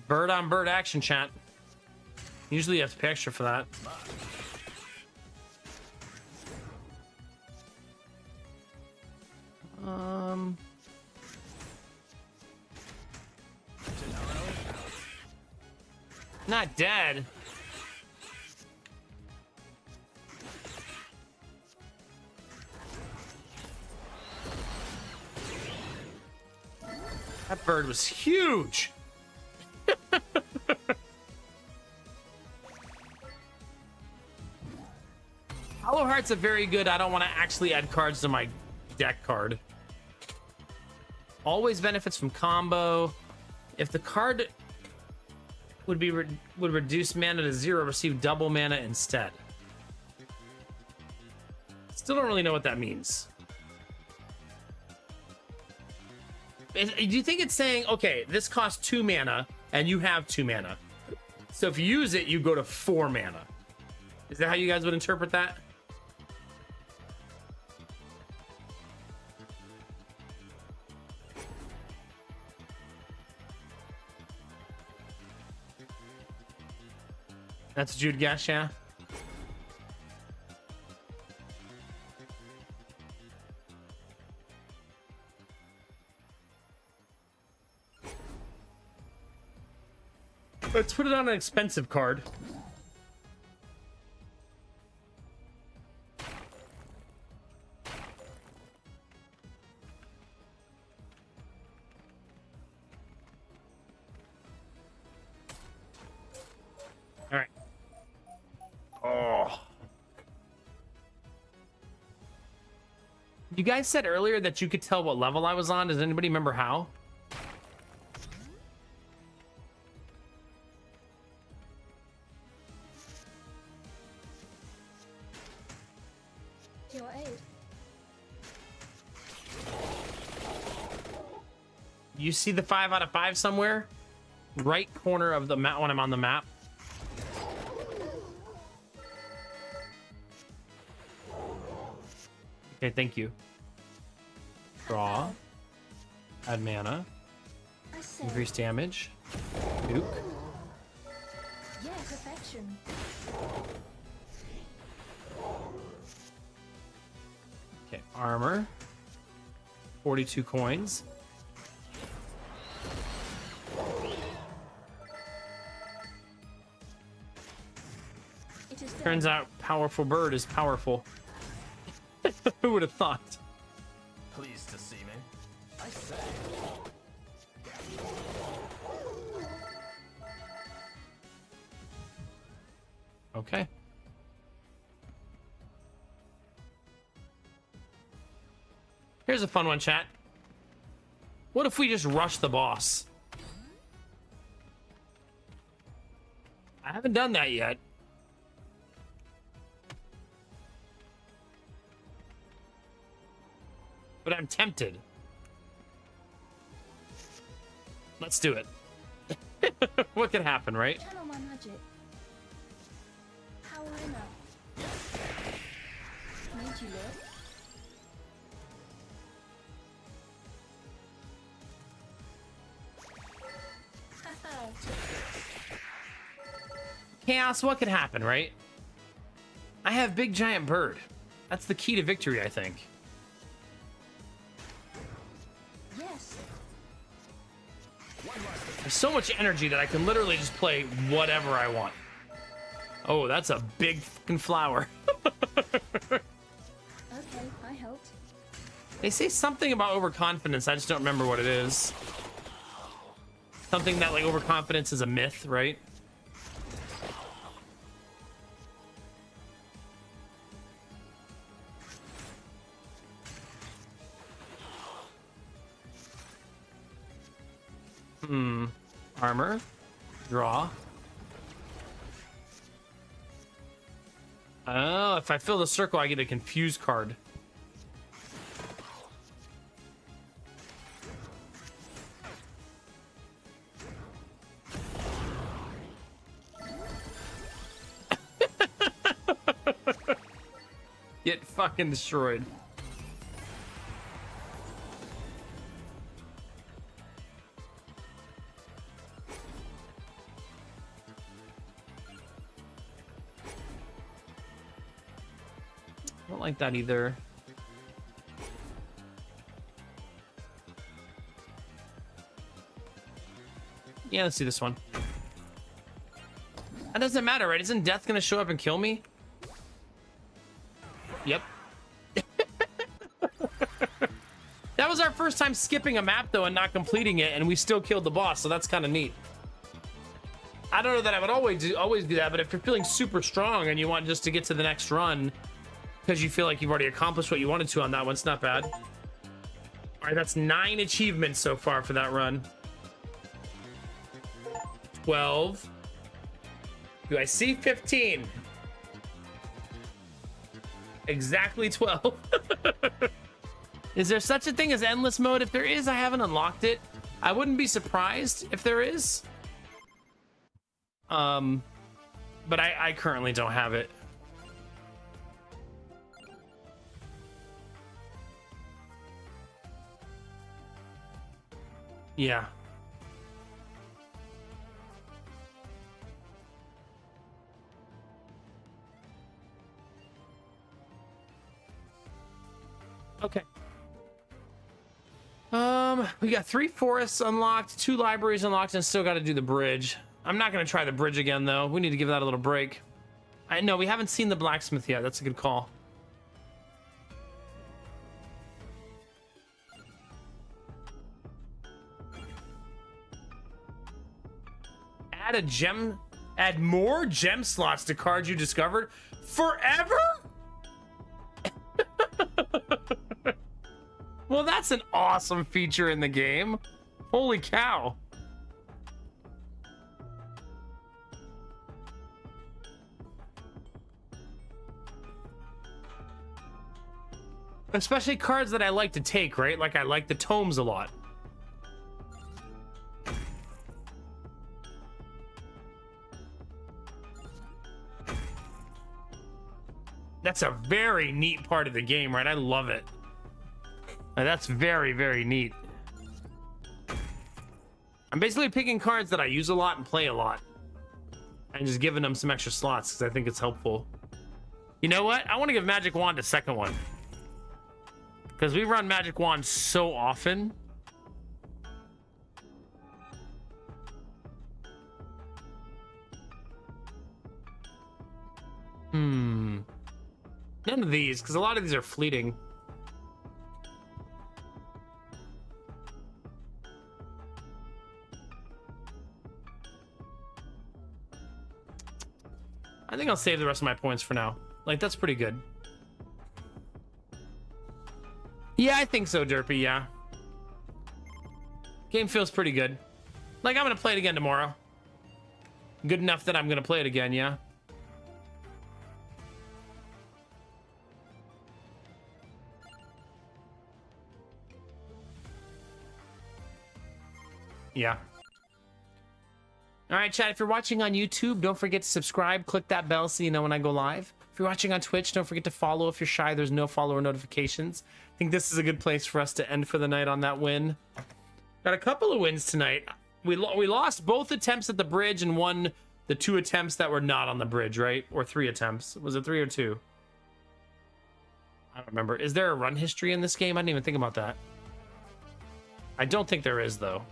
Bird on bird action, chat. Usually you have to pay extra for that. Not dead. That bird was huge. Hollow Heart's a very good, I don't want to actually add cards to my deck card. Always benefits from combo. If the card would reduce mana to 0, receive double mana instead. Still don't really know what that means. Do you think it's saying, okay, this costs 2 mana and you have 2 mana, so if you use it, you go to 4 mana? Is that how you guys would interpret that? That's Jude Gash, yeah. Let's put it on an expensive card. All right. Oh. You guys said earlier that you could tell what level I was on. Does anybody remember how? Your aid. You see the 5 out of 5 somewhere? Right corner of the map when I'm on the map. Okay, thank you. Draw. Add mana. I say Increase damage. Duke. yes. Perfection. Okay, armor. 42 coins. It is done. Turns out powerful bird is powerful. Who would have thought? Pleased to see me. I say. Okay. Here's a fun one, chat. What if we just rush the boss? I haven't done that yet. But I'm tempted. Let's do it. What could happen, right? Channel my magic. Power enough. Made you look. Haha. Chaos, what could happen, right? I have big giant bird. That's the key to victory, I think. Yes. There's so much energy that I can literally just play whatever I want. Oh, that's a big fucking flower. Okay, I helped. They say something about overconfidence. I just don't remember what it is. something that like overconfidence is a myth, right? Armor. Draw. Oh, if I fill the circle, I get a confused card. Get fucking destroyed. I don't like that either. Yeah, let's do this one. That doesn't matter, right? Isn't death gonna show up and kill me? Yep. That was our first time skipping a map though and not completing it, and we still killed the boss, so that's kind of neat. I don't know that I would always do that, but if you're feeling super strong and you want just to get to the next run because you feel like you've already accomplished what you wanted to on that one, it's not bad. All right, that's 9 achievements so far for that run. 12. Do I see 15? Exactly 12. Is there such a thing as endless mode? If there is, I haven't unlocked it. I wouldn't be surprised if there is. But I currently don't have it. Yeah. Okay. We got 3 forests unlocked, 2 libraries unlocked, and still got to do the bridge. I'm not going to try the bridge again, though. We need to give that a little break. I know we haven't seen the blacksmith yet. That's a good call. Add more gem slots to cards you discovered forever? Well, that's an awesome feature in the game. Holy cow. Especially cards that I like to take, right? Like I like the tomes a lot. That's a very neat part of the game, right? I love it. That's very, very neat. I'm basically picking cards that I use a lot and play a lot. And just giving them some extra slots because I think it's helpful. You know what? I want to give Magic Wand a second one. Because we run Magic Wand so often. None of these, because a lot of these are fleeting. I think I'll save the rest of my points for now. Like, that's pretty good. Yeah, I think so, Derpy, yeah. Game feels pretty good. Like, I'm gonna play it again tomorrow. Good enough that I'm gonna play it again, yeah. Yeah. All right, chat, if you're watching on YouTube, don't forget to subscribe. Click that bell so you know when I go live. If you're watching on Twitch, don't forget to follow. If you're shy, there's no follower notifications. I think this is a good place for us to end for the night on that win. Got a couple of wins tonight. We lost both attempts at the bridge and won the 2 attempts that were not on the bridge, right? Or 3 attempts. Was it 3 or 2? I don't remember. Is there a run history in this game? I didn't even think about that. I don't think there is, though.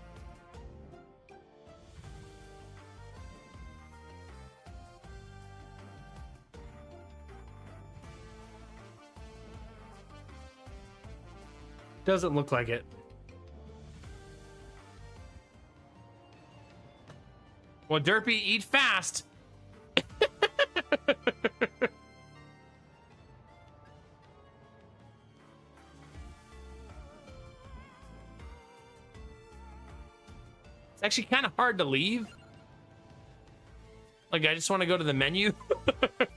Doesn't look like it. Well, Derpy, eat fast. It's actually kind of hard to leave. Like, I just want to go to the menu.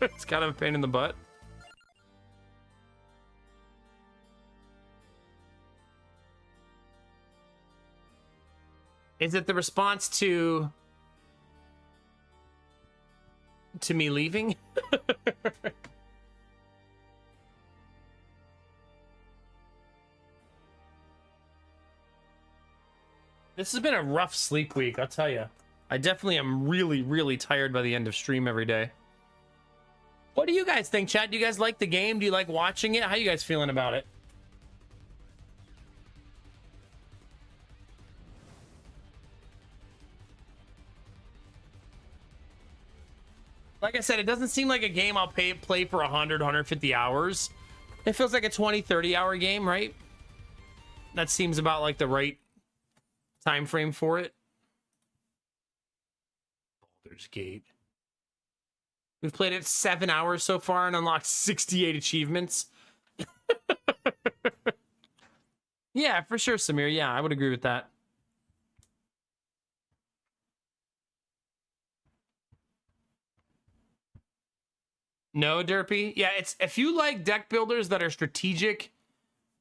It's kind of a pain in the butt. Is it the response to me leaving? This has been a rough sleep week, I'll tell you. I definitely am really, really tired by the end of stream every day. What do you guys think, chat? Do you guys like the game? Do you like watching it? How you guys feeling about it? Like I said, it doesn't seem like a game I'll play for 100, 150 hours. It feels like a 20, 30 hour game, right? That seems about like the right time frame for it. Baldur's Gate. We've played it 7 hours so far and unlocked 68 achievements. Yeah, for sure, Samir. Yeah, I would agree with that. No, Derpy. Yeah, it's if you like deck builders that are strategic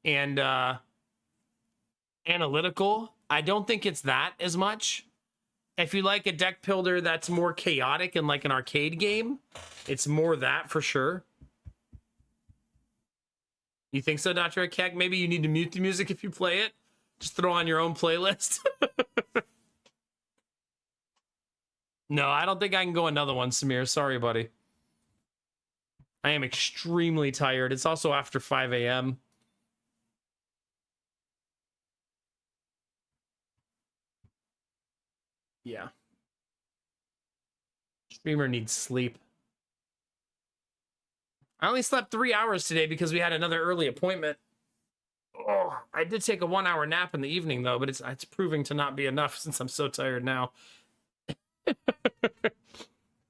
and analytical, I don't think it's that as much. If you like a deck builder that's more chaotic and like an arcade game, it's more that for sure. You think so, Dr. Keg? Maybe you need to mute the music if you play it. Just throw on your own playlist. No, I don't think I can go another one, Samir. Sorry, buddy. I am extremely tired. It's also after 5 a.m. Yeah. Streamer needs sleep. I only slept 3 hours today because we had another early appointment. Oh, I did take a 1 hour nap in the evening though, but it's proving to not be enough since I'm so tired now.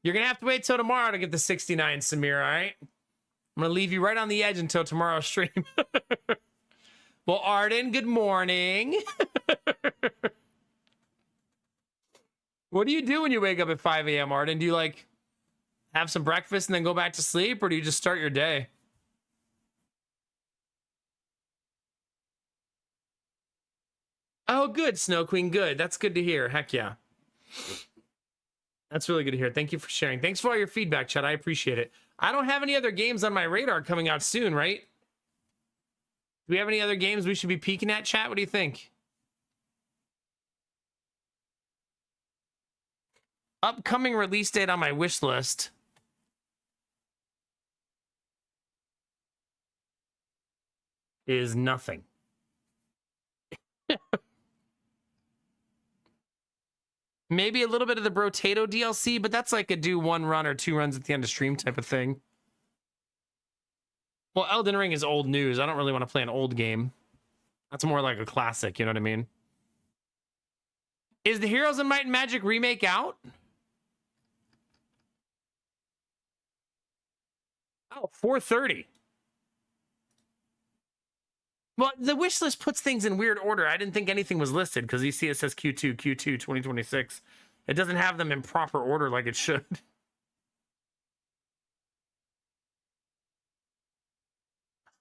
You're gonna have to wait till tomorrow to get the 69, Samir, all right? I'm gonna leave you right on the edge until tomorrow's stream. Well, Arden, good morning. What do you do when you wake up at 5 a.m., Arden? Do you like have some breakfast and then go back to sleep, or do you just start your day? Oh, good, Snow Queen. Good. That's good to hear. Heck yeah. That's really good to hear. Thank you for sharing. Thanks for all your feedback, Chad. I appreciate it. I don't have any other games on my radar coming out soon, right? Do we have any other games we should be peeking at, chat? What do you think? Upcoming release date on my wish list. Is nothing. Maybe a little bit of the Brotato DLC, but that's like a do 1 run or 2 runs at the end of stream type of thing. Well, Elden Ring is old news. I don't really want to play an old game. That's more like a classic, you know what I mean? Is the Heroes of Might and Magic remake out? Oh, 4:30. Well, the wish list puts things in weird order. I didn't think anything was listed because you see it says Q2 2026. It doesn't have them in proper order like it should.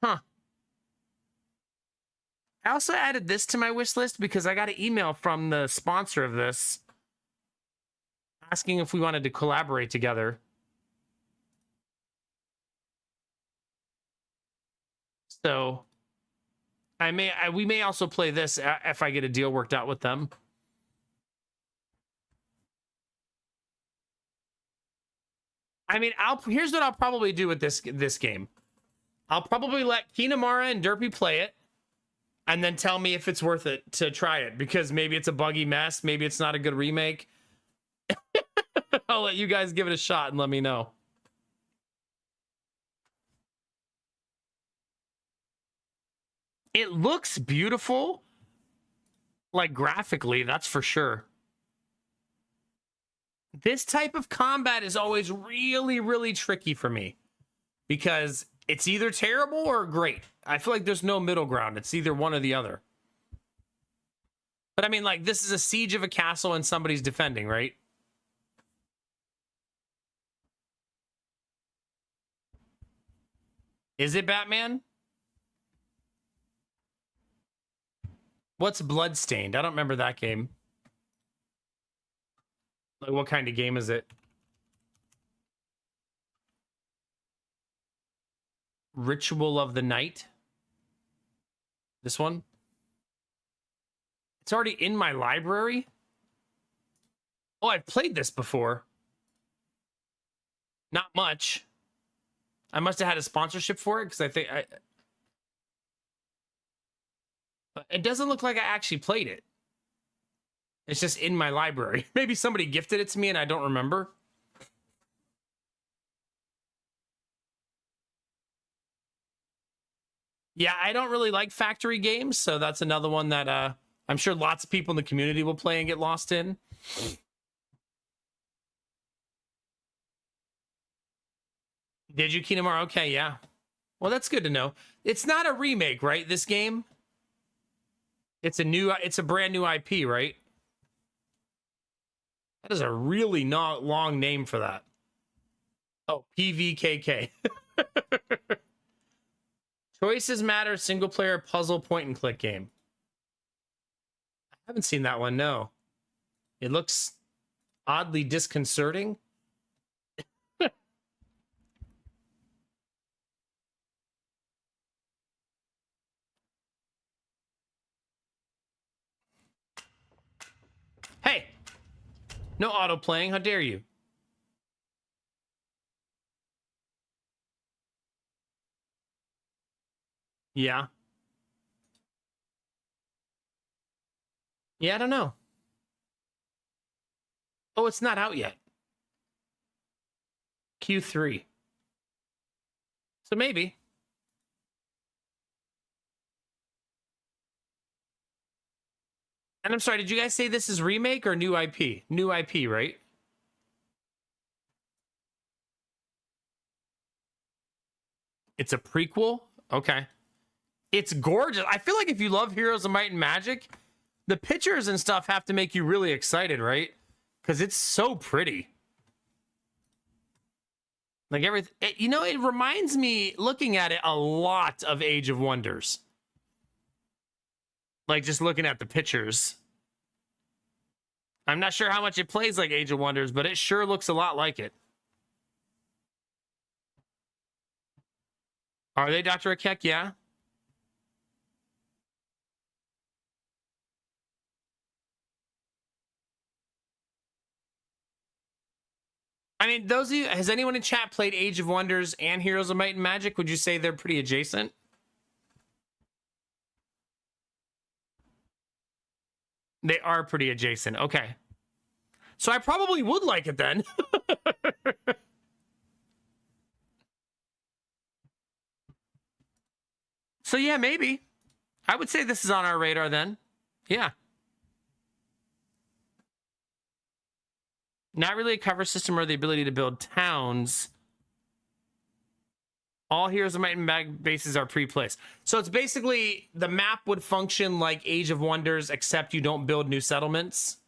Huh. I also added this to my wish list because I got an email from the sponsor of this asking if we wanted to collaborate together. So we may also play this if I get a deal worked out with them. I mean, here's what I'll probably do with this game. I'll probably let Kinamara and Derpy play it and then tell me if it's worth it to try it, because maybe it's a buggy mess, maybe it's not a good remake. I'll let you guys give it a shot and let me know. It looks beautiful, like graphically, that's for sure. This type of combat is always really, really tricky for me because it's either terrible or great. I feel like there's no middle ground. It's either one or the other. But I mean, like, this is a siege of a castle and somebody's defending, right? Is it Batman? What's Bloodstained? I don't remember that game. Like, what kind of game is it? Ritual of the Night? This one? It's already in my library? Oh, I've played this before. Not much. I must have had a sponsorship for it because I think it doesn't look like I actually played it. It's just in my library. Maybe somebody gifted it to me and I don't remember. Yeah, I don't really like factory games, so that's another one that I'm sure lots of people in the community will play and get lost in. Did you, Kingdom Hearts? Okay, yeah. Well, that's good to know. It's not a remake, right? This game? It's a brand new IP, right? That is a really not long name for that. Oh, PVKK. Choices Matter, single player puzzle point and click game. I haven't seen that one, no. It looks oddly disconcerting. Hey! No auto playing, how dare you? Yeah. Yeah, I don't know. Oh, it's not out yet. Q3. So maybe. And I'm sorry, did you guys say this is remake or new IP? New IP, right? It's a prequel? Okay. It's gorgeous. I feel like if you love Heroes of Might and Magic, the pictures and stuff have to make you really excited, right? Because it's so pretty. Like everything, you know, it reminds me, looking at it, a lot of Age of Wonders. Like just looking at the pictures. I'm not sure how much it plays like Age of Wonders, but it sure looks a lot like it. Are they, Dr. Akek? Yeah. I mean, those of you, has anyone in chat played Age of Wonders and Heroes of Might and Magic? Would you say they're pretty adjacent? They are pretty adjacent. Okay. So I probably would like it then. So yeah, maybe. I would say this is on our radar then. Yeah. Not really a cover system or the ability to build towns. All Heroes of Might and Magic bases are pre-placed. So it's basically the map would function like Age of Wonders, except you don't build new settlements.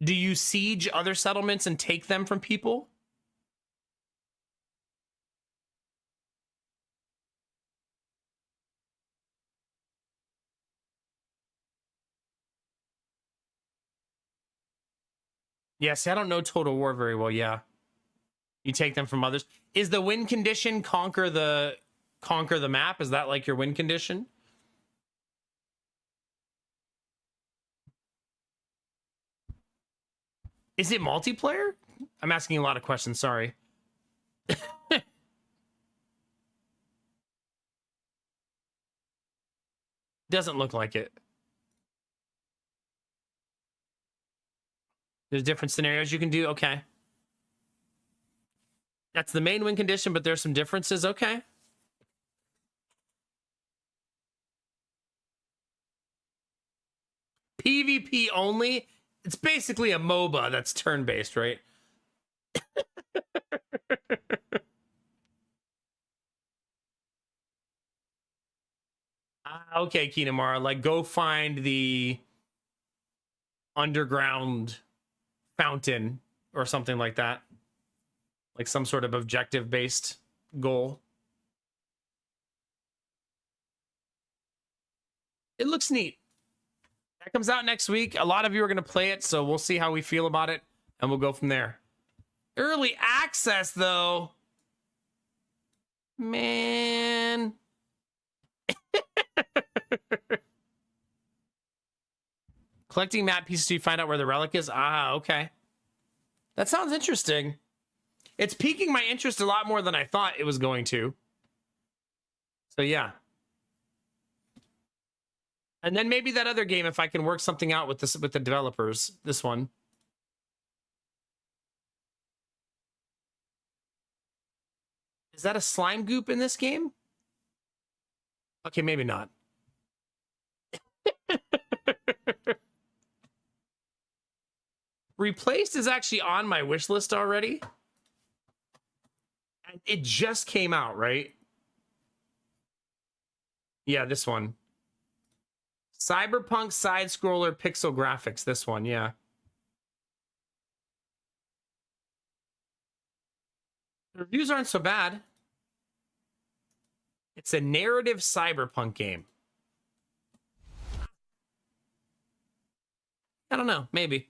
Do you siege other settlements and take them from people? Yeah, see, I don't know Total War very well. Yeah. You take them from others. Is the win condition conquer the map? Is that like your win condition? Is it multiplayer? I'm asking a lot of questions, sorry. Doesn't look like it. There's different scenarios you can do. Okay. That's the main win condition, but there's some differences. Okay. PvP only. It's basically a MOBA that's turn-based, right? Okay, Kinamara, like go find the underground fountain or something like that. Like some sort of objective-based goal. It looks neat. That comes out next week. A lot of you are going to play it, so we'll see how we feel about it, and we'll go from there. Early access, though. Man. Collecting map pieces to find out where the relic is? Ah, okay. That sounds interesting. It's piquing my interest a lot more than I thought it was going to. So, yeah. And then maybe that other game, if I can work something out with this with the developers, this one. Is that a slime goop in this game? Okay, maybe not. Replaced is actually on my wish list already. It just came out, right? Yeah, this one. Cyberpunk side-scroller pixel graphics. This one, yeah. The reviews aren't so bad. It's a narrative cyberpunk game. I don't know, maybe.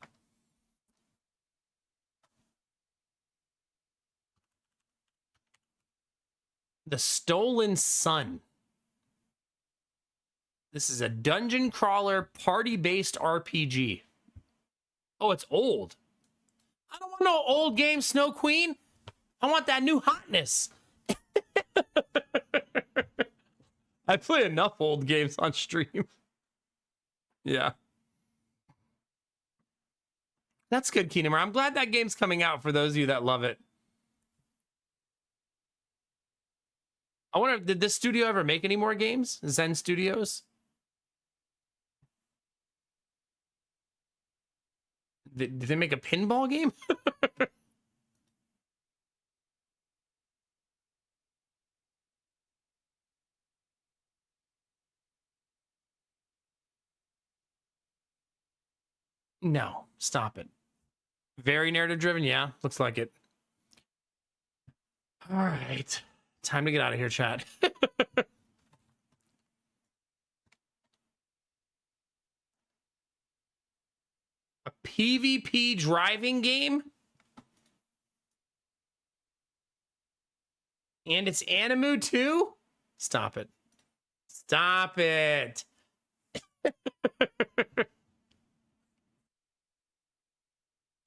The Stolen Sun. This is a dungeon crawler party-based RPG. Oh, it's old. I don't want no old game, Snow Queen. I want that new hotness. I play enough old games on stream. Yeah. That's good, Keenum. I'm glad that game's coming out for those of you that love it. I wonder, did this studio ever make any more games? Zen Studios? Did they make a pinball game? No, stop it. Very narrative driven, yeah, looks like it. All right, time to get out of here, chat. A PvP driving game? And it's Animu too? Stop it. Stop it.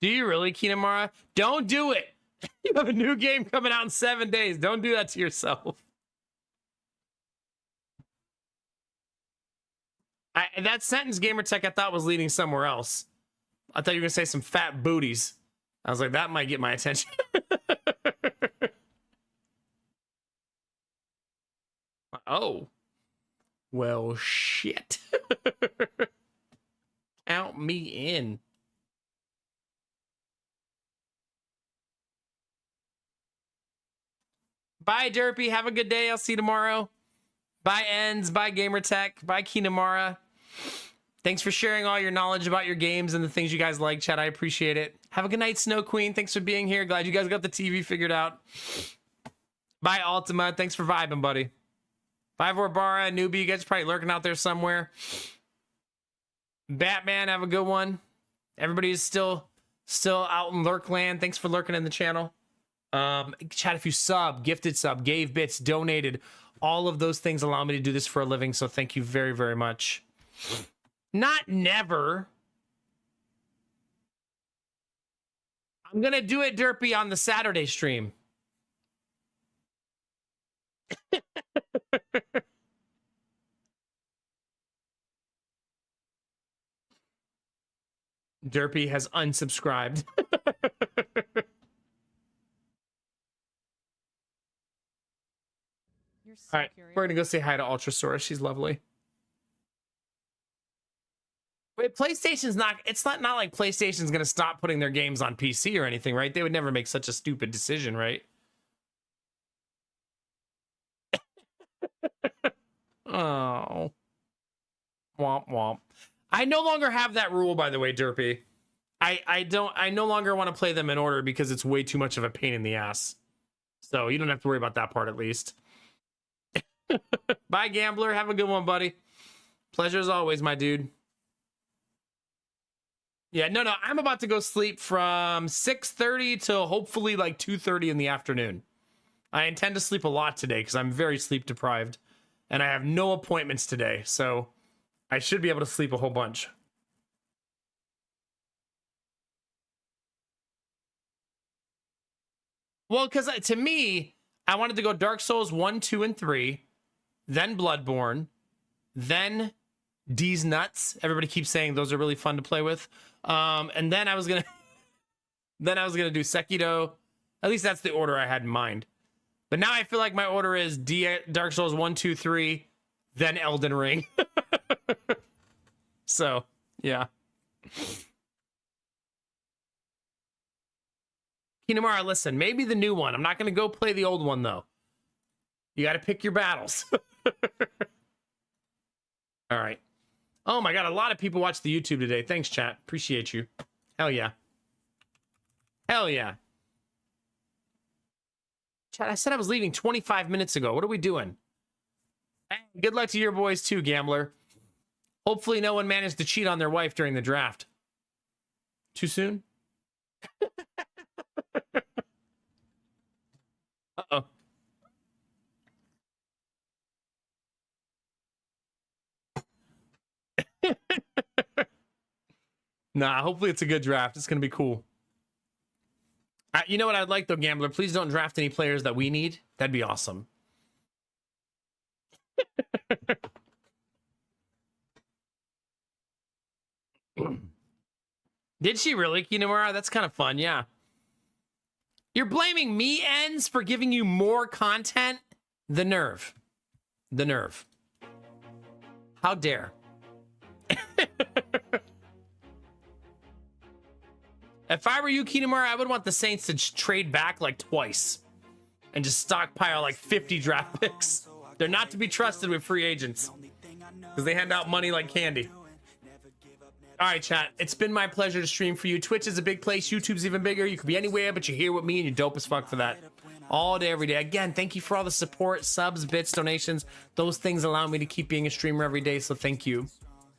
Do you really, Kinamara? Don't do it. You have a new game coming out in 7 days. Don't do that to yourself. That sentence, Gamertech, I thought was leading somewhere else. I thought you were going to say some fat booties. I was like, that might get my attention. Oh. Well, shit. Count me in. Bye, Derpy. Have a good day. I'll see you tomorrow. Bye, Ends. Bye, Gamertech. Bye, Kinamara. Thanks for sharing all your knowledge about your games and the things you guys like, chat. I appreciate it. Have a good night, Snow Queen. Thanks for being here. Glad you guys got the TV figured out. Bye, Ultima. Thanks for vibing, buddy. Bye, Vorbara. Newbie, you guys are probably lurking out there somewhere. Batman, have a good one. Everybody's still out in Lurkland. Thanks for lurking in the channel. Chat, if you sub, gifted sub, gave bits, donated, all of those things allow me to do this for a living, so thank you very, very much. Not never. I'm gonna do it, Derpy, on the Saturday stream. Derpy has unsubscribed. You're so All right, we're gonna go say hi to Ultrasaurus. She's lovely. Wait, PlayStation's not, it's not like PlayStation's going to stop putting their games on PC or anything, right? They would never make such a stupid decision, right? Oh. Womp womp. I no longer have that rule, by the way, Derpy. I no longer want to play them in order because it's way too much of a pain in the ass. So you don't have to worry about that part, at least. Bye, Gambler. Have a good one, buddy. Pleasure as always, my dude. Yeah, no, I'm about to go sleep from 6:30 till hopefully like 2:30 in the afternoon. I intend to sleep a lot today because I'm very sleep deprived. And I have no appointments today, so I should be able to sleep a whole bunch. Well, because to me, I wanted to go Dark Souls 1, 2, and 3, then Bloodborne, then D's Nuts. Everybody keeps saying those are really fun to play with. And then I was gonna do Sekiro. At least that's the order I had in mind. But now I feel like my order is Dark Souls 1, 2, 3, then Elden Ring. So, yeah. Kinamara, listen, maybe the new one. I'm not going to go play the old one, though. You got to pick your battles. All right. Oh, my God. A lot of people watch the YouTube today. Thanks, chat. Appreciate you. Hell yeah. Hell yeah. Chat, I said I was leaving 25 minutes ago. What are we doing? Hey, good luck to your boys too, Gambler. Hopefully no one managed to cheat on their wife during the draft. Too soon? Uh-oh. Nah, hopefully it's a good draft. It's going to be cool. You know what I'd like, though, Gambler? Please don't draft any players that we need. That'd be awesome. Did she really, Kinamura? That's kind of fun, yeah. You're blaming me, Ends, for giving you more content? The nerve. The nerve. How dare. If I were you, Kinamura, I would want the Saints to trade back like twice and just stockpile like 50 draft picks. They're not to be trusted with free agents because they hand out money like candy. All right, chat. It's been my pleasure to stream for you. Twitch is a big place. YouTube's even bigger. You could be anywhere, but you're here with me and you're dope as fuck for that. All day, every day. Again, thank you for all the support, subs, bits, donations. Those things allow me to keep being a streamer every day, so thank you.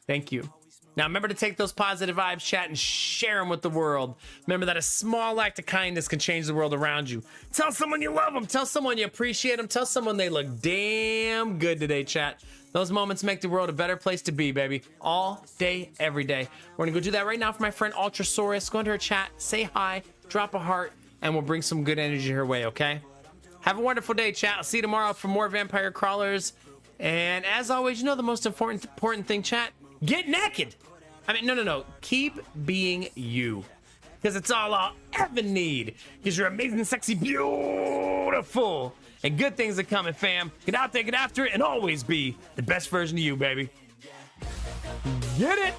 Thank you. Now, remember to take those positive vibes, chat, and share them with the world. Remember that a small act of kindness can change the world around you. Tell someone you love them. Tell someone you appreciate them. Tell someone they look damn good today, chat. Those moments make the world a better place to be, baby. All day, every day. We're going to go do that right now for my friend Ultrasaurus. Go into her chat, say hi, drop a heart, and we'll bring some good energy her way, okay? Have a wonderful day, chat. I'll see you tomorrow for more Vampire Crawlers. And as always, you know the most important thing, chat? Get naked. I mean, no. Keep being you. Because it's all I'll ever need. Because you're amazing, sexy, beautiful. And good things are coming, fam. Get out there, get after it, and always be the best version of you, baby. Get it?